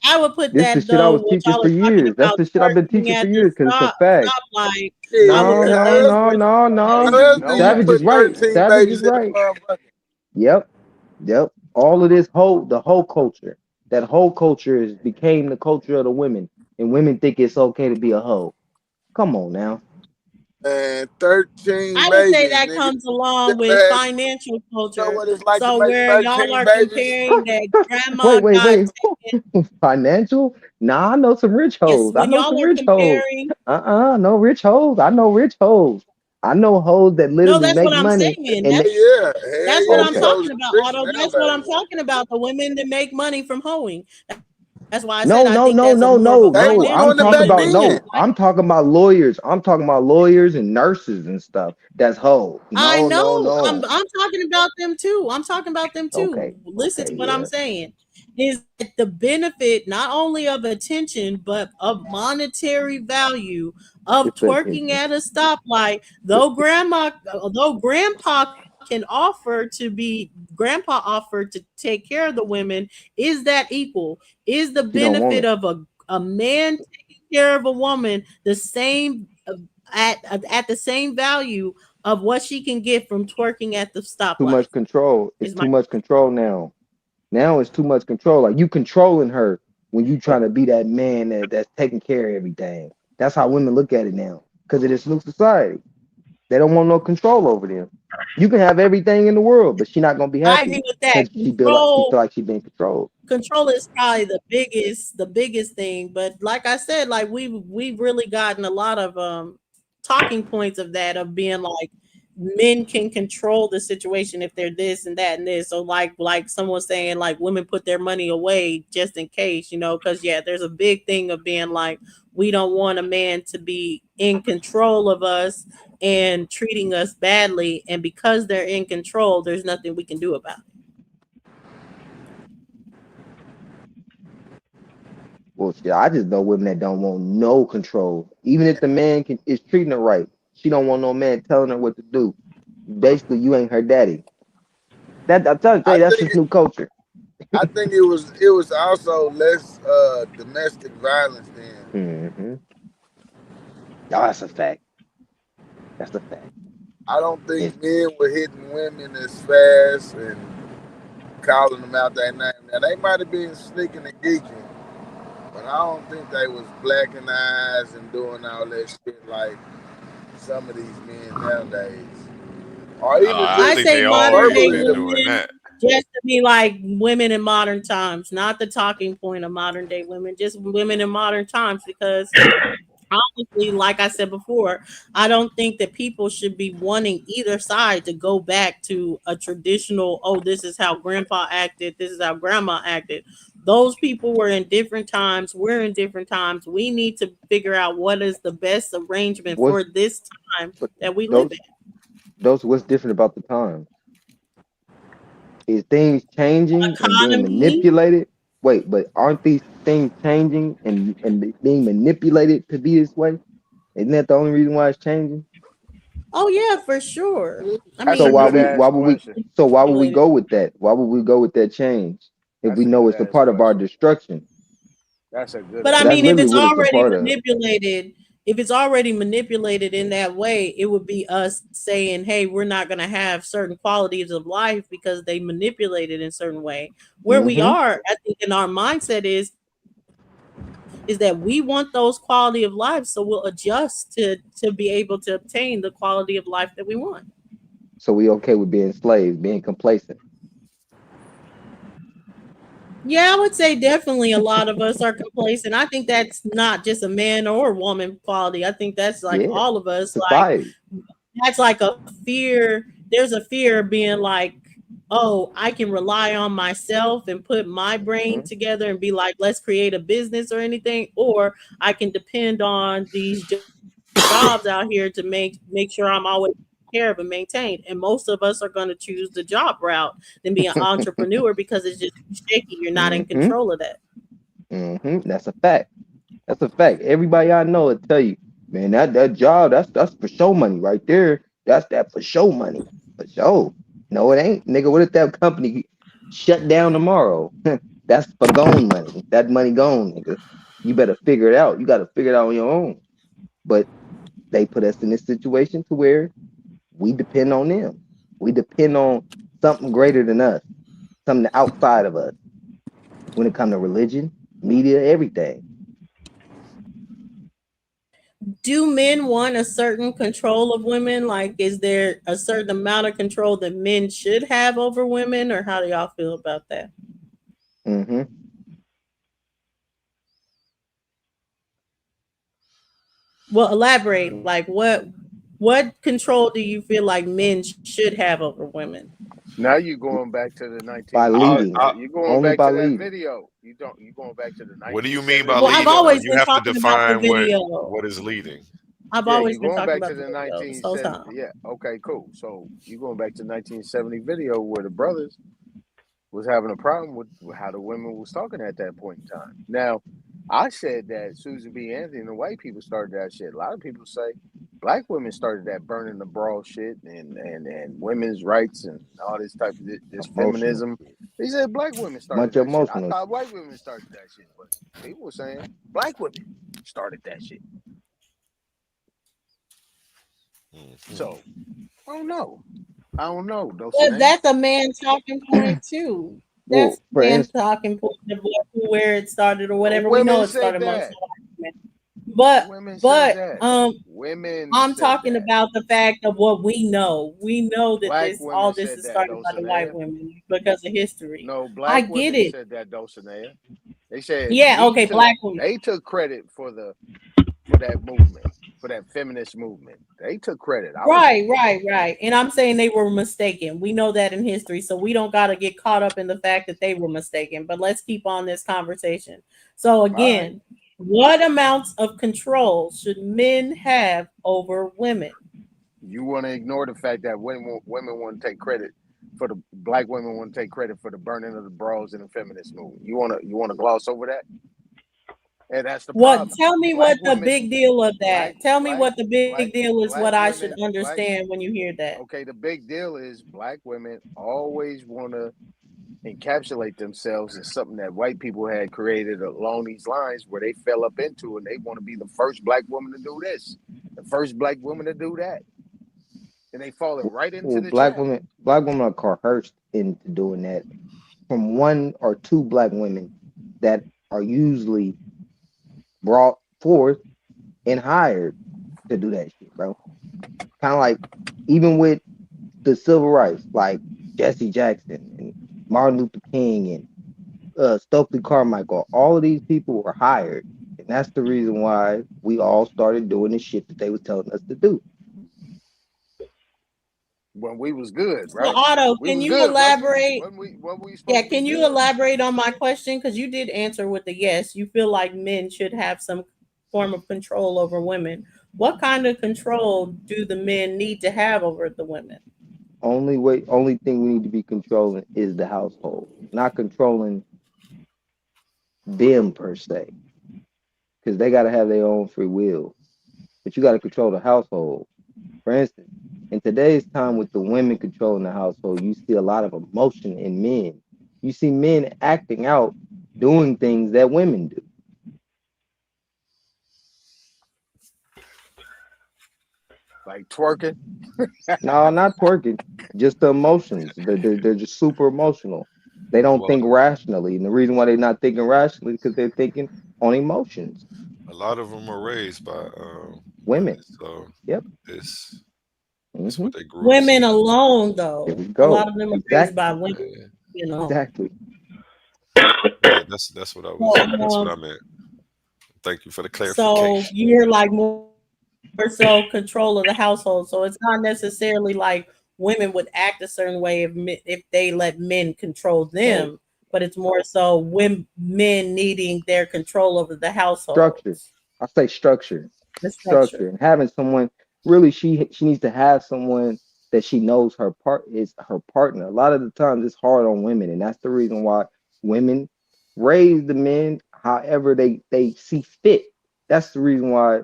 I would put This the that shit I though. was What teaching y'all for are talking years. That's about the shit I've been twerking teaching for at the years because it's a fact. stoplight. I would Shit, No, put how no, those else no, do twerking no, no. how you else do know you it. Savage put is right. 13 Savage babies is in the right. motherfucker? Yep. Yep. All of this whole the whole culture. That whole culture is became the culture of the women, and women think it's okay to be a hoe. Come on now. And 13 I would say babies, that nigga. comes You along with ever had, financial you know culture. what it's like to So make where y'all 13 are babies? comparing that grandma Wait, wait, got wait. Financial? Nah, I know some rich yes, hoes. I when know y'all some are rich hoes. comparing, No rich hoes. I know rich hoes. I know hoes that no, literally that's make what I'm money saying. and Hell they, yeah. Hell That's yeah. what I'm These okay. hoes talking is about, rich Otto. That's what I'm nowadays. talking about. The women that make money from hoeing. That's why I said No, I no, think no, that's a no, more of a no, They no. was financial I'm doing it thing talking back than about it is. then. no. I'm talking about lawyers. I'm talking about lawyers and nurses and stuff. That's hoes. I No, no, know. I'm no. talking about them too. I'm talking about them too. Okay, Listen okay, to what I'm yeah. saying. Is that the benefit not only of attention but of monetary value of It's the twerking attention. at a stoplight? Though grandpa can offer to be grandpa offered to take care of the women, is that equal? Is the She don't want benefit it. of a man taking care of a woman the same at the same value of what she can get from twerking at the Too stoplight? much control. It's Is my too much control now. Now it's too much control. Like you controlling her when you trying to be that man that's taking care of everything. That's how women look at it now. Because of this new society. They don't want no control over them. You can have everything in the world, but she not gonna be I agree happy with that. because she feel like she being controlled. Control is probably the biggest thing. But like I said, like we've really gotten a lot of talking points of that of being like men can control the situation if they're this and that and this. So like someone saying like women put their money away just in case, because yeah, there's a big thing of being like we don't want a man to be in control of us and treating us badly, and because they're in control, there's nothing we can do about it. Well, shit, I just know women that don't want no control. Even if the man is treating her right, she don't want no man telling her what to do. Basically, you ain't her daddy. That I'm trying to I say that's think this new culture. it was also less domestic violence then. Mm-hmm. That's a fact. That's a fact. I don't think It's men were hitting women as fast and calling them out their name. Now they might have been sneaking and geeking, but I don't think they was blacking eyes and doing all that shit like some of these men nowadays. Or even I I just think say they modern always day verbally. been doing women that. just to be like women in modern times, not the talking point of modern day women, just women in modern times. Because honestly, like I said before, I don't think that people should be wanting either side to go back to a traditional, oh, this is how grandpa acted, this is how grandma acted. Those people were in different times. We're in different times. We need to figure out what is the best arrangement what's for this time but that we live those in. what's different about the time is things changing and being Economy. manipulated. Wait, but aren't these things changing and being manipulated to be this way? Isn't that the only reason why it's changing? Oh yeah, for sure. I That's So a mean, good why ass would we question. go with that? Why would we go with that change if we That's a know good it's a ass part of our question. destruction? That's a good but I Because ass that's mean, if literally it's question. what it's a already part of. manipulated, in that way, it would be us saying, "Hey, we're not going to have certain qualities of life because they manipulated in a certain way." Where we Mm-hmm. are, I think, in our mindset is that we want those quality of life, so we'll adjust to be able to obtain the quality of life that we want. So we okay with being slaves, being complacent. Yeah, I would say definitely a lot of us are complacent. I think that's not just a man or woman quality. I think that's like Yeah. all of us. Like Society. that's like a fear. There's a fear of being like, oh, I can rely on myself and put my brain Mm-hmm. together and be like, let's create a business or anything, or I can depend on these jobs out here to make sure I'm always taken care of and maintained. And most of us are going to choose the job route than be an entrepreneur because it's just shaky. You're not in Mm-hmm. control of that. Mm-hmm. That's a fact. That's a fact. Everybody I know will tell you, man, that job, that's for show money right there. That's that for show money. For show. No, it ain't. Nigga, what if that company shut down tomorrow? That's for gone money. That money gone, nigga. You better figure it out. You gotta figure it out on your own. But they put us in this situation to where we depend on them. We depend on something greater than us, something outside of us. when it comes to religion, media, everything. Do men want a certain control of women? Like, is there a certain amount of control that men should have over women, or how do y'all feel about that? Mm-hmm. Well, elaborate. Like, what control do you feel like men should have over women? Now you're going back to the By 19. leading, You're going only back by to that leading. video. You don't. You going back to the What do you mean by 1970 Well, I've leading? video. Like always you been have to talking about the define video. what is leading. I've Yeah, always you're been going talking back about to the the video this whole 1970. time. Yeah. Okay. Cool. So you're going back to 1970 video where the brothers was having a problem with how the women was talking at that point in time. Now, I said that Susan B. Anthony and the white people started that shit. A lot of people say black women started that burning the bra shit and women's rights and all this type of this Emotional. feminism. They said black women started Much that shit. I emotional thought shit. white women started that shit, but people were saying black women started that shit. Mhm. So I don't know. I don't know. But Dulcinea. that's a man talking point too. That's Well, a for man instance, talking point of where it started or whatever. We know Women it said started amongst that. the white men. But Women said but that. Women I'm said talking that. about the fact of what we know. We know that Black this all women this said is that, started by the white Dulcinea. women because of history. No, I black get women it. said that, Dulcinea. They said Yeah, okay, black women. they took credit for that movement, for that feminist movement. They took credit. I wasn't. Right. And I'm saying they were mistaken. We know that in history, so we don't got to get caught up in the fact that they were mistaken. But let's keep on this conversation. So All right. again, what amounts of control should men have over women? You want to ignore the fact that women want to take credit for the black women want to take credit for the burning of the bras in the feminist movement. You want to gloss over that? And that's the What? problem. Tell me Black what the women, big deal of black that. Tell me black what the big deal is. black What I should women, black understand when you hear that. okay, the big deal is black women always want to encapsulate themselves in something that white people had created along these lines where they fell up into and they want to be the first black woman to do this, the first black woman to do that. And they falling right into well, the trap. black women are coerced into doing that from one or two black women that are usually brought forth and hired to do that shit, bro. Kind of like even with the civil rights, like Jesse Jackson and Martin Luther King and Stokely Carmichael, all of these people were hired, and that's the reason why we all started doing the shit that they was telling us to do. When we was good, So right? Otto, We can was you good, wasn't we? elaborate? When we Yeah, supposed to be can you good? elaborate on my question? Because you did answer with a yes. You feel like men should have some form of control over women. What kind of control do the men need to have over the women? Only thing we need to be controlling is the household, not controlling them per se, because they got to have their own free will. But you got to control the household. For instance, in today's time with the women controlling the household, you see a lot of emotion in men. You see men acting out, doing things that women do. Like twerking. No, not twerking, just the emotions. They're just super emotional. They don't Well, think rationally. And the reason why they're not thinking rationally is because they're thinking on emotions. a lot of them are raised by women, Women. so Yep. it's it's Hmm. what they grew up Women seeing. alone, There though. we A lot go. of them are raised by Exactly. women. Yeah, You know. Exactly. yeah, that's what that's what So, I meant. Thank you for the so clarification. you're like more so control of the household. So it's not necessarily like women would act a certain way if they let men control No. them, but it's more so men needing their control over the Structure. households, I say structure. the Structure. structure. And having someone really she needs to have someone that she knows her part is her partner. A lot of the times it's hard on women, and that's the reason why women raise the men however they see fit. That's the reason why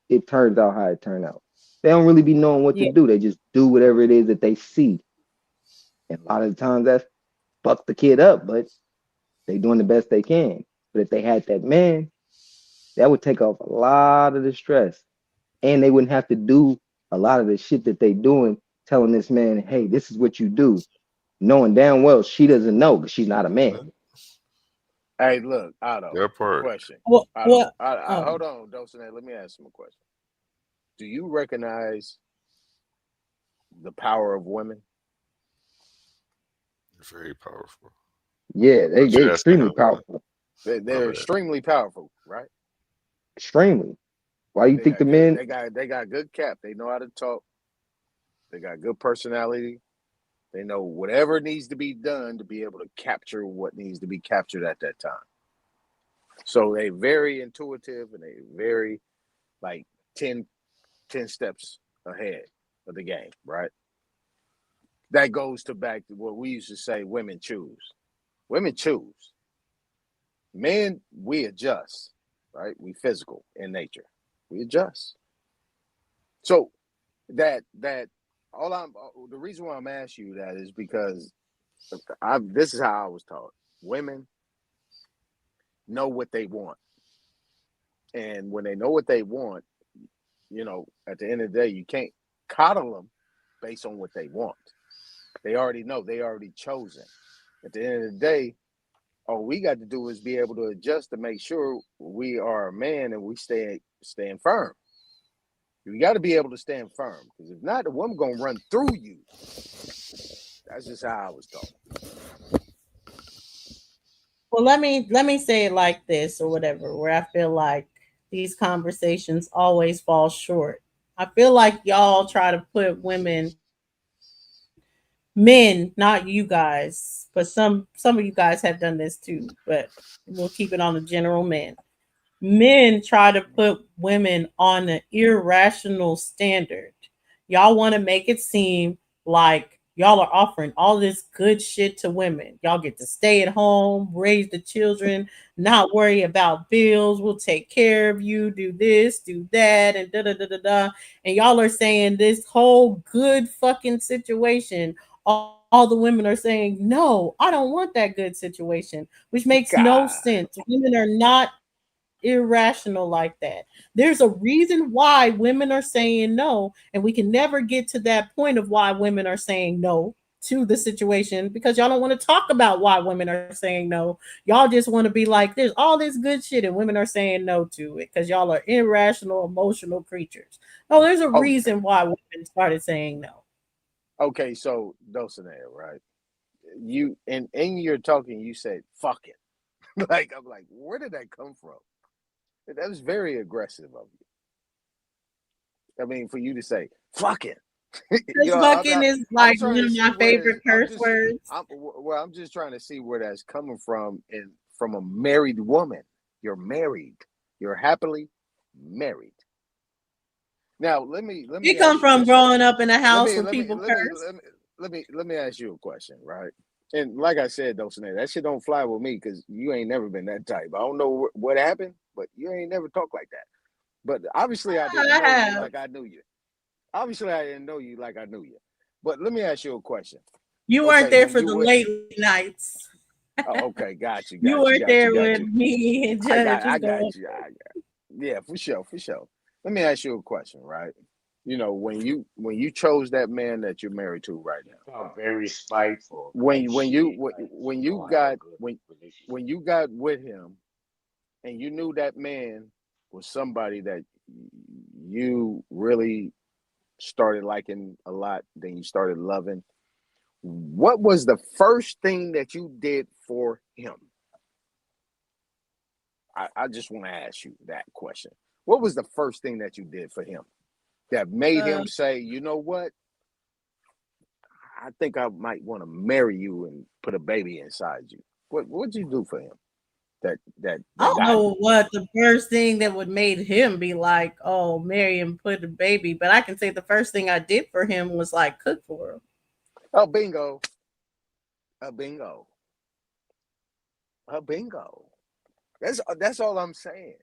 it turns out how it turned out. They don't really be knowing what to Yeah, do. They just do whatever it is that they see. And a lot of the times that fuck the kid up, but they doing the best they can. But if they had that man, that would take off a lot of the stress. And they wouldn't have to do a lot of the shit that they doing, telling this man, hey, this is what you do, knowing damn well she doesn't know because she's not a man. Hey, look, Otto. That part. Question. What? Otto, What? Oh, hold on, Dulcinea. Let me ask him a question. Do you recognize the power of women? Very powerful. Yeah, But they you asking extremely how women? powerful. My They're bad. extremely powerful, right? Extremely. Why you They think got the good. men? They got good cap. They know how to talk. They got good personality. They know whatever needs to be done to be able to capture what needs to be captured at that time. So they very intuitive and they very like 10, 10 steps ahead of the game, right? That goes to back to what we used to say women choose. Women choose. Men, we adjust, right? We physical in nature. We adjust. So that all I'm the reason why I'm asking you that is because this is how I was taught. Women know what they want. And when they know what they want, at the end of the day, you can't coddle them based on what they want. They already know, they already chosen. At the end of the day, all we got to do is be able to adjust to make sure we are a man and we stand firm. You got to be able to stand firm because if not, the woman gonna run through you. That's just how I was taught. well, let me say it like this or whatever, where I feel like these conversations always fall short. I feel like y'all try to put women, men, not you guys, but some of you guys have done this too, but we'll keep it on the general men. Men try to put women on an irrational standard. Y'all want to make it seem like y'all are offering all this good shit to women. Y'all get to stay at home, raise the children, not worry about bills. We'll take care of you, do this, do that, and da da da da da. And y'all are saying this whole good fucking situation. All the women are saying, no, I don't want that good situation, which makes no God. sense. Women are not irrational like that. There's a reason why women are saying no, and we can never get to that point of why women are saying no to the situation because y'all don't want to talk about why women are saying no. Y'all just want to be like, there's all this good shit, and women are saying no to it because y'all are irrational, emotional creatures. No, there's a Oh, reason why women started saying no. okay. So Dulcinea, right? You and in your talking, you said "fuck it." Like I'm like, where did that come from? That was very aggressive of you. I mean, for you to say "fuck it," Because I'm fucking not. is I'm like trying one to of see my where favorite I'm curse just. words. I'm just trying to see where that's coming from, and from a married woman. You're married. You're happily married. Now, let You me come ask you from this. growing up in a Let house me where let me people let me curse. let me let me ask you a question, right? And like I said, Dulcinea, that shit don't fly with me because you ain't never been that type. I don't know what happened, but you ain't never talked like that. But obviously, I didn't I know you have. like I knew you. Obviously, I didn't know you like I knew you. But let me ask you a question. You weren't Okay, there when for you the would, late nights. oh, okay, got you, You got you, weren't got you, there got with you. me and Judge was I going. got you. Yeah, for sure, for sure. Let me ask you a question, right? When you chose that man that you're married to right now, I'm very spiteful type when you shit. when, Like when she you don't have a got good relationship. when you got with him and you knew that man was somebody that you really started liking a lot, then you started loving. What was the first thing that you did for him? I just want to ask you that question. What was the first thing that you did for him that made Uh, him say, you know what? I think I might want to marry you and put a baby inside you. What'd you do for him I that don't got know him? what the first thing that would made him be like, oh, marry and put a baby, but I can say the first thing I did for him was like cook for him. Oh, bingo. A bingo. A bingo. That's all I'm saying.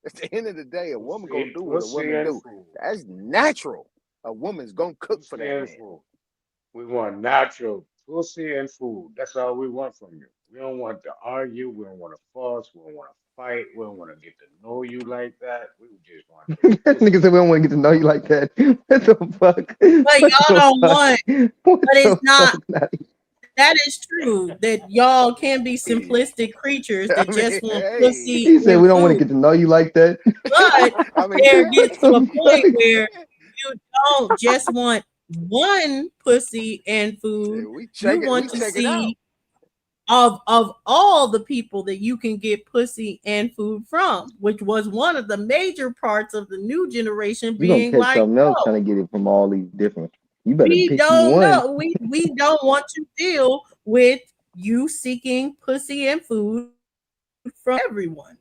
At the end of the day, a woman gonna do what a Pussy woman and do. food. That's natural. A woman's gonna cook for Pussy that and man. food. We want natural pussy and food. That's all we want from you. We don't want to argue. We don't want to fuss. We don't want to fight. We don't want to get to know you like that. We just want your That nigga pussy. said we don't want to get to know you like that. What the fuck? But What y'all the don't fuck? want, What but it's the not fuck? Nutty? that is true that y'all can be simplistic creatures I that mean, just want hey, pussy He said we and don't want to food. get to know you like that. But I mean, there damn. gets What to a the point fuck? where you don't just want one pussy and food. Shit, we You check it. want We to check it out. see of all the people that you can get pussy and food from, which was one of the major parts of the new generation You gonna being catch like, something else no, trying to get it from all these different. You better we pick you don't one. know. We don't want to deal with you seeking pussy and food from everyone.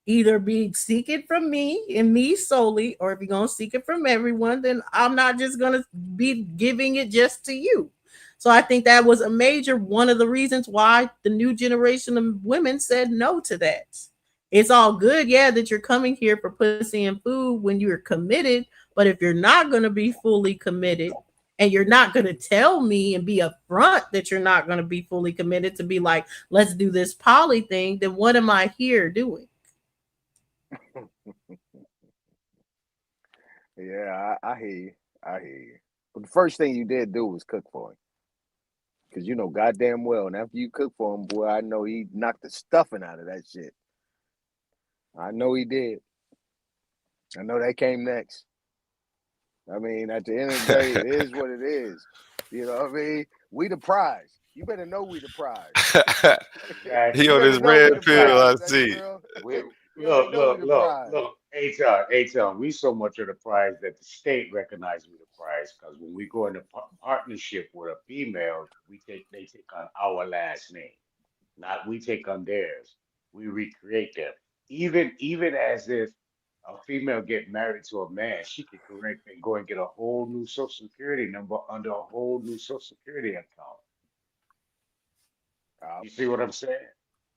Either be seek it from me and me solely, or if you're gonna seek it from everyone, then I'm not just gonna be giving it just to you. So I think that was a major one of the reasons why the new generation of women said no to that. It's all good, yeah, that you're coming here for pussy and food when you're committed, but if you're not gonna be fully committed and you're not going to tell me and be upfront that you're not going to be fully committed to be like, let's do this poly thing, then what am I here doing? Yeah, I hear you. I hear you. But the first thing you did do was cook for him. Because you know goddamn well, and after you cook for him, boy, I know he knocked the stuffing out of that shit. I know he did. I know that came next. I mean, at the end of the day, it is what it is. You know what I mean? We the prize. You better know we the prize. He You Exactly. on better his know we red the pill, prize, I Exactly. baby see. girl. We You better know we the prize. look. HR. We so much of the prize that the state recognizes we the prize because when we go into partnership with a female, they take on our last name, not we take on theirs. We recreate them. Even as if a female get married to a man, she could correct and go and get a whole new social security number under a whole new social security account. Uh, You see what I'm saying?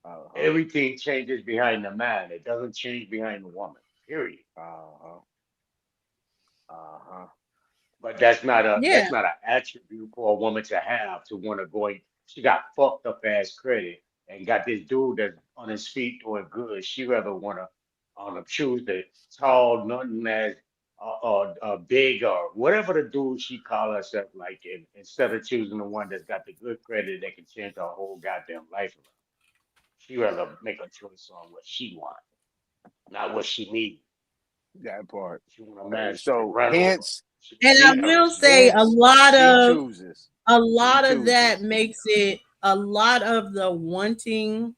uh-huh. Everything changes behind the man. It doesn't change behind the woman. Period. Uh-huh. Uh-huh. But that's not a Yeah. that's not an attribute for a woman to have to want to go and she got fucked up ass credit and got this dude that's on his feet doing good. She rather wanna choose the tall, nothing as big or whatever the dude she call herself like instead of choosing the one that's got the good credit that can change her whole goddamn life around. She rather make a choice on what she wants, not what she needs. That part. She want a man she can So run over. hence, And I She will knows. say a hence lot she of chooses. a She lot of that chooses. makes it a lot of the wanting,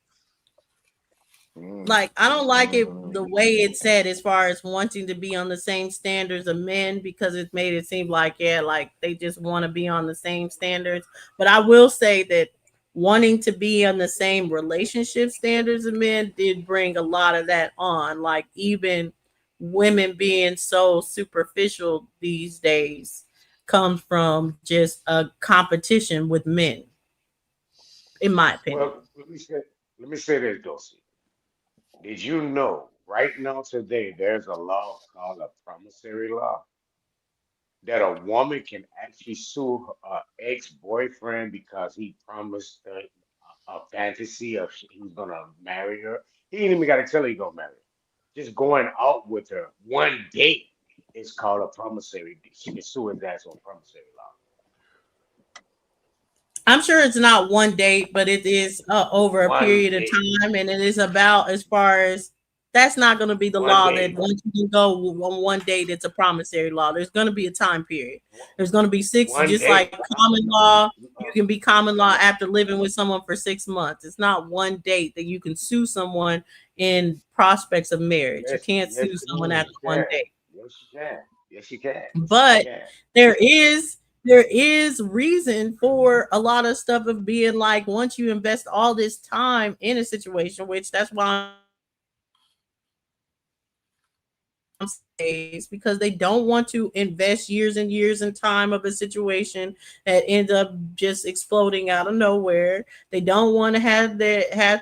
Mm. like I don't like it the way it's said as far as wanting to be on the same standards of men because it made it seem like yeah, like they just want to be on the same standards. But I will say that wanting to be on the same relationship standards of men did bring a lot of that on, like even women being so superficial these days comes from just a competition with men, in my opinion. Well, let me say this, Dulcie. Did you know right now today there's a law called a promissory law that a woman can actually sue her ex-boyfriend because he promised her a fantasy of he's gonna marry her. He ain't even got to tell her he gonna marry her. Just going out with her one date is called a promissory. She can sue his ass on promissory law. I'm sure it's not one date, but it is over a One period of date. time, and it is about as far as that's not going to be the One law that date. once you can go on one date, it's a promissory law. There's going to be a time period. There's going to be six, One just like date. common law. You can be common law No. after living with someone for 6 months. It's not one date that you can sue someone in prospects of marriage. You Yes, can't yes, sue someone yes, after you one can. date. Yes, you can. Yes, you can. Yes, you But can. there is there is reason for a lot of stuff of being like once you invest all this time in a situation, which that's why days because they don't want to invest years and years in time of a situation that ends up just exploding out of nowhere. They don't want to have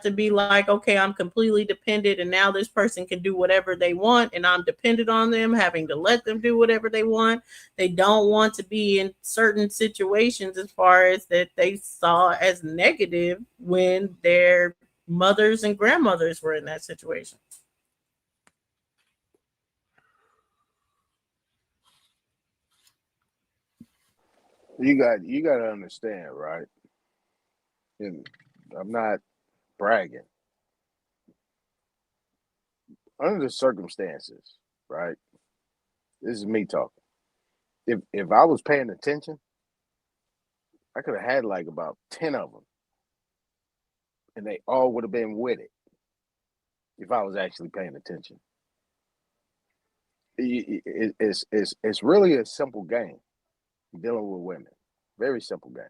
to be like, okay, I'm completely dependent and now this person can do whatever they want and I'm dependent on them, having to let them do whatever they want. They don't want to be in certain situations as far as that they saw as negative when their mothers and grandmothers were in that situation. You got to understand, right? and I'm not bragging. Under the circumstances, right? This is me talking. If I was paying attention, I could have had like about 10 of them, and they all would have been with it if I was actually paying attention. It's really a simple game dealing with women. Very simple game.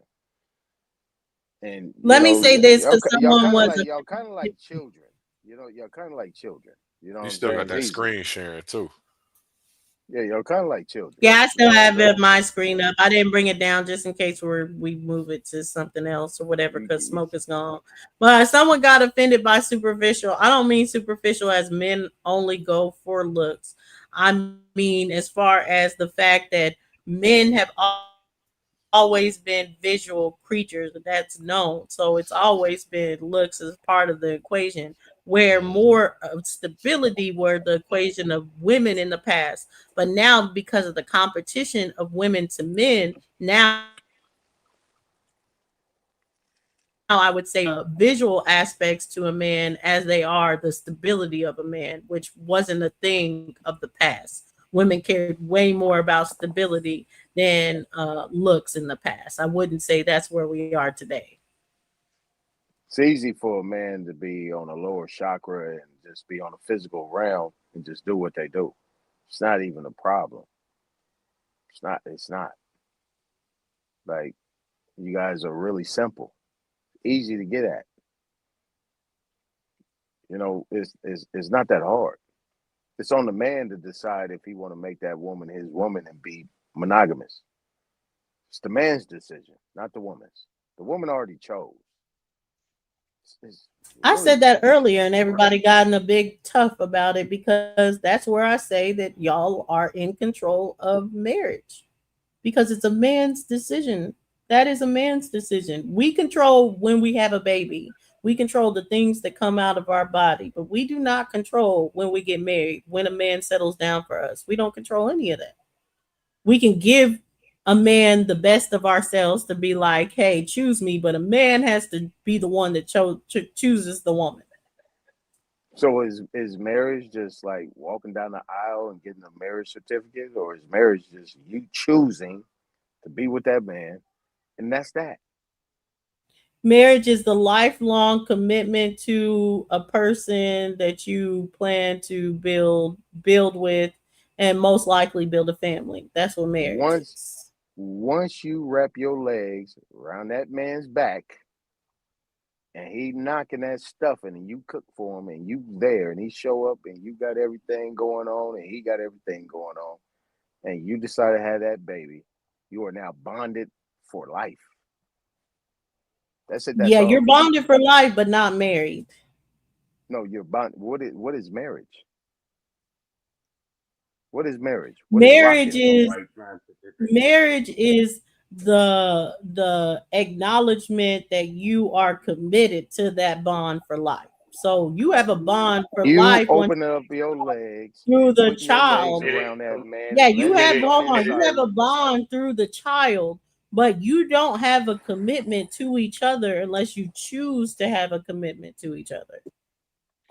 And Let me say this because y'all someone kind of was like a y'all kind of like children. Y'all kind of like children. You know what You I'm still got saying? that Easy. screen sharing too. Yeah, y'all kind of like children. Yeah, I You still know what I'm have saying? my screen up. I didn't bring it down just in case we move it to something else or whatever because smoke is gone. But someone got offended by superficial. I don't mean superficial as men only go for looks. I mean as far as the fact that men have always been visual creatures. That's known. So it's always been looks as part of the equation, where more of stability were the equation of women in the past. But now, because of the competition of women to men, now I would say visual aspects to a man as they are the stability of a man, which wasn't a thing of the past. Women cared way more about stability than looks in the past. I wouldn't say that's where we are today. It's easy for a man to be on a lower chakra and just be on a physical realm and just do what they do. It's not even a problem. It's not. It's not. Like you guys are really simple, easy to get at. It's not that hard. It's on the man to decide if he want to make that woman his woman and be monogamous. It's the man's decision, not the woman's. The woman already chose. It's I really said that earlier, and everybody got in a big tough about it because that's where I say that y'all are in control of marriage because it's a man's decision. That is a man's decision. We control when we have a baby. We control the things that come out of our body, but we do not control when we get married, when a man settles down for us. We don't control any of that. We can give a man the best of ourselves to be like, hey, choose me, but a man has to be the one that chooses the woman. so. Is marriage just like walking down the aisle and getting a marriage certificate, or is marriage just you choosing to be with that man, and that's that? Marriage is the lifelong commitment to a person that you plan to build with and most likely build a family. That's what marriage Once is. once you wrap your legs around that man's back and he knocking that stuffing and you cook for him and you there and he show up and you got everything going on and he got everything going on and you decide to have that baby, you are now bonded for life. That's it. That's Yeah, you're all. bonded for life but not married. No, you're bond. What is marriage? What is marriage? What is Marriage locking? A is white man certificate. marriage is the acknowledgement that you are committed to that bond for life. So you have a bond for You life once open up your legs, through the putting your legs child. Committed, around that man Yeah, and you letting have committed, hold him on, you committed have decide. a bond through the child, but you don't have a commitment to each other unless you choose to have a commitment to each other.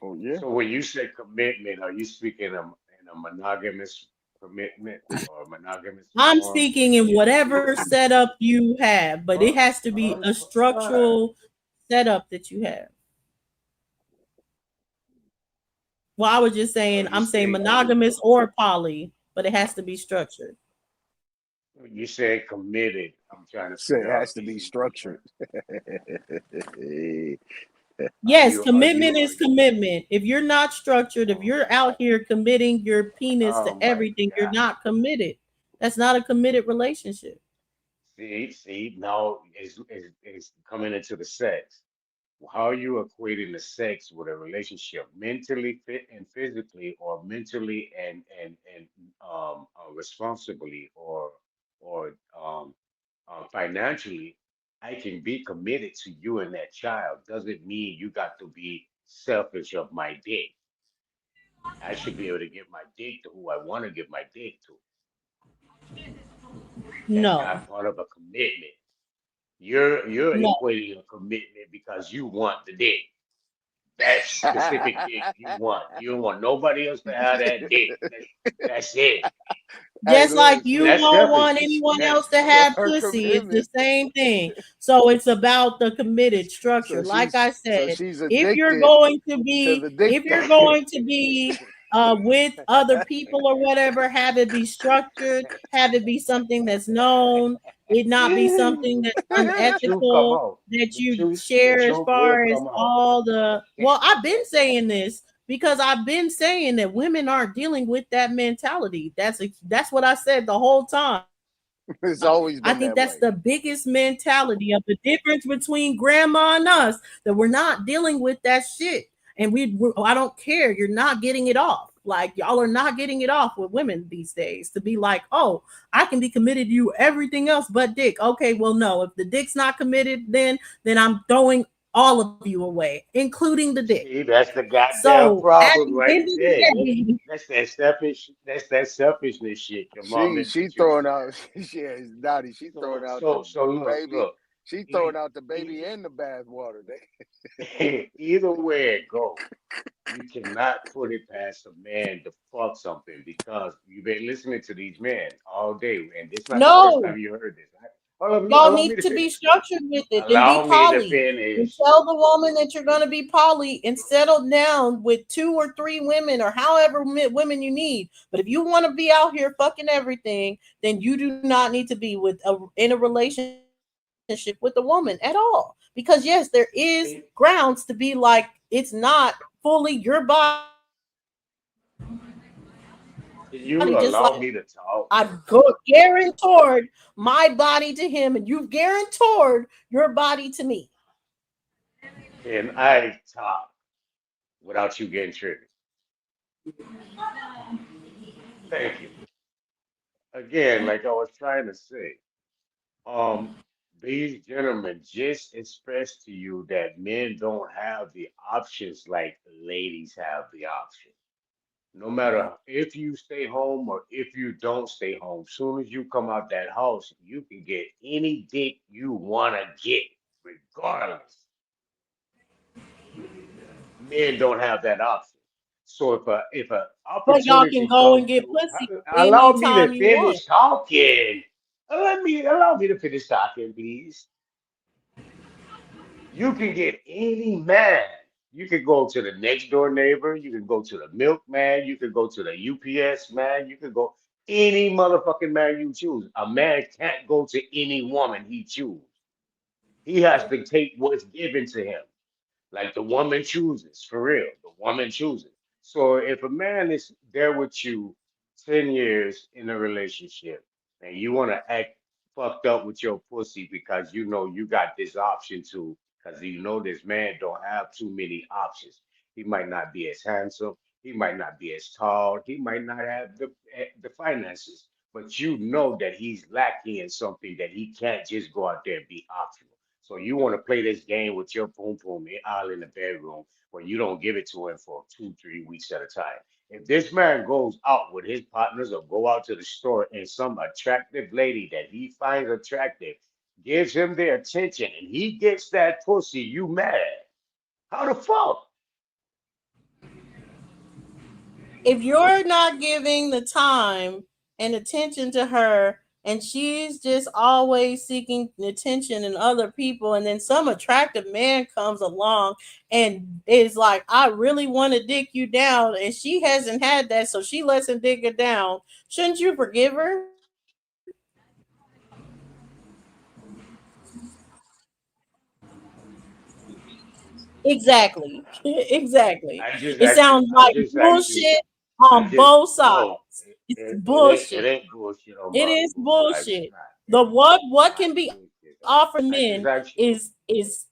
Oh yeah. So when you say commitment, are you speaking in a monogamous commitment or monogamous I'm form? speaking in whatever setup you have, but it has to be a structural setup that you have. Well, I was just So saying, you I'm saying say monogamous or poly, but it has to be structured. you say committed. I'm trying to So it figure out. has to be structured. Yes, Are you? commitment is commitment. If you're not structured, if you're out here committing your penis to Oh my everything, you're God! not committed. That's not a committed relationship. See, now is coming into the sex. How are you equating the sex with a relationship, mentally fit and physically, or mentally and responsibly, or financially? I can be committed to you and that child. Doesn't mean you got to be selfish of my dick. I should be able to give my dick to who I want to give my dick to. That's No. not part of a commitment. You're No, equating a commitment because you want the dick. That specific dick you want. You don't want nobody else to have that dick. That's it. Hey, just like look, See, you see, that's don't want selfishness. anyone That else to have her pussy. It's the commitment. same thing. So it's about the committed structure. So Like I said, she's if you're addicted going to to be the dick if you're thing. going to be with other people or whatever, have it be structured, have it be something that's known, it not be something that's the truth come unethical out. that The you truth, the share as truth will far as come out. all the well, I've been saying this because I've been saying that women aren't dealing with that mentality. That's what I said the whole time. I think It's that's the always been that biggest way. mentality of the difference between grandma and us, that we're not dealing with that shit. And I don't care. You're not getting it off. Like y'all are not getting it off with women these days to be like, oh, I can be committed to you everything else but dick. Okay, well, no, if the dick's not committed, then I'm throwing all of you away, including the dick. See, that's the goddamn So at problem the right end of there. the day, That's that selfish. That's that selfishness shit your mom She introduced. throwing out yeah, Dottie, she throwing out So the look, baby. look. She throwing E- out the baby e- and the bath water. Either way it go, you cannot put it past a man to fuck something because you've been listening to these men all day, and it's not the first no, time you heard this. Hold on, y'all allow me need to to be finish. structured with it. Then be Allow me to poly. And finish. tell the woman that you're going to be poly and settle down with 2 or 3 women or however women you need. But if you want to be out here fucking everything, then you do not need to be in a relationship with a woman at all. Because yes, there is grounds to be like it's not fully your body, just like my body. It's guaranteed Can you allow me to talk? I've guaranteed my body to him, and you've guaranteed your body to me. Can I talk without you getting triggered? Thank you. Again, like I was trying to say, um, these gentlemen just expressed to you that men don't have the options like ladies have the option. No matter if you stay home or if you don't stay home, soon as you come out that house, you can get any dick you want to get, regardless. Men don't have that option. So if a But y'all can opportunity go and comes get to pussy allow me to anytime you want. finish talking. Allow me to finish talking, please. You can get any man. You can go to the next door neighbor. You can go to the milkman. You can go to the UPS man. You can go any motherfucking man you choose. A man can't go to any woman he choose. He has to take what's given to him. Like the woman chooses, for real. The woman chooses. So if a man is there with you 10 years in a relationship and you want to act fucked up with your pussy because you know you got this option too, because you know this man don't have too many options. He might not be as handsome, he might not be as tall, he might not have the finances, but you know that he's lacking in something that he can't just go out there and be optional. So you want to play this game with your boom boom all in the bedroom where you don't give it to him for 2, 3 weeks at a time. If this man goes out with his partners or go out to the store and some attractive lady that he finds attractive gives him their attention and he gets that pussy, you mad. How the fuck? If you're not giving the time and attention to her and she's just always seeking attention in other people and then some attractive man comes along and is like, I really want to dick you down, and she hasn't had that, so she lets him dig her down, shouldn't you forgive her? Exactly. Exactly. I just It asked you, sounds I like just asked you, bullshit I on just, both no, sides. It's it bullshit. ain't bullshit on It is both sides. It's bullshit. not. The It's what not can be bullshit. offered I just men asked you, is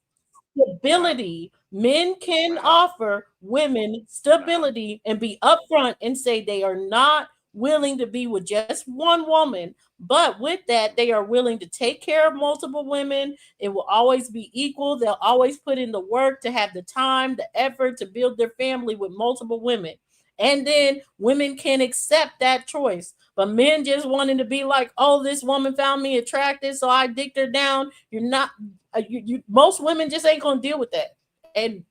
nah, stability. Men can nah, offer women nah. stability and be upfront and say they are not willing to be with just one woman, but with that they are willing to take care of multiple women. It will always be equal. They'll always put in the work to have the time, the effort to build their family with multiple women. And then women can accept that choice. But men just wanting to be like, oh, this woman found me attractive, so I dicked her down. You're not. Most women just ain't gonna deal with that. And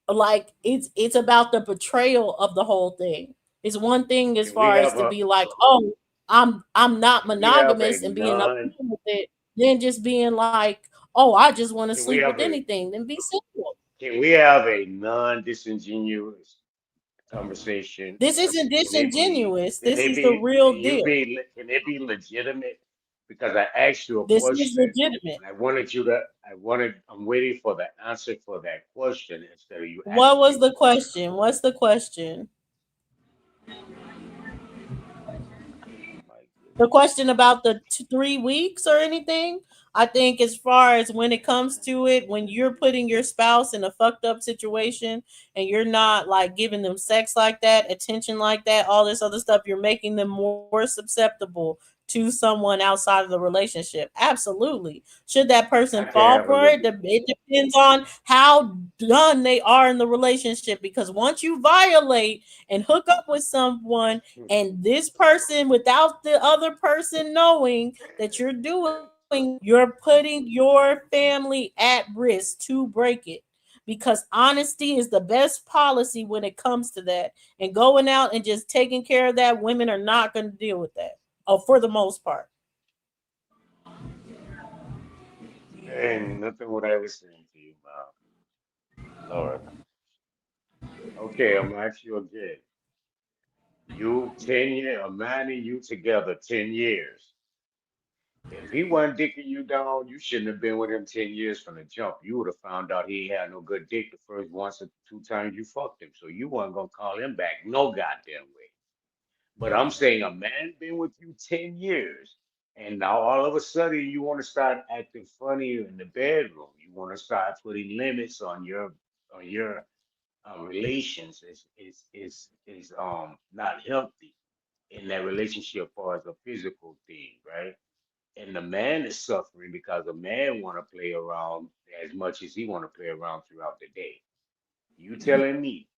like it's about the betrayal of the whole thing. It's one thing as Can we far as have to a be like, oh, I'm not can we have a monogamous and being non open with it, then just being like, oh, I just want to can we sleep with have a anything, then be simple. can we have a non disingenuous conversation? This isn't Can it be disingenuous. can This it is the be can real you deal. be can it be legitimate? Because I asked you a This is question legitimate. and I'm waiting for the answer for that question instead of you What asking me was the the question. question? What's the question? Oh my The goodness. question about the 3 weeks or anything. I think as far as when it comes to it, when you're putting your spouse in a fucked up situation and you're not like giving them sex like that, attention like that, all this other stuff, you're making them more susceptible to someone outside of the relationship. Absolutely. Should that person Got to fall have a for it? legit. It depends on how done they are in the relationship, because once you violate and hook up with someone, and this person, without the other person knowing that you're doing it, you're putting your family at risk to break it, because honesty is the best policy when it comes to that. And going out and just taking care of that, women are not going to deal with that, oh, for the most part. And nothing what I was saying to you, Lord. Okay, I'm gonna ask you again. You 10 years, a man and you together 10 years. If he wasn't dicking you down, you shouldn't have been with him 10 years from the jump. You would have found out he had no good dick the first once or two times you fucked him. So you weren't gonna call him back no goddamn way. But I'm saying a man been with you 10 years, and now all of a sudden you want to start acting funny in the bedroom. You want to start putting limits on your relations is not healthy in that relationship as far as a physical thing, right? And the man is suffering because the man want to play around as much as he want to play around throughout the day. You telling me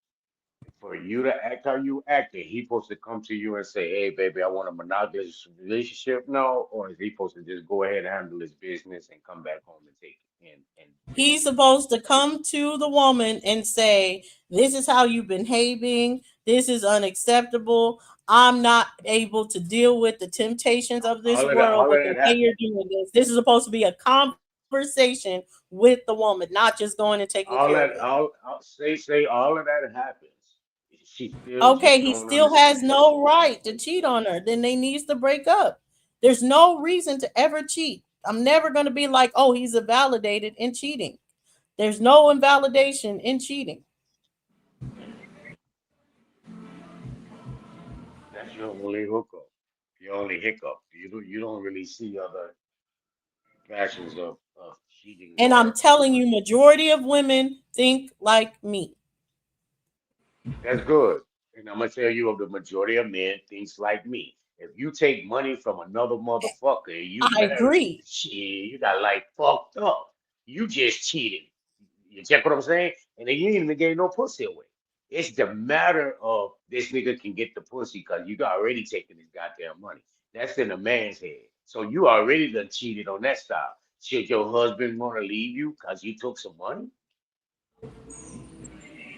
for you to act how you acting, he supposed to come to you and say, "Hey, baby, I want a monogamous relationship now," or is he supposed to just go ahead and handle his business and come back home and take it and take He's supposed to come to the woman and say, this is how you've been behaving. This is unacceptable. I'm not able to deal with the temptations of this world all with of the that way happen. you're doing this. This is supposed to be a conversation with the woman, not just going and taking care of All it. that all say all of that happens. She still Okay, just he don't still has understand. no right to cheat on her. Then they needs to break up. There's no reason to ever cheat. I'm never going to be like, oh, he's invalidated in cheating. There's no invalidation in cheating. That's your only hookup, your only hiccup. You don't really see other fashions of cheating And I'm telling you, majority of women think like me. That's good. And I'm gonna tell you of the majority of men thinks like me. If you take money from another motherfucker and you I marry him, agree. shit, you got like fucked up. You just cheated. You check what I'm saying? And then you ain't even gave no pussy away. It's the matter of this nigga can get the pussy because you got already taken his goddamn money. That's in a man's head. So you already done cheated on that style. Should your husband want to leave you because you took some money?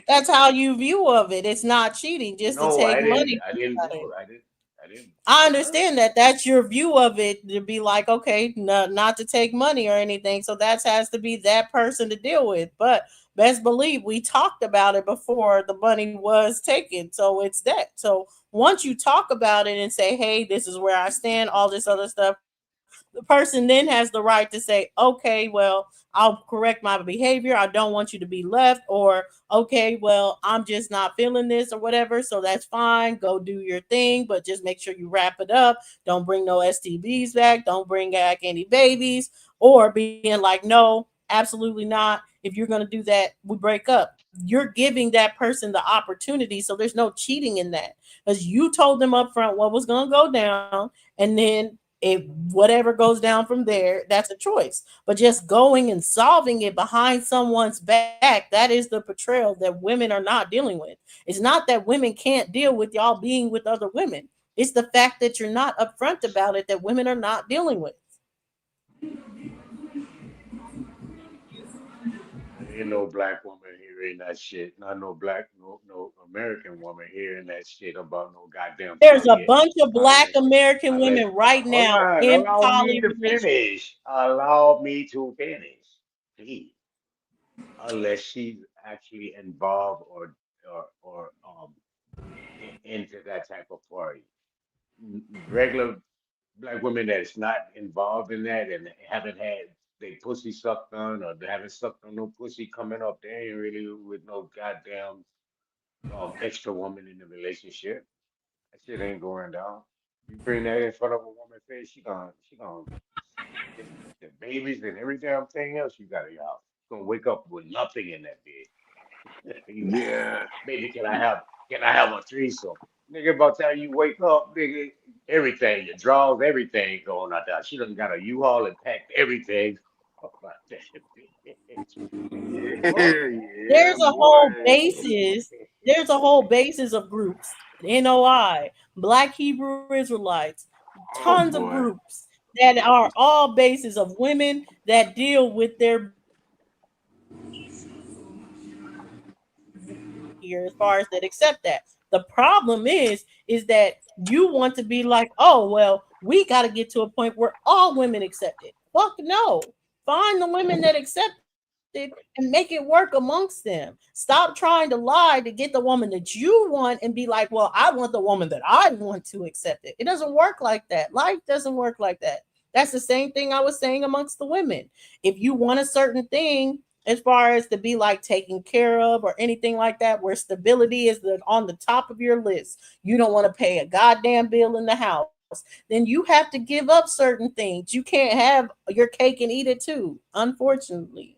That's how you view of it. It's not cheating just to No, take I didn't. money I from didn't somebody. do it. I didn't. I Huh? understand that that's your view of it, to be like, okay, no, not to take money or anything. So that has to be that person to deal with. But best believe we talked about it before the money was taken. So it's that. So once you talk about it and say, hey, this is where I stand, all this other stuff, the person then has the right to say, okay, well, I'll correct my behavior. I don't want you to be left, or okay, well, I'm just not feeling this or whatever. So that's fine. Go do your thing, but just make sure you wrap it up. Don't bring no STBs back. Don't bring back any babies, or being like, no, absolutely not. If you're going to do that, we break up. You're giving that person the opportunity. So there's no cheating in that, because you told them up front what was going to go down. And then If whatever goes down from there, that's a choice. But just going and solving it behind someone's back, that is the portrayal that women are not dealing with. It's not that women can't deal with y'all being with other women. It's the fact that you're not upfront about it that women are not dealing with. Ain't no black woman hearing that shit. Not no black, no American woman hearing that shit about no goddamn There's a poly. bunch of Black Unless, American unless, women right hold now on, in allow me poly to relationships. finish. Allow me to finish, please. Unless she's actually involved or into that type of party. Regular black women that's not involved in that and haven't had they pussy sucked on or they haven't sucked on no pussy coming up, they ain't really with no goddamn extra woman in the relationship. That shit ain't going down. You bring that in front of a woman face, she gonna just the babies and every damn thing else you got in your house. She's gonna wake up with nothing in that bed. You like, Yeah. baby, can I have a threesome? Nigga, by the time you wake up, nigga, everything, your drawers, everything going out there. She done got a U-Haul and packed everything. Fuck about that bitch. Fuck. Yeah, There's a whole boy. basis. There's a whole basis of groups. NOI, Black Hebrew Israelites, Oh tons of boy. groups that are all bases of women that deal with their here as far as that accept that. The problem is that you want to be like, oh well, we got to get to a point where all women accept it. Fuck no. Find the women that accept it and make it work amongst them. Stop trying to lie to get the woman that you want and be like, well, I want the woman that I want to accept it. It doesn't work like that. Life doesn't work like that. That's the same thing I was saying amongst the women. If you want a certain thing, as far as to be like taken care of or anything like that, where stability is on the top of your list. You don't want to pay a goddamn bill in the house. Then you have to give up certain things. You can't have your cake and eat it too, unfortunately.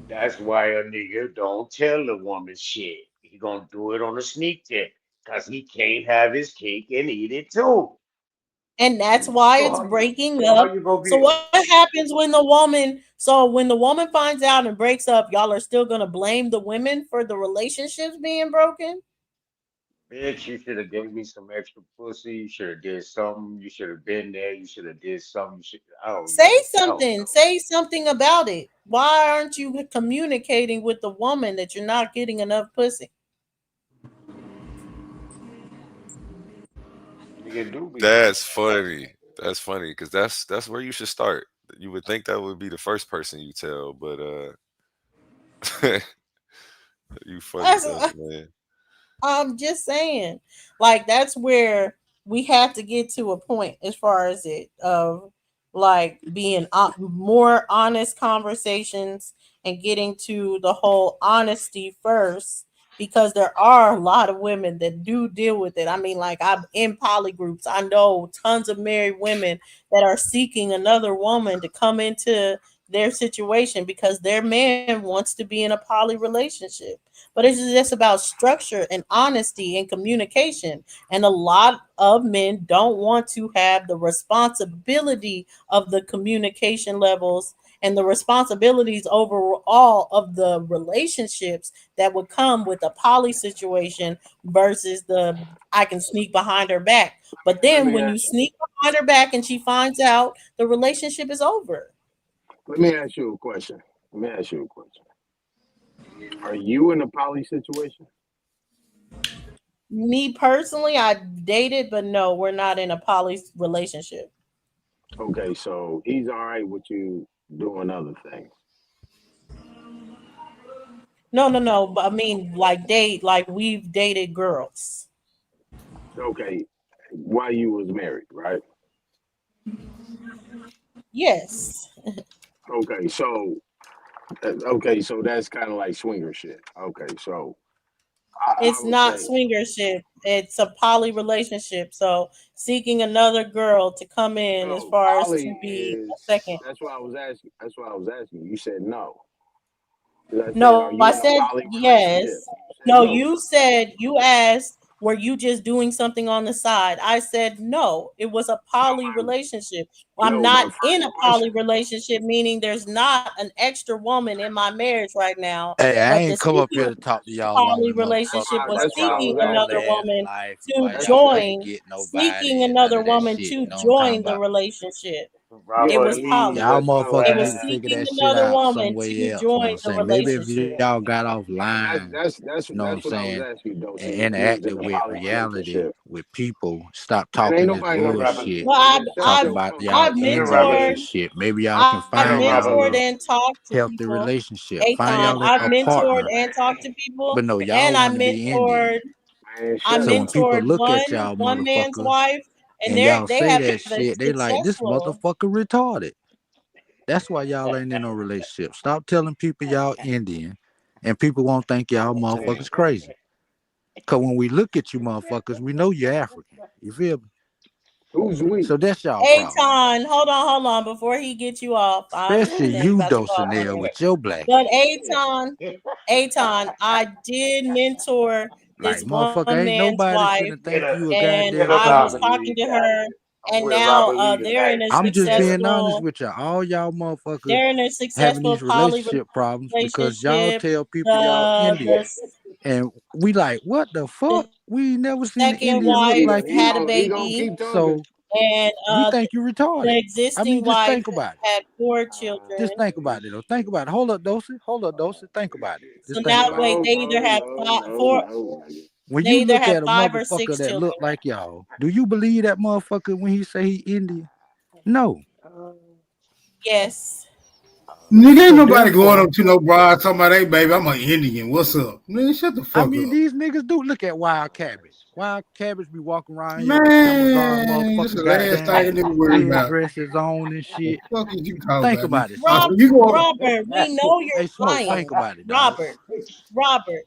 That's why a nigga don't tell the woman shit. He gonna do it on a sneak tip, cause he can't have his cake and eat it too. And that's why So it's how you breaking so how up. you gonna So be what happens when the woman so when the woman finds out and breaks up, y'all are still gonna blame the women for the relationships being broken? bitch, you should have gave me some extra pussy. You should have did something. You should have been there. You should have did something. You should, I don't Say know. I don't something. know. Say something about it. Why aren't you communicating with the woman that you're not getting enough pussy? Nigga do be doing That's that. funny. That's funny because that's where you should start. You would think that would be the first person you tell, but you funny That's though, man. I'm just saying, like that's where we have to get to a point as far as it of like being more honest conversations and getting to the whole honesty first because there are a lot of women that do deal with it. I mean, like I'm in poly groups. I know tons of married women that are seeking another woman to come into their situation because their man wants to be in a poly relationship, but it's just about structure and honesty and communication. And a lot of men don't want to have the responsibility of the communication levels and the responsibilities overall of the relationships that would come with a poly situation versus the I can sneak behind her back. But Let then me when ask, you sneak behind her back and she finds out, the relationship is over. let me ask you a question. Let me ask you a question. Are you in a poly situation? Me personally, I dated, but no, we're not in a poly relationship. Okay, so he's all right with you doing other things. No, no, no. But I mean, like date, like we've dated girls. Okay, while you was married, right? Yes, Okay, so okay, so that's kind of like swinger shit. Okay, so I it's would not say swingership. It's a poly relationship. So seeking another girl to come in as no. far as Poly to be a is second. that's what I was asking. That's what I was asking. You said no. Because I said, No, are I you in a said poly relationship? yes. You No, said no. you asked, were you just doing something on the side? I said no, it was a poly relationship. I'm No, my not first in a poly question. relationship, meaning there's not an extra woman in my marriage right now. Hey, I But the ain't come up here secret to talk to y'all poly women motherfuckers relationship was about That's what I y'all seeking was grown another asking. ass woman life and to why That's y'all that's can't join, get nobody seeking and none another of that woman shit. You to know what I'm talking join the about? relationship. It Brother, was yeah. please, poly. Y'all let's go It motherfuckers was need to ask. figure seeking that shit another out woman some way to else. You know what join I'm the saying? Maybe if relationship. y'all got That's offline, that's that's you know what I'm that's what I was saying, asking, and Dosey, if you was interacted in a with poly reality relationship. with people, stop Man, ain't talking this nobody in no Brother, bullshit, Well, man. Shut talking your about punk y'all I've ass up, Nigga envious Robert, and mentored, shit. Maybe y'all can I've nigga find y'all Robert, mentored a and talked to healthy people. relationship. Find Aton, y'all I've a mentored partner. and talked to people, But no, and y'all want to be Indian. man. I Shut So when up. people mentored look at y'all one man's motherfuckers wife, and and y'all they say have that a shit, they like, this successful. motherfucker retarded. That's why y'all ain't in no relationship. Stop telling people y'all Indian and people won't think y'all motherfuckers crazy. Cause when we look at you motherfuckers, we know you're African. You feel me? Who's we? So that's y'all problem. Aton, hold on, before he gets you off. I Especially understand you you, about to call Dulcinea, him. with your black But ass. Aton, I did mentor Like, this one motherfucker, ain't man's nobody wife, finna think you a and get goddamn a I was Robert fool. talking Lee to got her, it. I'm and with now Robert Lee tonight. I'm just being honest successful with y'all. All y'all motherfuckers they're in a having successful these poly relationship problems because y'all relationship. tell people y'all The Indian. And we like, what the the fuck? We ain't never seen an second Indian look wife like had you. a He gonna baby, keep talking. So and we think you the retarded. I mean, existing just wife think about it. had 4 children. Just think about it, though. Think about it. Hold up, Dosey. Hold up, Dosey. Think about it. So Just think now, about it. wait, No, they either no, have no, no, no, nigga. When you look at a five or motherfucker six that children. look like y'all, do you believe that motherfucker when he say he Indian? No. Yes. Nigga, ain't So nobody going therefore, up to no bride talking about, hey, baby, I'm an Indian. What's up? Man, shut the I fuck mean, up. these niggas do look at Wild Cabbage. Wild Cabbage be walking around here with Amazon Man, that's motherfucking the last goddamn thing a nigga worried red about. dresses on and shit. Fuck is you talking Think about, nigga? about it, So Smoke. you go, Robert, we know Hey, you're Smoke, think lying. about it, dog. Robert, Robert,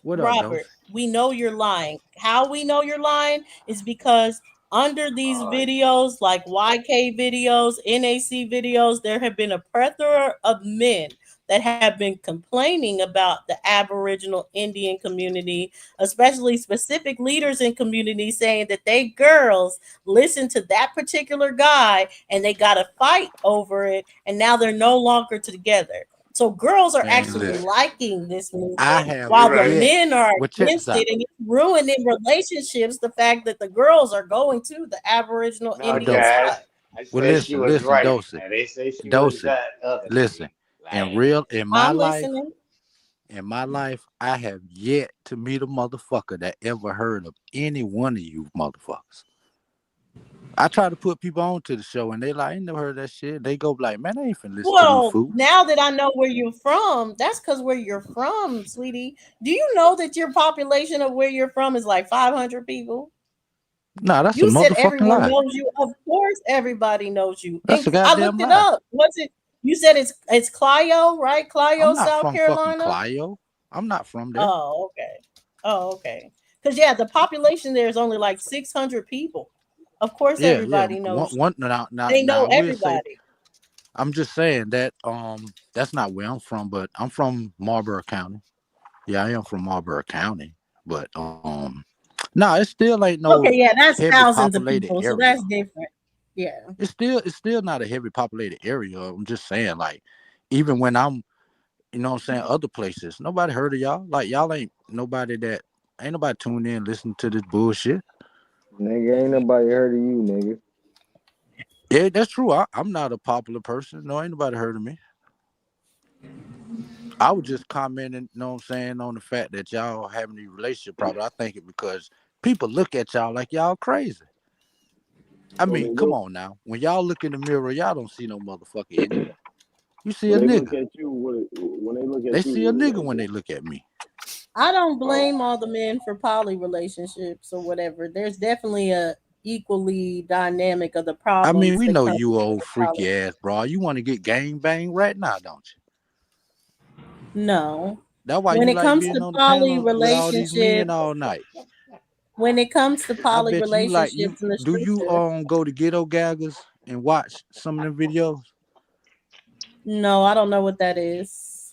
What up, Dose? Robert, we know you're lying. How we know you're lying is because under these videos, like YK videos, NAC videos, there have been a plethora of men that have been complaining about the Aboriginal Indian community, especially specific leaders in community saying that they girls listen to that particular guy and they got to fight over it, and now they're no longer together. So girls are Man, actually listen. liking this I movement, have while You're the right. yet. men are Well, check this against out. it, and it's ruining relationships. The fact that the girls are going to the Aboriginal No, Well, Indian Dose. Jazz. side. I Well, said she was listen, right. Dose. Now they say she was Dose. that other Listen. thing. Like, In my I'm life, listening. I have yet to meet a motherfucker that ever heard of any one of you motherfuckers. I try to put people on to the show and they like, I ain't never heard that shit. They go like, man, I ain't finna listen to these Well, fools. now that I know where you're from, that's because where you're from, sweetie. Do you know that your population of where you're from is like 500 people? Nah, that's a You said motherfucking everyone lie. knows you. Of course, everybody knows you. That's a I goddamn looked it lie. up. What's it? You said it's Clio, right? I'm Clio, not South from fucking Carolina. Clio. I'm not from there. Oh, okay. Oh, okay. Because yeah, the population there is only like 600 people. Of course, Yeah. everybody knows you. One now They know I will say everybody. I'm just saying that that's not where I'm from, but I'm from Marlboro County. Yeah, I am from Marlboro County. But no, it still ain't Okay, no yeah, that's heavy thousands of populated people, so area. that's different. Yeah. It's still not a heavy populated area. I'm just saying, like, even when I'm, you know what I'm saying, other places, nobody heard of y'all. Like y'all ain't nobody tuned in listening to this bullshit. Nigga, ain't nobody heard of you, nigga. Yeah, that's true. I'm not a popular person. No, ain't nobody heard of me. I was just commenting, you know what I'm saying, on the fact that y'all having these relationship problems. I think it because people look at y'all like y'all crazy. I So mean, they come look, on now. When y'all look in the mirror, y'all don't see no motherfucker Indian. You see when a they look nigga. at you, when they look They at you, see a what do nigga they when do? they look at me. I don't Oh, blame all the men for poly relationships or whatever. There's definitely a equally dynamic of the I mean, problems we that know come you old with poly. freaky ass, bro. You want to get gang bang right now, don't you? No. That's why When you it like comes being to on the poly panel with all these relationship, men all night. when it comes to I poly bet you like you relationships in the do you streets, go to ghetto gaggers and watch some of them videos. no, I don't know what that is.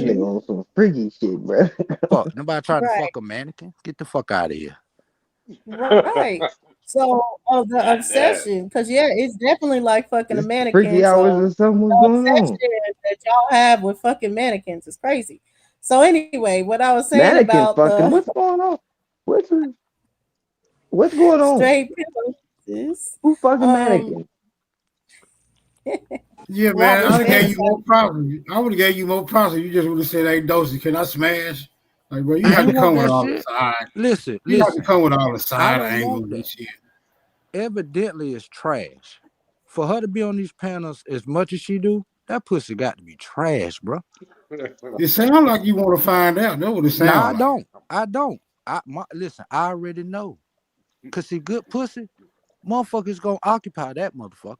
this shit. nigga on some freaky shit, bro. Fuck, nobody trying to Right. fuck a mannequin. Get the fuck out of here. Right. So, the God damn. obsession, because yeah, it's definitely like fucking a This freaky mannequin. hours So or something. What's the going on? obsession that y'all have with fucking mannequins is crazy. So anyway, what I was saying Mannequin about fucking. the What's going on? What's what's going on? straight pillars, Who fucking um, mannequin? Yeah, what I man, was I'd have saying gave you more about props. I would have gave you more props if you just would have said, "Hey, Dosey, can I smash?" Like, bro, you I have to ain't want come with that all the shit. side. Listen, You have to listen. come with all the I side don't want angles and that. shit. Evidently, it's trash. For her to be on these panels as much as she do, that pussy got to be trash, bro. It sounds like you want to find out. That's what it Nah, I sounds like. don't. I don't. Listen. I already know. Cause see, good pussy, motherfuckers gonna occupy that motherfucker.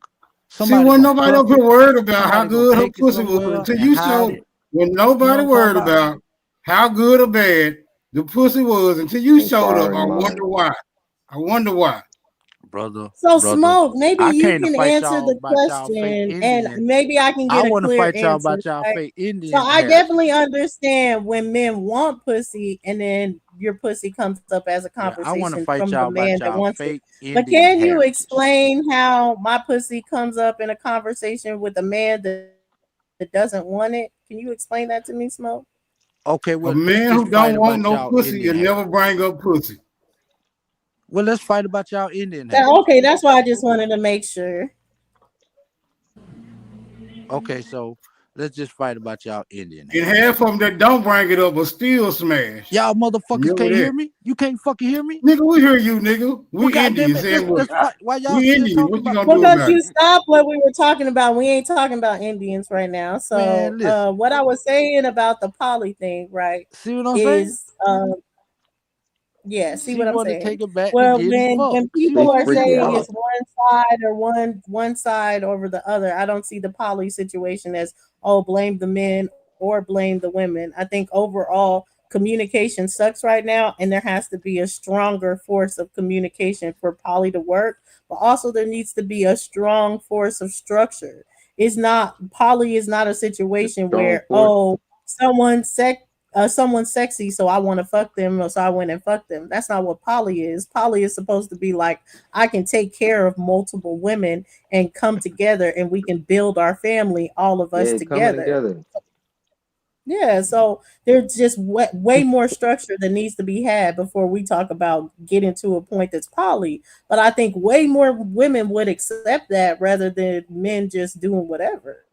See, Somebody when gonna nobody up cuff here it. worried about how Somebody gonna good her take it pussy was somewhere until and you hide showed. it. When You know nobody what I'm talking worried about? about how good or bad the pussy was until you showed up, I Inquiring wonder mind. why. I wonder why. so Brother. smoke. Maybe I you came to can fight answer y'all the about y'all fake question, and Indians. maybe I can I get a want to clear fight y'all answer. about y'all Right? fake So Indian I heritage. definitely understand when men want pussy, and then your pussy comes up as a Yeah, I want to conversation fight from the y'all man about that y'all wants it. fake But Indian can you heritage. explain how my pussy comes up in a conversation with a man that doesn't want it? Can you explain that to me, Smoke? Okay, A well, let's man just who fight don't want about no y'all pussy Indian and never heritage. bring up pussy. Well, let's fight about y'all Indian Okay, heritage. that's why I just wanted to make sure. Okay, so let's just fight about y'all Indian And heritage. half of them that don't bring it up will still smash. Y'all motherfuckers Remember can't that. hear me? You can't fucking hear me? Nigga, we hear you, nigga. Well, We goddamn Indians. it, Saying what? let's fight. Why y'all We still Indians. talking What you about? gonna do Because about you it? stopped what we were talking about. We ain't talking about Indians right now. Man, So listen. what I was saying about the poly thing, right, See what I'm saying? is yeah, see She what I'm want to saying? take it back to Well, getting when fucked. She They people want are to get freaky saying out. it's fucked. one side or one side over the other, I don't see the poly situation as oh blame the men or blame the women. I think overall communication sucks right now, and there has to be a stronger force of communication for poly to work. But also there needs to be a strong force of structure. It's not poly is not a situation Strong where force. oh someone's sexy, so I want to fuck them, or so I went and fuck them. That's not what poly is. Poly is supposed to be like I can take care of multiple women and come together, and we can build our family, all of us Yeah, coming together. together. Yeah, so there's just way more structure that needs to be had before we talk about getting to a point that's poly. But I think way more women would accept that rather than men just doing whatever.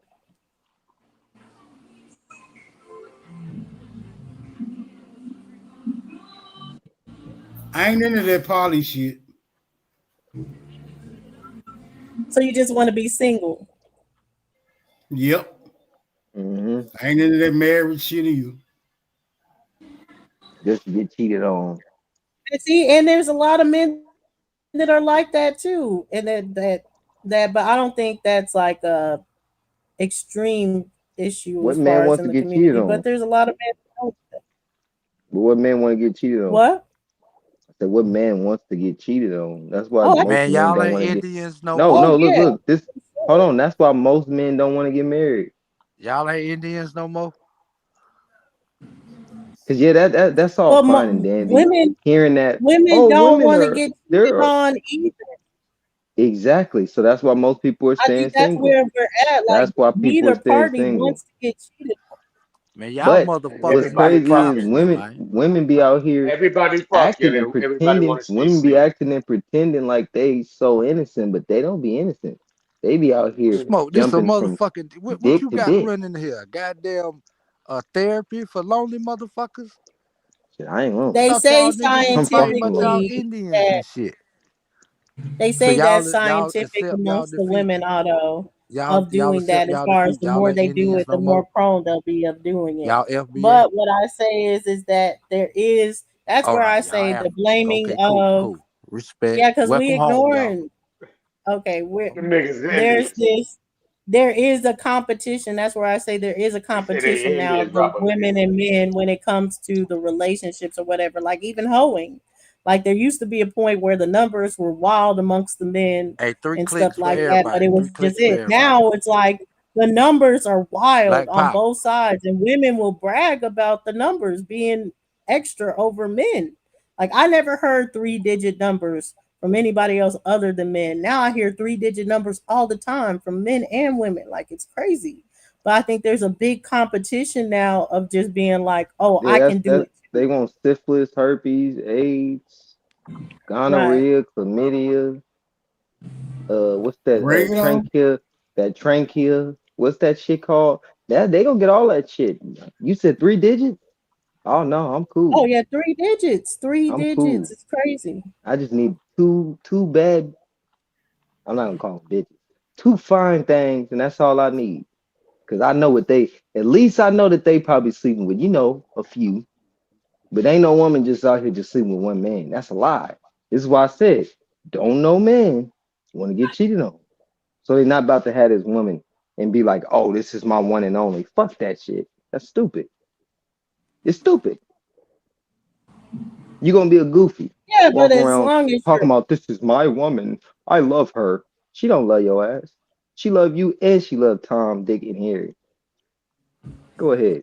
I ain't into that poly shit. So you just want to be single. Yep. Hmm. I ain't into that marriage shit either. Just to get cheated on. And see, and there's a lot of men that are like that too, and that, but I don't think that's like a extreme issue as What far man as wants in to the get cheated community. But on? there's a lot of men. But what man want to get cheated on? What? I said, what man wants to get cheated on? That's why Oh, most Man, men y'all don't ain't want to get. Indians no No, more. oh no, yeah. look. This. Hold on. That's why most men don't want to get married. Y'all ain't Indians no more. Cause yeah, that's all Well, fine and dandy. women Hearing that, women oh, don't women want to are get cheated they're on either. exactly. So that's why most people are I staying think that's single. where we're at. Like That's why people are neither staying party single. wants to get cheated on. Man, y'all But what's motherfuckers Everybody need crazy is fucking. counseling, women man. women be out here Everybody fucking, acting and and everybody pretending. want to stay Women be single. acting and pretending like they so innocent, but they don't be innocent. They be out here Smoke, this a jumping from motherfucking what dick you to got dick. running here? Goddamn therapy for lonely motherfuckers? Shit, I ain't wrong. They Thought say y'all niggas was I'm fighting fucking about wrong. y'all scientifically Indians that and shit. they So say y'all that's y'all scientific accept y'all amongst the defeat. women, although Y'all of y'all doing accept that. As y'all far as defeat. the Y'all more ain't they do Indians it, the no more. more prone they'll be of doing it. Y'all FBA. But what I say is that there is. That's All where right, I y'all say the Africans. blaming Okay, cool, of cool. Respect. yeah, because we Welcome home, y'all. ignoring. Okay, we're Them niggas there's Indians. this there is a competition. That's where I say there is a They say they competition now Indians of the drop on the women Indians. and men when it comes to the relationships or whatever, like even hoeing. Like there used to be a point where the numbers were wild amongst the men Hey, three and stuff clicks for like that, but everybody. it was Three just clicks for it. everybody. Now it's like the numbers are wild Black on power. both sides, and women will brag about the numbers being extra over men. Like I never heard 3-digit numbers from anybody else other than men. Now I hear 3-digit numbers all the time from men and women. Like it's crazy. But I think there's a big competition now of just being like, oh, I Yeah, can do that's it they too. want syphilis, herpes, AIDS, Right. gonorrhea, chlamydia. What's that? Bring it on. Trachea. That trachea. What's that shit called? That they gonna get all that shit. You said 3 digits? Oh no, I'm Oh cool. yeah, 3 digits. Three I'm digits. cool. It's crazy. I just need two bad. I'm not gonna call them bitches. Two fine things, and that's all I need. Cause I know what they. At least I know that they probably sleeping with. A few. But ain't no woman just out here just sleeping with one man. That's a lie. This is why I said, don't know man want to get cheated on. So they're not about to have this woman and be like, oh, this is my one and only. Fuck that shit. That's stupid. It's stupid. You're gonna be a goofy. Yeah, but Walking as around long as talking you're about this is my woman. I love her. She don't love your ass. She love you and she love Tom, Dick, and Harry. Go ahead.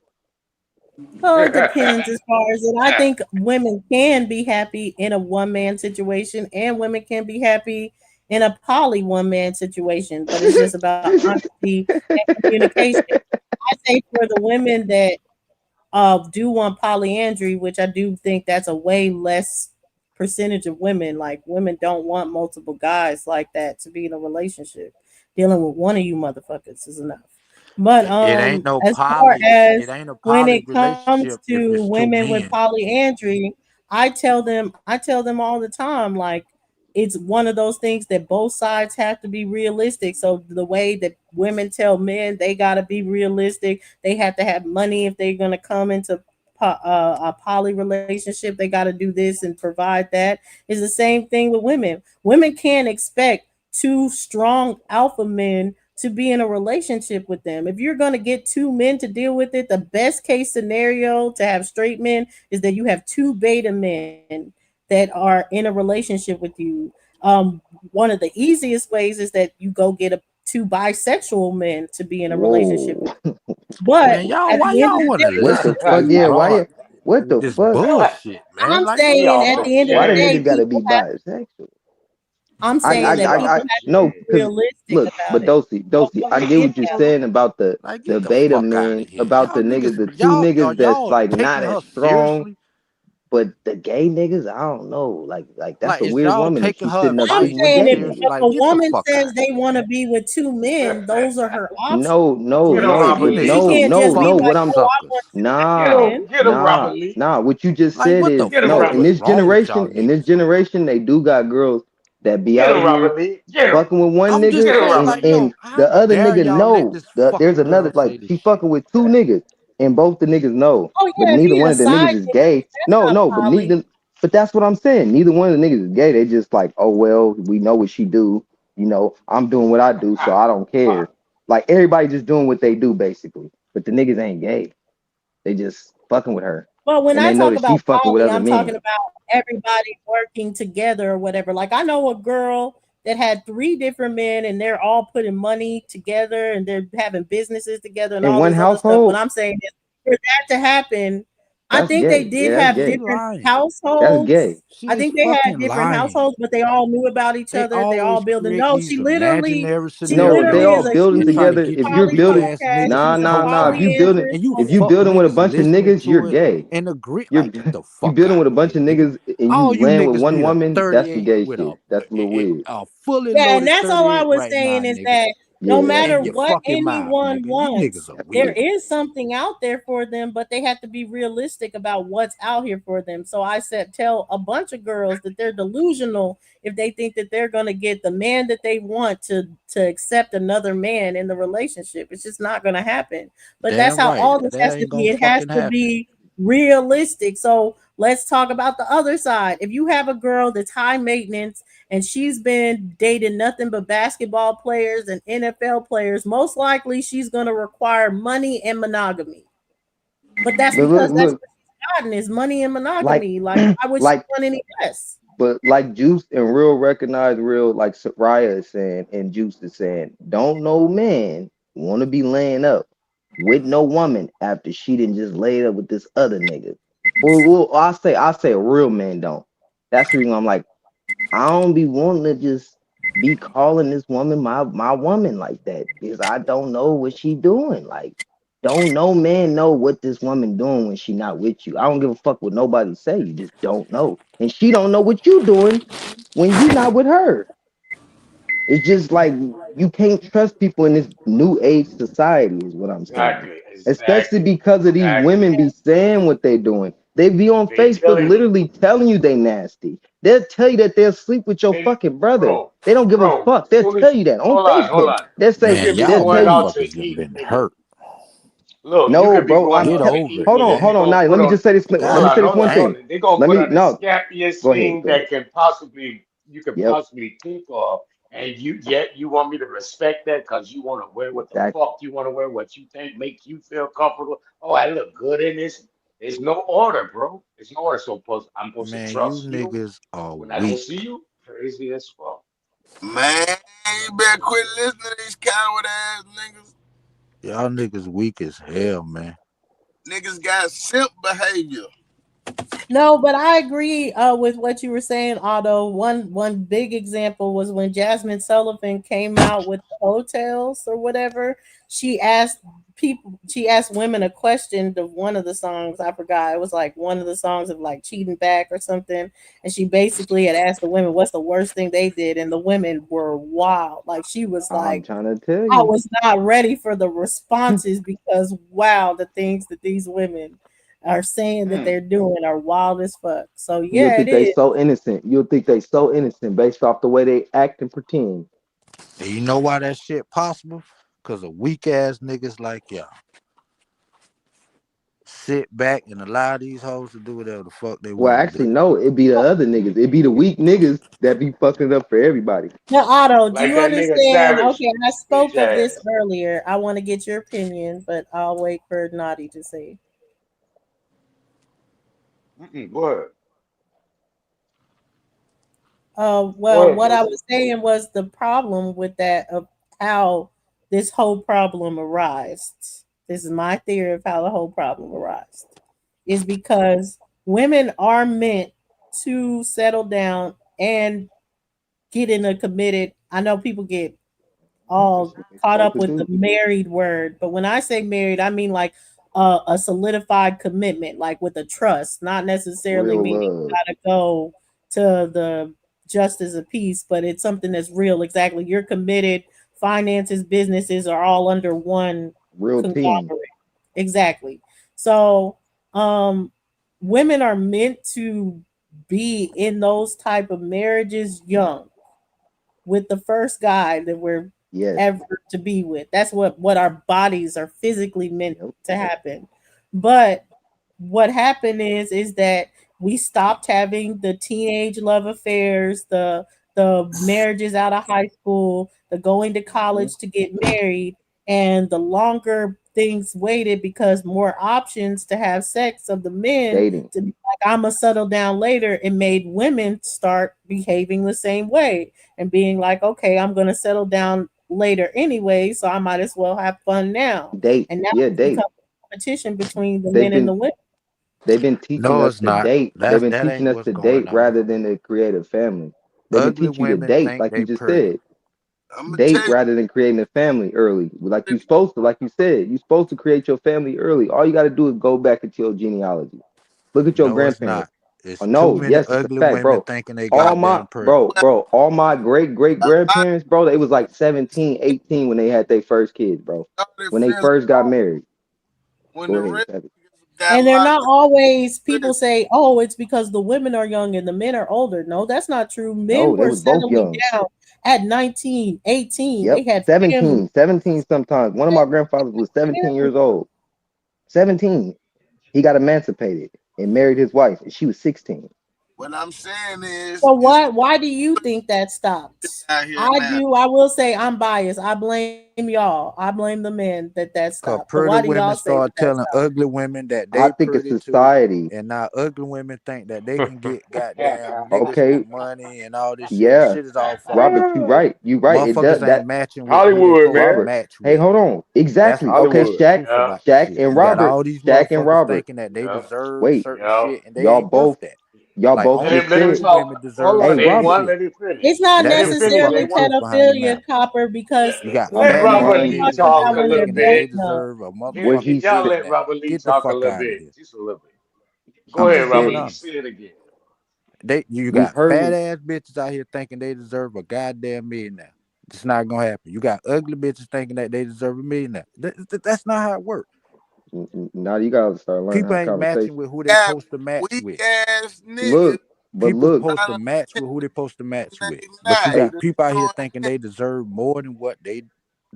well, it depends as far as it. I think women can be happy in a one man situation, and women can be happy in a poly one man situation. But it's just about honesty and communication. I say for the women that do want polyandry, which I do think that's a way less percentage of women. Like women don't want multiple guys like that to be in a relationship. Dealing with one of you motherfuckers is enough. But It ain't no as far poly. It as ain't a when poly it comes relationship if to it's two women with men. polyandry, I tell them all the time, like it's one of those things that both sides have to be realistic. So the way that women tell men they got to be realistic, they have to have money if they're going to come into a poly relationship. They got to do this and provide that. Is the same thing with women. Women can't expect two strong alpha men to be in a relationship with them. If you're going to get two men to deal with it, the best case scenario to have straight men is that you have two beta men that are in a relationship with you. One of the easiest ways is that you go get two bisexual men to be in a relationship with Whoa. you. But Man, y'all, at why the end of y'all the want to day, What the listen to fuck? this Yeah, broad, what the this fuck? bullshit, man? I'm Like, We saying off at the the end of Why the the chain. day, niggas gotta people be have. bisexual? I'm I, saying We that off people I the have to no, be chain. because realistic look, about but it. Dosey, Don't I get forget what you're that. saying about like the get the beta fuck out men, of here, about the y'all niggas, niggas. the two Y'all, are niggas that's y'all like not taking as her strong, seriously? but the gay niggas, I don't know. Like that's Like, a is weird y'all woman if taking she's her sitting up I'm advice sleeping with saying gay if, seriously? niggas. if Like, a get the woman fuck says out of they here, want to man. be with two men, those are her options. No, no, Get him, no, Robert You niggas Lee. She are can't just be no. fucking What like, I'm "Oh, I want suckers. two men." Get him, Robert Lee. What you just Like, said what the is Get him, no. fuck In Robert. is this wrong with y'all generation, niggas? they do got girls that be Get out him, here Robert Lee. Get him. fucking with one I'm nigga, just Get him, saying, Robert like, Lee. yo, and how the other dare nigga y'all let know. this There's fucking another girl say like this she shit? fucking with two niggas, and both the niggas know, Oh but yeah, if neither he one a of the side niggas is nigga, gay. that's No, not no, but poly. neither. But that's what I'm saying. Neither one of the niggas is gay. They just like, oh well, we know what she do. I'm doing what I do, so I don't care. Like everybody just doing what they do basically. But the niggas ain't gay. They just fucking with her, But when and I they know talk that she about fucking with poly, other I'm talking men. about everybody working together or whatever. Like I know a girl that had three different men and they're all putting money together and they're having businesses together and In all one this other stuff. What household, I'm saying is for that to happen, I that's think they gay. did Yeah, that's have She gay. different lying. That's households. gay. I She is think they had fucking different lying. households, but they all knew about each They other. They all always building. create No, these imaginary she No, they literally all is a scenarios building and try to together. huge get If these you're poly bitch building, ass podcast. niggas nah, She's to a nah, nah. If you co-sign. building, polyandrist And you if woman. you fuck building with a niggas bunch of listening niggas, you're to it gay. and agree. You're Like, get the you fuck building out with a of bunch here, of nigga. niggas and you All you land with niggas one need a woman. That's some 38 gay with shit. That's a little weird. a fully Yeah, and loaded that's all I 38 was right now, saying is nigga. that no Yeah, matter In your what yeah, fucking mouth, anyone nigga. You niggas wants, are there weird. is something out there for them, but they have to be realistic about what's out here for them. So I said, tell a bunch of girls that they're delusional if they think that they're going to get the man that they want to accept another man in the relationship. It's just not going to happen. But that's Damn how right. all this That has to ain't be. gonna It has fucking to happen. be realistic. So let's talk about the other side. If you have a girl that's high maintenance and she's been dating nothing but basketball players and NFL players, most likely she's going to require money and monogamy. But that's but because that's look, what she's gotten is money and like, monogamy. Like, why would she like, want any less? but like Juice and Real recognize Real, like Soraya is saying, and Juice is saying, don't no man want to be laying up with no woman after she didn't just lay up with this other nigga. Well, I say a real man don't. That's the reason I'm like, I don't be wanting to just. be calling this woman my woman like that because I don't know what she doing. Like, don't no man know what this woman doing when she not with you. I don't give a fuck what nobody say. You just don't know, and she don't know what you doing when you not with her. It's just like you can't trust people in this new age society, is what I'm saying. Exactly, Especially exactly, because of these exactly. women be saying what they doing. They be on They Facebook telling you, literally telling you they nasty. They'll tell you that they'll sleep with your they, fucking brother. bro, They don't give a bro. fuck. They'll Soon tell as you that on hold Facebook. on. They'll You say, could Man, be they'll y'all tell going out you, to motherfuckers eat, been nigga. hurt. Look, you no, could be bro. going I'm Get out to tell over eat, it, hold and on, they man. hold on. gonna Now, put let me on. just say this. Let me God say this Hold one on, dang. thing. hold on. They gonna Let put me on the no. scappiest Go ahead. thing Go ahead. that can possibly you could Yep, possibly think of, and you want me to respect that because you want to wear what the exactly. fuck you want to wear, what you think makes you feel comfortable. Oh, I look good in this. There's no order, bro. There's no order. I'm supposed to Man, you trust you niggas are when I don't weak. see you. Crazy as fuck. Man, you better quit listening to these coward ass niggas. Y'all niggas weak as hell, man. Niggas got simp behavior. No, but I agree with what you were saying. Although one big example was when Jasmine Sullivan came out with the hotels or whatever. She asked women a question of one of the songs. I forgot. It was like one of the songs of like cheating back or something. And she basically had asked the women what's the worst thing they did, and the women were wild. Like she was I'm like, trying to tell I you. was not ready for the responses because wow, the things that these women are saying that Mm. they're doing are wild as fuck. So You'll yeah, it think they is. so innocent. You'll think they so innocent based off the way they act and pretend. And you know why that shit possible? Cause of weak ass niggas like y'all. Sit back and allow these hoes to do whatever the fuck they Well, want to actually, do. no, it'd be the other niggas. It'd be the weak niggas that be fucking it up for everybody. Now, Otto, do Like you that nigga understand? Savage, Okay, I bitch spoke of this ass. earlier. I want to get your opinion, but I'll wait for Naughty to say. Go ahead. Go Well, ahead, what I Deuce. was saying was the problem with that of how this whole problem arose. This is my theory of how the whole problem arose. Is because women are meant to settle down and get in a committed. I know people get That's all what they caught supposed up to with the do. married word, but when I say married, I mean like a solidified commitment, like with a trust, not necessarily Real meaning you love. gotta go to the justice of peace, but it's something that's real. Exactly, you're committed. Finances, businesses are all under one Real team. conglomerate. Exactly. So, um, women are meant to be in those type of marriages young with the first guy that we're Yes. ever to be with. That's what our bodies are physically meant Yep. to happen. But what happened is that we stopped having the teenage love affairs, the marriages out of high school, the going to Hmm. college to get married, and the longer things waited because more options to have sex of the men Dating. to be like I'm gonna settle down later. It made women start behaving the same way and being like, okay, I'm gonna settle down later anyway, so I might as well have fun now. Date. And now Yeah, it's become date. a competition between the They've men and the been women. they've been teaching No, us it's to not. date. They've been That teaching ain't us what's to going date on. rather than to create a family. They've been Ugly teaching you to women date, think like you they just pretty. said. I'm gonna tell Date you. rather than creating a family early. Like you supposed to, like you said, you're supposed to create your family early. All you gotta do is go back into your genealogy. Look at your No, it's grandparents. not. It's Oh too no, many yes, it's a ugly fact, women bro. thinking they All my goddamn pretty. all my great grandparents, bro, they was like 17, 18 when they had their first kids, bro. Started When they feeling first got married. when Go the ahead, real Savage. got And they're locked not always people in. say, oh, it's because the women are young and the men are older. No, that's not true. Men No, they were was both settling young. down at 19, 18. They Yep. had families. 17, 17 sometimes. One of my grandfathers was 17 years old. 17. He got emancipated and married his wife, and she was 16. What I'm saying is, So it's why do you think that stopped? out here I now. do. I will say I'm biased. I blame y'all. I blame the men that Cause stopped. But why pretty do y'all women say that start telling stopped? ugly women that I they think it's pretty too, society. and now ugly women think that they can get goddamn niggas with Okay. money and all this shit. The Yeah. shit is all fucked Robert, up. you right. You right. It does Motherfuckers ain't that. matching with who they Hollywood, supposed to man. Robert. match Hey, with. hold on. That's Exactly. what's Okay, that's Hollywood. the Shaq, truth Yeah, about the Shaq shit. and You got Robert. all these Shaq and motherfuckers Robert. thinking that they yeah, deserve Wait. certain yeah, shit and they Y'all ain't worth both that. Y'all Like both only just Let him said, pretty talk. women Hold deserve hey on, certain Robert, A1, shit. let him finish. It's not That's Let him just the finish, necessarily fucking truth A1. behind the pedophilia, matter. Copper, because You got we're Let fat only Robert ass Lee talking bitches out talk about a here when they're little thinking that grown they bit. enough. deserve a what Can he motherfucking y'all said, let millionaire. Robert Lee Get the talk a fuck little out of bit? here. Just a little bit. Go I'm ahead, just Robert being Lee. honest. Say it again. You we've got fat heard, ass bitches out here thinking they deserve a goddamn millionaire. It's not gonna happen. You got ugly bitches thinking that they deserve a millionaire. That's not how it works. now you gotta start learning People how ain't matching conversation. with who they Got supposed to match weak with. ass niggas Look, but People look, supposed to trying match to with who they supposed to match they with. But you not. hey, got Just people out here doing thinking they deserve more than what they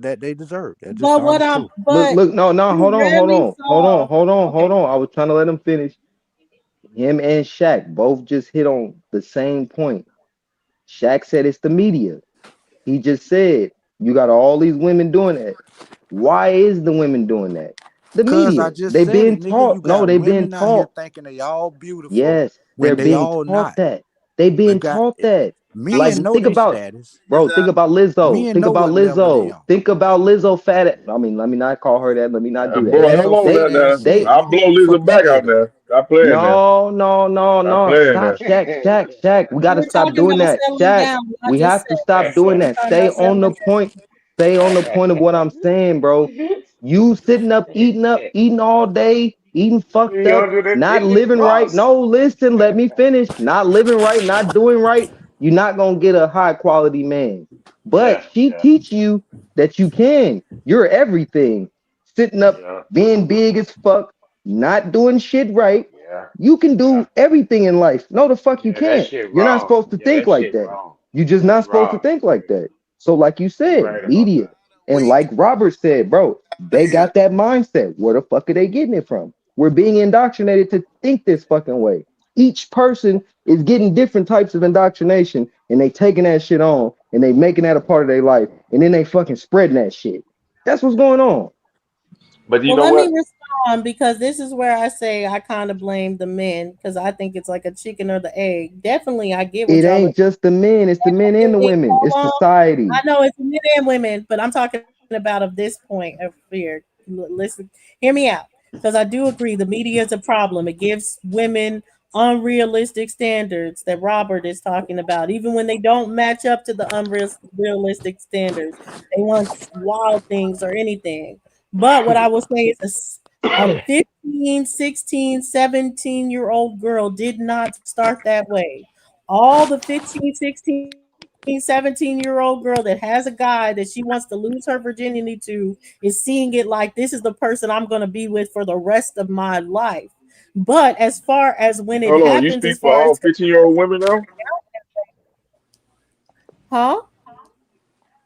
deserve. That's just the But what honest I'm, truth. but no, you rarely saw. Okay. hold on. I was trying to let him finish. Him and Shaq both just hit on the same point. Shaq said it's the media. He just said you got all these women doing that. Why is the women doing that? The Cause I media. just They said been it, nigga. You taught. No, got they been women out here taught. thinking they all beautiful Yes, they're when they being all taught not. that. They We being got taught that. men Like know think their about, status. bro. Think about Lizzo. Men Think know about what level they Lizzo. on. Think about Lizzo fat. I mean, let me not call her that. Let me not do that. Boy, hold Lizzo on fat now, ass now. said, They I'll nigga, blow what the fuck Lisa you back scared out of? now. Stop playing now. Stop no. playing now. Stop, Shaq. We gotta We're stop talking doing about that. settling Shaq, down, not we just have to sex. stop doing We're that. talking about settling Stay on the point of what I'm saying, bro. You sitting up, eating all day, eating fucked up, not 350 living right. plus. No, listen, let me finish. Not living right, not doing right. You're not gonna get a high quality man. But Yeah, she yeah, teach you that you can. You're everything. Sitting up, yeah, being big as fuck, not doing shit right. yeah, You can yeah. do everything in life. No, the fuck you Yeah, that can't. shit You're not wrong. supposed to Yeah, think that like shit that. wrong. You're just not You supposed to wrong. think like that. So, like you You said, right about media. that. And weak like Robert said, bro, they here. got that mindset. Where the fuck are they getting it from? We're being indoctrinated to think this fucking way. Each person is getting different types of indoctrination and they taking that shit on and they making that a part of their life and then they fucking spreading that shit. That's what's going on. But you Well, know let me what? respond because this is where I say I kind of blame the men because I think it's like a chicken or the egg. Definitely, I get what It y'all are. ain't just the men, it's the men and the women. Hold It's on. society. I know it's men and women, but I'm talking about of this point of fear. Listen, hear me out, because I do agree the media is a problem. It gives women unrealistic standards that Robert is talking about, even when they don't match up to the unrealistic standards. They want wild things or anything. But what I will say is a 15, 16, 17-year-old girl did not start that way. All the 15, 16, 17-year-old girl that has a guy that she wants to lose her virginity to is seeing it like this is the person I'm going to be with for the rest of my life. But as far as when it Hold on. You happens, as speak for far all as 15-year-old women now? huh?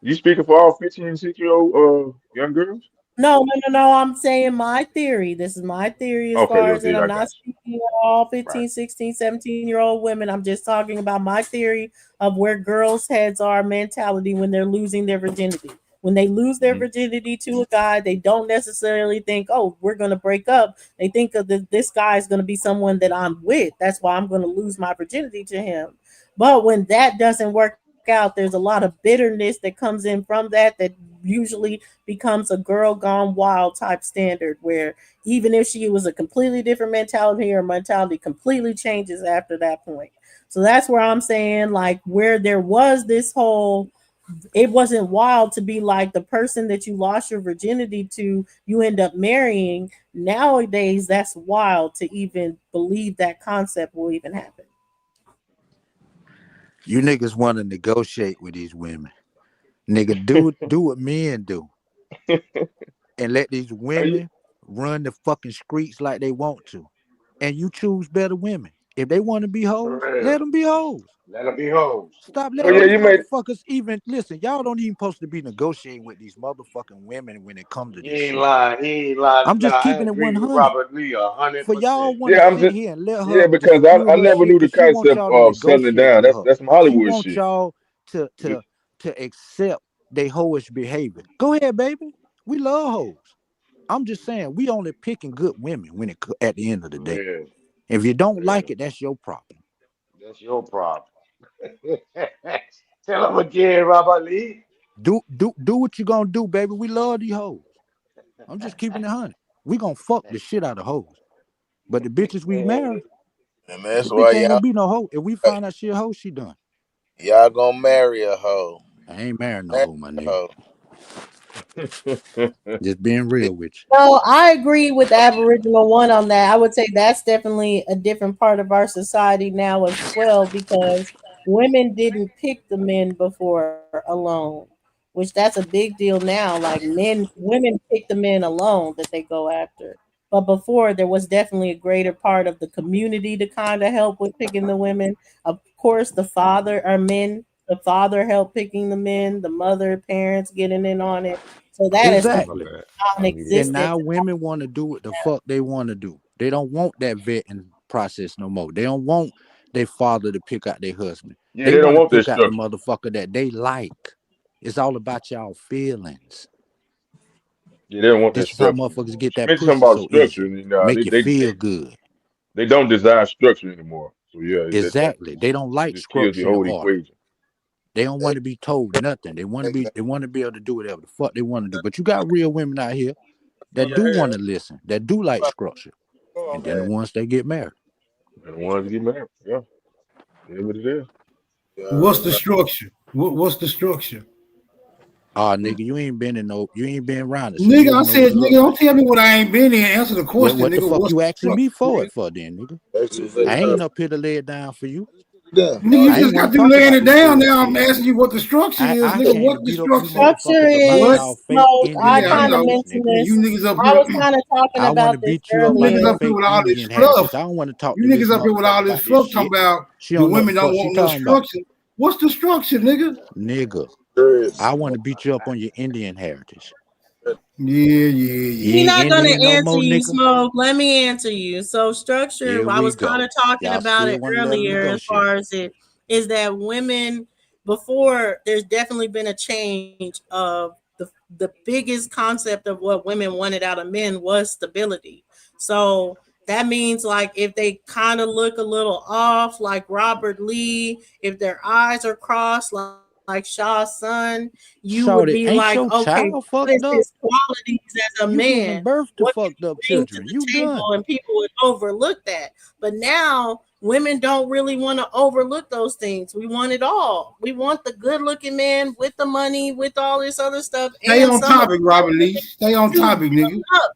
You speaking for all 15 and 6-year-old young girls? No. I'm saying my theory. This is my theory as Okay, far yo, as it. dude, I'm I not got you. speaking of all Right. 15, 16, 17-year-old women. I'm just talking about my theory of where girls' heads are mentality when they're losing their virginity. When they lose their Hmm. virginity to a guy, they don't necessarily think, oh, we're going to break up. They think of this guy is going to be someone that I'm with. That's why I'm going to lose my virginity to him. But when that doesn't work out, there's a lot of bitterness that comes in from that usually becomes a girl gone wild type standard where even if she was a completely different mentality, her mentality completely changes after that point. So that's where I'm saying, like, where there was this whole, it wasn't wild to be like the person that you lost your virginity to, you end up marrying. Nowadays, that's wild to even believe that concept will even happen. You niggas want to negotiate with these women. Nigga, do what men do and let these Are you women run the fucking streets like they want to. And you choose better women. If they want to be For hoes, let real. them be hoes. Let them be hoes. Stop oh letting yeah, these you made motherfuckers even listen. Y'all don't even supposed to be negotiating with these motherfucking women when it comes to He this ain't shit. lying. He ain't lying. I'm Nah, just I keeping it agree with 100. Robert Lee a hundred For y'all percent. want to yeah, I'm sit just here and let yeah, her because spew I her never shit knew the because she wants concept y'all to of settling negotiate down. with That's her. that's some She Hollywood wants shit. y'all to accept they hoish behavior. Go ahead, baby. We love hoes. I'm just saying we only picking good women when at the end of the For day. real. If you For don't real. like it, that's your problem. That's your problem. Tell him again, Robert Lee. Do what you gonna do, baby. We love these hoes. I'm just keeping it 100. We gonna fuck the shit out of hoes. But the bitches we marry, And that's The bitch why ain't gonna be no hoe. If we find out she a hoe, she done. y'all gonna marry a hoe. I ain't marrying no Marry hoe, my a nigga. hoe. Just being real with you. So I agree with the Aboriginal one on that. I would say that's definitely a different part of our society now as well because women didn't pick the men before alone, which that's a big deal now. Like women pick the men alone that they go after. But before there was definitely a greater part of the community to kind of help with picking the women. Of course, the father helped picking the men, the mother, parents getting in on it. So that is My Exactly. completely bad. I muted And up. non-existent. now women want to do what the fuck they want to do. They don't want that vetting process no more. They don't want their father to pick out their husband. Yeah, They they don't want to want that pick out the structure. motherfucker that they like. It's all about y'all feelings. Yeah, they don't want that This is how structure motherfuckers anymore. get She that mentioned something pussy about so structure, easy. and Make you feel good. they don't desire structure anymore. So yeah, that Exactly. They don't it like just kills the structure and whole order. equation. They don't want to be told nothing. They want to be able to do whatever the fuck they want to do. But you got real women out here that do want to listen, that do like structure. And then the ones that get married. And the ones that get married, yeah, it is what it is. What's the structure? What's the structure? Ah, nigga, you ain't been around it, so you Nigga, I don't know what said, it nigga, look don't like. tell me what I ain't been in. Answer the question, What the nigga. fuck What's you the asking me structure? for it for then, nigga? I ain't up here to lay it down for you. Nigga, you I ain't just want got to through talk laying about it this down. Now I'm bullshit. asking you what the structure is, I nigga. came to What the beat up you structure? Structure motherfuckers about What? is y'all fake no, I Indian Yeah, I kind of know. heritage, mentioned nigga. Yeah, you this. niggas up I here. was kind of talking I want to about this beat you up You by niggas that earlier. up here fake with all this Indian fluff. heritage. I don't want to talk You to this niggas up here with motherfucker all this about this fluff talking shit. about She the don't know what women the don't fuck she want no talking about. structure. What's the structure, nigga? Nigga, Chris. I want to beat you up on your Indian heritage. Yeah, yeah, You He's yeah. ain't not Indian gonna no answer more, you, nigga. Smoke. Let me answer you. So Here structure, I we was kind go. of talking Y'all about still it want to let them earlier as negotiate. far as it is that women before there's definitely been a change of the biggest concept of what women wanted out of men was stability. So that means like if they kind of look a little off, like Robert Lee, if their eyes are crossed, like Shaw's son, you would be Shorty, like, ain't okay, your what is child his fucked up? qualities as a You man? giving birth What to can he fucked up bring to children. the You table? done. And people would overlook that. But now women don't really want to overlook those things. We want it all. We want the good looking man with the money, with all this other stuff, Stay and on some of topic, Robert Lee. Stay on to topic, build nigga. up.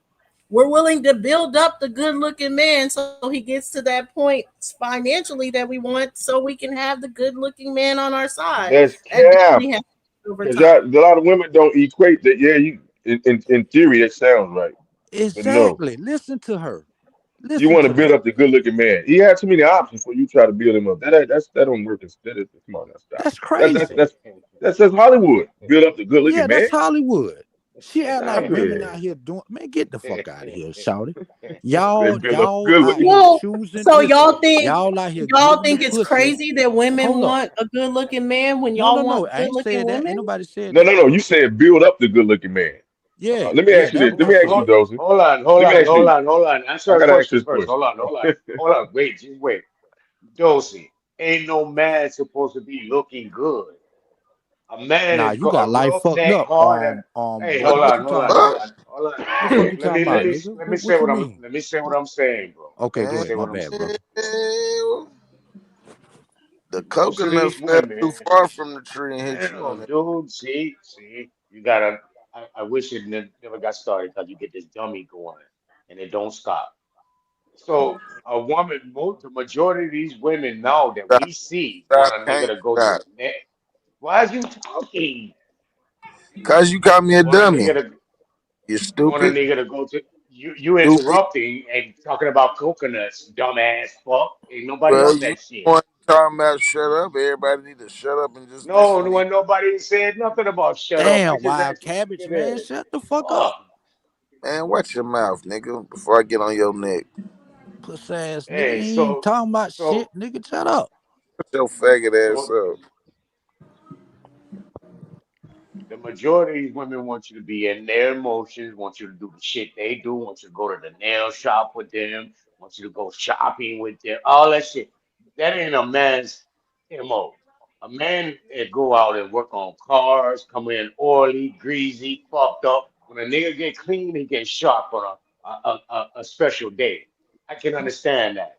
We're willing to build up the good looking man so he gets to that point financially that we want so we can have the good looking man on our side. That's That cap. definitely happens over Because time. a lot of women don't equate that. Yeah, you in theory that sounds right, but no, Exactly. Listen to her. you Listen want to to build her. up the good looking man. He had too many options for you to try to build him up. That don't work. Come on now, stop. That's That's that's crazy. that's that's Hollywood. Build up the good looking Yeah, man. that's Hollywood. She act like Stop women it. out here doing, man, get the fuck out of here, shouty. They Y'all, build up the y'all good out looking. here Well, choosing. so Listen, y'all out here y'all getting the think it's pussy. crazy that women Hold up. want a good looking man when No, y'all no, no. want I good ain't looking said that. Ain't women? nobody said No, that. no, no. You said build up the good looking man. Yeah, Let me yeah, ask you that's this. what Let I me ask you, said. Dozy. Hold on, hold Let me on, ask hold you. on, hold on. Answer I a gotta ask question this first. question. Hold on, hold on, hold on. Wait, just wait. Dosey, ain't no man supposed to be looking good. A man Nah, is you got a life fucked roughneck, up. hard. Hey, What hold what on, you hold talking on, about? hold What? on, hold on. The fuck you Let talking me about, nigga? What you mean? let me say what I'm saying, bro. Okay, Let me go Man, ahead. say My what I'm bad, saying. bro. the Most of coconut these fell too women, far from the tree and hit you on damn, it. dude, see, you gotta. I wish it never got started because you get this dummy going and it don't stop. So a woman, the majority of these women now that Stop, we see stop, want a nigga can't to go to stop. the neck. Why is you talking? Cause you call me a Want a dummy. nigga to You want a stupid, nigga to go to you stupid. interrupting and talking about coconuts, dumbass fuck. Ain't nobody Well, on you that shit. want talking about shut up. Everybody need to shut up and just No, listen no to you. one nobody said nothing about shut up. I Damn, just wild asked what cabbage, it man. is. Shut the fuck up. Fuck. Man, watch your mouth, nigga, before I get on your neck. Puss ass nigga. Hey, He ain't talking about so shit, nigga. Shut up. Shut your faggot ass so up. the majority of these women want you to be in their emotions, want you to do the shit they do, want you to go to the nail shop with them, want you to go shopping with them, all that shit. That ain't a man's MO. A man that go out and work on cars, come in oily, greasy, fucked up. When a nigga get clean, he get sharp on a special day. I can understand that.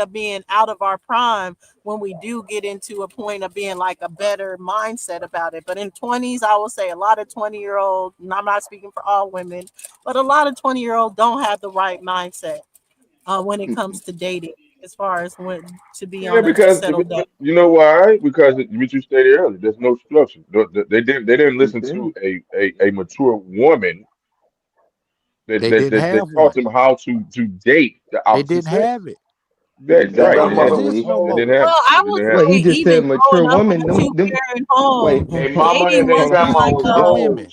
up being out of our prime when we do get into a point of being like a better mindset about it. But in 20s, I will say a lot of 20-year-olds, and I'm not speaking for all women, but a lot of 20-year-olds don't have the right mindset when it comes to dating, as far as when to be Yeah, on a because settled down. you know why? Because what you stated earlier, there's no structure. They didn't You listen feel me? to a mature woman that They that didn't that, have that taught one. them how to date the They opposite didn't sex. have it. That's It right. Exactly, don't They had exist heavily. no they more. didn't have Well, it. I They would didn't have Well, it. he say just even said mature growing up in woman. a Them two-parent home, wait, They hold, mama dating and their hold wasn't on. grandma like was The women.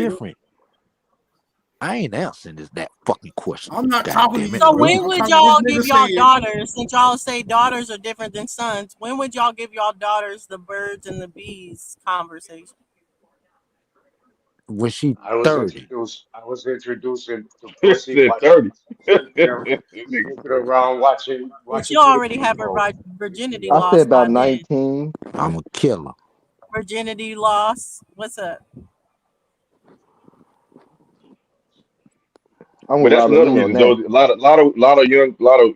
different. I ain't answering that fucking question. I'm not God talking to damn you, it. So bro. when I'm would talking to y'all this give nigga y'all saying, daughters, since y'all say daughters are different than sons, when would y'all give y'all daughters the birds and the bees conversation? When she I was 30. introduced. I was introducing to It's pussy said by 30. sneaking around But watching you already TV have her shows. virginity I said lost by about then. 19. I'm a killer. Virginity loss. What's up? I'm But with that's Lala another Lee on reason, that. Josie. A lot of young, lot of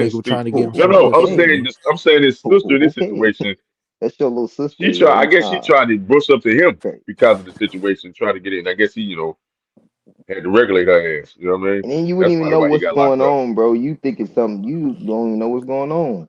nigga was trying to get him No, some no, pussy, nigga. I'm saying his sister in this Okay, situation. that's your little sister. She tried. I guess she Nah, tried to brush up to him okay. because of the situation, trying to get in. I guess he, had to regulate her ass. You know what I mean? And then you wouldn't That's even probably know why he what's got locked going up. on, bro. You thinking something, you don't even know what's going on.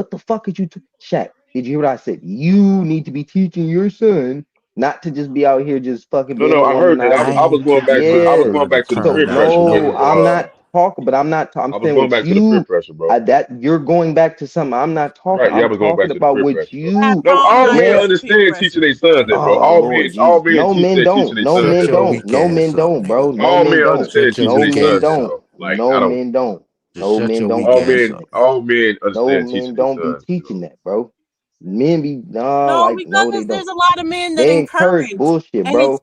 What the fuck is you, Shaq? Did you hear what I said? You need to be teaching your son not to just be out here just fucking No, being a no, I heard that. I womanizer. I was ain't going back teaching to my I was Yeah. going son to back to the So peer turn out pressure with no, gay. I'm not talking, but I'm I was saying going what back to the peer you pressure, bro. that you're going back to something. I'm not talking. Right? Yeah, I I'm was going talking back to the about peer what pressure, bro. That's you. No, all all not men Yeah. just peer understand teaching pressure. their sons that, bro. Oh Lord All Jesus. men No teach men that teaching don't. their No sons men Shut that. your don't. weak No ass men up, don't, bro. nigga. No All men men don't. understand Shut your teaching No their weak men sons ass that, don't. up. bro. Like I No don't. men don't. Just No shut men your don't weak All be ass men, teaching up. that. all men No understand men teaching their don't be sons. You teaching know. that, bro. Men be nah, No, like because no, they there's don't. a lot of men that They encourage encourage, bullshit, and it's bro.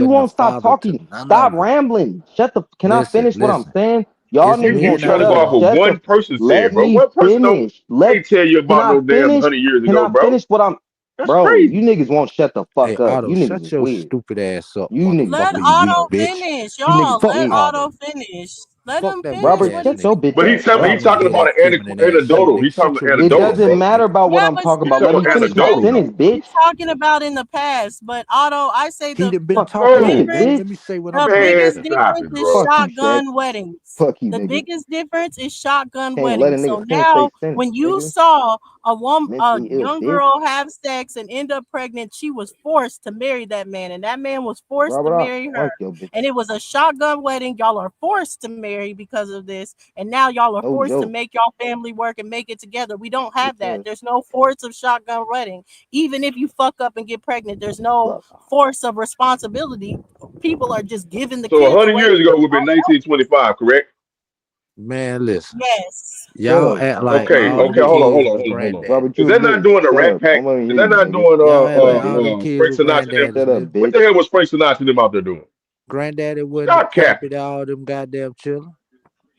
wasn't a won't stop father to talking. none Stop of them. rambling. Can I Listen, finish what I'm listen. saying? Y'all It's You niggas keep won't men trying shut to out go up. off here. of Shut the. one person Let said, bro. me One person finish. ain't tell you Can about I no damn finish? 100 years Can ago, I bro. finish what I'm, That's bro? You crazy. niggas won't shut the Hey, fuck up. Otto, You niggas shut is your weird. stupid ass up, You niggas Let motherfucker, weird. you weak Otto bitch. finish, You niggas y'all. Fuck Let weird. Otto Otto. finish. Let Fuck him that finish weak Robert, what ass he's shut your nigga. bitch But ass he's up. Robert, talking you about an effeminate ass shit, anecdotal. nigga. He's talking Shut about your It weak anecdotal, ass doesn't bro. up. matter about what Yeah, I'm but talking He's about. still, talking Let the me about finish biggest my anecdotal, sentence, though. bitch. he's talking about in the past. But Otto, I say He the done been Fuck the talking sentence, shit, difference nigga. bitch. Let me say what I'm the saying. Man, biggest stop difference it, is bro. Fuck you, Shaq. shotgun weddings. Fuck you, The nigga. biggest difference is shotgun Can't let a weddings. nigga So finish they now, sentence, when you nigga. saw a Mentally ill, young bitch. girl have sex and end up pregnant, she was forced to marry that man, and that man was forced to Robert, I marry don't her. like your bitch. And it was a shotgun wedding. Y'all are forced to marry because of this, and now y'all are No forced to joke. make y'all family work and make it together. We don't have that. Yeah. There's no force of shotgun wedding. Even if you fuck up and get pregnant, there's no Fuck. force of responsibility. People are just giving the So kids 100 away. years ago would be 1925, correct? Man, listen. Yes. Shut Y'all up, act Robert. like Okay, You a all okay, them bitch, hold on, nigga. hold kids on, was hold on, hold on. granddaddy. Robert, Is you a that not bitch. doing the Shut Rat up. Pack? I'm gonna Is hear that you, not nigga. doing Y'all act like Shut up, all bitch. them kids Frank was Sinatra them? granddaddies, Shut up, nigga. What bitch. the hell was Frank Sinatra them out there doing? Granddaddy wasn't Stop happy capping. that all them goddamn children.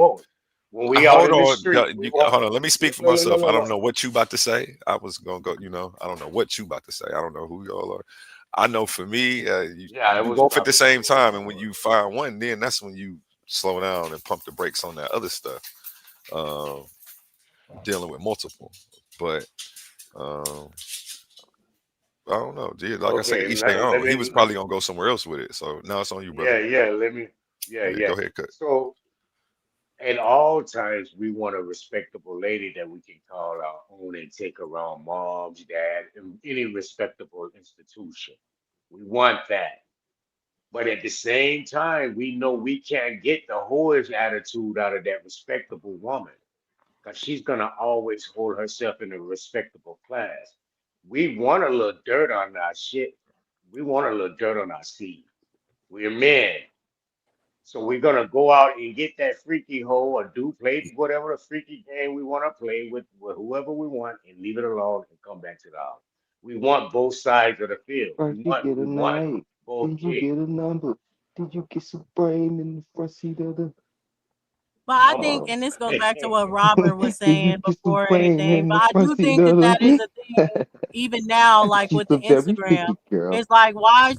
on. When we out Hold in the on, street, we want. hold on. Let me speak for No, no, no, myself. no, I don't no. know what you about to say. I was gonna go. I don't know what you about to say. I don't know who y'all are. I know for me, Yeah, you it do was both at the probably me. same time, and when you find one, then that's when you slow down and pump the brakes on that other stuff. Um, Dealing with multiple, but um, I don't know. Gee, like I say, Okay, each their let own. He was me. probably gonna go somewhere else with it. So now it's on you, brother. Yeah, yeah. Let me. Yeah, Yeah, yeah. go ahead, cut. So at all times, we want a respectable lady that we can call our own and take around mom's, dad, and any respectable institution. We want that. But at the same time, we know we can't get the whorish attitude out of that respectable woman because she's going to always hold herself in a respectable class. We want a little dirt on our shit. We want a little dirt on our seed. We're men. So we're gonna go out and get that freaky hoe or do play whatever the freaky game we want to play with whoever we want and leave it alone and come back to the house. We want both sides of the field. First you get We a want night, both then you chicks. get a number, then you get some brain in the front seat of the But I think, Oh. and this goes back to what Robert was then you saying get some before brain anything, in but the I front do seat think that of that is the a thing even now, like she's with a the very Instagram. pretty girl. It's like, why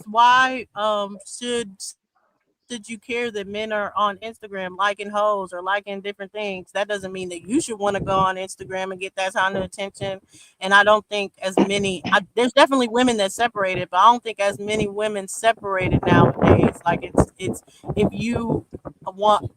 should you care that men are on Instagram liking hoes or liking different things? That doesn't mean that you should want to go on Instagram and get that kind of attention. And I don't think as many, there's definitely women that separated, but I don't think as many women separated nowadays. Like it's if you want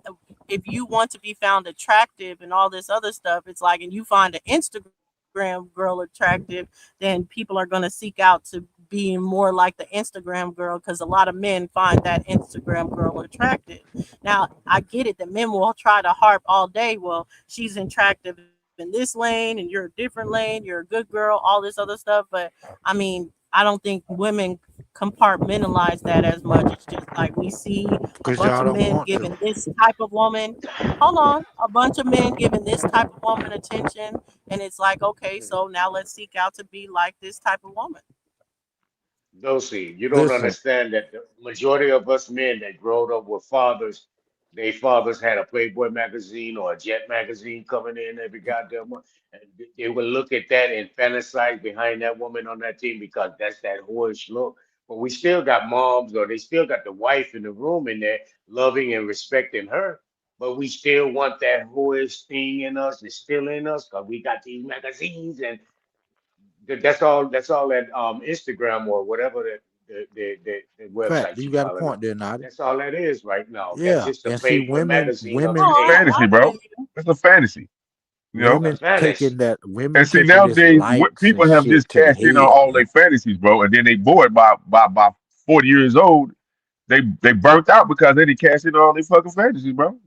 if you want to be found attractive and all this other stuff, it's like, and you find an Instagram girl attractive, then people are going to seek out to being more like the Instagram girl because a lot of men find that Instagram girl attractive. Now, I get it that men will try to harp all day, well, she's attractive in this lane and you're a different lane, you're a good girl, all this other stuff. But I mean, I don't think women compartmentalize that as much. It's just like we see a Cause bunch y'all of don't men want to. giving this type of woman, hold on, a bunch of men giving this type of woman attention. And it's like, okay, so now let's seek out to be like this type of woman. No, see, you don't Listen, understand that the majority of us men that growed up with fathers, their fathers had a Playboy magazine or a Jet magazine coming in every goddamn month, and they would look at that and fantasize behind that woman on that team because that's that whorish look. But we still got moms, or they still got the wife in the room in there, loving and respecting her. But we still want that whorish thing in us. It's still in us because we got these magazines and that's all. That's all that Instagram or whatever the fact, website you you got a calling it. point there, Nadi. That's all that is right now. That's Yeah, just a and see, Playboy women, magazine of It's women, a today's I fantasy, woman. feel bro. you. It's a fantasy, you know. It's a women fantasy. taking that, And women see, taking this nowadays, likes and people have shit just to the cashed in on head, all man. their fantasies, bro. And then they bored by 40 years old. They burnt out because they didn't cash in on all their fucking fantasies, bro.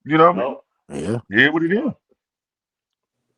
You know what I mean? Yep. Yeah, Yeah, what it is. Yep.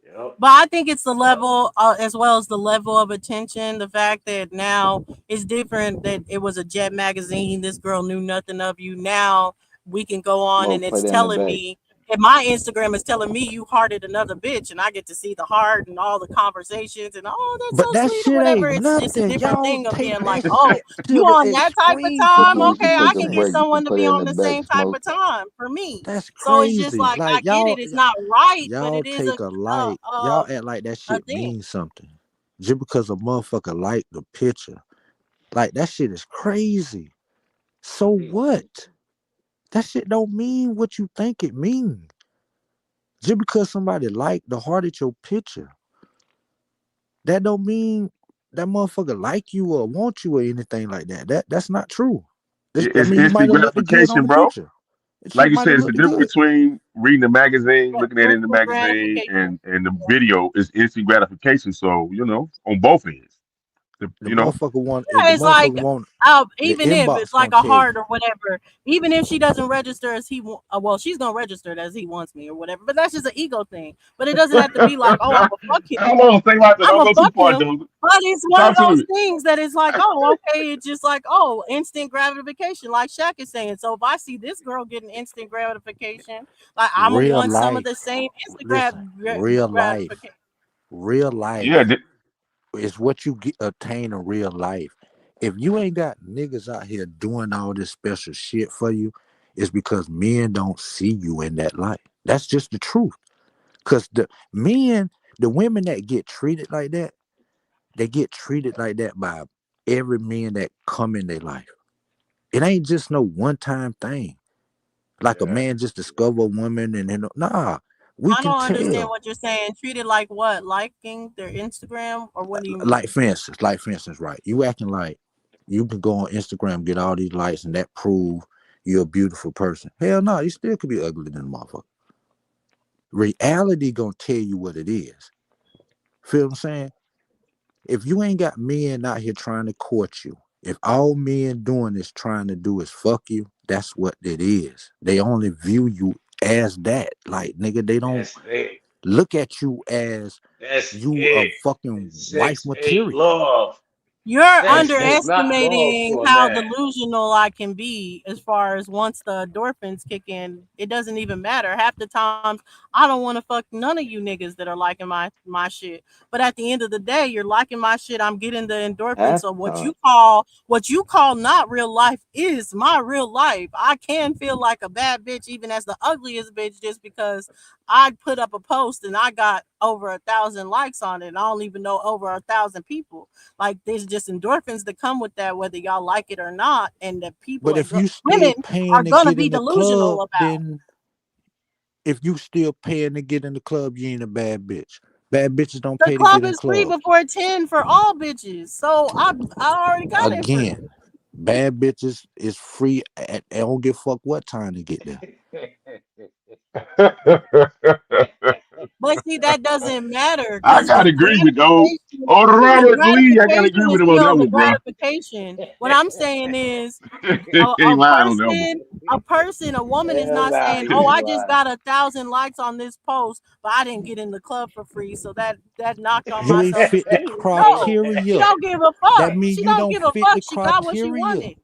Yep. But I think it's the level, as well as the level of attention. The fact that now it's different. That it was a Jet magazine. This girl knew nothing of you. Now we can go on, and Smoke, play it's that in the telling back. me. And my Instagram is telling me you hearted another bitch, and I get to see the heart and all the conversations, and oh, that's so but that sweet or shit whatever. ain't It's a nothing. different Y'all thing of take being like, that oh, shit you to the on that type of extreme for time? no You can Okay, I take a can get reason. break. You can someone to put be it in on the the back. same type Smoke. of time for me. That's So it's just crazy. like I Like get it. It's y'all, not right, but y'all it is take a like. Y'all act like that a shit thing. means something just because a motherfucker like the picture. Like that shit is crazy. So what? That shit don't mean what you think it mean. Just because somebody like the heart at your picture, that don't mean that motherfucker like you or want you or anything like that. That's not true. I It's mean, you might instant have looked good on gratification, the bro. picture. That Like shit you might said, have it's the looked difference good. between reading the magazine, looking at it in the Instant magazine, gratification. and the video is instant gratification. So on both ends, The you know. motherfucker want if Yeah, the it's like motherfucker want the even if it's inbox like gonna a tell heart you. or whatever, even if she doesn't register as well, she's gonna register it as he wants me or whatever. But that's just an ego thing. But it doesn't have to be like, oh, I'm gonna fuck him. Hold on, think about that. I'm Don't gonna go too fuck far, him. dude. But it's one of Talk to those me. things that it's like, oh, okay, it's just like, oh, instant gratification, like Shaq is saying. So if I see this girl getting instant gratification, like I'm gonna Real want some of life. the same Listen, instant real life. gratification. Real Yeah, life is what you get attain in real life. If you ain't got niggas out here doing all this special shit for you, it's because men don't see you in that light. That's just the truth. Cause the women that get treated like that, they get treated like that by every man that come in their life. It ain't just no one time thing. Like a Yeah. man just discover a woman and then nah, we I can don't understand tell. what you're saying. Treated like what? Liking their Instagram, or what do you mean? Like for instance, right? You acting like you can go on Instagram, get all these likes, and that prove you're a beautiful person. Hell no, you still could be ugly than a motherfucker. Reality gonna tell you what it is. Feel what I'm saying? If you ain't got men out here trying to court you, if all men doing is trying to do is fuck you, that's what it is. They only view you as that. Like nigga, they don't That's it. look at you as That's you a it. fucking And wife sex ain't material. love. You're Sex is not love underestimating to a how man. delusional I can be as far as once the endorphins kick in, it doesn't even matter. Half the times I don't want to fuck none of you niggas that are liking my shit. But at the end of the day, you're liking my shit. I'm getting the endorphins. Half So the time. what you call not real life is my real life. I can feel like a bad bitch even as the ugliest bitch just because I put up a post and I got over 1,000 likes on it. And I don't even know over 1,000 people. Like there's just endorphins that come with that, whether y'all like it or not, and that But if you women still paying are to gonna get be in the delusional club, about. then if you still paying to get in the club, you ain't a bad bitch. Bad bitches don't The pay to get club in is free clubs. before 10 for all bitches, so I already got it free. Again, bad bitches is free. They don't give a fuck what time to get there. But see, that doesn't matter I because gotta agree with those. On the Robert Lee, I gotta agree gratification with is him on that still the one, bro. gratification. What I'm saying is He ain't lying on that one. a woman is Hell not nah, saying, he "Oh, ain't I just lying. got 1,000 likes on this post, but I didn't get in the club for free, so that knocked on You my ain't self fit the esteem." No, she criteria. don't give a That fuck. mean She you don't don't give a fit fuck. the She got what she criteria. wanted.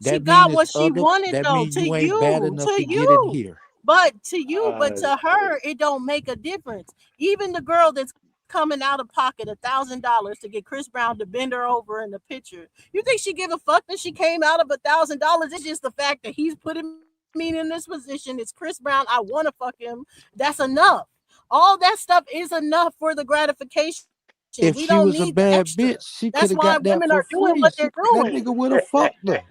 She That mean got it's what she other. wanted That though. mean you ain't bad enough To to get in you. here. But to Shit. her, it don't make a difference. Even the girl that's coming out of pocket $1,000 to get Chris Brown to bend her over in the picture. You think she give a fuck that she came out of $1,000? It's just the fact that he's putting me in this position. It's Chris Brown. I want to fuck him. That's enough. All that stuff is enough for the gratification. We don't need the If she was extra. a bad bitch, That's she why could have women got are that doing for what they're free. doing. That nigga would have fucked her.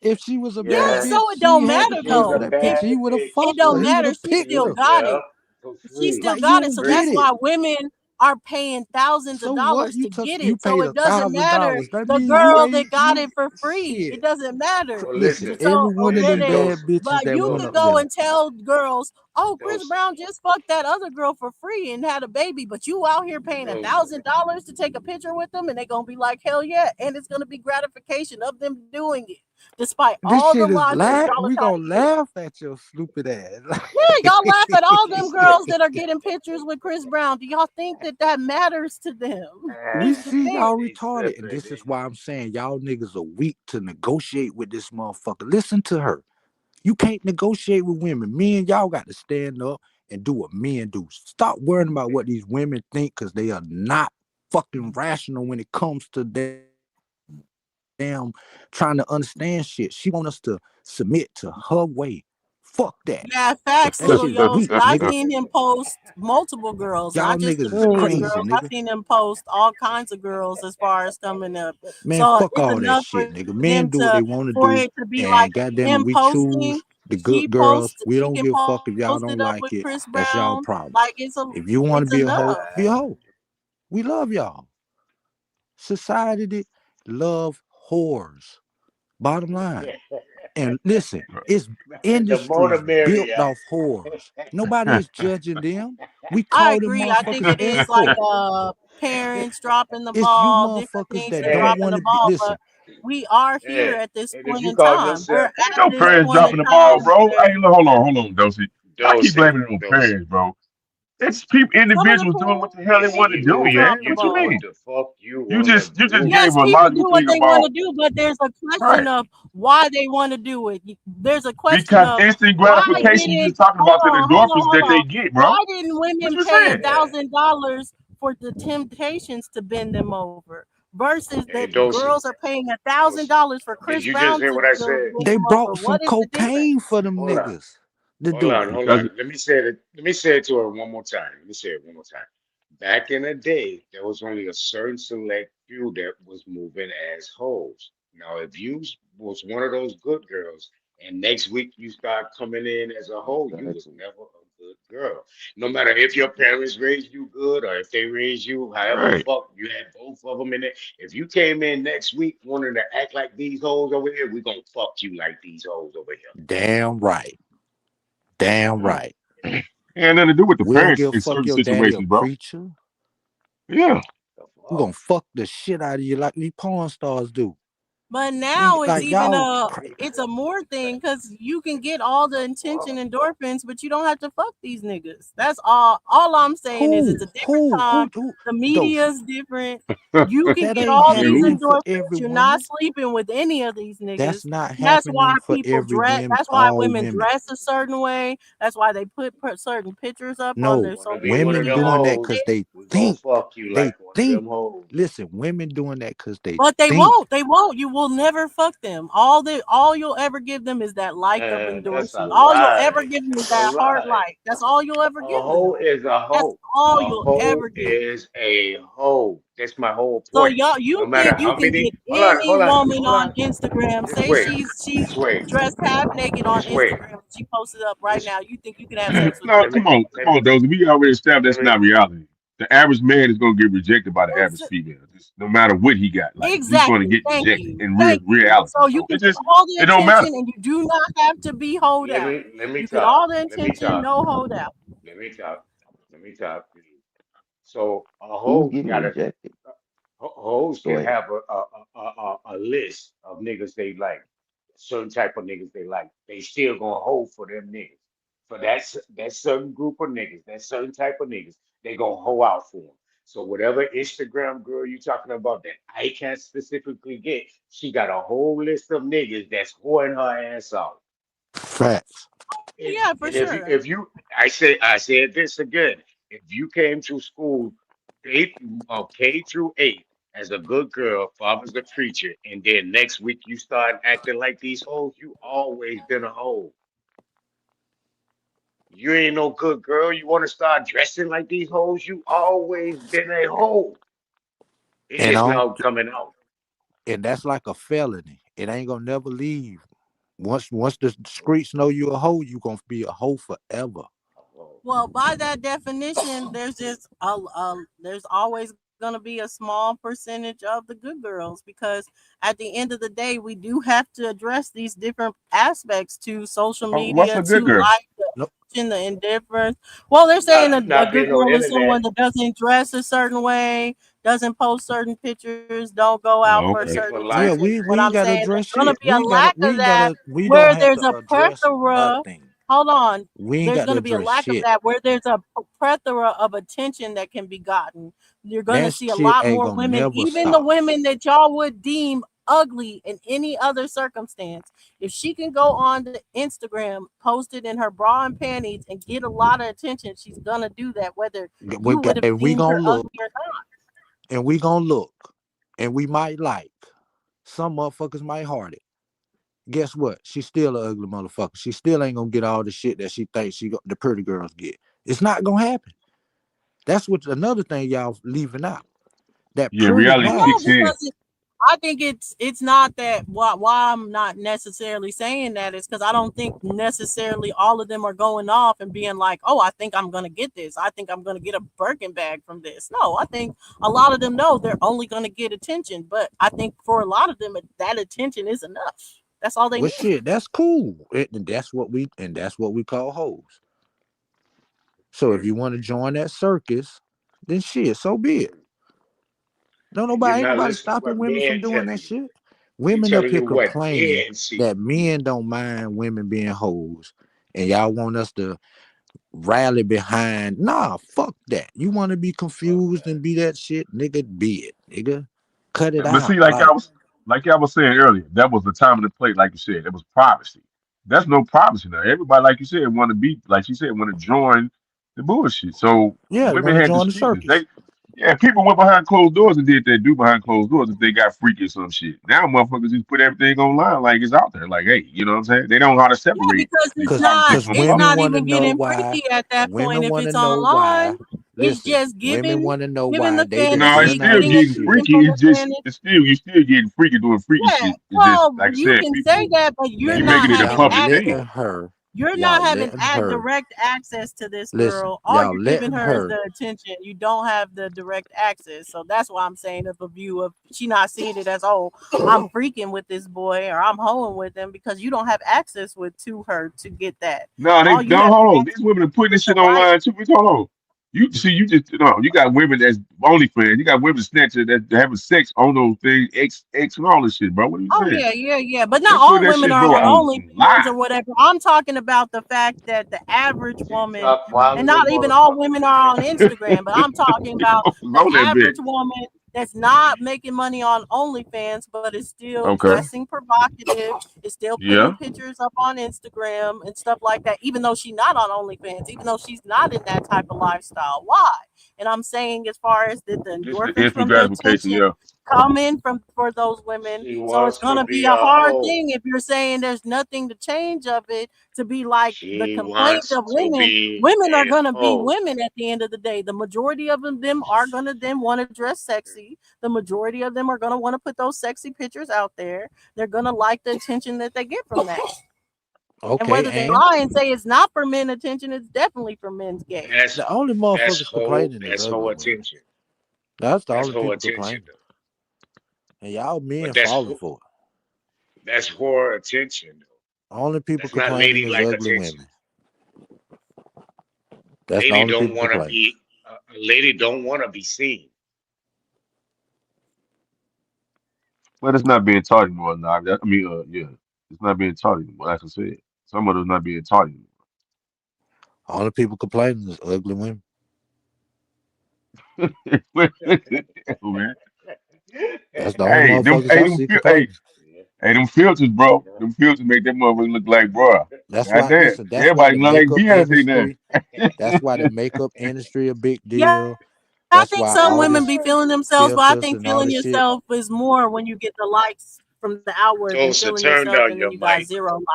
If she was a Yeah, bad Yeah. bitch, so it she don't had If to matter she pay was for a though. that picture. He bad would have It fucked bitch, her. don't He would matter. have She picked still you her. got yeah, it. for She free. still Like you got it. don't So Free. get that's it. why women are paying thousands So of what? dollars You to took get you it. So paid it doesn't matter $1,000. That the mean you girl ain't that got you it for free. It shit. doesn't matter. Well, Listen, listen, So every one of them listen, okay, bad Dosey, bitches but that you went could up Dosey, go there. and tell girls, "Oh, Chris Dosey, Brown just fucked that other girl for free and had a baby," but you out here paying a Dosey. thousand dollars to take a picture with them, and they gonna be like, "Hell yeah!" And it's gonna be gratification of them doing it, despite This all the shit is logic y'all Listen, are we trying to gonna use. laugh at your stupid ass. Yeah, y'all laugh at all them girls that are getting pictures with Chris Brown. Do y'all think that that matters to them? We This is the see thing. y'all they retarded, and tripping. this is why I'm saying y'all niggas are weak to negotiate with this motherfucker. Listen to her. You can't negotiate with women. Men, y'all got to stand up and do what men do. Stop worrying about what these women think, because they are not fucking rational when it comes to them trying to understand shit. She want us to submit to her way. Fuck that. Yeah, That shit facts, is little weak, Yoshi. nigga. I seen him post multiple girls, Y'all not just niggas the is prettiest Mm. crazy, girls. I nigga. seen him post all kinds of girls as far as coming up. Man, So fuck it's all that enough for shit, nigga. them Men do what to they want to for do, it to be like and goddamn it, him we posting. choose the good girls. We She don't get give a fuck if y'all posted don't up with like it. Chris That's y'all Brown. problem. Like If you want to it's be a hoe, enough. be a hoe. We love y'all. Society love whores. Bottom line. And listen, it's The more the industries built merrier. off whores. Nobody is judging them. We I call them agree. I think motherfuckers it is like escort. parents dropping the It's you ball, different motherfuckers things that to don't Hey, dropping want the to be. ball. But Listen, we are here hey, at this and if point you in call time. We're yourself, Ain't at no this parents point in dropping the ball, time bro. where Hey, look, hold on, Dosey. Y'all keep Dosey, blaming it on Dosey, parents, bro. It's people, some of the individuals doing what parents the hell they it's want to do, you. man. drop the What You you do what ball. mean? the fuck you You wanna just you just do. gave Yes, a people logical do what thing they want to about do, but there's a right question of why they want to do it. There's a question because of instant why gratification. You didn't just talking hold about the on, hold on, endorphins hold that they on. get, Why bro. didn't What women you pay a saying? Yeah. thousand dollars for the Temptations to bend them over versus Hey, that Dosey, girls are paying $1,000 Dosey. for Did Chris you just Brown hear to what I said? bend they them over? brought some What is the cocaine difference? for them Hold on. niggas. The Hold do on, it. hold because on. Let me say it to her one more time. Let me say it one more time. Back in the day, there was only a certain select few that was moving as hoes. Now, if you was one of those good girls, and next week you start coming in as a hoe, you was Exactly. never a good girl. No matter if your parents raised you good or if they raised you however the right, fuck, you had both of them in it. If you came in next week wanting to act like these hoes over here, we gonna fuck you like these hoes over here. Damn right. Damn yeah. right. Had nothing to do with the We don't parents give a in fuck certain your daddy a situations, bro. preacher. Yeah, The We fuck? gonna fuck the shit out of you like these porn stars do. But We now it's like even y'all crazy. it's a more thing because you can get all the The attention fuck? endorphins, but you don't have to fuck these niggas. That's all I'm saying is it's a different time. Who The Ghost? media's different. You can That get ain't all yeah. these happening Who? for endorphins. every You're not woman. sleeping with any of these That's niggas. not And that's why happening for people every dress. women, That's why all women women. dress a certain way. That's why they put certain pictures up on No, their Want to social be one of women them media. doing that hoes? because they We gonna think. fuck you They like one of think. them hoes. Listen, women doing that because they But they think. won't. They won't. You will never fuck them. All you'll ever give them is that like of Man, that's a endorsing. All you'll ever lie. give them is That's a that heart lie. like. That's all you'll ever A give them. hoe is a That's hoe. all A you'll hoe ever give. is a hoe. That's my whole So point. y'all, No you matter think you how can many. get Hold on, any hold on, woman hold on on. Instagram, Just say wait. she's Just wait. dressed half naked on Just wait. Instagram, she posted up right Just now. You think you can have sex with No, her? let me come let me on, Dozy. We already established let that's me not reality. The average man is gonna get rejected by the average It's- female, just no matter what he got. Like he's gonna Exactly. get Thank rejected you. in real Thank you. reality. So you So can get all the it don't attention matter. and you do not have to be hoed let out. me let me You get talk. all the Let me attention, talk. no hold out. Let me talk. Let me talk. So a Who's hoe getting got a rejected? hoes Go can ahead. have a list of niggas they like, certain type of niggas they like. They still gonna hold for them niggas. For that certain group of niggas, that certain type of niggas, they gonna hoe out for them. So whatever Instagram girl you talking about that I can't specifically get, she got a whole list of niggas that's hoeing her ass out. Facts. And, Yeah, for and if sure. I said this again. If you came to school, eight, K through eight, as a good girl, father's a preacher, and then next week you start acting like these hoes, you always been a hoe. You ain't no good girl. You want to start dressing like these hoes, you always been a hoe. It's And just on now coming out. and that's like a felony. It ain't gonna never leave. Once the streets know you a hoe, you gonna be a hoe forever. Well, by that definition, there's always going to be a small percentage of the good girls because at the end of the day, we do have to address these different aspects to social What's media, a good to girl? life, the Nope. attention, the indifference. Well, they're saying a Not good being on girl the is someone internet. that doesn't dress a certain way, doesn't post certain pictures, don't go out Oh, for Looking okay. certain for Yeah, attention. likes. What we I'm ain't gotta saying, there's address going to shit. be a lack of that We don't where have there's to a address plethora. nothing. Hold on, We ain't there's got to going to be a address lack of shit. that where there's a plethora of attention that can be gotten. You're going to That see a shit lot ain't more gonna women, never even the stop. women that y'all would deem ugly in any other circumstance. If she can go on the Instagram, post it in her bra and panties, and get a lot of attention, she's going to do that, whether you would have And we deemed gonna her look ugly or not. and we gonna look and we might like. Some motherfuckers might heart it. Guess what? She's still an ugly motherfucker. She still ain't gonna get all the shit that she thinks the pretty girls get. It's not gonna happen. That's what another thing y'all leaving out. That Yeah, pretty reality No, kicks matters. in. because I think it's not that why I'm not necessarily saying that is because I don't think necessarily all of them are going off and being like, oh, I think I'm gonna get this. I think I'm gonna get a Birkin bag from this. No, I think a lot of them know they're only gonna get attention, but I think for a lot of them that attention is enough. That's all they Well, need. shit, that's cool. And that's what we call hoes. So if Hmm. you want to join that circus, then shit, so be it. No, And you're nobody, ain't not nobody listening to stopping what women from men doing that telling you. shit. You Women up telling here you what complaining men see. that men don't mind women being hoes, and y'all want us to rally behind. Nah, fuck that. You want to be Fuck confused that. and be that shit, nigga? Be it, nigga. Cut it But see, out. Like, like I was saying earlier, that was the time and the place. Like you said, it was privacy. That's no privacy now. Everybody, like you said, want to be like you said, want to join the bullshit. So yeah, women want to had join the excuses. circus. Yeah, people went behind closed doors and did that do behind closed doors if they got freaky or some shit. Now motherfuckers just put everything online like it's out there. Like, hey, you know what I'm saying? They don't know how to Yeah, separate because the Cause politics cause from the it's women not politics. want to even know getting why. freaky at that point Women if want to it's know why. online. It's Listen, just women giving want to know giving why the they done No, it's fantasy, seen all still getting this a getting shit. attention freaky. from It's the just fan. it's still you still getting freaky doing freaky Yeah, shit. It's just well, like I you said, can say people that, but you're you Man, not making it a having y'all public letting access. thing. her, You're not y'all having letting her. direct access to this Listen, girl. All y'all you're giving letting her is her. the attention. You don't have the direct access. So that's why I'm saying of a view of she not seeing it as, oh, I'm freaking with this boy or I'm hoeing with him, because you don't have access with to her to get that. No, they All you don't have hold on. access These women are putting with this the shit right. online too. Hold on. You see, you just no. You got women that's OnlyFans. You got women snatching that having sex on those things, X and all this shit, bro. What are you Oh saying? yeah, yeah, yeah. But They not put all that women shit, are bro, on OnlyFans online. or whatever. I'm talking about the fact that the average woman, TikTok wild and as a not even all motherfucker, women are man. on Instagram, but I'm talking about the On that average bit. woman that's not making money on OnlyFans, but is still Okay. dressing provocative, is still putting Yeah. pictures up on Instagram and stuff like that, even though she's not on OnlyFans, even though she's not in that type of lifestyle. Why? And I'm saying, as far as the Just the endorphins instant from the gratification. attention Yeah. come in from for those women. She So it's wants to gonna be be a a hard hoe. thing if you're saying there's nothing to change of it to be like the She complaint wants of to women. be Women are a gonna be hoe. women at the end of the day. The majority of them are gonna then want to dress sexy. The majority of them are gonna want to put those sexy pictures out there. They're gonna like the attention that they get from that. And Okay, whether they and lie and say it's not for men attention, it's definitely for men's gain. the That's only motherfuckers complaining is that's ugly whole women. attention. That's the That's only whole people attention complaining, though. and y'all But men falling for it. that's whore attention though. Only people That's not complaining is ladylike ugly attention. women. That's the Lady only don't people want to complaining. be a lady don't want to be seen. But it's not being taught anymore. Now, I mean, yeah, it's not being taught anymore. Like I said, some of it's not being taught Only people complaining is ugly women. anymore. Man. That's the only Hey, motherfuckers I see complaining. Yeah. hey, them filters, bro. Yeah. Them filters make that motherfucker look like, bro. That's why. Goddamn, Listen, that's why everybody the look like makeup Beyonce now. industry. That's why the makeup industry a big Yeah, deal. I That's think why some all women this be feeling themselves, but I filters think and all feeling this shit. yourself is more when you get the likes from the outward than Tulsa, feeling turn yourself down and then your you got mic. zero likes.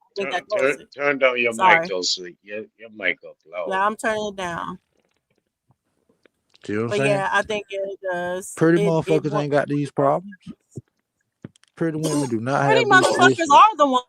I think that goes it. Turn down your mic, Sorry. Tulsa. Your mic up loud. Yeah, I'm turning it down. See what I'm But saying? yeah, I think it does. Pretty It motherfuckers ain't got these problems. Pretty women do not pretty have these motherfuckers issues. are the ones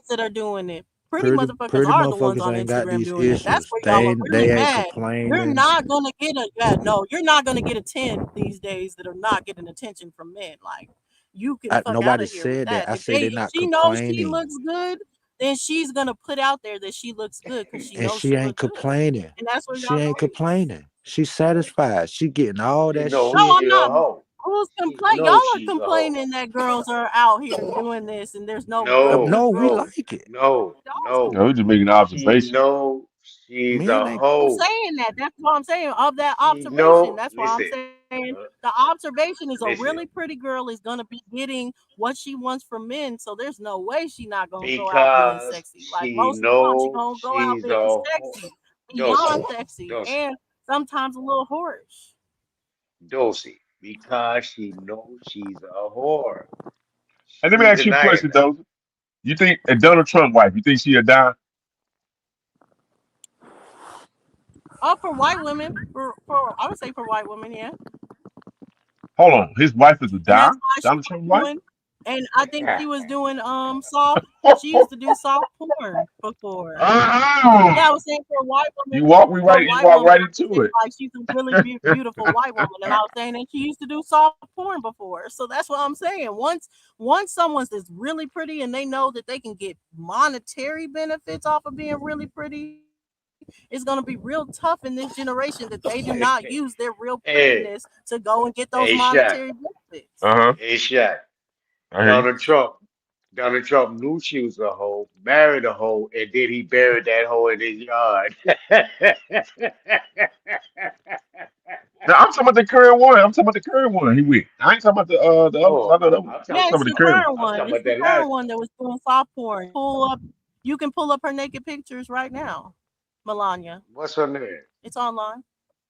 that are doing it. Pretty motherfuckers Pretty are the ones motherfuckers on ain't got Instagram these doing it. That's issues. where y'all are really They ain't mad. You're complaining. not gonna get a yeah, no, you're not gonna get a 10 these days that are not getting attention from men. Like, you can fuck out Nobody of here with said that. that. I say they're If not she knows she complaining, looks good, then she's gonna put out there that she looks good because she and knows she she ain't look good. complaining. And that's where She y'all ain't gonna be. complaining. She's satisfied. She getting all She that knows No, shit. I'm she a not. hoe. Who's She complain? Y'all knows are she's a hoe. complaining that girls are out here doing this and there's no real No, good No, we girls. no, like it. no, Y'all's You no. know, we just making an She observation. knows she's Men a ain't. I'm hoe. saying that. That's what I'm saying of that She observation. know. That's why I'm Listen, saying uh, the observation is a listen. really pretty girl is gonna be getting what she wants from men. So there's no way she's not gonna go out being Because sexy. Like she most of the time, she know gonna go out she's a being hoe. sexy, beyond Dulcie, sexy, Dulcie, and sometimes a little whorish. Dulcie. Because she knows she's a whore. And let me She's ask you a denying question, that. though. You think a Donald Trump wife? You think she a dime? Oh, for white women, for I would say for white women, yeah. Hold on, his wife is a And that's dime. why she Donald was Trump wife? doing. And I think she was doing soft. She used to do soft porn before. Yeah, I was saying for a white woman. You walk me For a right. You white walk woman, right I was into saying it. like she's a really beautiful white woman, and I was saying that she used to do soft porn before. So that's what I'm saying. Once someone's is really pretty and they know that they can get monetary benefits off of being really pretty, it's gonna be real tough in this generation that they do not use their real prettiness Hey, to go and get those hey, monetary Shaq. benefits. Uh huh. Hey, Shaq. I hear you. Donald Trump. Donald Trump knew she was a hoe, married a hoe, and then he buried that hoe in his yard. Now I'm talking about the current one. I'm talking about the current one. He with. I ain't talking about the other. I Oh, know the other one. I'm I'm talking. Yeah, talking it's about the the current one. current I'm one. talking It's about the that current last one. one that was doing soft porn. Pull up, you can pull up her naked pictures right now, Melania. What's her name? It's online.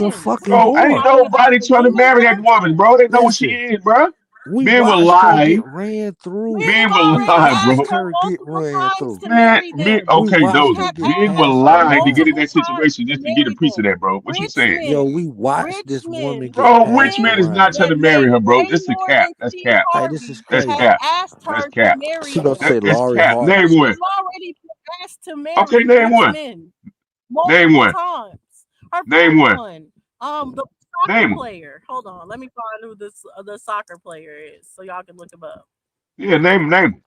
a fucking Bro, ain't whore. nobody trying to marry that woman, bro. They know what she Listen, is, bro. We Men will watched her get lie. ran through. Men Men have will We already lie, asked bro. watched her her get multiple ran times through. to Man, marry men, them. We okay, They watched Dozy. her have get Men asked will passed her on lie that to get in job. multiple that times situation to just to get a marry piece of them. that, bro. What you Rich saying? Yo, men, we watched rich this woman men, get Bro, rich passed man is men not around. trying that to marry make her, bro. way This is more cap. than That's Steve cap. Hey, this is Harvey That's have crazy. cap. asked That's her to cap. marry She gonna them. say That's Laurie cap. Name Harvey. one. She's already been asked to Okay, marry name rich one. men Name multiple one. times. Her Name first one. one, the soccer Name one. player. Hold on, let me find who this the soccer player is, so y'all can look him up. Yeah, name one.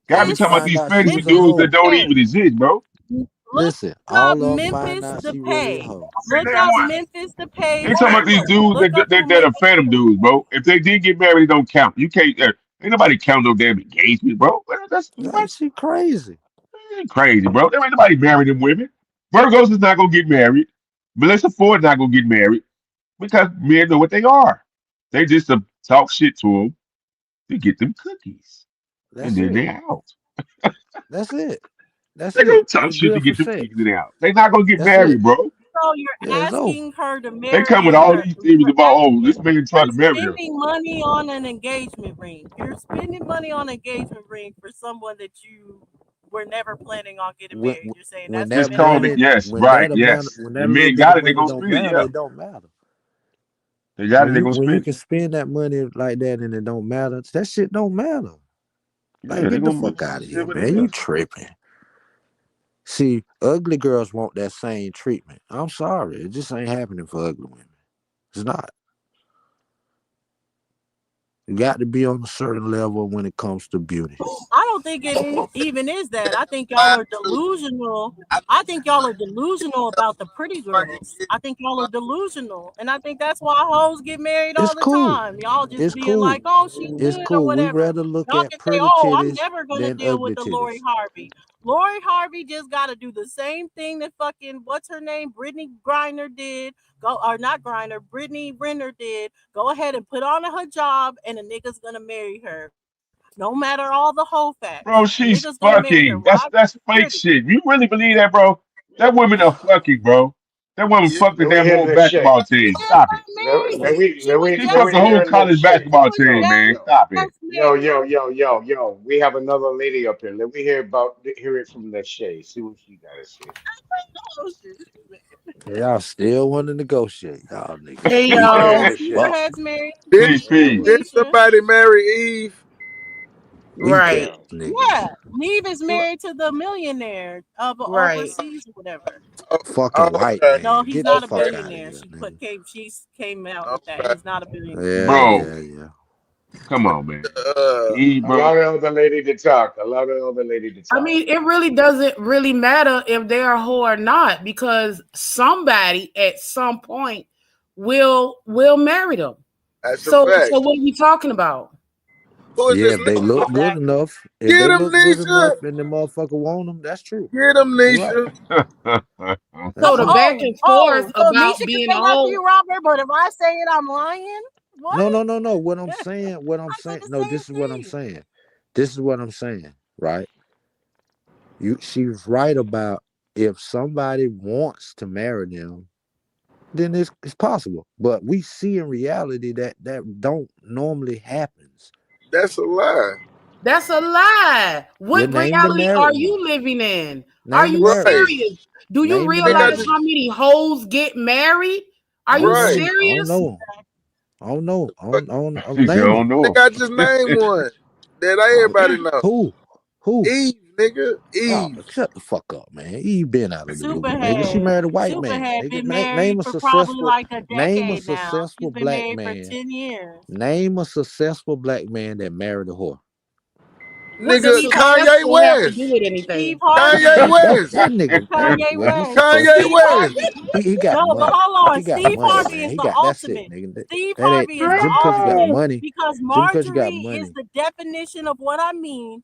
Gotta Come be to talking Memphis, about find these out she fancy was a dudes Memphis that hoe. don't even Depay. exist, bro. Look Listen, up all of them find Memphis out she really a Depay. hoe. Okay, Look name up one. Memphis Depay's They talking about these mama. dudes Look up who that are Memphis phantom dudes, Depay. bro. If they did get married, it don't count. You can't. Ain't nobody count no damn engagement, bro. That's Like, what? she crazy. Ain't crazy, bro. There ain't nobody marrying them women. Virgos is not gonna get married. Melissa Ford not gonna get married because men know what they are. They just talk shit to them to get them cookies, and That's then it. they out. That's it. That's They it. gonna talk They shit to good for get them sex. cookies and they out. They not gonna get That's it. married, bro. So Yeah, you're it's over. asking her to They come with marry all her. these theories You're about, oh, this asking. man You're tried to marry her. spending money on an engagement ring. You're spending money on an engagement ring for someone that you were never planning on getting When married. You're saying when that's that Just spending call it, money, money. yes, right, yes. when that The little men bit got of it, they money gonna don't spend it, matter, yeah. it don't matter. They got it, they gonna When you spend it. can spend that money like that and it don't matter, that shit don't matter. Like, Yeah, they get the gonna fuck out of live here, with it, man. yeah. You tripping. See, ugly girls want that same treatment. I'm sorry. It just ain't happening for ugly women. It's not. You got to be on a certain level when it comes to beauty. I don't think even is that. I think y'all are delusional. I think y'all are delusional about the pretty girls. I think y'all are delusional. And I think that's why hoes get married It's all the cool. time. Y'all just It's being cool. like, oh, she's It's good or cool. We whatever. rather look Y'all at can say, pretty oh, I'm titties never going to than deal with ugly the Lori titties. Harvey. Lori Harvey just got to do the same thing that fucking, what's her name? Brittany Griner did. Go, or not Griner, Brittany Renner did. Go ahead and put on her job and a nigga's going to marry her. No matter all the whole facts, a Bro, nigga's she's gonna marry her. fucking. Why? That's fake Pretty. shit. You really believe that, bro? That women are fucking, bro. That woman Yeah, fucked the Let me damn hear whole this shit. basketball team. Just Stop it. got married. She was She Let fucked just the me whole hear this college shit. she basketball was team, Yo, man. just yo, Stop it. married. yo. We have another lady up here. Let me hear it from Lachey. See what she gotta say. Oh, shit. Y'all still want to negotiate. Y'all niggas Hey stupid y'all. So as fuck. Superhead's married. did Peace, Hey peace. did Nisha. somebody marry Eve? Weak ass Right. niggas. Yeah. Neve is R- married to the millionaire of Right. overseas or whatever. Oh, Fucking white okay, No, man. he's Get the not a okay, fuck out of billionaire. here, nigga. She came out with that. okay. He's not a billionaire. Yeah, Bro, yeah, yeah. come on, man. Uh, E, Allow bro. the other lady to talk. Allow the other lady to I talk. mean, it really doesn't really matter if they're a whore or not because somebody at some point will marry them. that's a So fact. what are we talking about? Who is Yeah, this? if they look good Exactly. enough, if Get they him, look good Nisha. enough and the motherfucker want them, that's true. Get him, You're right. Nisha. So That's the true. back and forth So about Nisha can being a say that to hoe. you, Robert, but if I say it, I'm lying? What? No, no, no, no. I said the No, same this is what I'm thing. saying. This is what I'm saying, right? She's right about if somebody wants to marry them, then it's possible. But we see in reality that don't normally happens. That's a lie. That's a lie. You What name the reality married are you ones. living in? Are Name the you married Right. serious? ones. Do you Name the Nigga, I realize married just how ones. many hoes get married? I Are don't you right. know. I don't serious? know. I don't know. I don't She said, I name them. don't know. Nigga, I just named one that Oh, everybody know. who? Who? Eve, nigga. Oh, Eve. shut the fuck up, man. You been out of the loop, nigga. She Superhead. married a white man, Superhead nigga. been married Name a for probably successful, like a name a decade now. She's successful been black married for man. 10 years. Name a successful black man that married a whore. What does Nigga, Steve Kanye successful Harvey. have to do West. with Steve anything? Kanye Harvey. West. That nigga, Kanye well, he's West. Kanye successful. Steve West. Harvey. He got No, but money. hold on. He got Steve money, Harvey man. is He the got that's it, ultimate. nigga. Steve That ain't Harvey is the just because you got ultimate money. because Just because you got Marjorie is money. the definition of what I mean.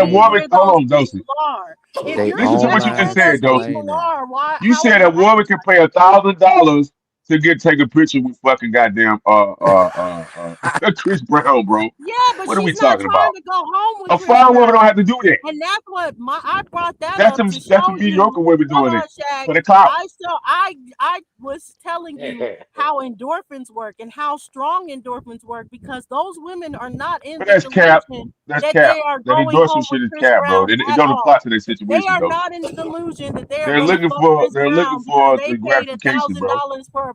a me woman. where mansplaining. Hold those on, Dosey. people are. If They you're Listen to what saying you just where online those said, Dosey. people splaining. are, why? You How said am a I? woman can pay $1,000 to take a picture with fucking goddamn Chris Brown, bro. Yeah, but What are we she's not talking trying about? to go home with A Chris fine woman don't Brown. have to do that. And that's what I brought that That's up some to that's show some mediocre you. women Hold doing on, it Shaq. for the clout. I was telling you how endorphins work and how strong endorphins work because those women are not in But the that's cap. delusion That's that cap. they are That going home endorsement with shit is Chris cap, bro. Brown It at don't apply all. to their They situation, are though. not in the delusion that they are They're going to looking fuck for Chris Brown because the they paid a gratification, thousand bro. dollars for a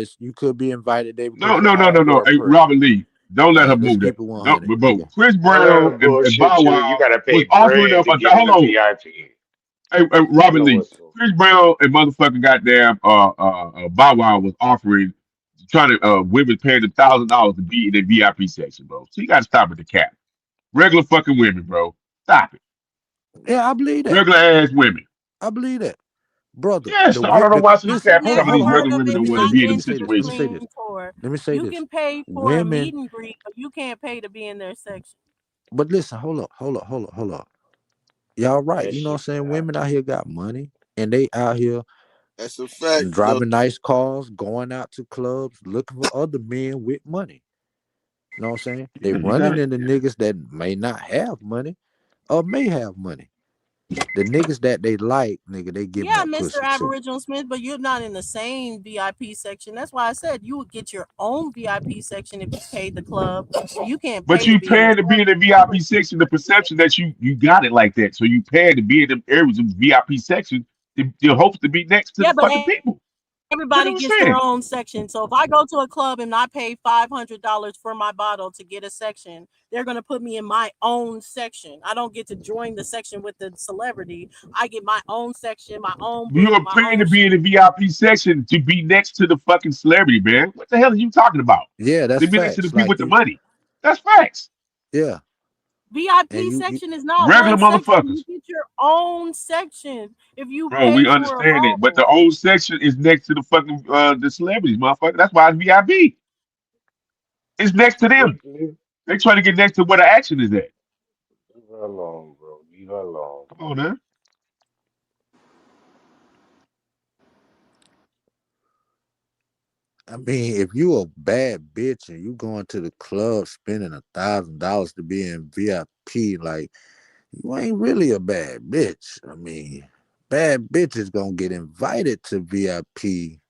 this. You could be invited there because No, you no, no, no, tall no. or Hey, pretty. Robert Lee, don't All let her right, let's move that. keep it No, 100. but Okay. Chris Don't let Brown them and bullshit Bow you. You Wow gotta was pay offering bread up. to get in Hold the on. VIP. Hey, I Robert know Lee, what's going. Chris Brown and motherfucking goddamn Bow Wow was offering trying to women paying $1,000 to be in the VIP section, bro. So you got to stop at the cap. Regular fucking women, bro. Stop it. Yeah, I believe that. Regular ass women. I believe that, brother. Yes, I don't know why some Listen, cap hold on, some of hold these on, hold on. regular women Let don't me want say to this. be in Let them me say this. Let me say situations. this. Tour. Let me say You this. can pay for a meet Women, and greet, but you can't pay to be in their section. but listen, hold up. Y'all right. That You know what I'm shit saying? wild. Women out here got money and they out here That's a fact, though. driving nice cars, going out to clubs, looking for other men with money. You know what I'm saying? They You got running it. into niggas that may not have money or may have money. The niggas that they like, nigga, they giving Yeah, that Mr. pussy too. Aboriginal Smith, but you're not in the same VIP section. That's why I said you would get your own VIP section if you paid the club. Well, you can't But pay to you be in the paying to be in the section. VIP section, the perception that you got it like that. So you paying to be in the areas of VIP section to hopes to be next to Yeah, the but fucking people. That's everybody what I'm gets their saying. own section. So if I go to a club and I pay $500 for my bottle to get a section, they're gonna put me in my own section. I don't get to join the section with the celebrity. I get my own section, my own You booth, are my paying own to be in the shit. VIP section to be next to the fucking celebrity, man. What the hell are you talking about? Yeah, that's To be next to the facts. people Like with the you, money. That's facts. yeah, and VIP you section is not Regular one section. You motherfuckers. get your own section if you Bro, we pay for a understand it. But the bottle. old section is next to the fucking the celebrities, motherfucker. That's why it's VIP. It's next to them. They trying to get next to where the action is at. Leave her alone, bro. Leave her alone. Come on, man. I mean, if you a bad bitch and you going to the club spending $1,000 to be in VIP, like you ain't really a bad bitch. I mean, bad bitches gonna get invited to VIP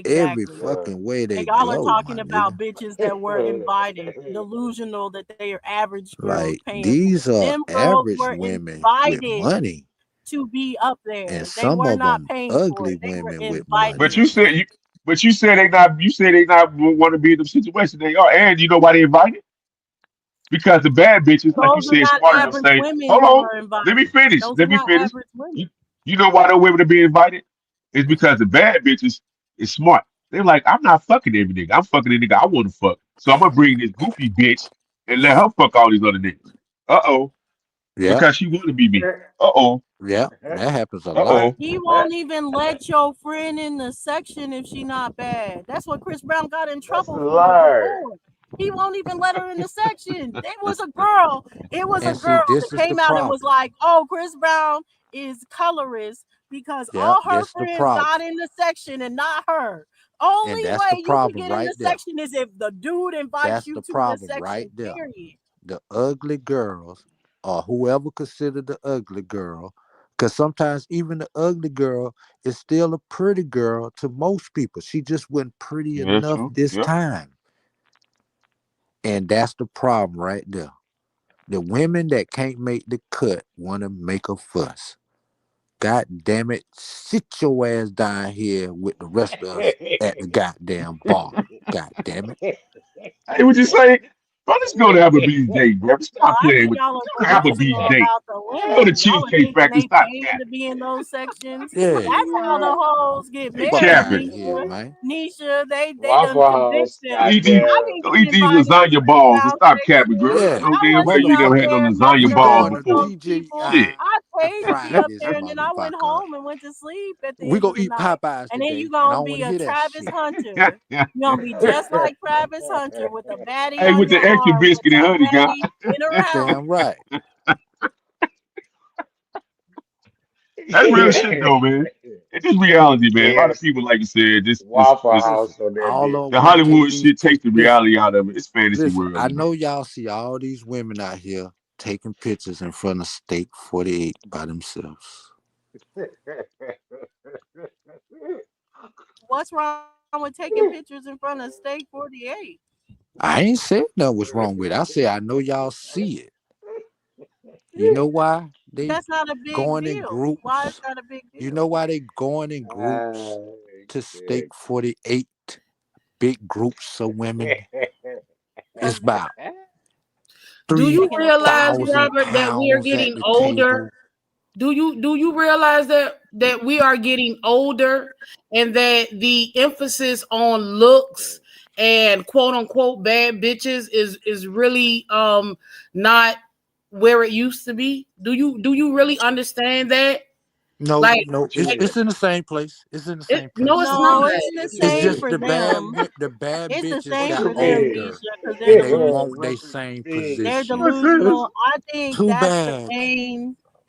every Exactly. Yeah. fucking way And they y'all are go, my talking about nigga. bitches that were invited, delusional that they are average girls Like paying for these it. are Them girls average were women with invited money, to be up and there. They some were of not them paying for ugly it. They were women with But invited. money. you said they not. You said they not want to be in the situation they are, and you know why they invited? Because the bad bitches, like you Those are said, not smart enough to average say, women "Hold that on, were let me invited. finish. Those are Let me not finish." average You, women. you know why those women are being invited? It's because the bad bitches is smart. They're like, I'm not fucking every nigga. I'm fucking a nigga I want to fuck. So I'm gonna bring this goofy bitch and let her fuck all these other niggas. Uh oh, Yep, because she want to be me. Uh oh. yep, that happens a Uh lot. oh. He won't even let your friend in the section if she not bad. That's what Chris Brown got in That's a trouble for lie. before. He won't even let her in the section. It was a girl. It was a And see, girl that this is the came out and was problem. like, "Oh, Chris Brown is colorist because Yep, all her that's the friends problem. got in the section and not her. And Only that's the way you can problem get in right the there. section is if the dude invites That's you the to the problem right section. there. Period. The ugly girls, or whoever considered the ugly girl, because sometimes even the ugly girl is still a pretty girl to most people. She just wasn't pretty Yeah, that's enough true. this Yep. time. And that's the problem right there. The women that can't make the cut want to make a fuss. God damn it, sit your ass down here with the rest of us at the goddamn bar. God damn it. Hey, would you say, bro, let's go to Applebee's date, bro. No, Stop I playing think with y'all go are to Applebee's delusional date. about the Go to women. Y'all are Cheesecake thinking Factory. they Stop paying to capping. be in those sections. Yeah. That's how the hoes get They Fuck married, out of capping. here, Nisha. man. Nisha, they done Waffle convinced House, them. Go eat these, I goddamn. didn't go get eat these invited to lasagna Chris balls and Brown stop capping, section. girl. Yeah. No I damn way wasn't you up never had no there lasagna messing We balls around going to with before. those people. Shit. TGI I paid to be Friday up this there, and then I went motherfucker up. home and went to sleep at the We end gonna of the eat night. Popeyes And then you today, and I gonna don't want be to a hear that Travis shit. Hunter. You gonna be just like Travis Hunter with a baddie Hey, on with your the extra arm, with biscuit and your honey, guy. baddie in her house. Damn right. That's real shit though, man. It's just reality, man. A lot of KFC, people, like you said, Waffle just Listen, House on that all bitch. of them the want to take Hollywood these shit takes the listen, reality out of it. It's fantasy listen. world, I man. know y'all see all these women out here taking pictures in front of Steak 48 by themselves. What's wrong with taking pictures in front of Steak 48? I ain't said nothing was wrong with it. I said I know y'all see it. You know why they That's not a big going in deal. Why is groups? that a big You deal? know why they going in Ah, groups to Steak shit. 48? Big groups of women. Because It's about Do you taking a picture. realize, 3,000 Robert, that we are pounds at getting the older? table. Do you realize that we are getting older and that the emphasis on looks and quote unquote bad bitches is really not where it used to be? Do you really understand that? No, Like, no, What you it's like mean? it's in the same place. It's in the it, same no, place. it's not. No, it's the It's same just for them. the bad It's the bitches What same got you for them, mean? Nisha, older because they're and they delusional. want What their you same mean? They're position. delusional. I think Too that's bad.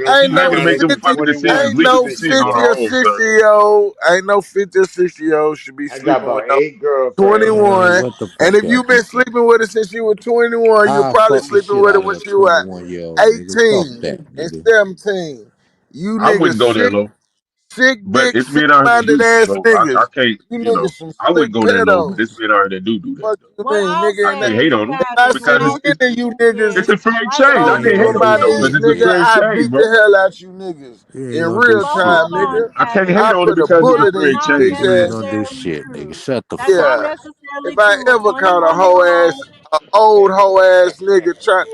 don't Ain't You keep no having to make playing them 50, fucking 21 decisions. ain't Leave the no decision 50 on 50 our or own, 60 son. year old, ain't no 50 or 60 year old should be I got sleeping with about no 8 girlfriends. Man, 21. what the And fuck if y'all you've been keep saying? sleeping with her since you were 21, you're I probably fuck the sleeping shit with her out of when a she was 21-year-old nigga. Fuck 18 that and nigga. 17. You I niggas wouldn't go that sick, low. sick But dick, it's sick men out here that minded do, ass so I niggas. can't, You you niggas know, some I slick wouldn't go that low, but pedos. it's men out here that do that Fuck though. you What mean, I'll I nigga? can't say, hate on them If Cash, I what see because I'll any of you niggas it's is a fair like change. what I on can't me hate with Milton on my you though niece, because said. it's a nigga, fair I change, beat the bro. hell out you niggas You ain't in gonna do real But shit, time, hold on, nigga. nigga. I can't Kevin. hate I on it put a because it's a bullet That's in fair you not change, bitch You ain't man. ass gonna do niggas. necessarily shit, nigga. true. Shut the That's fuck not Yeah. up. If necessarily I true. A ever caught a 21 hoe year ass, old, a old hoe ass nigga try,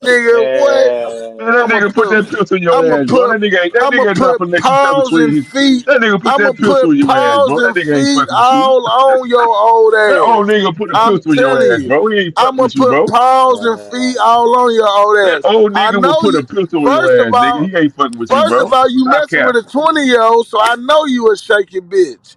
nigga, what? Man, that I'ma nigga put put, that pistol in your I'ma ass, bro. put, That I'ma nigga ain't not put gonna let you step paws between and his. feet. That nigga put I'ma that pistol put in your ass, paws bro. That and nigga ain't feet fucking with you. all on your old That old ass. nigga put a I'm pistol in your telling ass, you, bro. He ain't fucking I'ma with you, put bro. paws and feet all on your old That ass. old I nigga will know put you. a pistol in your First of ass, nigga. all, He ain't fucking with you, first of bro. all, you Stop messing with a capping. 20-year-old, so I know you a shaky bitch.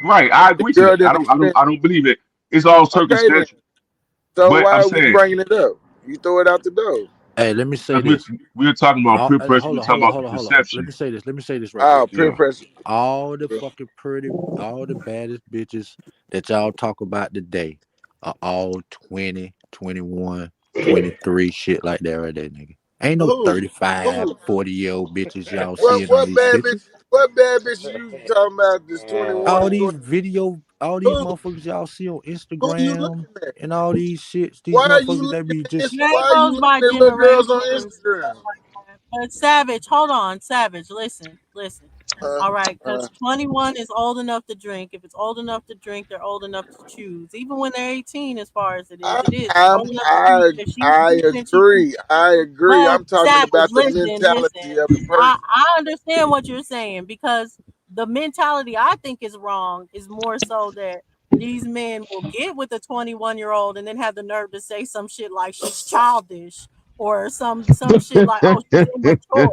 Right, I The agree to girl that. didn't extend. I don't believe it. It's all Okay, then. circumstantial. So But why I'm are we saying bringing it up? You throw it out the door. Hey, let me say because this. we're talking about peer pressure. Hold We're on, talking hold on, about the hold on, hold on. Let perception. me say this. Let me say this right quick. Oh, peer Yeah. pressure. All the fucking pretty, all the baddest bitches that y'all talk about today are all 20, 21, 23, shit like that right there, nigga. Ain't no Who? 35, Who? 40-year-old bitches y'all What seeing on what these bad bitch? pictures. What bad bitch you talking about? This 21 All and these 20. video, all these Who? motherfuckers y'all see on Who you Instagram looking at? and all these shits, these Why are you motherfuckers that looking be at just this? That Why are you goes looking by at little girls on generations. Instagram? But Savage, hold on, Savage, listen, listen. Uh, All right, uh, because 21 is old enough to drink. If it's old enough to drink, they're old enough to choose. Even when they're 18, as far as it is, I, it is. They're I'm, old enough to choose. I, If she's I decent, she's agree. decent. I agree. But I'm talking Savage, about the listen, mentality listen. of the person. I understand what you're saying because the mentality I think is wrong is more so that these men will get with a 21-year-old and then have the nerve to say some shit like she's childish or some shit like, oh, she's immature.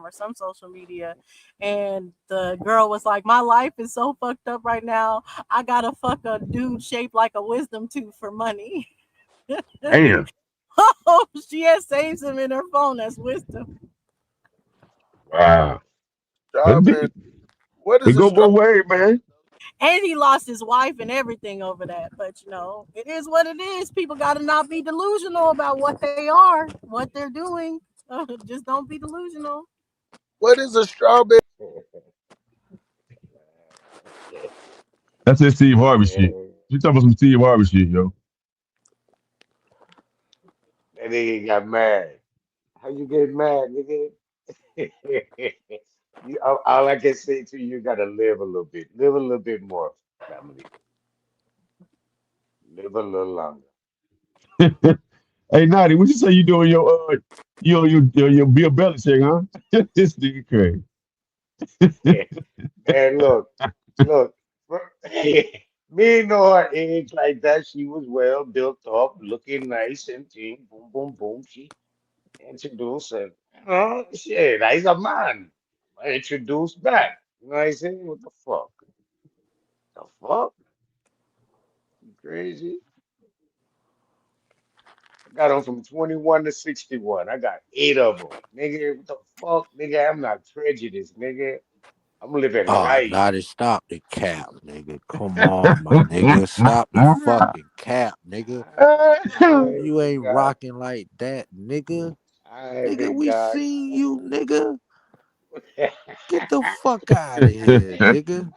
Instagram or some social media, and the girl was like, "My life is so fucked up right now. I gotta fuck a dude shaped like a wisdom tooth for money." Damn. Oh, she has saves him in her phone as wisdom. Wow. But Strawberry. What it is a go both strawberry? ways, man. And he lost his wife and everything over that. But it is what it is. People got to not be delusional about what they are, what they're doing. Just don't be delusional. What is a strawberry? That's that Steve Harvey shit. You talking about some Steve Harvey shit, yo. That nigga got mad. How you get mad, nigga? All I can say to you, you gotta live a little bit. Live a little bit more, family. Live a little longer. Hey, Naughty, what you say you doing your Bill Belichick, huh? This nigga crazy. Yeah, man, look. Me know her age like that. She was well built up, looking nice and thing. Boom, boom, boom. She introduced and shit, he's a man. I introduced back. You know what I say? What the fuck? The fuck? You crazy? I got on from 21 to 61. I got 8 of them. Nigga, what the fuck? Nigga, I'm not prejudiced, nigga. I'm living Oh, life. Naughty, stop the cap, nigga. Come on, my nigga. Stop the fucking cap, nigga. Alright, You big ain't dog. rocking like that, nigga. Alright, Nigga, big we dog. seen you, nigga. Get the fuck out of here, nigga.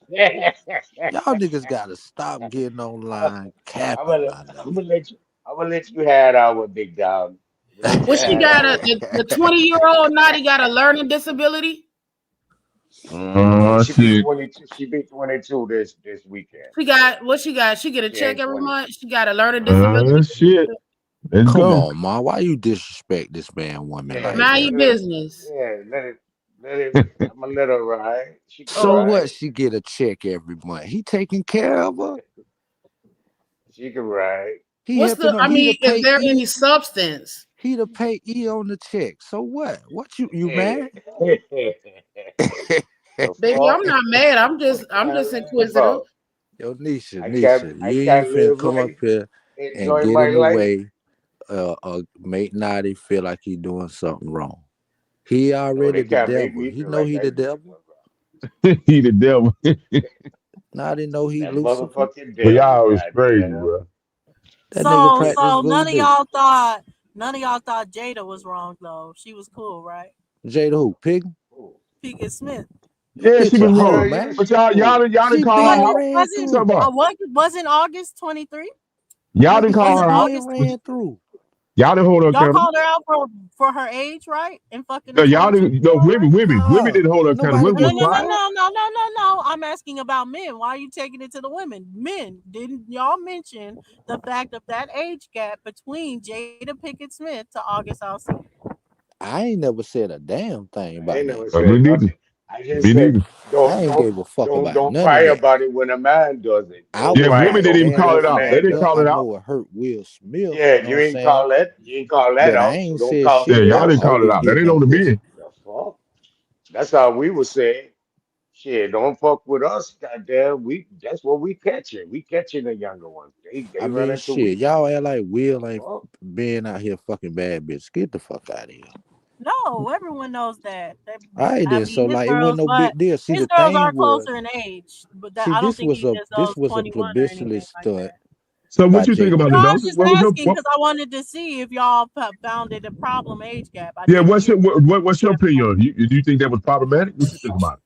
Y'all niggas gotta stop getting online I'm capping, gonna, my I'm nigga. gonna let you. I'm gonna let you have that one, big dog. I'm gonna let you What she have got? that one. The 20-year-old Naughty got a learning disability. Oh She be shit. 22. She be 22 this weekend. She got what she got? She get a She check ain't every 20. month. She got a learning disability. Shit. Let's Come go. on, ma. Why you disrespect this man woman Yeah, like Mind that? your business. let it. I'm gonna let her ride. She can So Oh, what? ride. She get a check every month. He taking care of her. She can ride. He what's helping the? her. I He to mean, is pay there E. any substance? He to pay E on the check. So what? What you Hey. mad? The Baby, I'm fuck? not mad. What I'm y'all just laughing inquisitive. about? Yo, Nisha, I can't Nisha, I you ain't can't finna live come up life, here and enjoy get my in the life. way. Make Naughty feel like he doing something wrong. He No, already they the can't make devil. me He feel know like he that the neither, devil. brother. He the devil. Naughty know he That Lucifer. motherfucking But devil, y'all was crazy, goddamn. bro. That nigga So practice so voodoo. none of y'all thought Jada was wrong though. She was cool, right? Jada who? Pig? Cool. Pickett Smith. Yeah, she Bitch was a hoe, Hell wrong. yeah, man. But she y'all cool. didn't She call her Was been out. it ran wasn't Talk through. about wasn't August 23? y'all didn't Nigga, call she her Wasn't out. been August But ran through. y'all didn't hold her y'all accountable. called her out for her age, right? And fucking No, a y'all 22 didn't. No, year old, right? women Nah, didn't hold her accountable. nobody Women No, was gave no, a no, quiet. fuck. no, no, no, no, no. I'm asking about men. Why are you taking it to the women? Men, didn't y'all mention the fact of that age gap between Jada Pickett Smith to August Alsina? I ain't never said a damn thing I about ain't that. never Me said neither. nothing. I just Me said neither. I don't ain't don't gave a fuck don't about don't none of cry that. about it when a man does it. I Don't Yeah, was cry. women not didn't Don't even mad cry call it when at a you out. They man about didn't does that. it. call I it out. know it hurt Will Smith. Yeah, You know what I'm saying? you ain't call that But I out, so ain't don't said call Yeah, shit shit y'all about else didn't out. call it August out. That getting ain't that on the pussy. men. The fuck? That's how we would say. Shit, don't fuck with us, goddamn. That's what we catching. We catching the younger ones. They I mean, running to we. shit. Y'all act like The Will ain't fuck? being out here fucking bad bitch. Get the fuck out of here. No, everyone knows that. All right I then. So mean, his like, it wasn't girls, no but big deal. See, his the girls thing are was, closer in age. But that, see, I don't think he just this knows was a 21 or anything publicity like stunt that. So by what you think Jada about No, it, I'm Pinkett Dawson? just What Smith. was your asking what? because I wanted to see if y'all found it a problem age gap. I Yeah, didn't hear what's your opinion on it? Do you think that was problematic? What you think about it?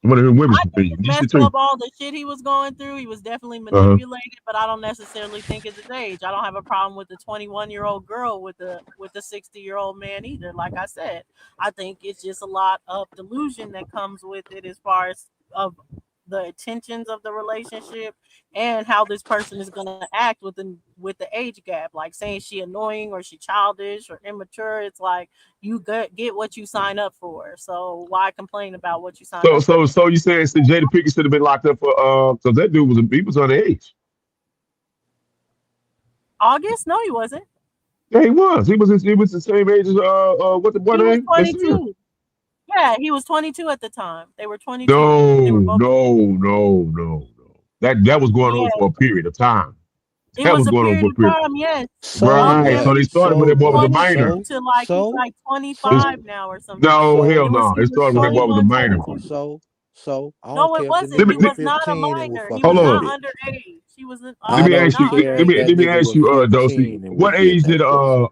I want to hear women's I think opinion. it You should messed too. up all the shit he was going through. He was definitely Uh huh. manipulated, but I don't necessarily think it's his age. I don't have a problem with the 21-year-old girl with the 60-year-old man either. Like I said, I think it's just a lot of delusion that comes with it as far as of the intentions of the relationship and how this person is going to act with the age gap. Like saying she annoying or she childish or immature. It's like you get what you sign up for. So why complain about what you signed up for? So you saying Jada Pinkett should have been locked up for because that dude was underage. August? No, he wasn't. Yeah, he was. He was the same age as what the boy He was name? That's him. 22. Yeah, he was 22 at the time. They were 22. They were No, both. no, no, no, no. That was going on Yeah, for a period of time. it That was was a going on period for a of period. time. Yes, So Right. August So what? they started when So that boy was a what? 22 minor. to like he's So like It's, 25 now or some shit. no, so hell no. He It was started when that boy was a 21, minor. 22. so I don't No, it care if the wasn't. Let nigga me, He let, was was not a 15 and was minor. He fucking was hold that not on. bitch. underage. He was Let I me don't ask you. not care Let if me underage. that let me nigga ask was you, Dosey. 15 and was What getting age did that pussy.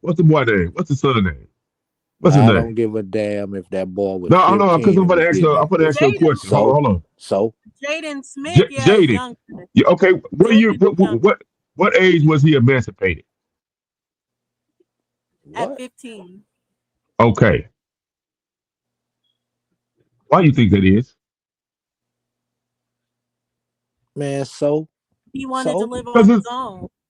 what's the boy name? What's the son name? What's his I name? don't give a damn if that boy was No, hold on, because 15 and was getting I'm that gonna ask pussy. you a Jaden question. Hold on, So, hold on. so Jaden Smith, yeah, is Jaden. younger than Yeah, okay. Jaden is younger What age was he emancipated? at what? 15. Okay. Why do you think that is? Man, He wanted to so, live Because on his own.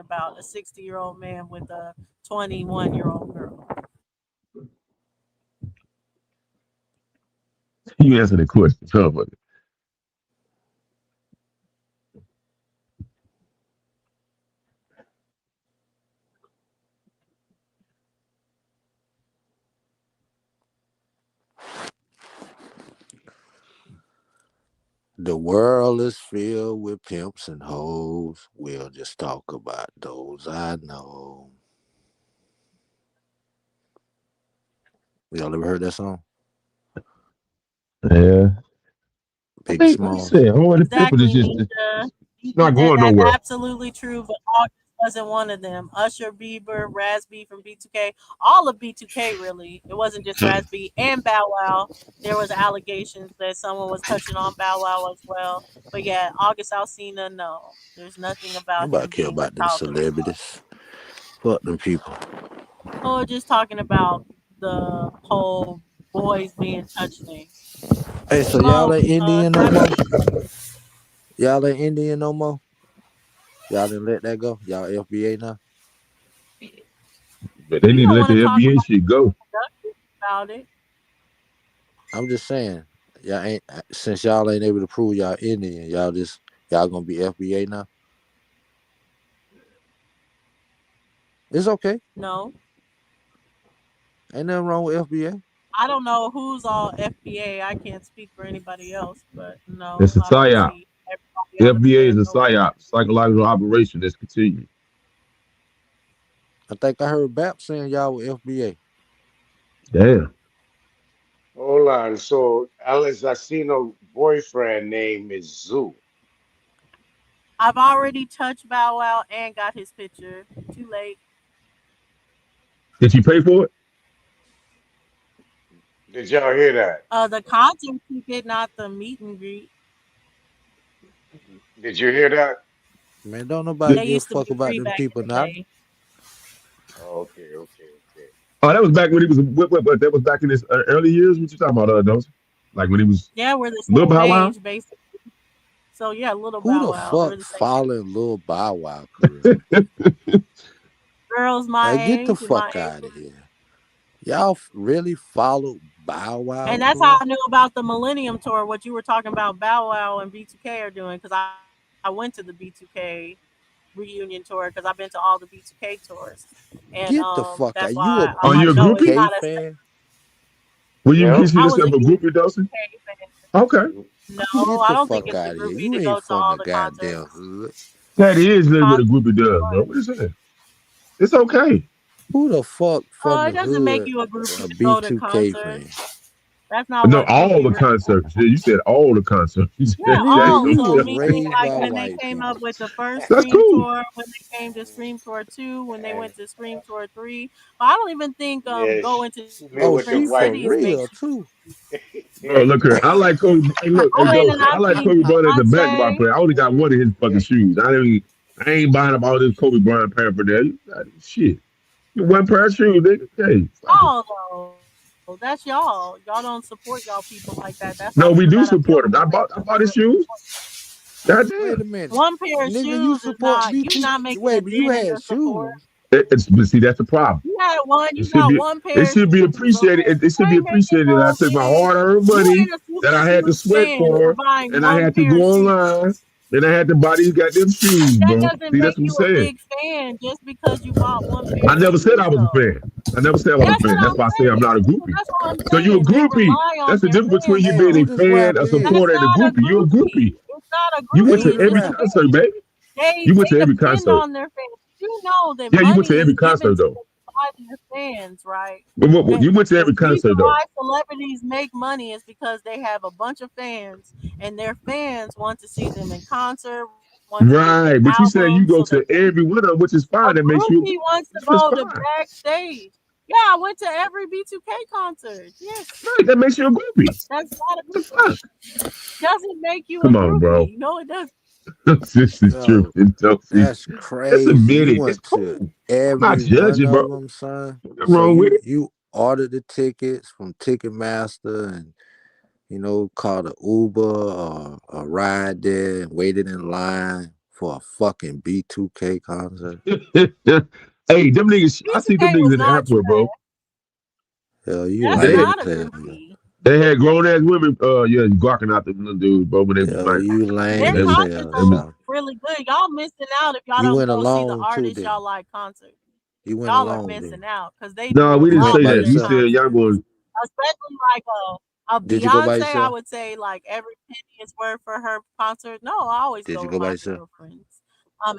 talking about a 60-year-old man with a 21-year-old girl. You answer the question, somebody. The world is filled with pimps and hoes. We'll just talk about those I know. Y'all ever heard that song? Yeah. I Biggie think, like I Smalls. said, all the people is Exactly, just Nisha. it's not That, going that's nowhere. absolutely true, but August wasn't one of them. Usher, Bieber, Raz B from B2K, all of B2K really. It wasn't just Raz B and Bow Wow. There was allegations that someone was touching on Bow Wow as well. But yeah, August Alsina, no. There's nothing about Nobody him care being a about them child molester. celebrities. Fuck them people. Oh, just talking about the whole boys being touched thing. Hey, so y'all Oh, ain't Indian no more? Travis, Y'all ain't Indian no more? Y'all didn't let that go? Y'all FBA now? But they we need to don't let want to the talk FBA shit go. about it. I'm just saying, y'all ain't since y'all ain't able to prove y'all Indian, y'all gonna be FBA now. It's okay. No. Ain't nothing wrong with FBA. I don't know who's all FBA. I can't speak for anybody else, but It's no, a I don't psyop. see everybody The on the FBA is bed. a Nope. psyop, psychological operation that's continuing. I think I heard BAP saying y'all were FBA. Damn. Hold on. So Alex Asino boyfriend name is Zoo. I've already touched Bow Wow and got his picture. Too late. Did you pay for it? Did y'all hear that? The concert ticket, not the meet and greet. Did you hear that? Man, don't Did- nobody They give a used to fuck be about free them back people in the now. day. Okay, okay. Oh, that was back when he was. What, that was back in his early years. What you talking about, those? Like when he was Yeah, we're the little same Bow Wow. age, basically. So yeah, little Who Bow the Wow. We're fuck the same age. following Lil Bow Wow career? Girls my Hey, get the age and my fuck age out of group. here. Y'all really followed Bow Wow And that's how career? I knew about the Millennium Tour, what you were talking about Bow Wow and B2K are doing, because I went to the B2K reunion tour because I've been to all the B2K tours. And Get the that's fuck out. why You a I'm Are like, you a no, it's groupie? not B2K as fan? Will you Yep. consider I was a yourself a huge groupie, Dawson? B2K fan. Okay. No, Get I the don't think fuck it's a out of here. groupie You to ain't go to from the all the goddamn concerts. hood. That is literally what a Concerts groupie are does, bro. fun. What is that? It's okay. Who the fuck from It the doesn't make hood you a groupie a to go to B2K fan? concerts. That's not No, what all groupie the really concerts. Yeah, you said all the concerts. You Yeah, said that Nigga, ain't all. no you So was meaning exception. raised like by when they white came up people. with the first That's Scream cool. tour, when they came to Scream Tour 2, when they And went to Scream Tour 3. But I don't even think yeah, going to she live Oh, different with the she white for cities makes real folks. you too. Bro, look here. I like Kobe. Hey, look, I hey, went and Dawson. I I've like seen Kobe Bryant as a basketball Beyonce. player. I only got one of his fucking shoes. I ain't buying up all this Kobe Bryant paraphernalia. Shit. You one pair of shoes, nigga. Hey, fuck it. Y'all though. That's y'all. Y'all don't support y'all people like that. That's why people gotta No, feel we do away support him. because they I really bought his shoes. support. Wait Goddamn. a minute. One pair of Nigga, you shoes is support not you BT. not making Wait, a but you dent in had the support. shoes. But see, that's the problem. You had one, It you should got be one it pair of should be shoes, appreciated. okay? It You should be ain't making appreciated that I no took my dent. hard-earned You money ain't a that super I had to huge sweat fan for for, buying and I one had to pair go of shoes. online, and I had to buy these goddamn shoes, That bro. doesn't See, make that's what I'm you a saying. big fan just because you bought one I pair of never said I shoes, was a though. fan. I never said I was a That's what fan. That's I'm why I say I'm saying. not a groupie. That's what I'm So you a saying. They groupie. rely on That's the their difference between fans, you Hey, being though. who a this fan, a rapper That's is? supporter, and a not a groupie. You're a groupie. groupie. It's not a You Hey, went who to groupie. this It's every a rapper? concert, fan. baby. You went to They every depend concert. on their fans. You know that Yeah, you went to money every is given concert to though. them by their fans, right? But The you went to every reason concert though. why celebrities make money is because they have a bunch of fans, and their fans want to see them in concert, want to get their Right, but you albums, said so you they go pay to you. every one of them, which is A fine. That makes you a groupie groupie. wants to It's just go to fine. backstage. Yeah, I went to every B2K concert. Yes, Right, that makes you a groupie. that's not a What the groupie. fuck? Doesn't make you a Come on, bro. groupie. No, it doesn't. This is true. Yo, Don't see. that's Just crazy. admit You it. It's went to cool. I'm not every one judging, bro. of them, son. Nothing So wrong with it. you ordered the tickets from Ticketmaster and called a Uber or a ride there and waited in line for a fucking B2K concert. Hey, them niggas. I see them B2K niggas was in the not airport, trash. bro. Hell, you That's They lame not as a hell. groupie. they had grown ass women. Yeah, gawking out the little dudes, bro. When they was Hell, like, you Their lame they as was, concerts hell, they was. are son. really good. Y'all missing out if y'all You don't went go see the alone too, artists y'all didn't like concert. you? You went Y'all are alone, missing didn't out because they No, do a we you? You didn't lot went say by for that. their We yourself. said y'all concerts, going. especially like Did you go by Beyonce, I yourself? would say like every penny is worth for her concert. No, I always Did go you with go by my yourself? girlfriends.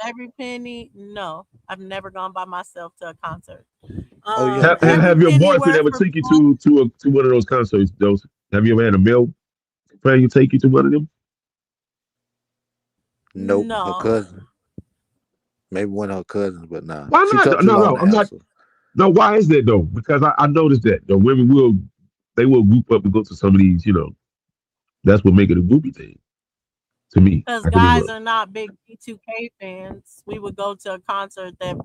Every penny, no, I've never gone by myself to a concert. Oh yeah, Every Have your penny boyfriend worth ever for take you to one of those concerts? Those have you ever had a male friend you take you to one of them? nope. Her no, cousin, maybe one of her cousins, but nah. Why She not? took too No, long no, to I'm not. answer. No, why is that though? Because I noticed that the women will they will group up and go to some of these. That's what make it a groupie thing to me. because I could be guys wrong. are not big B2K fans. We would go to a concert that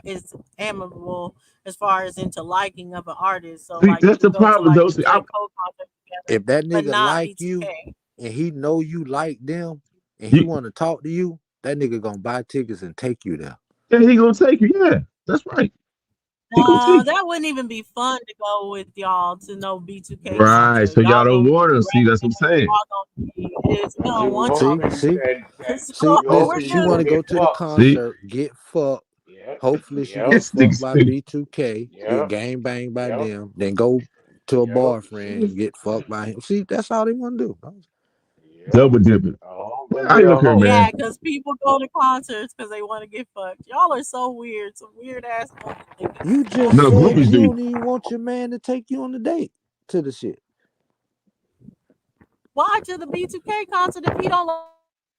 is amiable as far as into liking of an artist. So See, like we that's the would go to problem like though. a See, J. Cole concert together, If that but nigga not like you B2K. and he know you like them and he you, want to talk to you, that nigga gonna buy tickets and take you there. yeah, he gonna take you. Yeah, that's right. He gonna No, take you. that wouldn't even be fun to go with y'all to no B2K Right. concert. So y'all Y'all don't gonna be want to see. That's what I'm ratchet. saying. Y'all gonna be this. We But don't you want y'all See, hoping to. see, that So see. you we're Listen, hoping she you good. gonna want to go get to the fucked. See, concert, get fucked. Yep, Hopefully, she yep, get this fucked nigga by stupid. B2K, get yep, gang banged by yep, them, then go to a yep, boyfriend, get fucked by him. See, that's all they want to do. yep. Double dipping. A hoe Well, gonna I get a look here, hoe. Yeah, man. because people go to concerts because they want to get fucked. Y'all are so weird. Some weird ass You niggas. I just No, said swear. groupies you do. don't even want your man to take you on a date to the shit. Why to the B2K concert if he don't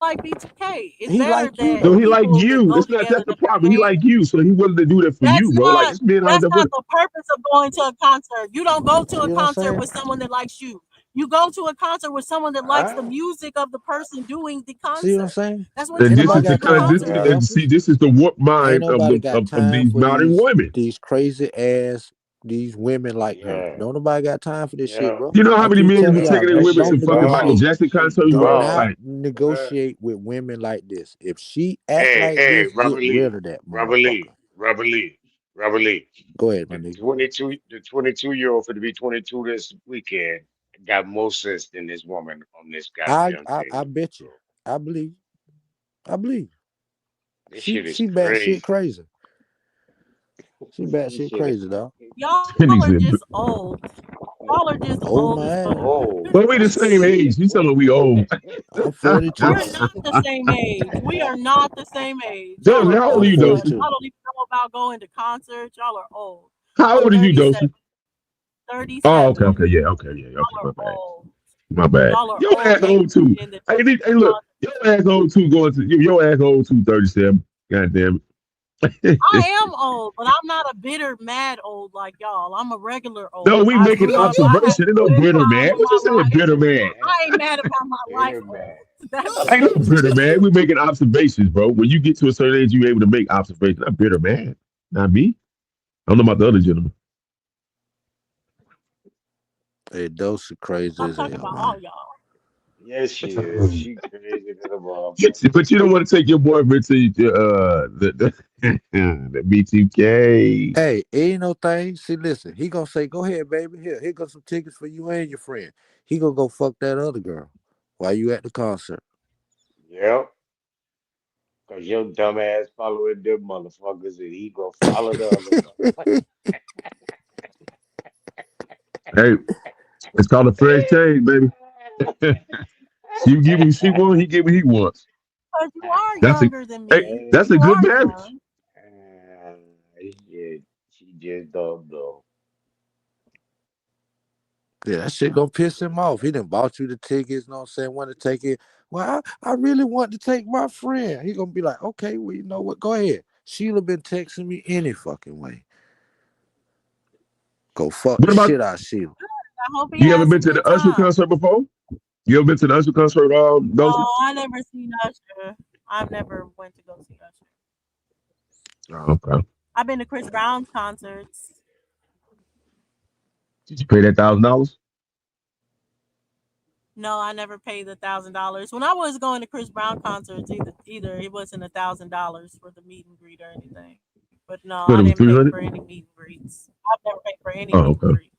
like B2K? It's better He that like you No, he people though. that like go you. together It's that not. are That's the problem. He fans. like you, so he willing to do that for That's you, bro. Like not it's men out that's there not with. the purpose of going to a concert. You don't go to a See what I'm concert saying? with someone that likes you. You go to a concert with someone that likes the Huh? music of the person doing the See what I'm concert. saying? That's what And you Ain't this go nobody is the to got a con. time This for concert the for. Yeah. and see, effort. this is the warped Ain't mind of nobody the got of time these for modern women. these crazy ass these women like her. Yeah. Don't nobody got time for this shit, Yeah. bro. You know how I many keep men be telling Yeah. y'all, taking their That don't women shit to don't is fucking Michael gone. negotiate. Jackson She's concerts, Do bro? gone. not Like, Okay. negotiate with women like this. If she act Hey, like hey, this, get Robert rid Lee, of that Robert Lee, motherfucker. Robert Lee, Robert Lee. Go ahead, my The nigga. 22-year-old for to be 22 this weekend got more sense than this woman on this I, goddamn I I stage, bet you. bro. I believe. I believe. This She shit is she bad shit crazy. crazy. She bad This shit shit is crazy, dog. Y'all and he are said, just old. Y'all are just Oh old as my fuck. ass. oh. "Well, we the same age. You telling we old? I'm We're 42. not the same age. We are not the same age. Y'all Dusty, are how old I'm are old you, as fuck. 42. Dusty? Y'all don't even know about going to concerts. Y'all are old. How I'm old are you, 37. Dusty? Oh, 37. okay, okay, yeah, okay, yeah, okay, Y'all my are bad, old. my bad. Y'all are Your old ass ladies old too. in the Hey, church look, concert. your ass old too. Going to your ass old too. 37. God damn it. I am old, but I'm not a bitter, mad old like y'all. I'm a regular No, old. we I making grew up. I had observation. a Ain't no good bitter time man. in What you my saying, life. bitter man? I ain't mad about my life Bitter man. old. That's Ain't no it. bitter man. We making observations, bro. When you get to a certain age, you able to make observations. Not bitter man. Not me. I don't know about the other gentleman. Hey, those are crazy I'm as talking hell, about man. all y'all. Yes, she is. She crazy than a But you don't want to take your boyfriend to the B2K. Hey, ain't no thing. See, listen, he gonna say, "Go ahead, baby. Here got some tickets for you and your friend." He gonna go fuck that other girl while you at the concert. Yep. Cause your dumb ass following them motherfuckers and he gonna follow the other motherfucker. Hey, it's called a fresh change, baby. She give me what she wants. He give me what he wants. Because you are That's a younger than hey, me. that's a You good are marriage. young. Shit. She just don't know. Yeah, that shit gonna piss him off. He done bought you the tickets, know what I'm saying? Want to take it. Well, I really want to take my friend. He gonna be like, okay, well, you know what? Go ahead. Sheila been texting me any fucking way. Go fuck What the about shit out of Sheila. I hope he you? Ever has a been to good the Usher time. concert before? You ever been to the Usher concert? Dosey? No, I never seen Usher. I've never went to go see Usher. Oh, okay. I've been to Chris Brown's concerts. Did you pay that $1,000? No, I never paid $1,000. When I was going to Chris Brown concerts, either it wasn't $1,000 for the meet and greet or anything. But no, I What it didn't was pay for 300? any meet and greets. I've never paid for any Oh, meet and okay. greets.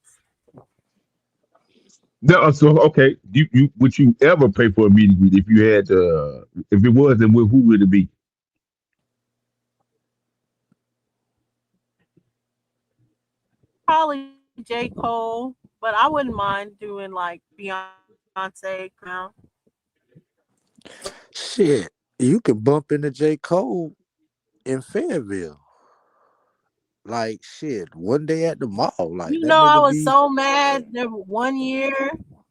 No, so okay. You would you ever pay for a meet and greet if you had if it was, then who would it be? Probably J. Cole, But I wouldn't mind doing like Beyonce crown. Shit, you can bump into J. Cole in Fayetteville. Like shit, one day at the mall. Like You that know, I nigga was be so mad there one year.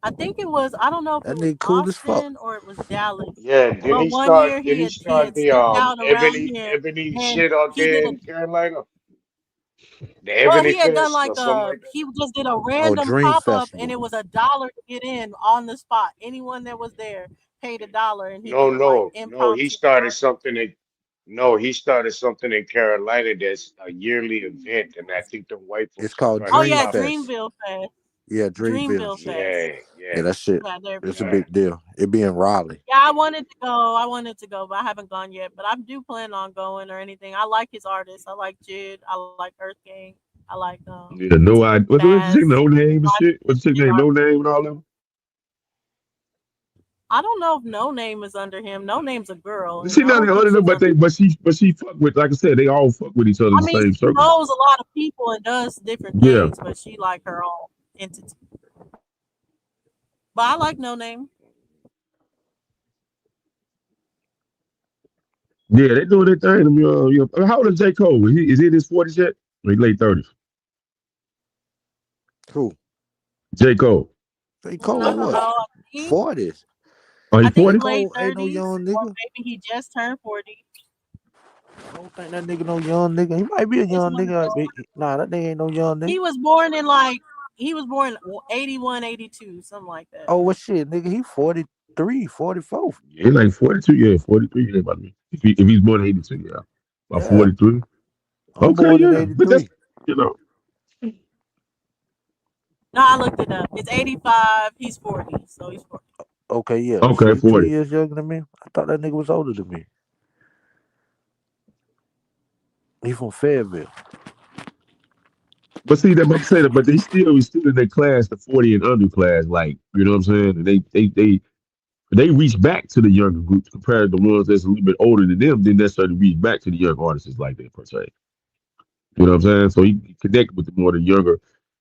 I think it was, I don't know if that it was nigga cool as fuck. Austin or it was Dallas. Yeah, did But he one start? year Did he he start had the stepped out around here ebony and shit out he there did a in Carolina? The well, Ebony he had done Fest like or something like that? he just did a Oh, random Dream pop up and Festival. it was $1 to get in on the spot. Anyone that was there paid $1 and he No, did a like no, no. He impromptu started concert. something in no, he started something in Carolina that's a yearly event, and I think the white It's folks are called trying to Oh Dream yeah, stop it. Fest. Dreamville Fest. Yeah, Dreamville Dreamville shit. Fest. Yeah, Yeah, yeah, that shit. Yeah, there we It's a go. right. big deal. It be in Raleigh. Yeah, I wanted to go. I wanted to go, but I haven't gone yet. But I do plan on going or anything. I like his artists. I like Jid. I like Earth Gang. I like Yeah, no idea. What's the Baz. chick? No name and I shit. What's the chick Jid name? No artists. name and all them. I don't know if No Name is under him. No Name's a girl, and She I not don't think under them, she's but under. she fuck with. Like I said, they all fuck with each other in I the mean, same she circle. knows a lot of people and does different Yeah, things, but she like her own entity. But I like No Name. yeah, they doing their thing. How old is J Cole? Is he in his 40s yet? Or he late 30s? Who? J Cole. J. I Cole don't what? know. 40s. Are he I think he's 40? late Cole ain't no 30s, young or nigga. maybe he just turned 40. I don't think that nigga no young nigga. He might be a It's young one of nigga. those. Nah, that nigga ain't no young nigga. He was born in like he was born 81, 82, something like that. Oh, what shit, nigga? He 43, 44. Yeah, he like 42. Yeah, 43. Yeah, about me. If he's born in 82, yeah, about Yeah. 43. I'm Okay, born in yeah, but that's 83. you know, No, I looked it up. It's 85. He's 40, so he's 40. Okay, yeah. So okay, he 2 40. years younger than me. I thought that nigga was older than me. He from Fayetteville. But see, that makes sense. But he's still in their class, the 40 and under class. Like you know what I'm saying? And they reach back to the younger groups compared to the ones that's a little bit older than them. Didn't necessarily reach back to the young artists like that per se. You know what I'm saying? So he connect with the more the younger,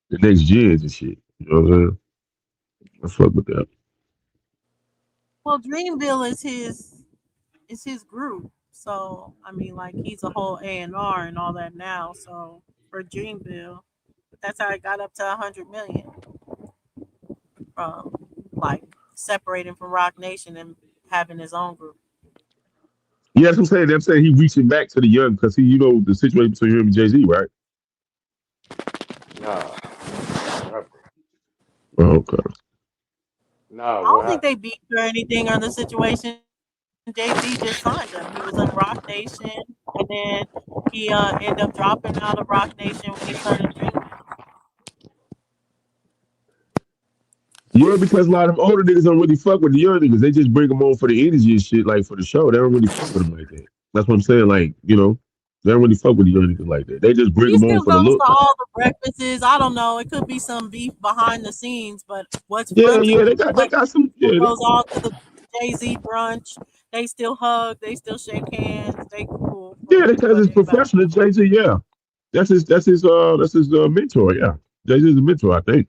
the next gens and shit. You know what I'm saying? I fuck with that. Well, Dreamville is his group. So I mean, like he's a whole A&R and all that now. So for Dreamville, that's how it got up to 100 million from like separating from Rock Nation and having his own group. Yeah, that's what I'm saying. I'm saying he reaching back to the young because the situation between him and Jay Z, right? Nah, nothing. Oh, okay. Nah, I what don't think happened? they beefed or anything on the situation. Jay Z just signed him. He was on Rock Nation, and then he ended up dropping out of Rock Nation when he started Dreamville. Yeah, because a lot of them older niggas don't really fuck with the young niggas. They just bring them on for the energy and shit, like for the show. They don't really fuck with them like that. That's what I'm saying. Like, they don't really fuck with the young niggas like that. They just bring He them on still for the goes to looks. all the breakfasts. I don't know. It could be some beef behind the scenes, but what's Yeah, front yeah, and they got some. he Yeah, goes all to the Jay-Z brunch. They still hug. They still shake hands. They cool for because what it's anybody. professional. Jay Z, yeah, that's his mentor. Yeah, Jay Z is a mentor. I think.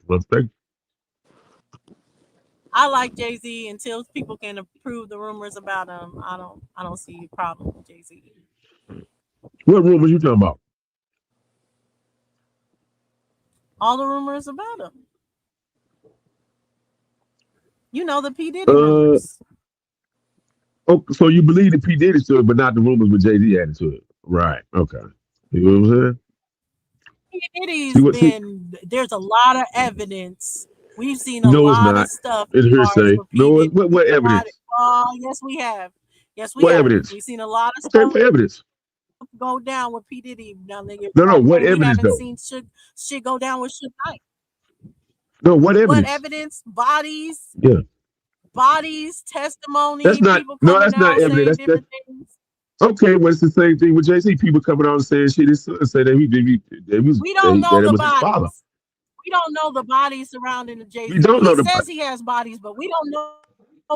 I like Jay Z until people can approve the rumors about him. I don't see a problem with Jay Z. What room was you talking about? All the rumors about him. You know the P Diddy Uh, rumors. oh, so you believe the P Diddy to it, but not the rumors with Jay Z added to it, right? Okay, you know what I'm saying? P See Diddy's what? See, been. There's a lot of evidence. We've seen a no, it's lot of not. stuff It's as far as hearsay. with P No, Diddy. what Got it. evidence? Oh, yes, we have. Yes, we What have. evidence? We've seen a lot of Okay, stuff what evidence? go down with P Diddy down there, No, no, what but we evidence haven't though? seen shit go down with Suge Knight. No, what What evidence? evidence? Bodies, Yeah, testimony, that's not. people No, coming that's not out saying evidence. That's different things. okay. Well, it's the same thing with Jay Z. People coming out and saying shit. His son said that We don't know that it the was his father. bodies. We don't know the bodies surrounding the Jay We Z. don't know He the says body. he has bodies, but we don't know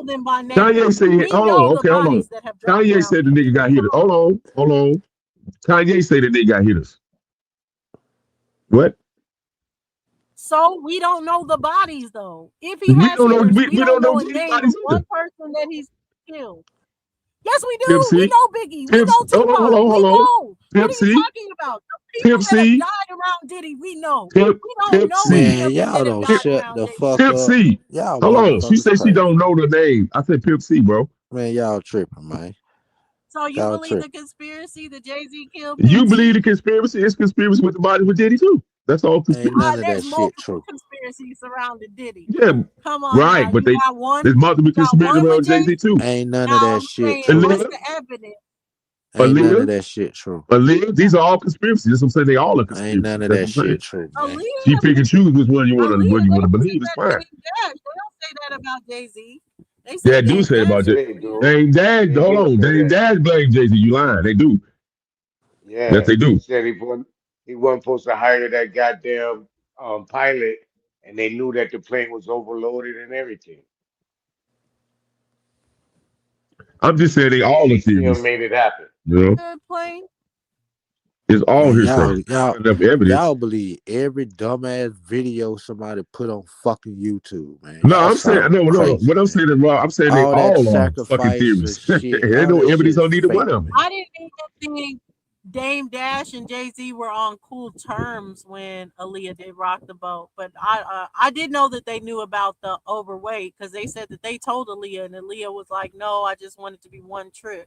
them by name. Kanye We said, know hold the on, okay, bodies hold that on. have dropped Kanye around said him. the nigga We got know hit. Hold on, hold on. Kanye said the nigga got hit us. What? So we don't know the bodies though. If he We has don't know. hitters, we We don't don't know know a Diddy name of bodies one either. person that he's killed. Yes, we Pimp do. We C, know Biggie. We Pimp. know Hold on, hold Tupac. on, We hold on. know. What Pimp are you C, talking about? The people Pimp that have C, died around Diddy, we know. Pimp, We don't Pimp know any C, Man, of them y'all that have don't died Pimp, shut around the Jay-Z. fuck Pimp up. C. Y'all Hold on. She motherfuckers said she crazy. don't know the name. I said Pimp C, bro. Man, y'all tripping, man. So you Y'all believe the tripping. conspiracy that Jay-Z killed You Pimp believe the C? conspiracy? It's conspiracy with the body with Diddy too. That's all Ain't none conspiracy. of that There's shit multiple true. conspiracies surrounding Diddy. Yeah, Come on now. right. But You they got one. there's multiple You got conspiracy one with around Jay Jay-Z. Z too. Ain't none of Now that I'm shit saying, true. what's Aaliyah, the evidence? Ain't none of Aaliyah, that shit true. Aaliyah. These are all conspiracies. That's what I'm saying. They all are Ain't none conspiracies. of That's that what I'm saying. shit true, man. She Aaliyah, pick and choose which one you want to Aaliyah, they don't say believe. It's that fine. Dame Dash. They don't say that about Jay-Z. They say They do Dame say Dash about is Jay. They the do. real. Dame Dash. They Hold do on. say Dame that. Dash blame Jay Z. You lying? They do. Yes, Yeah, they he do. said he wasn't supposed to hire that goddamn pilot, and they knew that the plane was overloaded and everything. I'm just saying they all are Jay-Z still serious. made it happen. You know, Good plane. it's all Man, hearsay. y'all, Not enough evidence. y'all believe every dumbass video somebody put on fucking YouTube, man. No, Y'all I'm saying sound no, no, no. crazy, What I'm man. saying is wrong. I'm saying they All that all are fucking sacrifice of theories. shit, Ain't all no that shit evidence is on either fake, one of them. I man. didn't even think Dame Dash and Jay-Z were on cool terms when Aaliyah did rock the boat, but I did know that they knew about the overweight because they said that they told Aaliyah, and Aaliyah was like, "No, I just want it to be one trip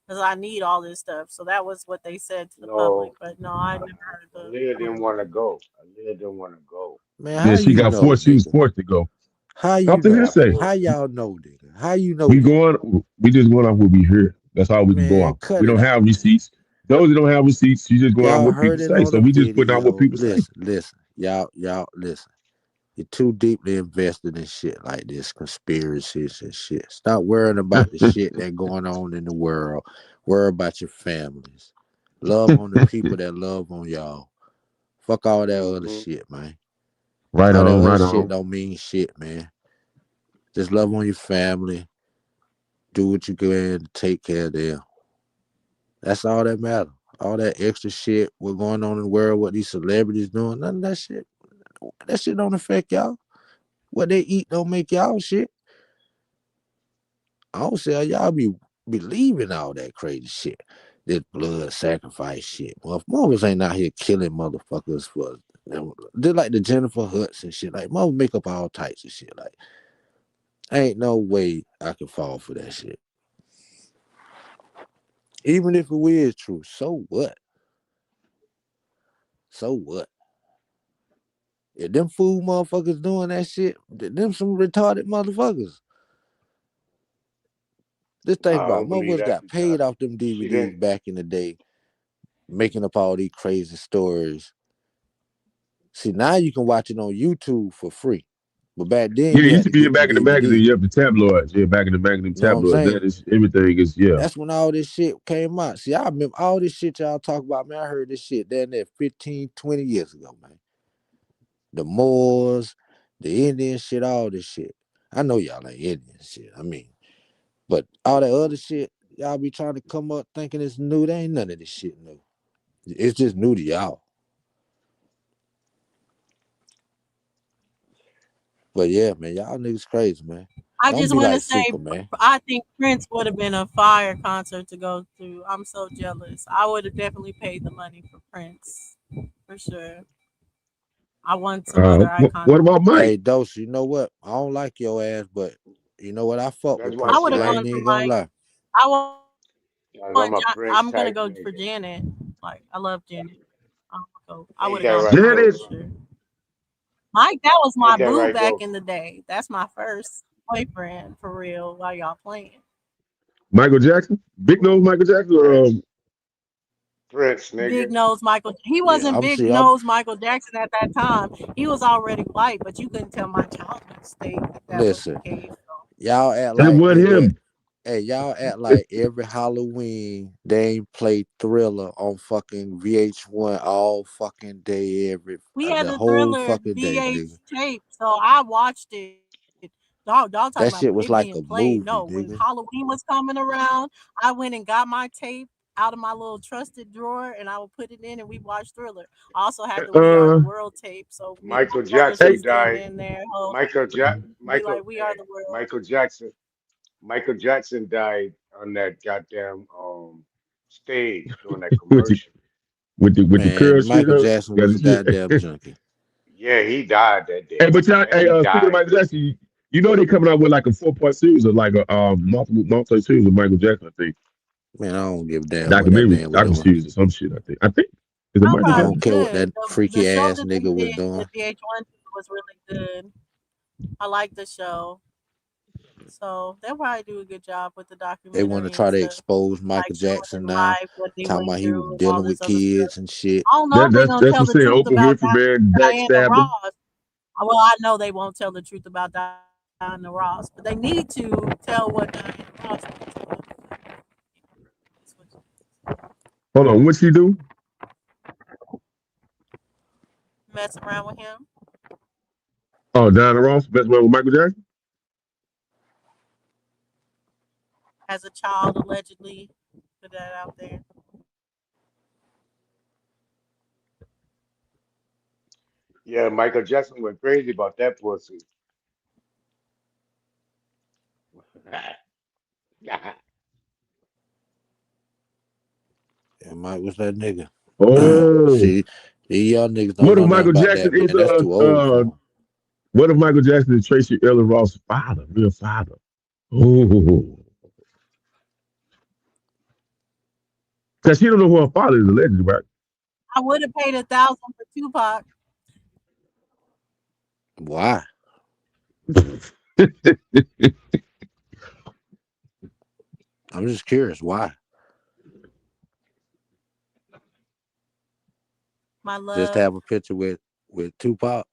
because I need all this stuff." So that was what they said to the public. No, But no, I never heard the Aaliyah didn't other. want to go. Aaliyah didn't want to go. Man, Yeah, how she you got know, forced. She was nigga? forced to go. How Off you the She know? got hearsay. How forced. y'all know, nigga? How you know We that? going. We just going off what we hear. That's all we can go Man, off. cut We it don't out, have man. receipts. Those that don't have receipts, you just going off Y'all what people heard it say. on So the we just putting out what video. people say. Listen. Y'all, listen. You're too deeply invested in shit like this, conspiracies and shit. Stop worrying about the shit that going on in the world. Worry about your families. Love on the people that love on y'all. Fuck all that other Hmm. shit, man. Right All that on, other right shit on. don't mean shit, man. Just love on your family. Do what you can to take care of them. That's all that matters. All that extra shit, what's going on in the world, what these celebrities doing, none of that shit. That shit don't affect y'all. What they eat don't make y'all shit. I don't say y'all be believing all that crazy shit. This blood sacrifice shit. Well, mothers ain't out here killing motherfuckers for just like the Jennifer Huts and shit. Like mother make up all types of shit. Like ain't no way I can fall for that shit. Even if it is true, so what? So what? If them fool motherfuckers doing that shit, them some retarded motherfuckers. Just No, think I about it. don't believe Motherfuckers that got paid because off them she DVDs didn't. back in the day, making up all these crazy stories. See, now you can watch it on YouTube for free. But back then Yeah, it you used had to to be get the back in the magazine. DVD. You have the tabloids. Yeah, back in the magazine You know what I'm tabloids. That saying? is everything is yeah. That's when all this shit came out. See, I remember all this shit y'all talk about, man. I heard this shit down there 15, 20 years ago, man. The Moors, the Indian shit, all this shit. I know y'all ain't Indian shit. I mean, but all that other shit, y'all be trying to come up thinking it's new. There ain't none of this shit new. It's just new to y'all. But yeah, man, y'all niggas crazy, man. I Don't just be want to like say, Superman. I think Prince would have been a fire concert to go to. I'm so jealous. I would have definitely paid the money for Prince, for sure. I want some other iconic. What about Mike? Hey, Dose, you know what? I don't like your ass, but you know what? I fuck That's with why I Prince. would she have I like gone ain't for even me. gonna Mike. lie. I want. I'm a Prince I'm gonna type go for nigga. Janet. Like I love Janet. I Ain't would have that gone for right, Mike Janet, for Ghost? sure. Mike, that was my Ain't that boo right, back Ghost? in the day. That's my first boyfriend for real. While y'all playing, Michael Jackson, Big Nose Michael Jackson, or Prince. Prince, Big nigga. Nose Michael. He Yeah, wasn't I'm Big see. I'm Nose Michael Jackson at that time. He was already white, but you couldn't tell my childhood state that that was the listen. case. So. Y'all act that like wasn't nigga. him. Hey, y'all act like every Halloween they ain't play Thriller on fucking VH1 all fucking day, every We had the the whole Thriller fucking day, nigga. VH tape, so I watched it. Dog talking That about shit it was being like a played. No, movie, when nigga. Halloween was coming around, I went and got my tape out of my little trusted drawer, and I would put it in, and we watch Thriller. I also had the We Are the Uh, World tape, so me and Michael my brothers hey, Jackson would sit died. in there, oh, be Michael like, "We are the world." Michael Jackson. Michael Jackson died on that goddamn stage during that with the commercial. curl Man, shit Michael up, Jackson got was a his shit. goddamn junkie. Yeah, he died that Hey, day, but y'all, man. hey, He speaking of died. Michael Jackson, you know they coming out with like a 4-part series or like a multi series of Michael Jackson. I think Man, I don't give a damn what that documentary, man was docu doing. series or some shit. I think is it I Michael I thought it don't was Jackson? care what good. that The freaky show ass that they nigga was did doing. with VH1 was really good. I like the show. So they'll probably do a good job with the They want to documentary and try to stuff, expose Michael like showing Jackson his now, life, what he talking went about he was through, and all dealing with this other stuff. kids and shit. I don't know if they're gonna That's what tell I'm the saying. truth Oprah about Winfrey, man, Diana backstabbed him. Ross. Well, I know they won't tell the truth about Diana Ross, but they need to tell what Diana Ross Hold on, what she do? mess around with him Oh, Diana Ross, best man with Michael Jackson. as a child, allegedly. Put that out there. Yeah, Michael Jackson went crazy about that pussy. And Mike was that nigga. Oh, See, these y'all niggas don't what if know nothing Michael about Jackson that, man. is That's too old for him. what if Michael Jackson is Tracy Ellis Ross' father, real father? Oh, because she don't know who her father is allegedly, right? I would have paid 1,000 for Tupac. Why? I'm just curious. Why? My Just to love. have a picture with Tupac?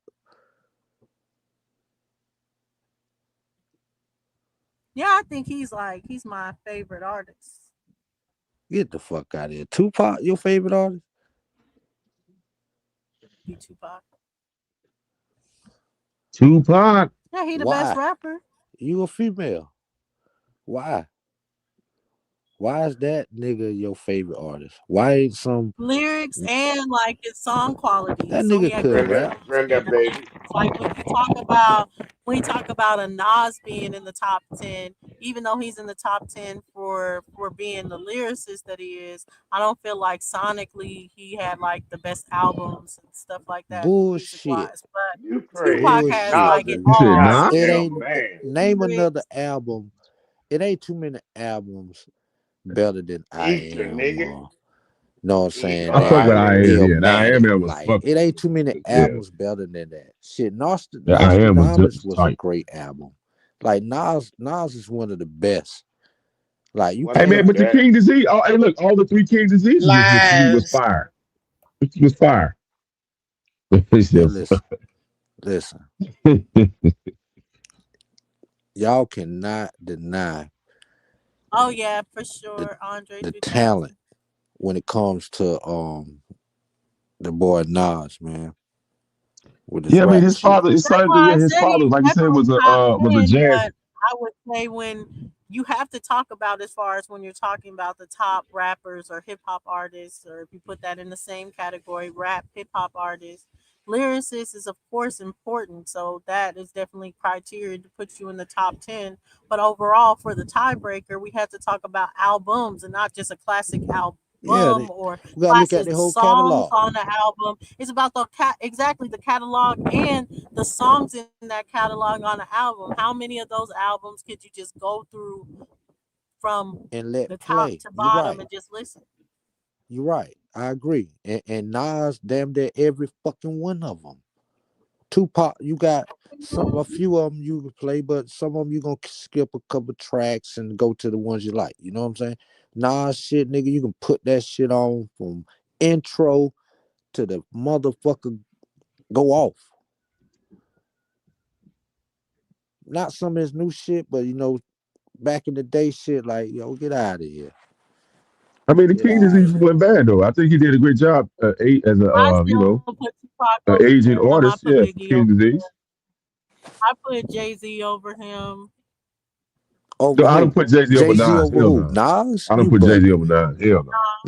Yeah, I think he's my favorite artist. Get the fuck out of here. Tupac, your favorite artist? Be Tupac. Tupac. Yeah, he the best Why? rapper. You a female? Why? Why is that nigga your favorite artist? Why ain't some Lyrics and like his song quality. that So he nigga had could good Brenda, rap? lyrics Brenda, and baby. it's like when you talk about a Nas being in the top 10, even though he's in the top 10 for being the lyricist that he is, I don't feel like sonically he had like the best albums and stuff like that music Bullshit. wise. But You Tupac crazy. has Bullshit, Nas like it is You nigga. said all. nah? It goddamn ain't man. name another Lyrics. album. It ain't too many albums better than I Ether, Am nigga. or know what I'm Ether. saying Oh, I fuck that with I I am. am, yeah. I am Illmatic. that was Like it fucking ain't too many yeah. albums better than that. Shit, Yeah, I am was Nostradamus just was a tight. great album. Like Nas is one of the best. Like you One Hey of the man, can't but the best. King Disease, oh hey look, all the three King Diseases was to me was Lies. fire. It was fire. It's man just- listen. Y'all cannot deny Oh yeah, for the sure. Andre the 3000. talent when it comes to the boy Nas, man, with his yeah, I mean rap his shit. father, his That's son, why yeah, I his say father, it's like you said, definitely top was a 10, jazz. but I would say when you have to talk about as far as when you're talking about the top rappers or hip hop artists, or if you put that in the same category, rap, hip hop artists, lyricist is of course important. So that is definitely criteria to put you in the top 10. But overall, for the tiebreaker, we have to talk about albums and not just a classic album Yeah, or we gotta look at classic the whole songs catalog. on the album. It's about exactly the catalog and the songs in that catalog on the album. How many of those albums could you just go through from And let the top play. to You're bottom right. and just listen? You're right. I agree. And Nas, damn near every fucking one of them. Tupac, you got a few of them you can play, but some of them you gonna skip a couple tracks and go to the ones you like. You know what I'm saying? Nas shit, nigga, you can put that shit on from intro to the motherfucker go off. Not some of his new shit, but back in the day shit, like, yo, get out of here. I mean, the Get King out of Disease here. wasn't bad though. I think he did a great job as a I still put Tupac over aging him. I artist. put Yeah, for Biggie over King him. Disease. I put Jay-Z over him. No, Over I don't who? put Jay Z over Jay-Z Nas. over Hell who? no. Nas? I don't You put Jay Z bugging. over Nas. Hell no.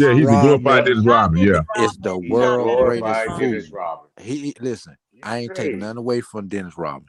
Yeah, Dennis he's a glorified Rodman Dennis Rodman. Yeah. is the He's a world greatest glorified fool. Dennis Rodman. Listen. Yes, I ain't taking sir. nothing away from Dennis Rodman,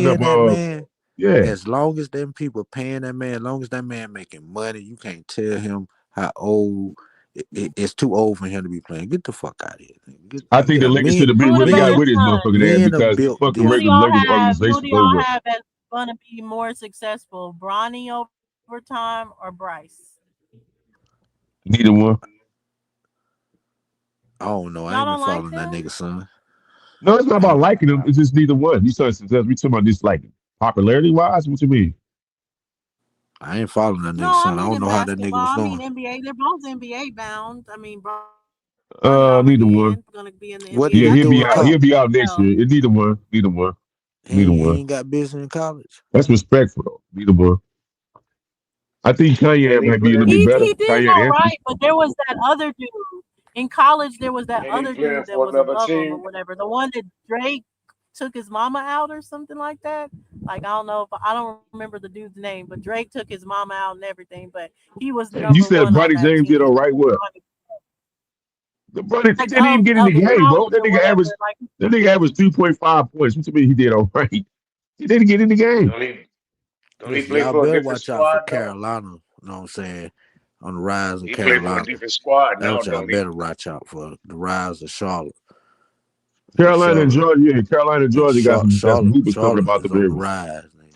because paying of that man, yeah. as long as them people paying that man, as long as that man making money, you can't tell him how old. It's too old for him to be playing. Get the fuck out of here. I think the Lakers Men, should have Who been the where they got better men, rid of this son? motherfucker at men are because he built fucked the Who do Lakers, different. y'all Lakers have? organization Who do was over y'all with. have that's gonna be more successful, Bronny over time or Bryce? Neither one. I don't know. I Y'all ain't been don't like following that them? nigga, son. No, it's not I about ain't. liking him. It's just neither one. You said success. We talking about this like popularity wise. What you mean? I ain't following that nigga, No, I son. I mean don't in know how that nigga basketball. was I mean doing. NBA. They're both NBA bound. I mean, Bronny Are y'all Neither one. gonna be in the What NBA? did Yeah, he I he'll think do be in out. Bryce He'll college? be may out next help. year. Neither one. Neither one. Neither He one. ain't got business in college. That's respectful though. Neither one. I think Kanye Can he might be a little play? bit better. He did Kanye and all Anthony. right, but there was that other dude in college. There was that Can he other play dude that for was another above him or team? whatever. The one that Drake took his mama out or something like that. Like I don't know if I don't remember the dude's name, but Drake took his mama out and everything. But he was You number said one on Bronny that James did all team. right. What? The Bronny he Like didn't even get in the of game, bro. college or whatever. Like That nigga averaged 3.5 points. What you mean he did all right? He didn't get in the game. Don't he? Don't he Listen, play y'all for a better different watch out for squad now? Carolina. You know what I'm saying? On the rise of He play for a Carolina. different squad That's now, what y'all don't he? better watch out for. The rise of Charlotte. And Carolina and Charlotte Georgia, yeah, Carolina and Georgia got some hoopers coming Charlotte up out the is on the berries. rise, man.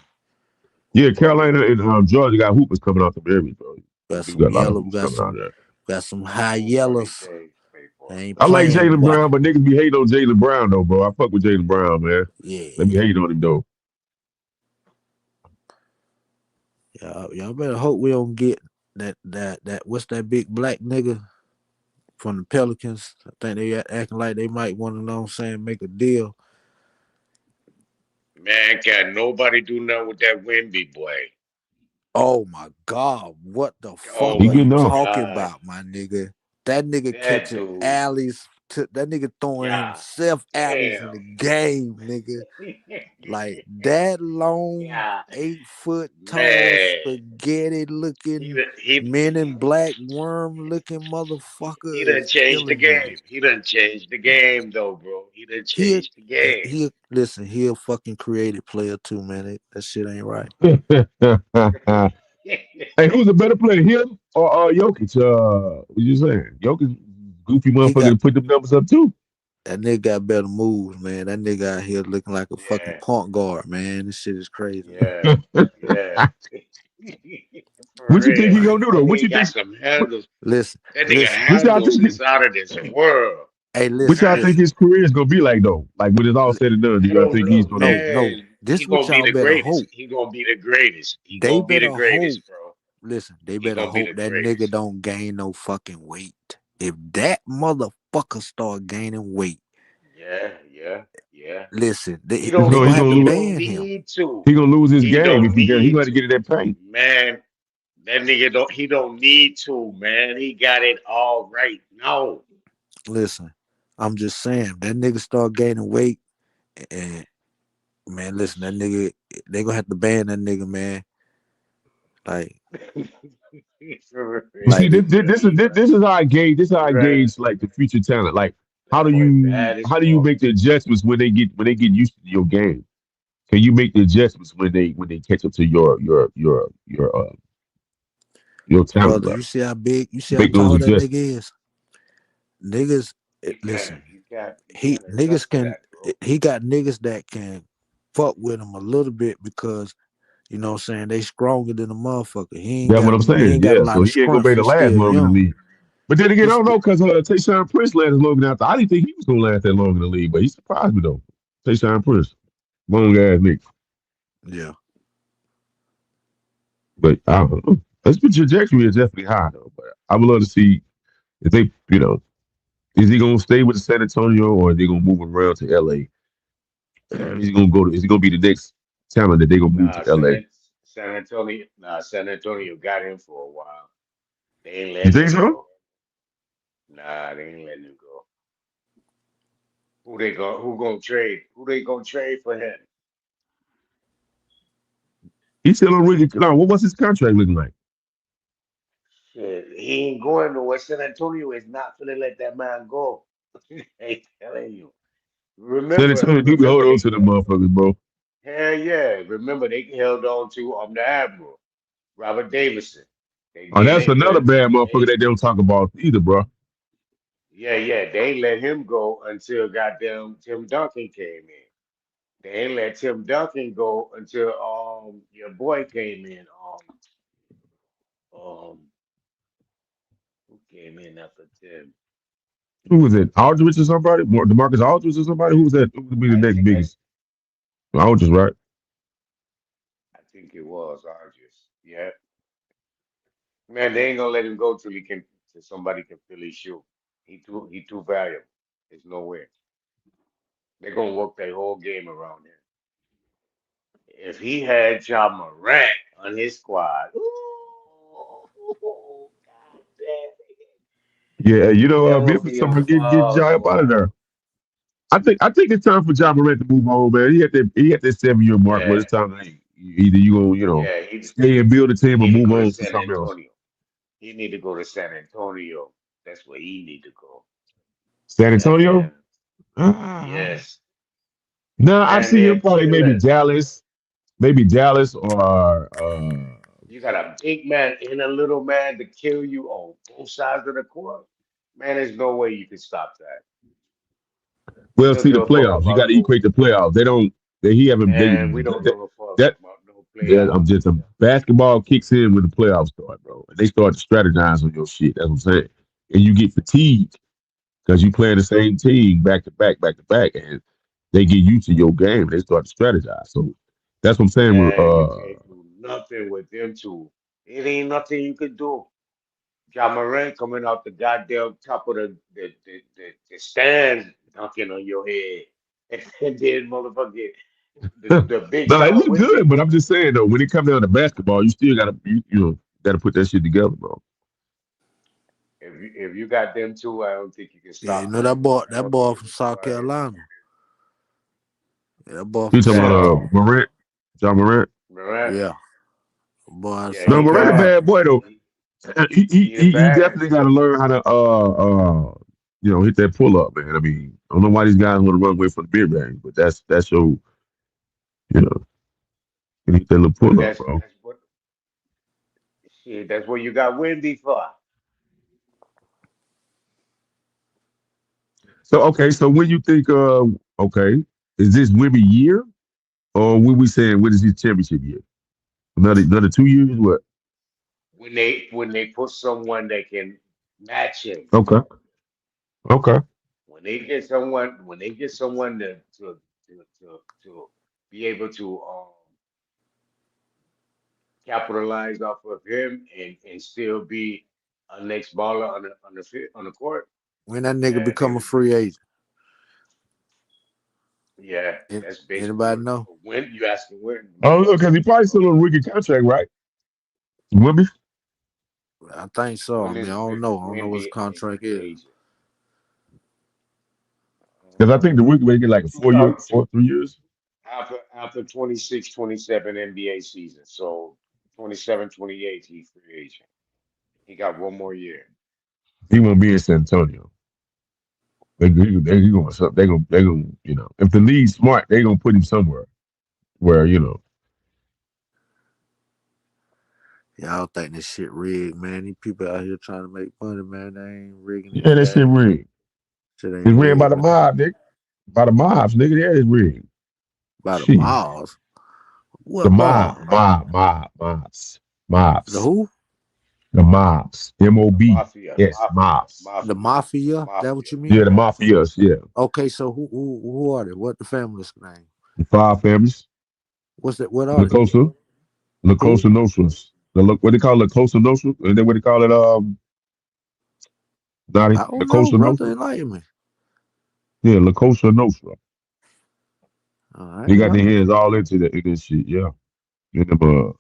Yeah, Carolina and Georgia got hoopers coming out the berries, bro. They Got do some got a lot of yellow, hoopers coming out there. got some high Who Bronny yellows. James play for? They ain't I like playing, Jalen boy. Brown, but niggas be hating on Jalen Brown though, bro. I fuck with Jalen Brown, man. Yeah. Let me hate on him though. Y'all better hope we don't get that what's that big black nigga from the Pelicans. I think they acting like they might want to know what I'm saying, make a deal. Man, can't nobody do nothing with that Wimby boy. Oh my God, what the Oh fuck He are you my getting off. talking God, about, my nigga? That nigga that catching dude. alleys, that nigga throwing Yeah, himself alleys in damn. the game, nigga. Like that long, Yeah, 8 foot tall, man. spaghetti He looking, done, he men in black worm looking he motherfucker done is changed the killing niggas. game. He done changed the game though, bro. He done He changed the game. he listen, he a fucking creative player too, man. That shit ain't right. Hey, who's a better player, him or Jokic? What you saying? Jokic, goofy He motherfucker got to put them numbers up too. that nigga got better moves, man. That nigga out here looking like a fucking Yeah, point guard, man. This shit is crazy. yeah, yeah. For What you think real. he gonna do That though? What nigga you got think? some What, handles. Listen, That nigga listen, what y'all handles think? is out of this world. hey, What listen, y'all think Handles. listen. his career is gonna be like though? Like when it's all said and done, do I y'all don't think he's know, gonna? No. man. This He what gonna be y'all the better greatest. hope. He gonna be the greatest. He They gonna be the better hope. greatest, bro. Listen, they He better gonna be hope the that nigga greatest. don't gain no fucking weight. If that motherfucker start gaining weight, Yeah, yeah, yeah. listen, He He's they don't. gonna gonna he have gonna to He lose. don't ban him. need to. He gonna lose his He game if don't he need got to get to. in that paint. Man, that nigga don't. He don't need to. Man, he got it all right now. Listen, I'm just saying, that nigga start gaining weight, and man, listen, that nigga, they gonna have to ban that nigga, man. Like, For You see, like real. the this is how I gauge. This is how I Right. gauge like the future talent. Like That boy bad as how do you fuck. make the adjustments when they get used to your game? Can you make the adjustments when they catch up to your talent brother, level? you see how Make those tall that nigga adjustments. is. Niggas, You listen, can't. You he can't niggas adjust to can, that, bro. he got niggas that can fuck with him a little bit because you know what I'm saying they stronger than a motherfucker. That's what I'm He saying. ain't got a Yeah, so lot of he ain't gonna be scrunch. able He's to last still long in the young. league. But then again, I He's don't st- know because Tayshaun Prince lasted long enough. I didn't think he was gonna last that long in the league, but he surprised me though. Tayshaun Prince, long ass nigga. yeah, But I don't know. His trajectory is definitely high though. But I would love to see if they, is he gonna stay with San Antonio or are they gonna move him around to LA? Is he gonna be the next talent that they gonna move Nah, to LA? San Antonio. Nah, San Antonio got him for a while. They ain't You letting think him so? go. Nah, they ain't letting him go. Who they go? Who gonna trade? Who they gonna trade for him? He's still on rookie. No, what was his contract looking like? Shit, he ain't going nowhere. San Antonio is not gonna let that man go. I'm telling you. San Antonio do be Remember holding on they. to them motherfuckers, bro. Hell yeah. Remember they held on to the Admiral, Robert Davison. Oh, that's another bad motherfucker They that they don't talk about either, bro. yeah, yeah. They ain't let him go until goddamn Tim Duncan came in. They ain't let Tim Duncan go until your boy came in. Um who came in after Tim? Who was it? Aldridge or somebody? Demarcus Aldridge or somebody? Who was that? Who would be the I next think biggest? Aldridge, right? I think it was Argus. Yeah. Man, they ain't gonna let him go till he can till somebody can fill his shoe. He too valuable. There's no way. They're gonna work their whole game around him. If he had John Morant on his squad, ooh, God damn, Yeah, you know, that would Memphis be a someone get foul, Jai up out of boy. there. I think it's time for John Morant to move on, man. He had that 7 year mark where Yeah, it's time to either you gonna, yeah. He stay and build a he team or need to move go to on to San something else. Antonio. He need to go to San Antonio. That's where he need to go. San That Antonio? man, Ah. yes, No, I man, see they're him probably killing. maybe Dallas or You got a big man and a little man to kill you on both sides of the court. Man, there's no way you can stop that. We well, don't see the give a fuck playoffs. You got about to no equate the playoffs. They don't. He haven't. man. We don't give a fuck That about no playoff. I'm just a basketball kicks in when the playoffs start, bro. And they start to strategize on your shit. That's what I'm saying. And you get fatigued because you playing the same team back to back, and they get used to your game. They start to strategize. So that's what I'm saying. Man, you can't do nothing with them two. It ain't nothing you can do. John Moran coming out the goddamn top of the stand, dunking on your head, and then motherfucker, the big no, it shot look Wimby. good, but I'm just saying though, when it comes down to basketball, you still gotta gotta put that shit together, bro. If you got them two, I don't think you can Yeah, you stop know nothing. I that don't think boy you from can South stop anything. Carolina. Yeah, that boy You from talking Man, South. about Morant, John Morant? Morant, Yeah, boy out of yeah, No, he South Morant a bad. Carolina. bad boy though. He He he he the he, he definitely baddest. got to learn how to hit that pull up, man. I mean, I don't know why these guys want to run away from the mid range, but that's your you hit that little But pull up, that's bro. that's what shit. That's what you got Wimby for. So okay, so when you think okay, is this Wimby year or when we saying when is his championship year? Another 2 years? What? When they put someone that can match him. Okay, okay. When they get someone to be able to capitalize off of him and still be a next baller on the court, When that nigga man, become a free agent, yeah, that's basically anybody what. know? When you asking when? Oh No, look, cause he probably still on a rookie contract, right? Wimby? I think so. I when mean, is I don't know. I don't know what his Wimby a contract free is. agent? Because I think the rookie may get like a Two thousand two 3 years. after 26, 27 NBA season, so 27, 28 he free agent. He got one more year. He won't be in San Antonio. They going if the league's smart, they gonna put him somewhere where Yeah, I don't think this shit rigged, man. These people out here trying to make money, man. They ain't rigging this yeah, that shit game. rigged. Shit It's ain't rigged by rigged, the man. mob, nigga. By the mobs, nigga. Yeah, it's rigged. By the Shit. malls. The What mob, mall? The mobs. who? The mobs. The MOB. mafia, Yes, mobs. The mafia, mafia? That what mafia. you Yeah, mean? the mafias. Yeah, Okay, so who are they? What the family's name? the five families. What's that? What are La they? Cosa, La Who? Cosa Nostras. What they call La Cosa Nostra? And then what they call it? Not I La don't know, Cosa brother. Nostra. Enlighten me. Yeah, La Cosa Nostra. I They ain't got their know. hands all into that in this shit. Yeah, in them, a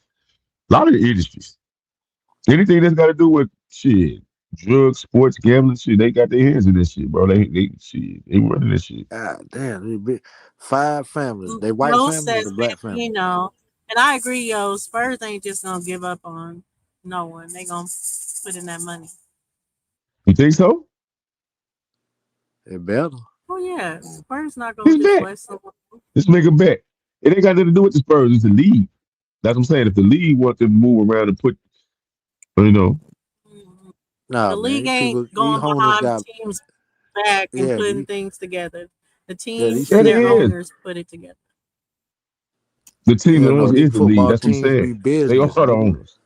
lot of the industries. Anything that's got to do with shit, drugs, sports, gambling, shit. They got their hands in this shit, bro. They running this shit. God damn, these big 5 families. They white Yo families, says, the man, black family. and I agree, yo, Spurs ain't just gonna give up on no one. They gonna put in that money. You think so? They better. Oh yeah, Spurs not gonna This just bet. let someone. Let's make a bet. It ain't got nothing to do with the Spurs. It's the league. That's what I'm saying. If the league wants to move around and put, you know, Mhm. Nah, The man. league These ain't people, these going owners behind got teams' back and yeah, putting things together. The these teams yeah, and they their people. is. owners put it together. The team that Yeah, no, owns these is the league. football That's what I'm teams saying. be They are business, the nigga. owners.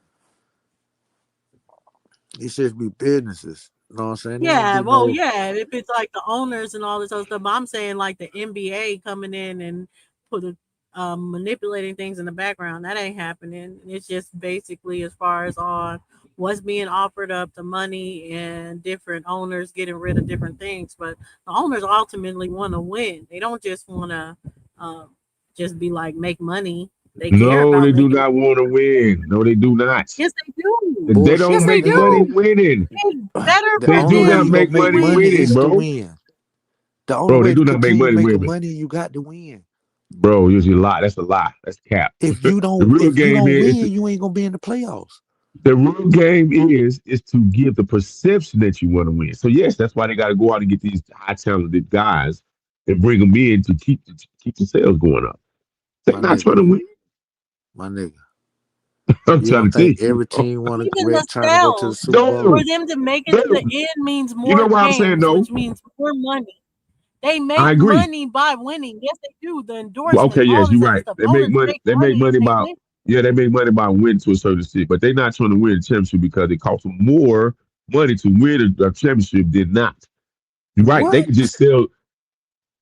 These shits be businesses. You know what I'm saying? They don't Yeah, be well, no. yeah. If it's like the owners and all this other stuff, but I'm saying like the NBA coming in and put a, manipulating things in the background. That ain't happening. It's just basically as far as on what's being offered up, the money, and different owners getting rid of different things. But the owners ultimately want to win. They don't just want to um, just be like make money. They care No, about they do making. not want to win. No, they do not. Yes, they do. They Bullshit, don't Yes, my they make nigga. money do. winning. They better The They for only do way not you them gonna make make money money winning, is to bro. win. The only Bro, way they to do not make continue money making winning. money, you got to win. Bro, usually a lie. That's a lie. That's cap. The real If you game don't here is win, you ain't gonna be in the playoffs. the real game is to give the perception that you want to win. So yes, that's why they got to go out and get these high talented guys and bring them in to keep the sales going up. They're My not nigga, trying to win. my nigga. I'm You trying don't to tell think you, every bro. team even the trying to go to the sales Super for Bowl? No, them to make it to no. the end means You know more why I'm saying games, no? which means more money. They I make agree. money by winning. Yes, they do. The Well, okay, endorsements, all yes, this you're other right. stuff. They make Owners money. make They make money if money they by win. yeah, they make money by winning to a certain extent, but they're not trying to win a championship because it costs them more money to win a championship than not. You're right. They What? can just sell.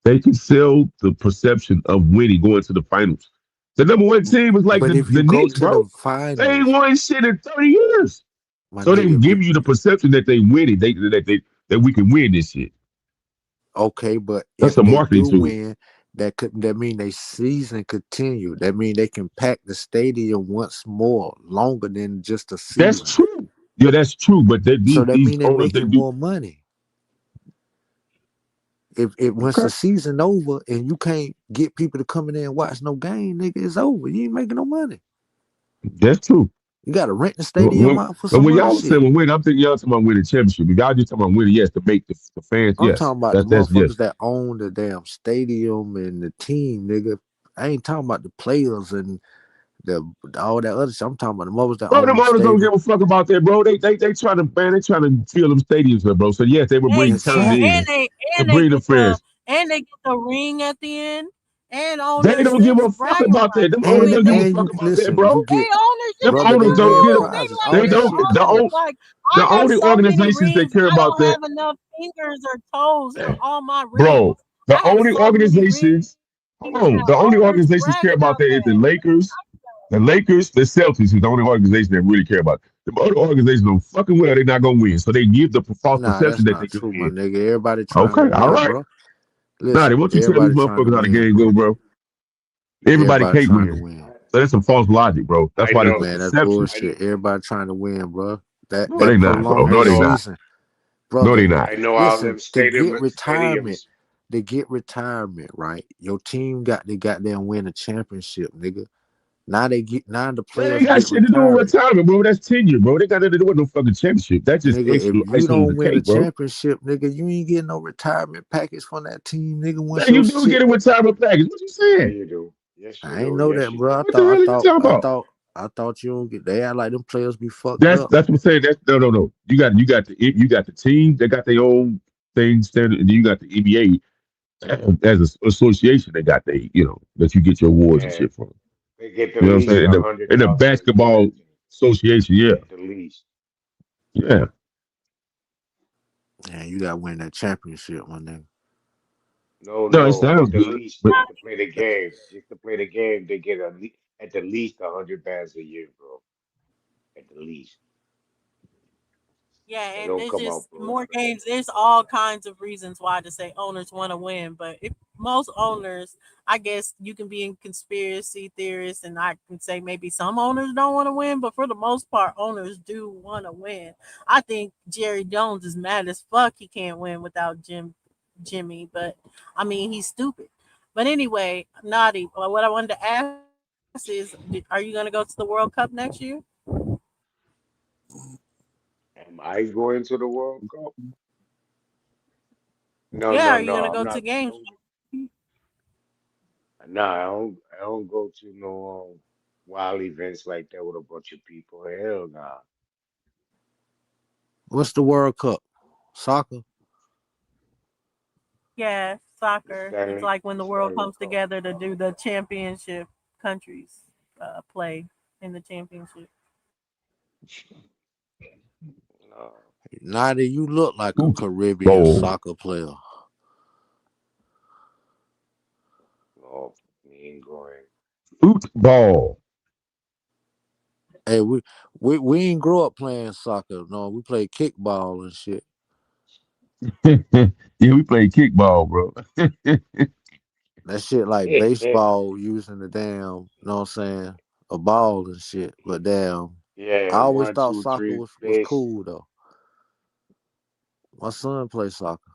They can sell the perception of winning, going to the finals. The number one team was like But if the you go Knicks, to the bro. They ain't finals, won shit in 30 years. my So they nigga, give you the perception that they winning, that we can win this shit. okay, but That's if a they marketing do tool. win, that mean they season continue. That mean they can pack the stadium once more, longer than just a That's season. true. Yeah, that's true. But So that these mean they owners, they making do more money. If it once okay. the season over and you can't get people to come in there and watch no game, nigga, it's over. You ain't making no money. That's true. You gotta rent the But stadium out for some when other y'all shit. saying win, I'm thinking y'all talking about winning championship. If y'all just talking about winning, yes, to make the fans, I'm yes. talking about the That's yes. motherfuckers that own the damn stadium and the team, nigga. I ain't talking about the players and the all that other shit. I'm talking about the mothers that Bro, own them the owners don't stadium. give a fuck about that, bro. They trying to man, they trying to fill them stadiums up, bro. So yes, they will bring talent in Exactly. to And they bring the get fans. the ring at the end. And They don't give ownerships a fuck bragging about that. rights. Them So owners if don't give they a And fuck you about that, listen, you bro. they get ownership Them brother, is they owners be don't winning get a. cool. They prizes, all like They that the don't. shit owners. cool. Like The I have only so many organizations that rings. care I about don't that, have enough fingers or toes for all my bro. rings. The I have only so many rings organizations, hold on. that The only owners organizations brag care about about that is the that. Lakers, the Celtics is the only organization that really care about it. The other organizations don't fucking well, they're not gonna win. So they give the false Nah, perception that's that they not can true, my win. nigga. Everybody trying to Okay, all win, right. bro. Now, Listen, why don't you tell these everybody trying to motherfuckers how the win, game bro. go, bro? Everybody Everybody can't trying to win. win. So that's some false logic, bro. That's I why there's a know. Man, that's perception. I know. bullshit. Everybody trying to win, bro. That No, they that not, bro. I prolonged No, the they know. not. season, No, brother. they not. I know all them Listen, stadiums. to get retirement, right? Your team got to goddamn win a championship, nigga. Now the That players ain't got get shit to do with retirement. retirement, bro. That's tenure, bro. They got nothing to do with no fucking championship. That's just Nigga, if you icing on the don't win a cake, bro. championship, nigga, you ain't getting no retirement package from that team, nigga. Once Man, your you do shit, get a retirement package. What you Yeah, saying? you do. Yes, you I ain't do. know Yes, that, you bro. do. What the hell are you talking about? I thought you don't get. They act like them players be fucked up. That's what I'm saying. That's no. You got the team. They got their own thing standard, and then you got the NBA as an association. They got that you get your awards and Yeah, shit from. they get the You know what I'm least saying? a In the 100,000 a year. basketball I think association, yeah, at the least. yeah. Yeah, you gotta win that championship, my nigga. No, No, it no, at sounds the good, least but just to play the game. Just to play the game, they get at the least 100 bands a year, bro. At the least, Yeah, they and don't there's come out just broke. more games. There's all kinds of reasons why to say owners want to win, but if most owners, I guess you can be in conspiracy theorists, and I can say maybe some owners don't want to win, but for the most part, owners do want to win. I think Jerry Jones is mad as fuck he can't win without Jimmy, but I mean he's stupid. But anyway, Naughty. What I wanted to ask is, are you going to go to the World Cup next year? Am I going to the World Cup? No, Yeah, no, are you no. going to I'm go to not. games? Nah, I don't go to no wild events like that with a bunch of people. Hell nah. What's the World Cup? Soccer? Yeah, soccer. It's like when The the world Stanley comes Cup. together to do the championship countries play in the championship. No, Neither you look like a Caribbean football, soccer player. no, we ain't going. football. Hey, we ain't grow up playing soccer. No, we played kickball and shit. Yeah, we played kickball, bro. That shit like baseball using the damn, you know what I'm saying, a ball and shit. But damn, I Yeah, always one, thought two, soccer three, was base. cool though. My son plays soccer.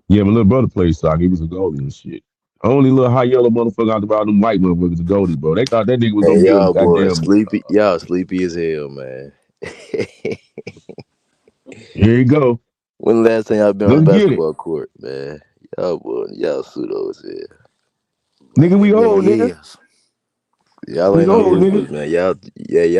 Yeah, my little brother played soccer. He was a goalie and shit. Only little high yellow motherfucker out about them white motherfuckers, the goalie, bro. They thought that nigga was gonna Hey, be a y'all boys goddamn. sleepy. Y'all sleepy as hell, man. Here you go. When the last time y'all been on a Let's get it, basketball court, man? Y'all boy, y'all pseudo as hell. nigga. It We been old, nigga. years. Y'all We ain't no old, hoopers, nigga. man. Y'all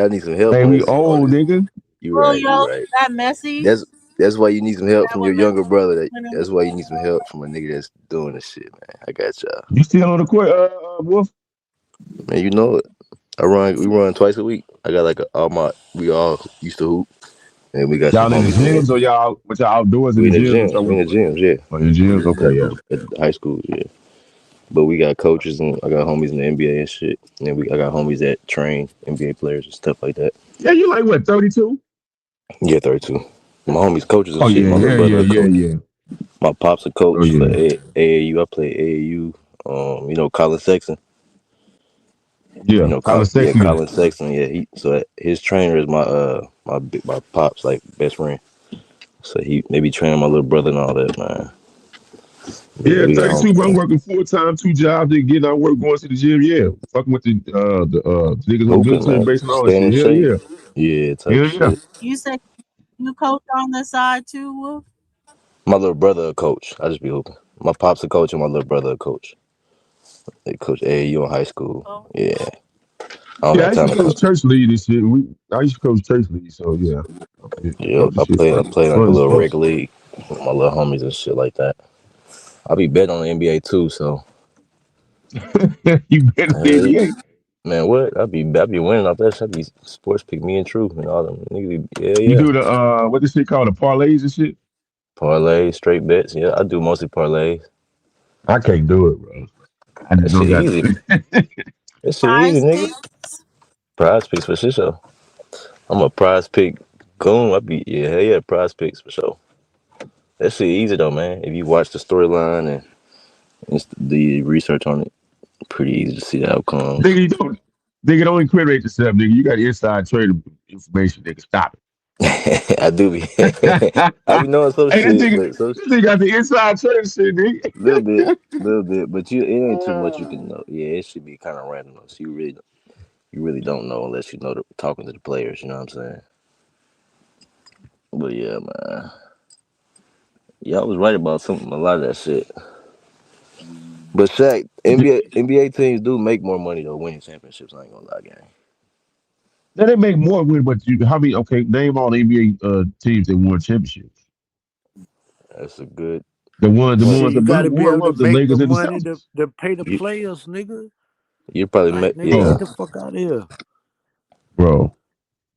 need some help Hey, on we this. On old, this. nigga. You right. Julio, You is right. that Messi? That's why you need some help That from was your younger Messi brother. winning the That's why you need some help from a nigga that's doing this shit, man. I got y'all. You still on the court, Wolf? Man, you know it. We run twice a week. I got like we all used to hoop, and we got some Y'all in the homies in there. gyms or y'all? But y'all outdoors in We the in the gyms? What gyms. y'all We in work? the gyms, yeah. Oh, in the gyms? Okay, At yeah. the high schools, yeah. But we got coaches and I got homies in the NBA and shit. And then I got homies that train NBA players and stuff like that. Yeah, you like what? 32? Yeah, 32. My homies coaches and Oh shit. yeah, My little yeah, brother yeah, a yeah, coach. yeah. My pop's a Oh coach for yeah, AAU. I play AAU. Colin Sexton. yeah. Colin Sexton. Colin Sexton. Yeah, his trainer is my pop's like best friend. So they be training my little brother and all that, man. But yeah, Yeah, we got 32, bro. I'm home working full time, 2 jobs, then getting out work, going to the gym. Yeah, fucking with the niggas on hooping, military man. base and all that Staying shit. in Hell shape. yeah, Yeah, type hell yeah. shit. You said you coach on the side too, Wolf? My little brother a coach. I just be hooping. My pop's a coach and my little brother a coach. They coach AAU in high school. Oh, Yeah. I don't Yeah, I got used to time to coach coach. church lead and shit. I used to coach church lead, so yeah, Yep. coaching shit I fun, play like a fun as little fuck. rec league with my little homies and shit like that. I be betting on the NBA too, so You better the uh, NBA. man, what? I be winning off that shit. I be sports pick me and True and all them niggas. You Yeah. do the what this shit called, the parlays and shit. Parlays, straight bets. Yeah, I do mostly parlays. I can't do it, bro. I That just don't shit got. easy. That shit easy, Prize nigga. Picks. Prize picks for sure. So I'm a prize pick goon. Hell yeah, prize picks for sure. That shit easy though, man. If you watch the storyline and the research on it, pretty easy to see the outcomes. Nigga, you don't. Nigga, don't incriminate yourself, nigga. You got inside trading information, nigga. Stop I do be, it. I be knowing some Hey, shit, but so this nigga got the inside trading shit, little bit, but it ain't too much you nigga. can know. Yeah, it should be kind of random. Though. So you really don't know unless you know talking to the players. You know what I'm saying? But yeah, man, y'all was right about a lot of that shit. But Shaq, NBA teams do make more money though winning championships. I ain't gonna lie, gang. Now they make more win, but how many? Okay, name all the NBA teams that won championships. That's a good The point. ones Shit, that you gotta be won able to was the make the Lakers and the money Celtics. to pay the You players, nigga. you probably Like, met nigga, yeah. get Oh, the fuck out of here. bro,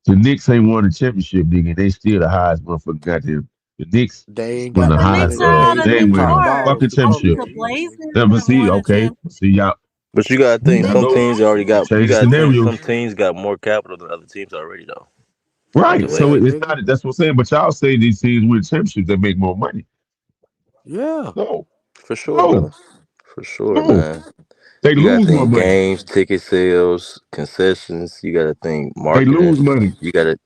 the Knicks ain't won a championship, nigga. And they still the highest motherfucker goddamn. The Knicks They ain't one got of the the The highest. money Knicks to are out pay of They them New ain't top winning York. fucking dogs to Only championship. come. the Blazers Never have see. won a Okay, championship. see y'all. But you gotta think I They some know. teams already got you Change the gotta think scenario. some teams got more capital than other teams already though. Like the Right. So Yeah, Lakers. it's nigga. not. That's what I'm saying. But y'all say these teams win championships that make more money. Yeah. No, For sure, no, brother. For sure, no. man. They You gotta lose more think money. games, ticket sales, concessions. You gotta think They marketing. lose money. You gotta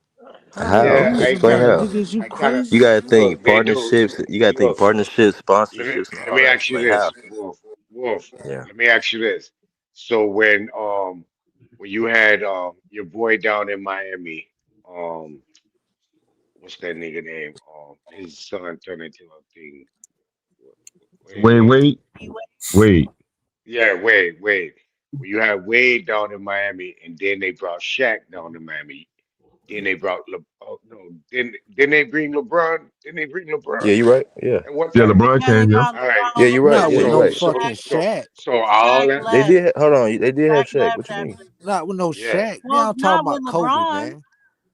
How they how? Yeah, I losing Explain kind money, of, how. nigga? Is you I kind of You crazy? gotta think look. They do. partnerships. You gotta think Look, partnerships, let me sponsorships, and let all me that. ask you Like how? this, Wolf. Yeah. Let me ask you this. So when you had your boy down in Miami, um, what's that nigga name? His son turned into a thing. What's his Wait, name? wait, wait. Yeah, Wade. When you had Wade down in Miami, and then they brought Shaq down to Miami. Then they brought oh no, then they bring LeBron. Then they bring Yeah, LeBron you right. Yeah. at one Yeah, time. LeBron Yeah, they came. Yeah. brought All right. Yeah, LeBron, you're right. Not Yeah, with you're LeBron no right. fucking left. Shaq. So all Shaq that. They left. did. Hold on. They did have Shaq Shaq. left What you mean, after. Not with no Yeah. Shaq. Now Well, I'm talking not with about Kobe, LeBron. man.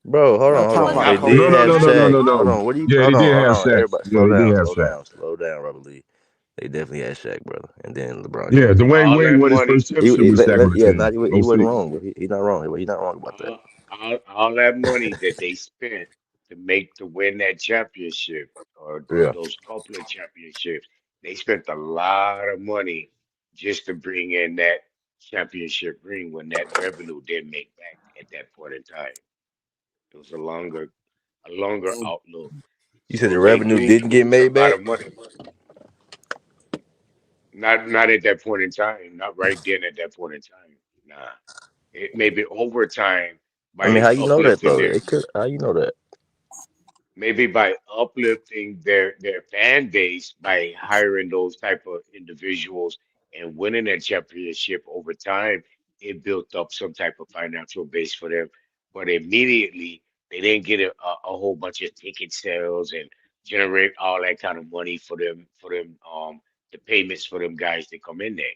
bro? Hold Now on. I'm Hold talking Well, on. he about They Not was No, did Kobe. no, have no, left no, no, Shaq. no, Hold no. on. What do you? Yeah, they did Hold have on. Shaq. Everybody, Yeah, slow they did down. have Slow Shaq. down. Slow down, Robert Lee. They definitely had Shaq, brother. And then LeBron Yeah, came. Dwayne all Wade that won his money. first championship with Shaq on the Yeah, team. he Oh wasn't 06. wrong, but he not wrong. He not wrong about that. all that money that they spent to win that championship or Yeah. those couple of championships, they spent a lot of money just to bring in that championship ring when that revenue didn't make back at that point in time. It was a longer outlook. You said So the they revenue did didn't get lose a made lot back. of money. Not at that point in time. Not right then at that point in time. Nah. It may be over time I mean, by how you know that uplifting though? their It could. How you know that? maybe by uplifting their fan base by hiring those type of individuals and winning a championship over time, it built up some type of financial base for them. But immediately they didn't get a whole bunch of ticket sales and generate all that kind of money for them the payments for them guys that come in there.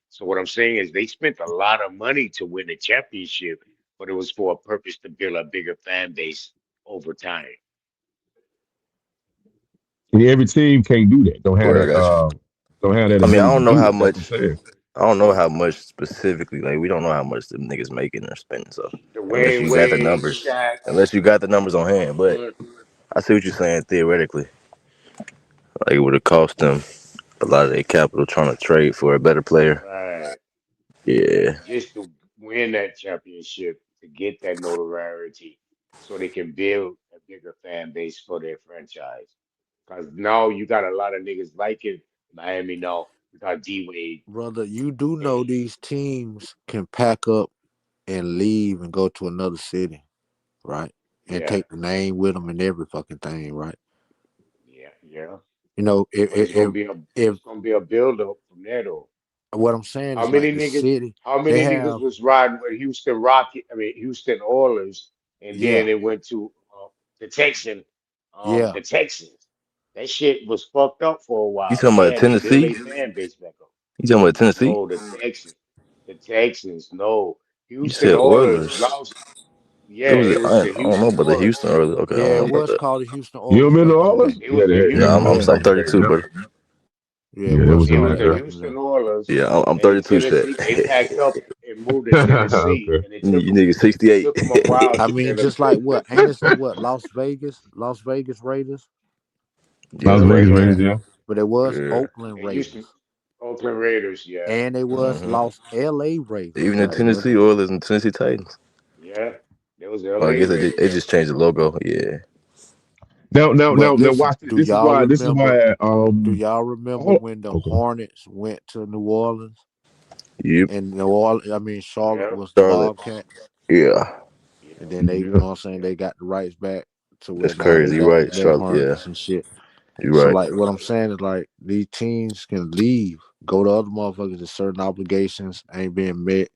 So what I'm saying is they spent a lot of money to win the championship, but it was for a purpose to build a bigger fan base over time. And every team can't do that. Right, I got you. Don't have that I mean, I ability don't to know do how it. That's much. what I'm saying. I don't know how much specifically. Like, we don't know how much the niggas making or spending. So, unless Dwayne you got the Wade, numbers, Shaq, unless you got the numbers on hand, but uh, I see what you're saying theoretically. Like, it would have cost them a lot of their capital trying to trade for a better player. right, Yeah. just to win that championship, to get that notoriety, so they can build a bigger fan base for their franchise. Because now you got a lot of niggas like it. Miami now, we got D Wade. Brother, you do know Hey, these teams can pack up and leave and go to another city, right? And yeah, take the name with them and every fucking thing, right? yeah, yeah. You know, But it's gonna be a if it's gonna be a build up from there though. what I'm saying How is many like the niggas? city, How they many niggas have, was riding with Houston Rocket? I mean Houston Oilers, and yeah, then it went to the yeah. the Texans. That shit was fucked up for a You while. talking They about had to build Tennessee? a fan base back up. You talking about Tennessee? No, the Texans. No, You Houston said Oilers Oilers. lost. It Yeah, was. it was I the don't know Houston about the Oilers. Houston early. Okay, I don't Yeah, know it about was that. called the Houston You Oilers remember the back in the Oilers? day. It Yeah, was the Yeah, Houston. yeah, I'm back in the 32, day. buddy. Yeah, it Yeah, that was was It in called was that the there. back in the Houston day. Oilers, Yeah, I'm and 32 set. Tennessee. They packed up and moved to Tennessee, Okay. and You niggas it 68. took them a while I to mean, build a. just like what? Ain't it what? Las Vegas Raiders, Yeah, Las the Vegas Raiders. Raiders, yeah. but it was Yeah. Oakland They used Raiders, to Oakland Raiders, yeah, and it was hmm Los LA Raiders, Even the brother. Tennessee Oilers and Tennessee Titans. yeah. There was Well, I L.A. guess they Raiders. just changed the logo. Yeah. But Now listen, watch this. This is why Do y'all remember oh, when the okay. Hornets went to New Orleans Yep. and New Orleans? I mean, Charlotte Yeah, was the Charlotte. Bobcats, Yeah. and yeah, then they, you Yeah. know what I'm saying, they got the rights back to where That's now they crazy. You're got right. their Charlotte. Yeah. Hornets and shit. You're So right. like, what I'm saying is like these teams can leave, go to other motherfuckers. If certain obligations ain't being met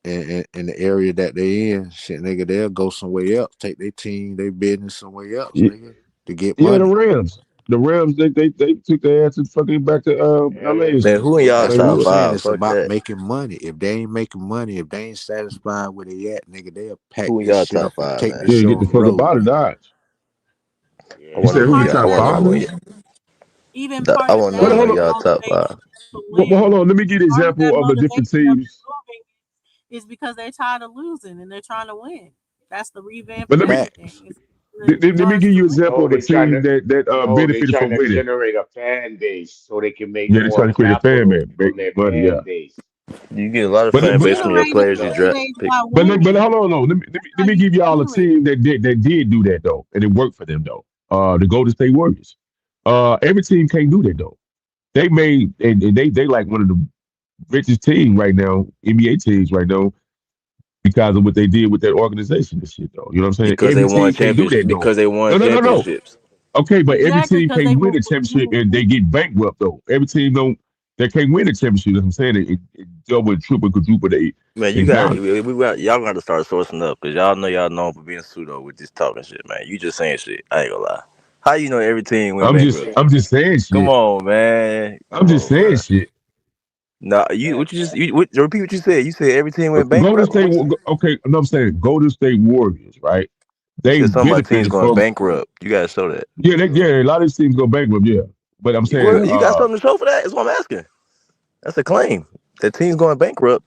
in the area that they in. Shit, nigga, they'll go somewhere else, take their team, their business somewhere else, Yeah, nigga, to get yeah, the money. Rams. The Rams, they took their ass and fucking back to LA L.A. and Man, shit. who in y'all That's St. what I'm top Louis. saying. five? It's Fuck about that. making money. If they ain't making money, if they ain't satisfied where they at, nigga, they'll pack Who in this y'all shit top up and five, take man? this Yeah, shit get the on the fuck up road, out of nigga. Dodge. I You Yeah, want said to Even who know the who part of y'all. I top that want to is know five, who. nigga? Y'all, even part I of want to know But that who is hold in on, y'all top motivation five. to win. let me get an Part of that example of the different motivation of teams. moving is because they're tired of losing and they're trying to win. That's the revamp But and let me everything. Facts. It's in let me regards give to you an winning. example no, of a they trying team to that no, they benefited trying from to winning. generate a fan base so they can make Yeah, they more trying to create a fan capital man, from make their money. fan Yeah, base. You get a lot of but You fan but base from your generate a From players you that, fan draft base pick. by but winning. hold on, no. How Let me you give y'all a do it. team that did do that though, and it worked for them though. The Golden State Warriors. Every team can't do that though. They made and they like one of the richest teams right now, NBA teams right now, because of what they did with that organization and shit though. You know what I'm saying? Because they Every won team can't do championships. that though. Because they won No. championships. Okay, but every Exactly, team because they can't win were a championship and they winning. get bankrupt though. Every team don't they can't win a championship. That's what I'm saying. It double, triple, quadruple Man, you they got value. y'all got to start sourcing up because y'all known for being pseudo with this talking shit, man. You just saying shit. I ain't gonna lie. How you know every team went bankrupt? I'm just saying Come shit. on, man. I'm Come just on, saying man. shit. Nah, you what you just repeat what you said. You said every team went Golden bankrupt. State, What okay, no, I'm saying Golden State Warriors, right? you They said something about teams benefited going from bankrupt. You gotta show that. yeah, a lot of these teams go bankrupt, yeah. But I'm saying, You got something to show for that? Is what I'm asking. That's a claim. That team's going bankrupt.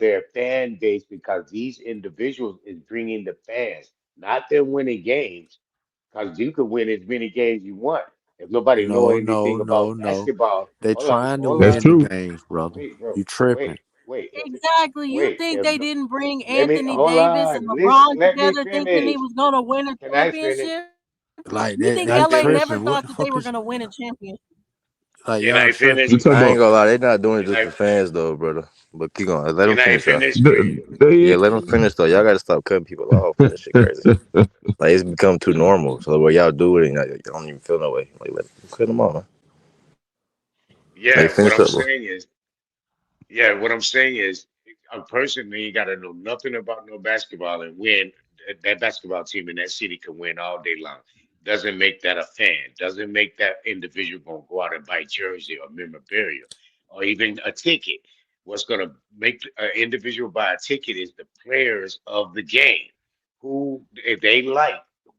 their fan base because these individuals is bringing the fans, not them winning games. Because you can win as many games you want. If nobody know No, no, anything no, about no. basketball, They trying to hold That's on, win the true. games, brother. wait, bro, You tripping. wait, wait, Exactly. You wait. think If they no, didn't bring let me Anthony hold Davis and on, listen, LeBron let me together thinking he finish. was going to win a Can I finish? championship? Like You that think Can I they LA finish? never tripping. What thought the that they fuck were is going to win a championship? like Can y'all I tripping? finish? You talking I ain't about gonna lie, they not doing it Can just I for fans though, brother. But keep going. Let them can I finish though. finish, please? Yeah, they let them finish though. Y'all gotta stop cutting people off, man. That shit crazy. Like it's become too normal. So where y'all do it, and you don't even feel no way. Like cut them off, man. Like Yeah, what finish I'm up, bro. saying is, yeah, what I'm saying is, a person ain't got to know nothing about no basketball and win. That basketball team in that city can win all day long. Doesn't make that a fan. Doesn't make that individual gonna go out and buy jersey or memorabilia or even a ticket. What's gonna make an individual buy a ticket is the players of the game, who if they like.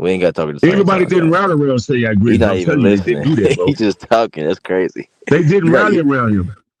We ain't got to talk at the same Everybody time, didn't guys. rally around say I He agree, but not I'm telling even you, they didn't listening. do that, bro. He's just talking. That's crazy. They didn't You not rally you. around him.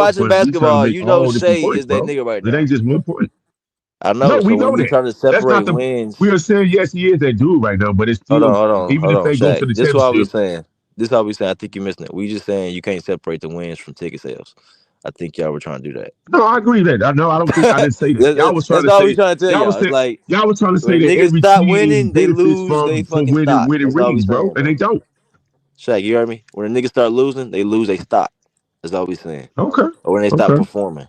sports, watching but we trying to basketball, make you know all different Shea points, is that bro. nigga right It now. ain't just one point. I know. No, we So when know you that. trying to That's not separate the. We wins, are saying yes, he is that dude right now, but it's hold on, still hold on, even hold if on, they go Shaq. to the This is what we championship. saying. This is what we saying. I think you're missing it. We just saying you can't separate the wins from ticket sales. I think y'all were trying to do No, I agree with that. I know. I don't think I that. didn't say that. Y'all was trying That's to all we say. trying to tell Y'all was y'all. It's saying. like Y'all was trying to say when that niggas every stop team winning, they benefits lose. They from fucking winning stock. winning That's all we rings, bro, saying, and they bro. don't. Shaq, you heard me? When the niggas start losing, they lose. They stop. That's all we saying. Okay. Or when they stop Okay. performing.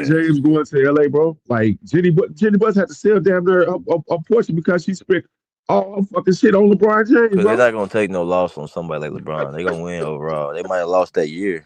LeBron James going to LA, bro. Like Jenny Butts had to sell damn near a portion because she spent all fucking shit on LeBron James, Because they're bro. not gonna take no loss on somebody like LeBron. They're gonna win overall. They might have lost that year.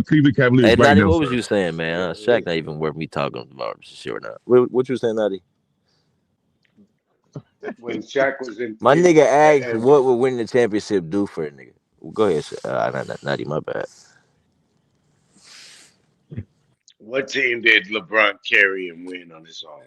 the Cleveland Cavaliers Hey, right Natty, now, what was sir. you saying, man? Shaq not even worth me talking about shit right now. What you saying, Natty? When Shaq was in My Cleveland, nigga asked, and what would winning the championship do for a nigga? Go ahead, Natty, my bad. what team did LeBron carry and win on his own?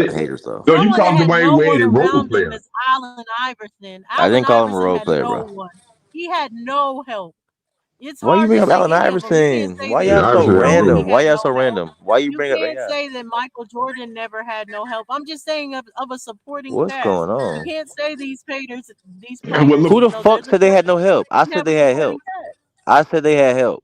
said about haters though. no. You Someone that called had Dwayne no Wade one a role around him player. is Allen Iverson. I Allen didn't call him a Iverson role had player, no bro. one. He had no help. It's Why you hard bring to up say Allen any of them. You can't Iverson? say Why that y'all Yeah, so Iverson Shaquille had no O'Neal random? help. Why had y'all no so help. random? Why you You bring up can't AI? say that Michael Jordan never had no help. I'm just saying of a supporting What's cast. going You on? can't say these Well, players, Who look, the you know, they're fuck the said they best. had no help? They I didn't said have a they had supporting help. cast. I said they had help.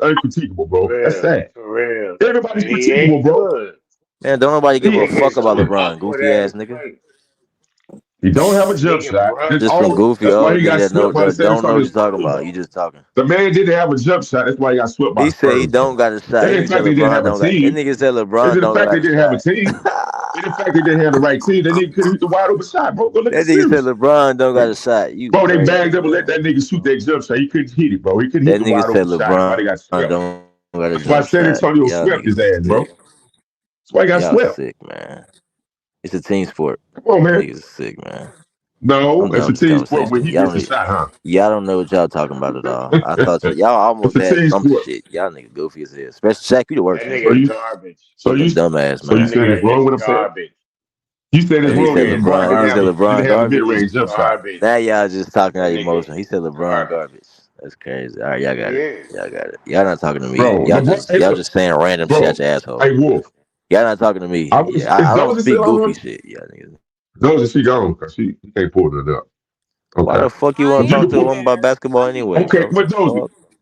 he's uncritiquable, bro. That's real, sad. for real. Everybody's And he critiquable, ain't bro. good. Man, don't nobody give He a Nigga fuck is about so LeBron, awkward goofy at ass his nigga. plate. he don't have a jump Nigga shot. That's Just some brusque. all. goofy That's why old he nigga got that swept by the don't know what you're San talking Antonio about. Spurs. You just talking. The man didn't have a jump shot. That's why he got swept by He the said he Spurs, don't bro. got a shot. It That ain't nigga the said fact they didn't LeBron have a don't got. That team. nigga said It's LeBron the don't fact they got a didn't have a shot. team. It's the fact they didn't have the right team. That nigga could have hit the wide open shot, bro. Go look at That the nigga said series. LeBron don't got a shot. You Bro, they crazy, bagged up and let man. that nigga shoot that jump shot. He couldn't hit it, bro. He couldn't hit That the nigga wide said open shot. That's why they LeBron got swept. don't got a That's why jump San shot. Antonio Y'all swept his niggas ass, bro. sick. That's why he got Y'all swept. sick, man. It's a team sport. Come on, man. Niggas sick, man. No, I'm it's done a with this team sport when conversation. he missed a shot, huh? Y'all don't know what y'all talking about at all. I thought y'all It's almost a had team some sport. shit. Y'all niggas goofy as hell. Especially Shaq, you the That worst, So nigga. nigga you, garbage. so you, Fucking dumbass, so you That man. saying it's nigga wrong is what I'm saying? garbage. You said it's And That he wrong nigga said that is LeBron LeBron. He said didn't LeBron garbage. have the garbage. mid He is range jump shot. garbage. Now y'all just talking out That of nigga emotion. is He said LeBron garbage. garbage. That's crazy. All right, y'all got He it. is. Y'all got it. Y'all not talking to me. Bro, LeBron, hey, Y'all look, just saying random shit out bro, your asshole. hey, Wolf, Y'all not talking to me. I was, Yeah, is I don't Doja speak still goofy on her? shit. Y'all niggas. Doja, she gone because she can't pull it up. Why Okay. the fuck you I want But to you am talk can to a pull, woman about here. basketball anyway, okay, bro? but What the Doja, fuck?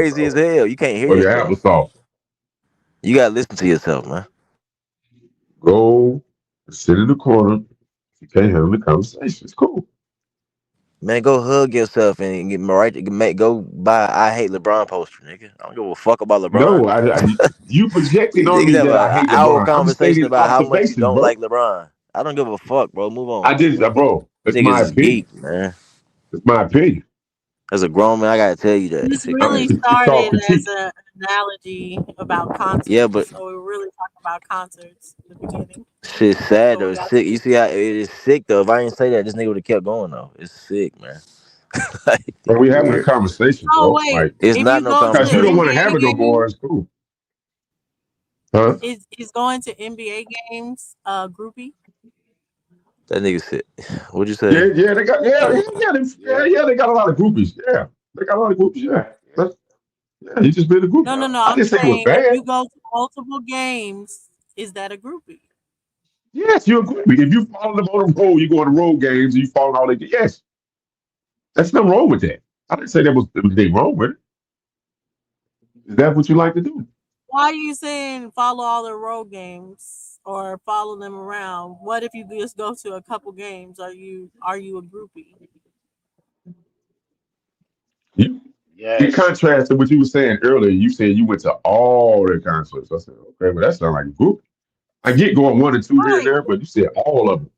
crazy as hell. You can't hear or your yourself. applesauce. You gotta listen to yourself, man. Go sit in the corner. If you can't handle the conversation, it's cool. Man, go hug yourself and get go buy I hate LeBron poster, nigga. I don't give a fuck about LeBron. No, you projecting These on niggas me have that I an hate hour LeBron. I'm conversation stating about how much you observations, don't bro. like LeBron. I don't give a fuck, bro. Move I on. just, bro, These that's niggas my is opinion. geek, man. It's my opinion. As a grown man, I gotta tell you that. This Shit really crazy. It's called started as critique. an analogy about Yeah, concerts. but So we really talking about concerts in the beginning. shit's sad So though. we It's got sick. You see how it is sick though. If I didn't say that, this nigga would have kept going though. It's sick, man. Like, But we having a weird. conversation, Oh bro. wait, Like, It's if not you no go to because you don't conversation. want to have NBA it no more, games, it's cool. Huh? is going to NBA games groupie? That nigga said, what'd you Yeah, say? yeah, they got, Yeah, they got a lot of groupies. Yeah, they got a lot of groupies. Yeah, yeah, he just been a No, groupie. no, no. I I'm didn't say it was saying if bad. you go to multiple games, is that a groupie? Yes, you agree. If you follow them on the road, you go on the road games, and you follow all that. Yes, that's nothing wrong with that. I didn't say that was anything wrong with it. Is that what you like to do? Why are you saying follow all the road games or follow them around? What if you just go to a couple games? Are you a groupie? You in Yes. contrast to what you were saying earlier, you said you went to all the concerts. I said, okay, well that sounds like a group. I get going one or two here and Right. there, but you said all of them.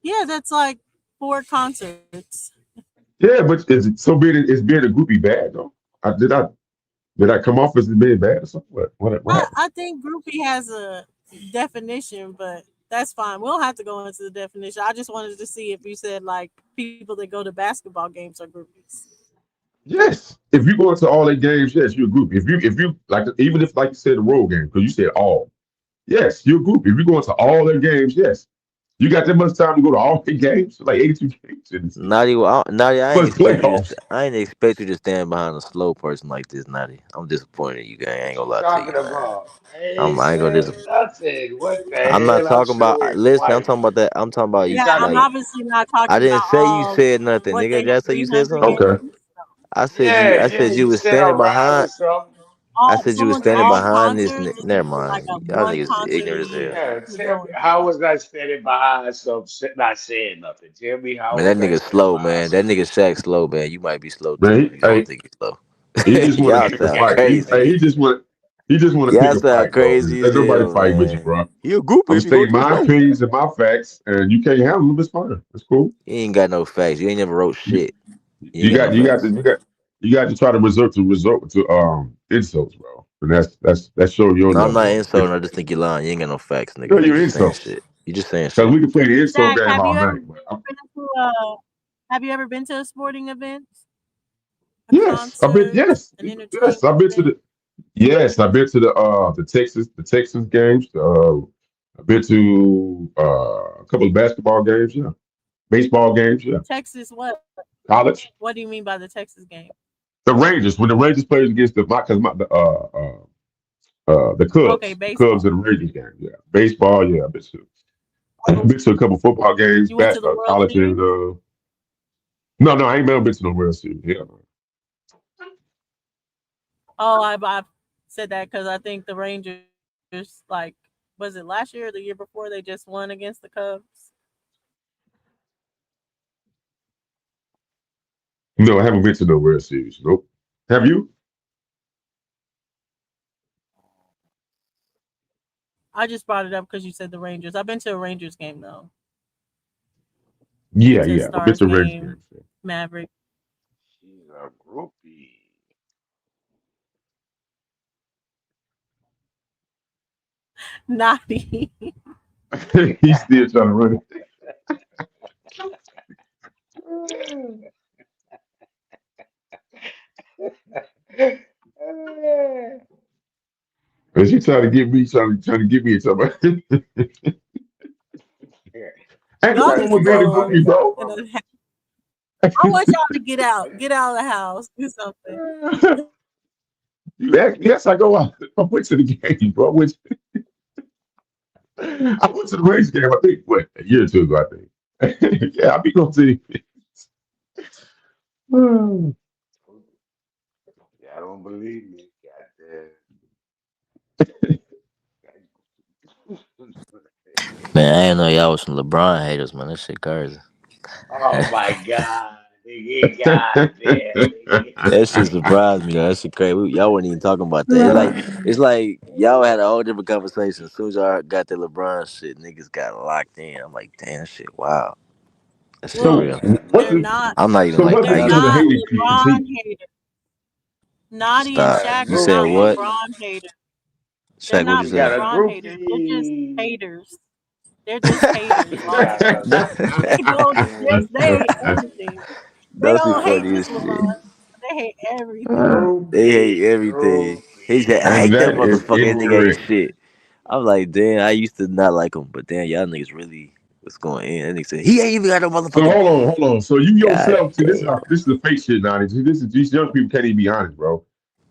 Yeah, that's like 4 concerts. Yeah, but is being a groupie bad though? Did I come off as being bad or something? What I, happened? I think groupie has a definition, but that's fine. We don't have to go into the definition. I just wanted to see if you said like people that go to basketball games are groupies. Yes. If you go into all the games, yes, you're a group. If you like even if like you said the road game, because you said all, yes, you're a group. If you go into all their games, yes. You got that much time to go to all the games, like 82 games in the season. Naughty, I ain't Plus expect you to. playoffs. I ain't expect you to stand behind a slow person like this, Naughty. I'm disappointed in you, gang. I ain't What gonna you lie to you, talking man. about? I ain't I ain't gonna saying dis. nothing. What the I'm not hell? I'm talking about. sure it's Listen, I'm white. talking about that. I'm talking about What you you. Yeah, talking I'm Like, about? obviously not I talking didn't about say you all said nothing, what nigga. they Did I have say you said 300 something? Okay. games. I said you. Yeah, I yeah. said you You was said standing around or behind. something. I All said you was someone's standing all behind this. concerts, or Never is it like mind. a Y'all one niggas concert a ignorant as hell. year Yeah, you're tell me going how to? was I standing behind some not saying nothing? Tell me how Man, was that I nigga standing slow, behind man. That something? nigga Shaq slow, man. You might be slow too. Man, You don't think he's slow. he just want to Y'all pick a sound fight. crazy. He just want to pick Y'all a sound fight, bro. crazy as Ain't nobody hell, fighting with you, man. bro. He a groupie I'm if you go stating too my slow. opinions and my facts, and you can't handle them. It's fine. It's cool. You ain't got no facts. You ain't never wrote You, shit. You ain't you got no got you got to facts. you got to try to resort to insults, bro. And that's showing your No, I'm level not of insulting. I ignorance. just think you're lying. You ain't got no facts, Girl, nigga. You you're just saying insults shit. You just saying because shit. we can play the insult Shaq, game have all you ever night. been to a sporting event, a Yes, I've been. concert, Yes, an yes, entertainment I've been to event? the. Yes, I've been to the Texas games. I've been to a couple of basketball games. Yeah, baseball games. Yeah, Texas what? college. What do you mean by the Texas game? The Rangers when the Rangers played against the Okay, Cubs, the Cubs baseball. and the Rangers game. Yeah, baseball. Yeah, I've been to a couple football games, You went to the World college and Series? no, I ain't never been to no World Series. Yeah, Oh, I said that because I think the Rangers, like, was it last year or the year before they just won against the Cubs? no, I haven't been to no World Series. Nope. Have you? I just brought it up because you said the Rangers. I've been to a Rangers game though. Been Yeah, to a yeah. I've been Stars to Rangers game, games. Yeah. Maverick, She's a groupie. Naughty. He's still trying to run it. Is he trying to get me? Trying to get me in something? Ain't Y'all nothing need wrong to with being a go groupie, bro. in a. I want y'all to get out of the house, do something. Yes, I go out. I went to the game, bro. I went to the race game. I think what a year or two ago. I think. Yeah, I be going to. The- Y'all don't believe me. Goddamn. Man, I didn't know y'all was some LeBron haters, man. That shit crazy. Oh my God. Nigga, goddamn, nigga. That shit surprised me though. That shit crazy. Y'all wasn't even talking about that. It's like y'all had a whole different conversation. As soon as y'all got that LeBron shit, niggas got locked in. I'm like, damn, that shit, wow. That shit Well, so real. what's they're the not. I'm not even so like what's the They're end of Nike. the not hating LeBron critique? haters. Naughty and Stop. Got a Shaq You are said not what? groupie. LeBron haters. They're Shaq, what'd not you You got say? a LeBron haters. They're just groupie. haters. They're just haters. You All got that. a They don't. They hate groupie. everything. They That's don't hate funny just as shit. LeBron. They hate everything. They hate Groupie. everything. He said, I And hate that that is motherfucker. That nigga ain't incorrect. shit. I'm like, damn, I used to not like him, but damn, y'all niggas really was going in. That nigga said, he ain't even got no So motherfucking. hold on. So you God yourself, see, damn. this is the fake shit now. These young people can't even be honest, bro.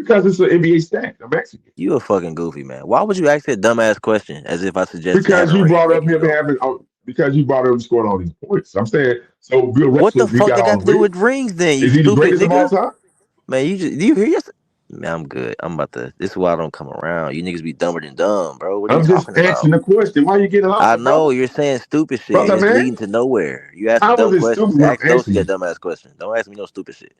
Because it's an NBA stat. I'm asking you. You a fucking goofy, man. Why would you ask that dumbass question as if I suggested Because having you rings brought up making you him go? having. Because you brought up him scoring all these points. I'm saying so. Bill What Russell, the he fuck got they all got the to do with rings. rings then, you Is he the stupid greatest of all nigga? time? Man, do you hear yourself? Man, I'm good. I'm about to. This is why I don't come around. You niggas be dumber than dumb, bro. What are you I'm just talking asking about? the question. Why you getting I loud, know brother? you're saying stupid shit, and Brother it's man, leading to nowhere. You asking how was dumb it stupid questions. when I'm Ask Dosey asking that you? dumbass question. Don't ask me no stupid shit.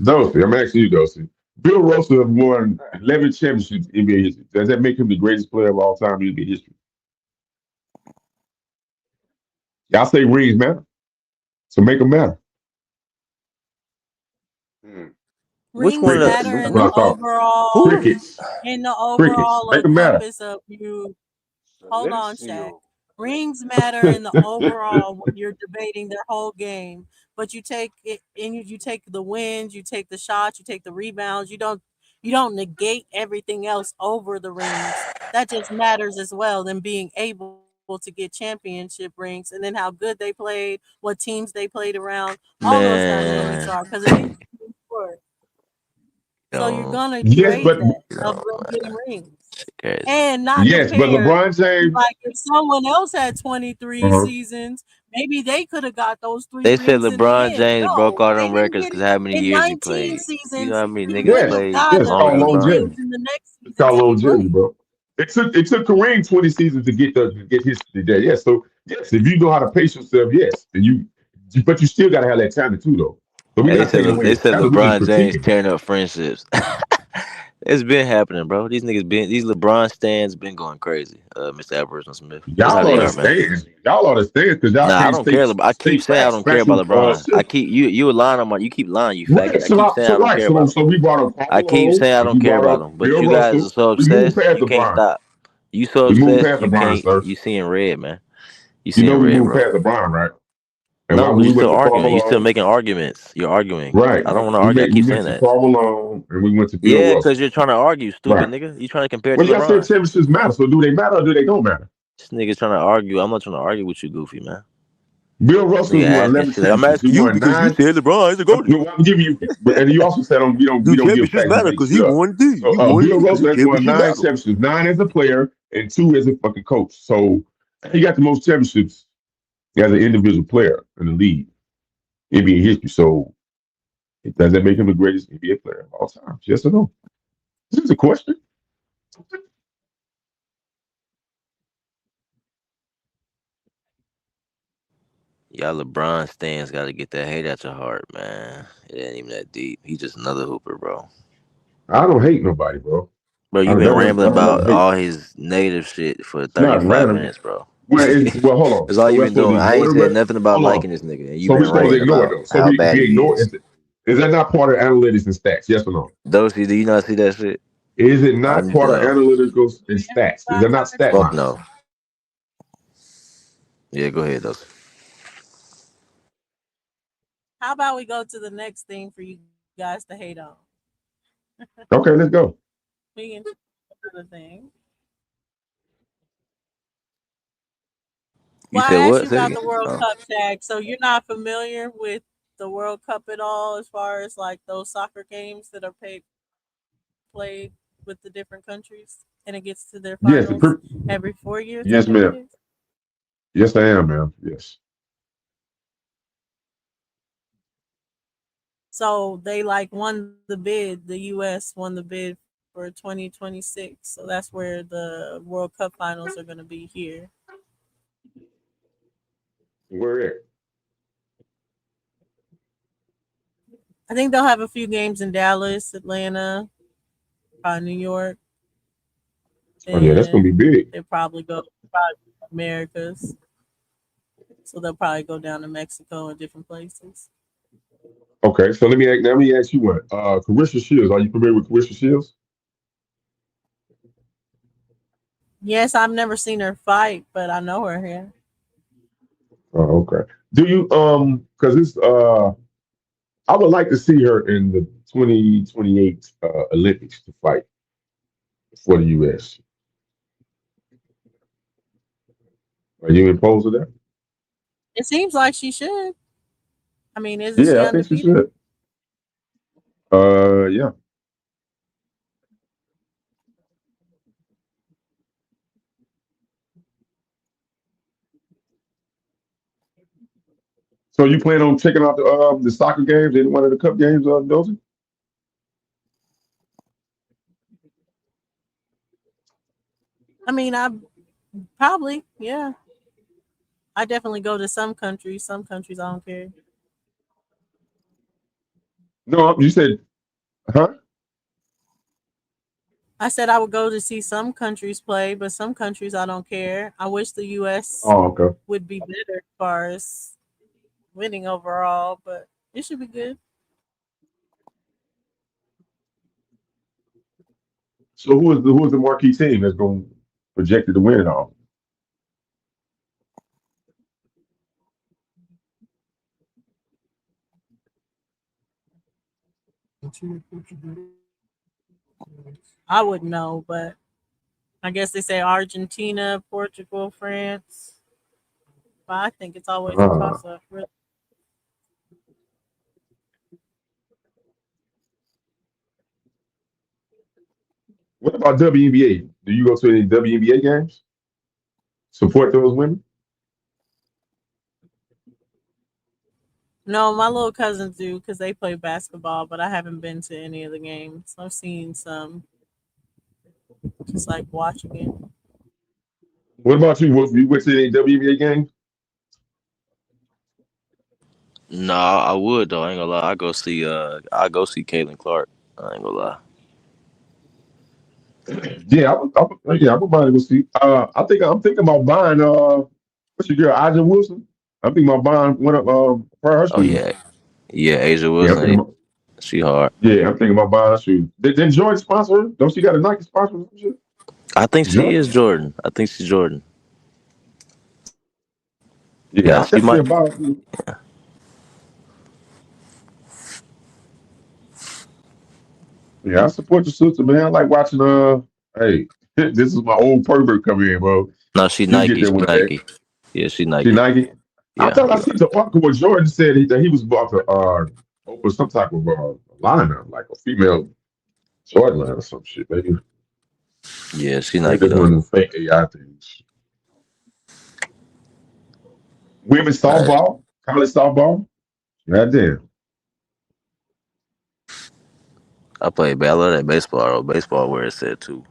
Dosey, I'm asking you, Dosey. Bill Russell has won 11 championships in NBA history. Does that make him the greatest player of all time in NBA history? Y'all say rings matter, so make them matter. Hmm. Which Rings one of Crickets. matter That's in what the I the thought. overall who? Crickets. Crickets. Make them matter. encompass of you. Hold on, Shaq. Silencio. Rings matter in the overall when you're debating their whole game, but you take it and you take the wins, you take the shots, you take the rebounds. You don't negate everything else over the rings. That just matters as well than being able to get championship rings and then how good they played, what teams they played around. All those dynamics are Man, because it is a team sport. So you're yo, gonna Yes, trade but that of yo, them getting rings crazy. and not yes, but compare. LeBron James. Like if someone else had 23 Uh-huh. seasons, maybe they could have got those three They said rings in the LeBron end. James broke No, all they them didn't records get because it how many in years he 19 played. You know seasons. how many He niggas wouldn't Yes, have played got yes, it's the longer called than three LeBron? rings longevity. in the next It's seasons called that he longevity, played. bro. It took Kareem 20 seasons to get his today. Yes, so yes, if you know how to pace yourself, yes, and but you still gotta have that talent too, though. So we're They not said taking away they his said talent. We're just LeBron James critiquing him. tearing up friendships. It's been happening, bro. These LeBron stands been going crazy. Mr. Aboriginal Smith. That's how Y'all they ought to are, man. stand. Y'all ought to stand because y'all Nah, I can't don't care. I keep state saying I facts, don't care about factual LeBron. I shit. keep you a line on my. You keep lying, you Right. faggot. I keep saying I So don't right. care So about him. so we brought up Karl I keep Malone saying I and don't we care brought about up him, but Bill you guys are Russell. so We moved obsessed. past You can't LeBron. stop. You so We moved obsessed. past You LeBron, can't. sir. You seeing red, man. You You seeing know we red, moved bro. past LeBron, right? And No, why but we you went still to Karl arguing. You still Malone. making arguments. You're arguing. Right. I don't want to We argue. I made we keep went saying to that. Karl Malone and we went to Bill Yeah, because Russell. you're trying to argue, stupid Right. nigga. You trying to compare it to Well, y'all said LeBron. championships matter. So do they matter or do they don't matter? This nigga's trying to argue. I'm not trying to argue with you, goofy man. Bill Russell Nigga has won asking 11 shit like I'm championships. He asking you won because you nine. said LeBron is a goat. No, I'm giving you, and you also said we Do don't give championships facts. We matter? make Because he shit up. won this. So You won Bill this. Because Russell has won championships nine matter. championships, nine as a player and two as a fucking coach. So he got the most championships as an individual player in the league, NBA history. So does that make him the greatest NBA player of all time? Yes or no? This is a question. Y'all LeBron stands got to get that hate out your heart, man. It ain't even that deep. He's just another hooper, bro. I don't hate nobody, bro. Bro, I you've been never, rambling I never about hate. all his negative shit for It's not 35 random. minutes, bro. Hold on. That's all So you've we're been supposed to doing. I ignore ain't the said nothing about hold on. liking this nigga. And you've So we're been supposed to ranting ignore it about though. So how we bad we he ignore is. it. Is that not part of analytics and stats? Yes or no? Dorsey, do you not see that shit? Is it I not part of know. analyticals and stats? Is that not stat Fuck minds? no. Yeah, go ahead, Dorsey. How about we go to the next thing for you guys to hate on? Okay, let's go. We can do the thing. You Well, said I asked what? you Say it about again. the World Oh. Cup tag. So you're not familiar with the World Cup at all, as far as like those soccer games that are played with the different countries, and it gets to their Yes, finals every 4 years. I yes, think it ma'am. is. Yes, I am, ma'am. Yes. So they like won the bid. The U.S. won the bid for 2026. So that's where the World Cup finals are going to be here. Where at? I think they'll have a few games in Dallas, Atlanta, New York. Oh yeah, that's gonna be Then big. they'll probably go probably Americas. So they'll probably go down to Mexico and different places. Okay, so let me ask you one. Carissa Shields, are you familiar with Carissa Shields? Yes, I've never seen her fight, but I know her here. Oh, okay. Do you because it's I would like to see her in the 2028 Olympics to fight for the US. Are you opposed to that? It seems like she should. I mean, isn't she Yeah, I think she undefeated? should. Yeah. So you plan on checking out the soccer games, any one of the cup games, Dozy? I mean, I probably, yeah. I definitely go to some countries. Some countries I don't care. No, you said, huh? I said I would go to see some countries play, but some countries I don't care. I wish the U.S. Oh, okay. would be better as far as winning overall, but it should be good. So who is the marquee team that's going to projected to win it all? I wouldn't know, but I guess they say Argentina, Portugal, France. But I think it's always a Uh, toss up. what about WNBA? Do you go to any WNBA games? Support those women? No, my little cousins do because they play basketball, but I haven't been to any of the games. I've seen some, just like watching it. What about you? You went to any WNBA games? Nah, I would though. I ain't gonna lie. I go see Caitlin Clark. I ain't gonna lie. Yeah, yeah, I would buy to go see. I'm thinking about buying. What's your girl, Aja Wilson? I'm thinking about buying one of her Oh shoes. yeah, yeah. Asia Yeah, I'm Wilson, thinking about. she hard. Yeah, I'm thinking about buying her shoes. Did Jordan sponsor her? Don't she got a Nike sponsor or some shit? I think she Jordan? is Jordan. I think she's Jordan. Yeah, Yeah, I she definitely might. about. Yeah, I support your sister, man. I like watching. Hey, this is my old pervert coming in, bro. No, she You get Nike. there She one day. Nike. Yeah, she She Nike. Nike. I Yeah, thought I she seen hard. the article where Jordan said that he was about to open some type of lineup, like a female Jordan line or some shit. Yeah, she Maybe Nike that's one though. of them fake AI things. Women's Man, softball, college softball. Goddamn. I play. I love that baseball. Though. Baseball where it's at too.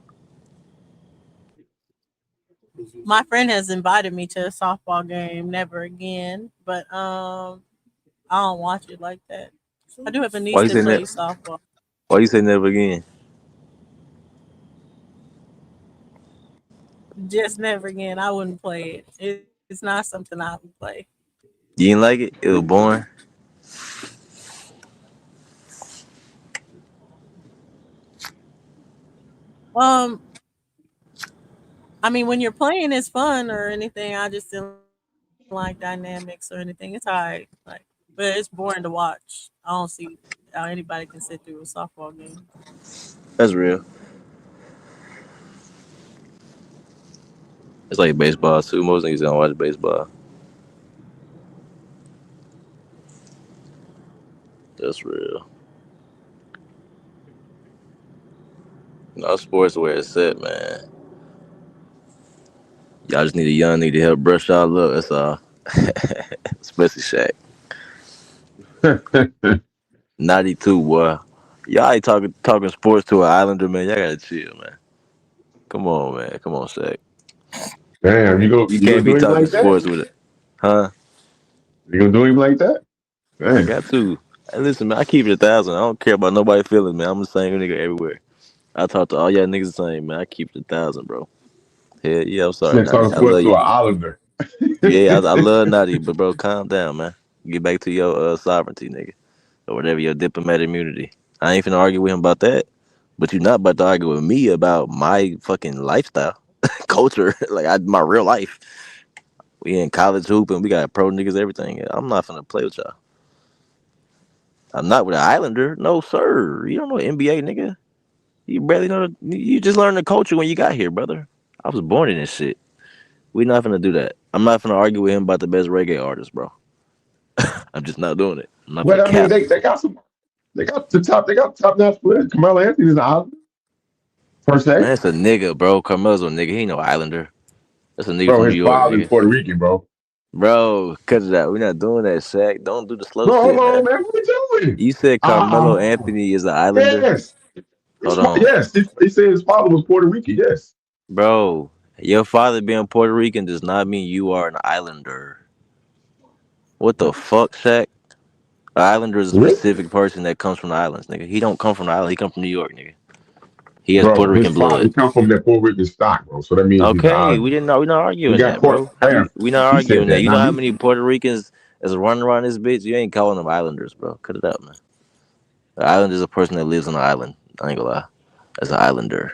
My friend has invited me to a softball game, never again, but I don't watch it like that. I do have a Why niece you say that that? plays softball. Why you say never again? Just never again. I wouldn't play it. It's not something I would play. You didn't like it? It was boring. Um, I mean, when you're playing, it's fun or anything. I just didn't like dynamics or anything. It's alright, like, but it's boring to watch. I don't see how anybody can sit through a softball game. That's real. It's like baseball too. Most niggas don't watch baseball. That's real. No sports where it's at, man. Y'all just need a young nigga to help brush y'all up. That's all. Especially Shaq. 92, boy. Y'all ain't talking sports to an Islander, man. Y'all gotta chill, man. Come on, man. Come on, Shaq. Damn, You you gonna can't be do him talking like that? sports with it, huh? You gonna do him like that? I Damn. got to. Hey, listen, man. I keep it 1,000. I don't care about nobody feelings, man. I'm the same nigga everywhere. I talk to all y'all niggas the same, man. I keep it 1,000, bro. Hell yeah, I'm sorry, Next Natty. talking I sports love to you. an Islander. Yeah, I love Natty, but bro, calm down, man. Get back to your sovereignty, nigga, or whatever your diplomatic immunity. I ain't finna argue with him about that. But you're not about to argue with me about my fucking lifestyle, culture, like my real life. We in college hooping, we got pro niggas, everything. I'm not finna play with y'all. I'm not with an Islander, no sir. You don't know NBA, nigga. You barely know. You just learned the culture when you got here, brother. I was born in this shit. We not finna do that. I'm not finna argue with him about the best reggae artist, bro. I'm just not doing it. I'm not Well, finna I mean, cap. they got top notch players. Carmelo Anthony's an Islander per Man, se. it's a nigga, bro. Carmelo's a nigga. He ain't no Islander. That's a nigga Bro, from New his York, father is nigga. Puerto Rican, bro. Bro, cut it out. We're not doing that, Shaq. Don't do the slow Bro, hold shit, on, man. man. What are you doing? You said Carmelo Uh, Anthony is an Islander? yes. Hold on. Yes. He said his father was Puerto Rican. Yes. Bro, your father being Puerto Rican does not mean you are an Islander. What the fuck, Shaq? An Islander is a Really? specific person that comes from the islands, nigga. He don't come from the island. He come from New York, nigga. He has Puerto Bro, his Rican blood. father come from that Puerto Rican stock, bro. So that means he's an Okay, Islander. we not We arguing got that, court bro. half. We not He said arguing that. that, You not know how me. many Puerto Ricans is running around this bitch? You ain't calling them Islanders, bro. Cut it out, man. An Islander is a person that lives on an island. I ain't gonna lie. That's an Islander.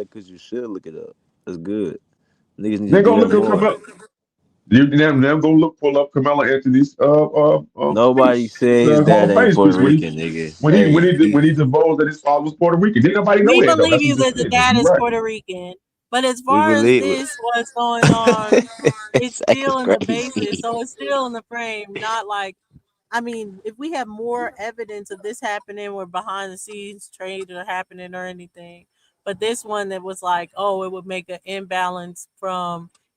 that because you should look it up. That's good. Niggas need to Then do go that look up more. Carmelo. You them go look pull up Carmelo Anthony's Nobody speech, says the Hall that of ain't Fame Puerto speech Rican, nigga. Hey, when he divulged that his father was Puerto Rican. Didn't nobody know We that though. believe That's what you I'm just that the saying. dad You're is right. Puerto Rican. But as we far as believe this, what's going on, it's it's like it's still in the basis. crazy. So it's still in the frame, not like, I mean, if we have more evidence of this happening or behind the scenes trade or happening or anything, but this one that was like, oh, it would make an imbalance from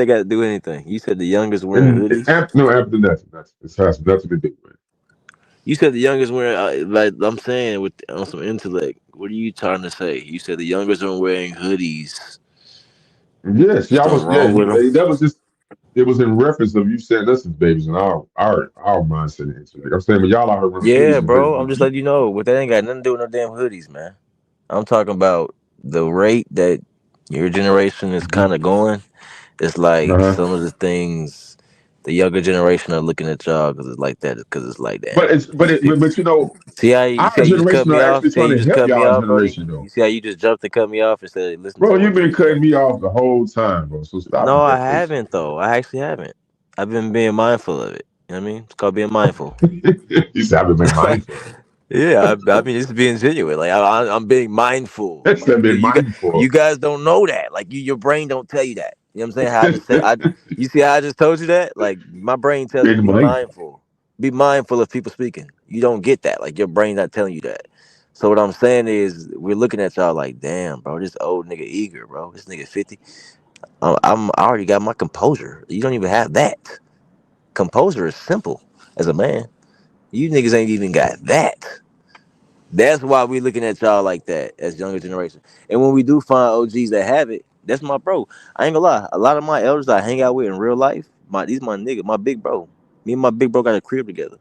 they got to do anything? You said the youngest wearing And hoodies. no, after nothing. It has nothing to do with it. You said the youngest wearing, like I'm saying, with on some intellect. What are you trying to say? You said the youngest are wearing hoodies. Yes, yeah, I Something was. Yeah, wrong with them? that was just. it was in reference of you setting us as babies and our mindset into it. I'm saying, but y'all out here running Yeah, hoodies and letting bro. I'm these just letting people. you know, but that ain't got nothing to do with no damn hoodies, man. I'm talking about the rate that your generation is Mhm. kind of going. It's like Uh-huh. some of the things the younger generation are looking at y'all because it's like that. Because it's like, But damn, it's but these it people. but you know, You see our how you just cut generation me are off. actually See how trying you to just help cut me y'all off, Brody. generation You though. see how you just jumped and cut me off instead of listening to Bro, what I'm you've been saying, bro. cutting me off the whole time, bro. So stop No, with I that bullshit. haven't though. I actually haven't. I've been being mindful of it. You know what I mean? It's called being mindful. You said I've been mindful. Yeah, I mean, it's being genuine. Like I'm being mindful. That's not been You mindful. guys don't know that. Like your brain don't tell you that. You know what I'm saying? How I just said, you see how I just told you that? Like my brain tells me to Been be mindful. mindful. Be mindful of people speaking. You don't get that. Like your brain not telling you that. So what I'm saying is, we're looking at y'all like, damn, bro, this old nigga eager, bro. This nigga 50. I already got my composure. You don't even have that. Composure is simple as a man. You niggas ain't even got that. That's why we looking at y'all like that as younger generation. And when we do find OGs that have it, that's my bro. I ain't gonna lie. A lot of my elders I hang out with in real life, these my nigga, my big bro. Me and my big bro got a crib together.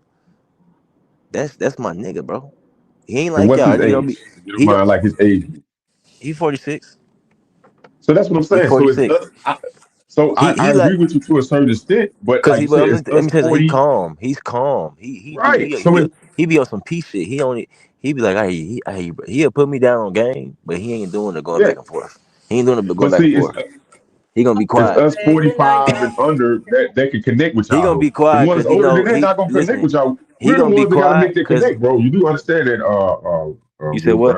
That's my nigga, bro. He ain't And like what's y'all. his Nigga don't age? be. If you don't He don't. mind, like his age. He 46. So that's what I'm He saying. So it's 46. us. So I He like agree with you to a certain extent, but Cause like he, you but said, let it's me, let us me tell you, he 40. calm. He's calm. He do Right. So it he be on some peace shit. He be like, I hear you, bro. He'll put me down on game, but he ain't doing the going yeah. back and forth. He ain't doing the going But back and see, forth. He gonna be it's quiet. us Good night, 45 and y'all. under that can connect with He y'all gonna though. be The quiet ones because he older know than that he not gonna connect listen. with y'all. He We're the gonna be ones that gotta quiet make that because connect, bro. You do understand that, you said Bruce, what? right?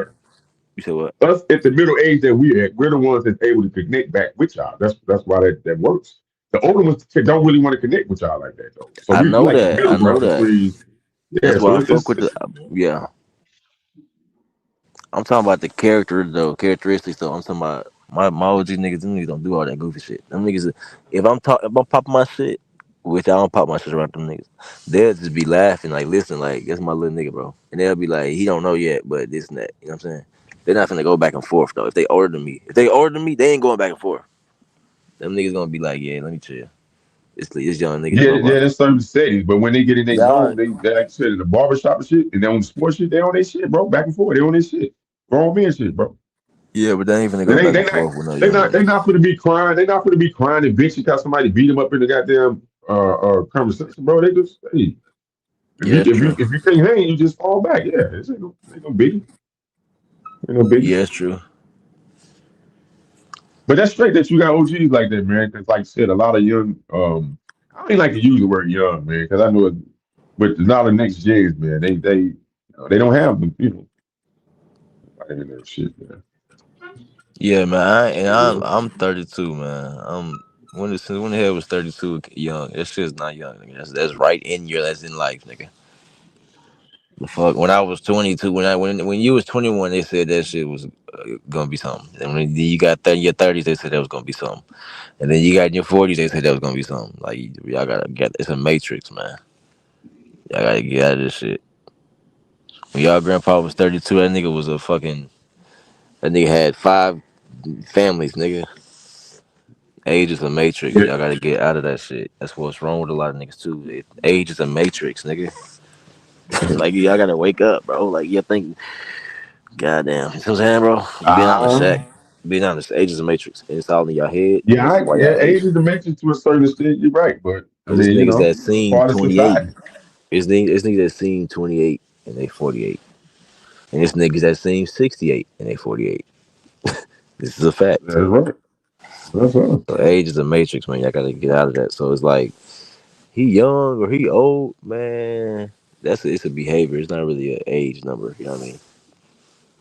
You said what? Us at the middle age that we're at, we're the ones that's able to connect back with y'all. That's why that works. The older ones don't really want to connect with y'all like that though. So I we know like the that. I middle know ground that. between. Yeah, That's why so I fuck with the. it's Yeah, I'm talking about the character though, characteristics though. I'm talking about my OG niggas. Them niggas don't do all that goofy shit. Them niggas, if I'm popping my shit, which I don't pop my shit around them niggas, they'll just be laughing like, listen, like that's my little nigga, bro. And they'll be like, he don't know yet, but this and that. You know what I'm saying? They're not finna go back and forth though. If they older than me, they ain't going back and forth. Them niggas gonna be like, yeah, let me chill. This young nigga, this yeah, my yeah, brother. that's certain settings. But when they get in their Y'all, zone, they like I said, in the barbershop and shit, and they on the sports shit, they on their shit, bro. Back and forth, they on their shit. Grown men shit, bro. yeah, but they ain't finna They go ain't back they and not forth with no they young not nigga. they not gonna be crying. They not gonna be crying and bitching because somebody beat them up in the goddamn conversation, bro. They just hey, Yeah, that's true. if you can't hang, you just fall back. Yeah, this ain't no biggie. Ain't no biggie. Yeah, that's true. But that's straight that you got OGs like that, man. Because like I said, a lot of young I don't even like to use the word young, man, because I know it, but a lot of next gens, man, they don't have them, like in that shit, man. Yeah, man. For real. I'm 32, man. When the hell was 32 young? That shit's not young, nigga. That's right in your that's in life, nigga. The fuck. When I was 22, when you was 21, they said that shit was gonna be something. And when you got 30 your 30s, they said that was gonna be something. And then you got in your 40s, they said that was gonna be something. Like y'all gotta get it's a matrix, man. Y'all gotta get out of this shit. When y'all grandpa was 32, that nigga had 5 families, nigga. Age is a matrix. Yeah, Y'all gotta get out of that shit. That's what's wrong with a lot of niggas too. Age is a matrix, nigga. Like y'all gotta wake up, bro. Like you think, goddamn. You know what I'm saying, bro? You being honest, Shaq. uh, Being honest, age is a matrix, and it's all in your head, and yeah, this is why y'all age aging. is a dimension to a certain extent. You're right, but I Cause it's mean, niggas that it's a seen part of 28. society. It's niggas that seen 28 and they 48, and it's niggas that seen 68 and they 48. This is a fact. That's right. That's right. So age is a matrix, man. Y'all gotta get out of that. So it's like he young or he old, man. It's a behavior. It's not really an age number. You know what I mean?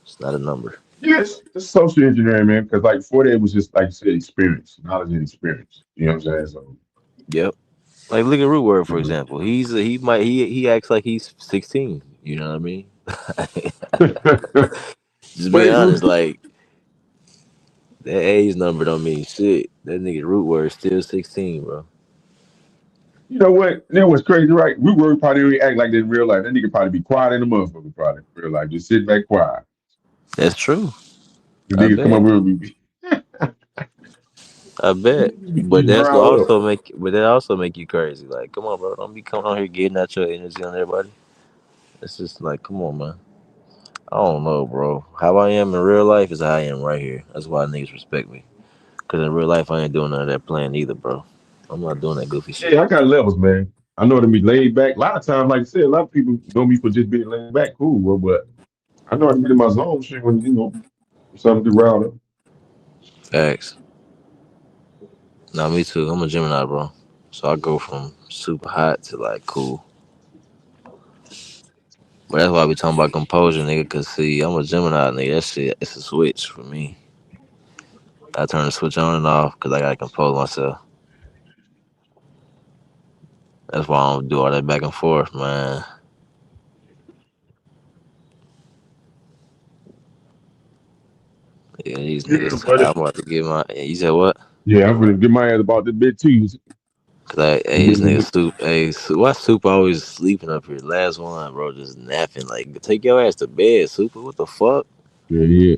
It's not a number. Yes, it's social engineering, man. Because like 48 was just like you said, experience, knowledge and experience. You know what I'm saying? So, Yep. Like look at Root Word you for example. He acts like he's 16. You know what I mean? know. Just But being it, honest, like that age number don't mean shit. That nigga Root Word still 16, bro. you know what? That was crazy, right? We were probably really act like that in real life. That nigga probably be quiet in the motherfucker, probably in real life, just sit back quiet. That's true. The I niggas come bet. over and be, I bet. But Getting that's gonna riled up. also make but that also make you crazy. Like, come on, bro. Don't be coming out here getting out your energy on everybody. It's just like, come on, man. I don't know, bro. How I am in real life is how I am right here. That's why niggas respect me. Cause in real life I ain't doing none of that playing either, bro. I'm not doing that goofy shit. Yeah, I got levels, man. I know to be laid back. A lot of times, like I said, a lot of people know me for just being laid back, cool, bro, but I know how to get in my zone shit when, something get riled up. Facts. Nah, me too. I'm a Gemini, bro. So I go from super hot to like cool. But that's why I be talking about composure, nigga. Cause see, I'm a Gemini, nigga. That shit, it's a switch for me. I turn the switch on and off because I gotta compose myself. That's why I don't do all that back and forth, man. Yeah, these Yeah, niggas. I'm buddy. about to get my. Yeah, you said what? Yeah, I'm gonna get my ass about this bit too. Cause hey, this nigga Soup. Hey, why Soup always sleeping up here? Last one, bro, just napping. Like, take your ass to bed, Super. What the fuck? Yeah, yeah.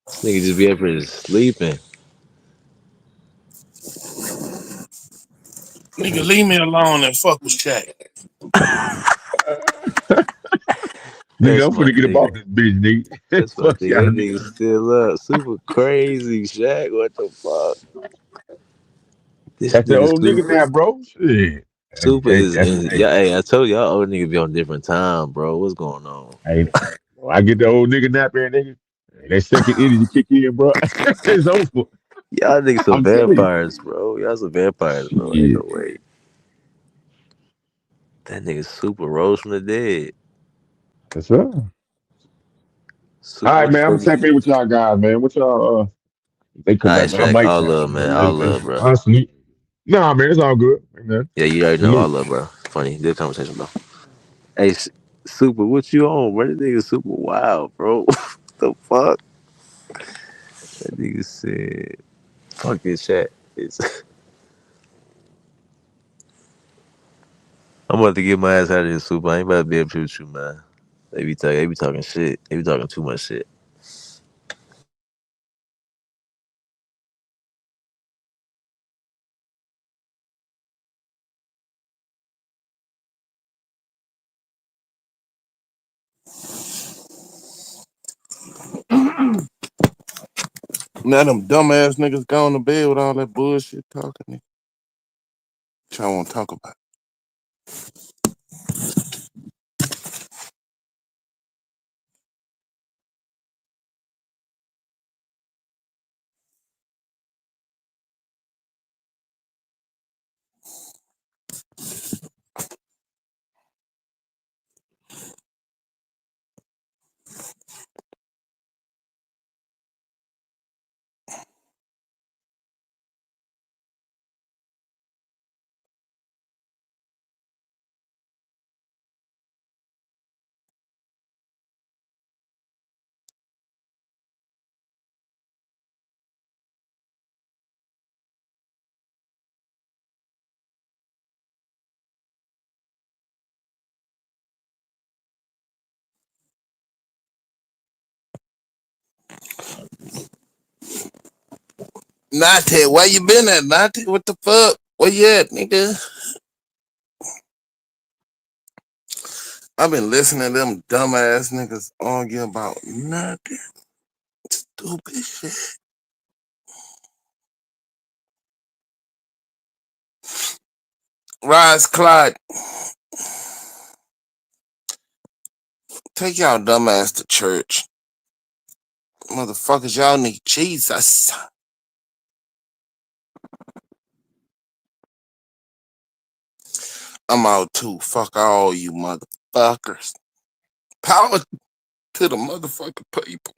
This nigga just be up here just sleeping. Nigga, leave me alone and fuck with Shaq. Nigga, That's I'm my finna get nigga. about this bitch, nigga. That's my Fuck nigga. y'all, That nigga. nigga still up. Super crazy, Shaq. What the fuck? This That's the nigga old nigga Super. now, bro. Shit. Super Hey, is that's in. hey, Yeah, hey, I told y'all old nigga be on different time, bro. What's going on? hey. Well, I get the old nigga nap here, nigga. That second energy kick in, bro. It's over. Y'all niggas some I'm telling you. vampires, bro. Y'all some vampires, bro. Ain't Yeah. no way. That nigga Super rose from the dead. That's right. All Super, right, what the man. I'm fuck? gonna tap in with y'all guys, man. What y'all if they come Alright, back, man. I Shaq. might All tap love, in, man. man. All love, bro. Honestly. Nah, man, it's all good. Man. Yeah, you already know. All Salute. love, bro. Funny, good conversation, bro. Hey, Super, what you on, bro? That nigga Super wild, bro. What the fuck? That nigga said, "Fuck this chat." It's I'm about to get my ass out of here, Super. I ain't about to be able to with you, man. They be talking shit. They be talking too much shit. Now them dumbass niggas gone to bed with all that bullshit talking. What y'all want to talk about? Nate, where you been at, Nate? What the fuck? Where you at, nigga? I've been listening to them dumbass niggas argue about nothing. Stupid shit. Rise Clyde, take y'all dumbass to church. Motherfuckers, y'all need Jesus. I'm out too. Fuck all you motherfuckers. Power to the motherfucking people.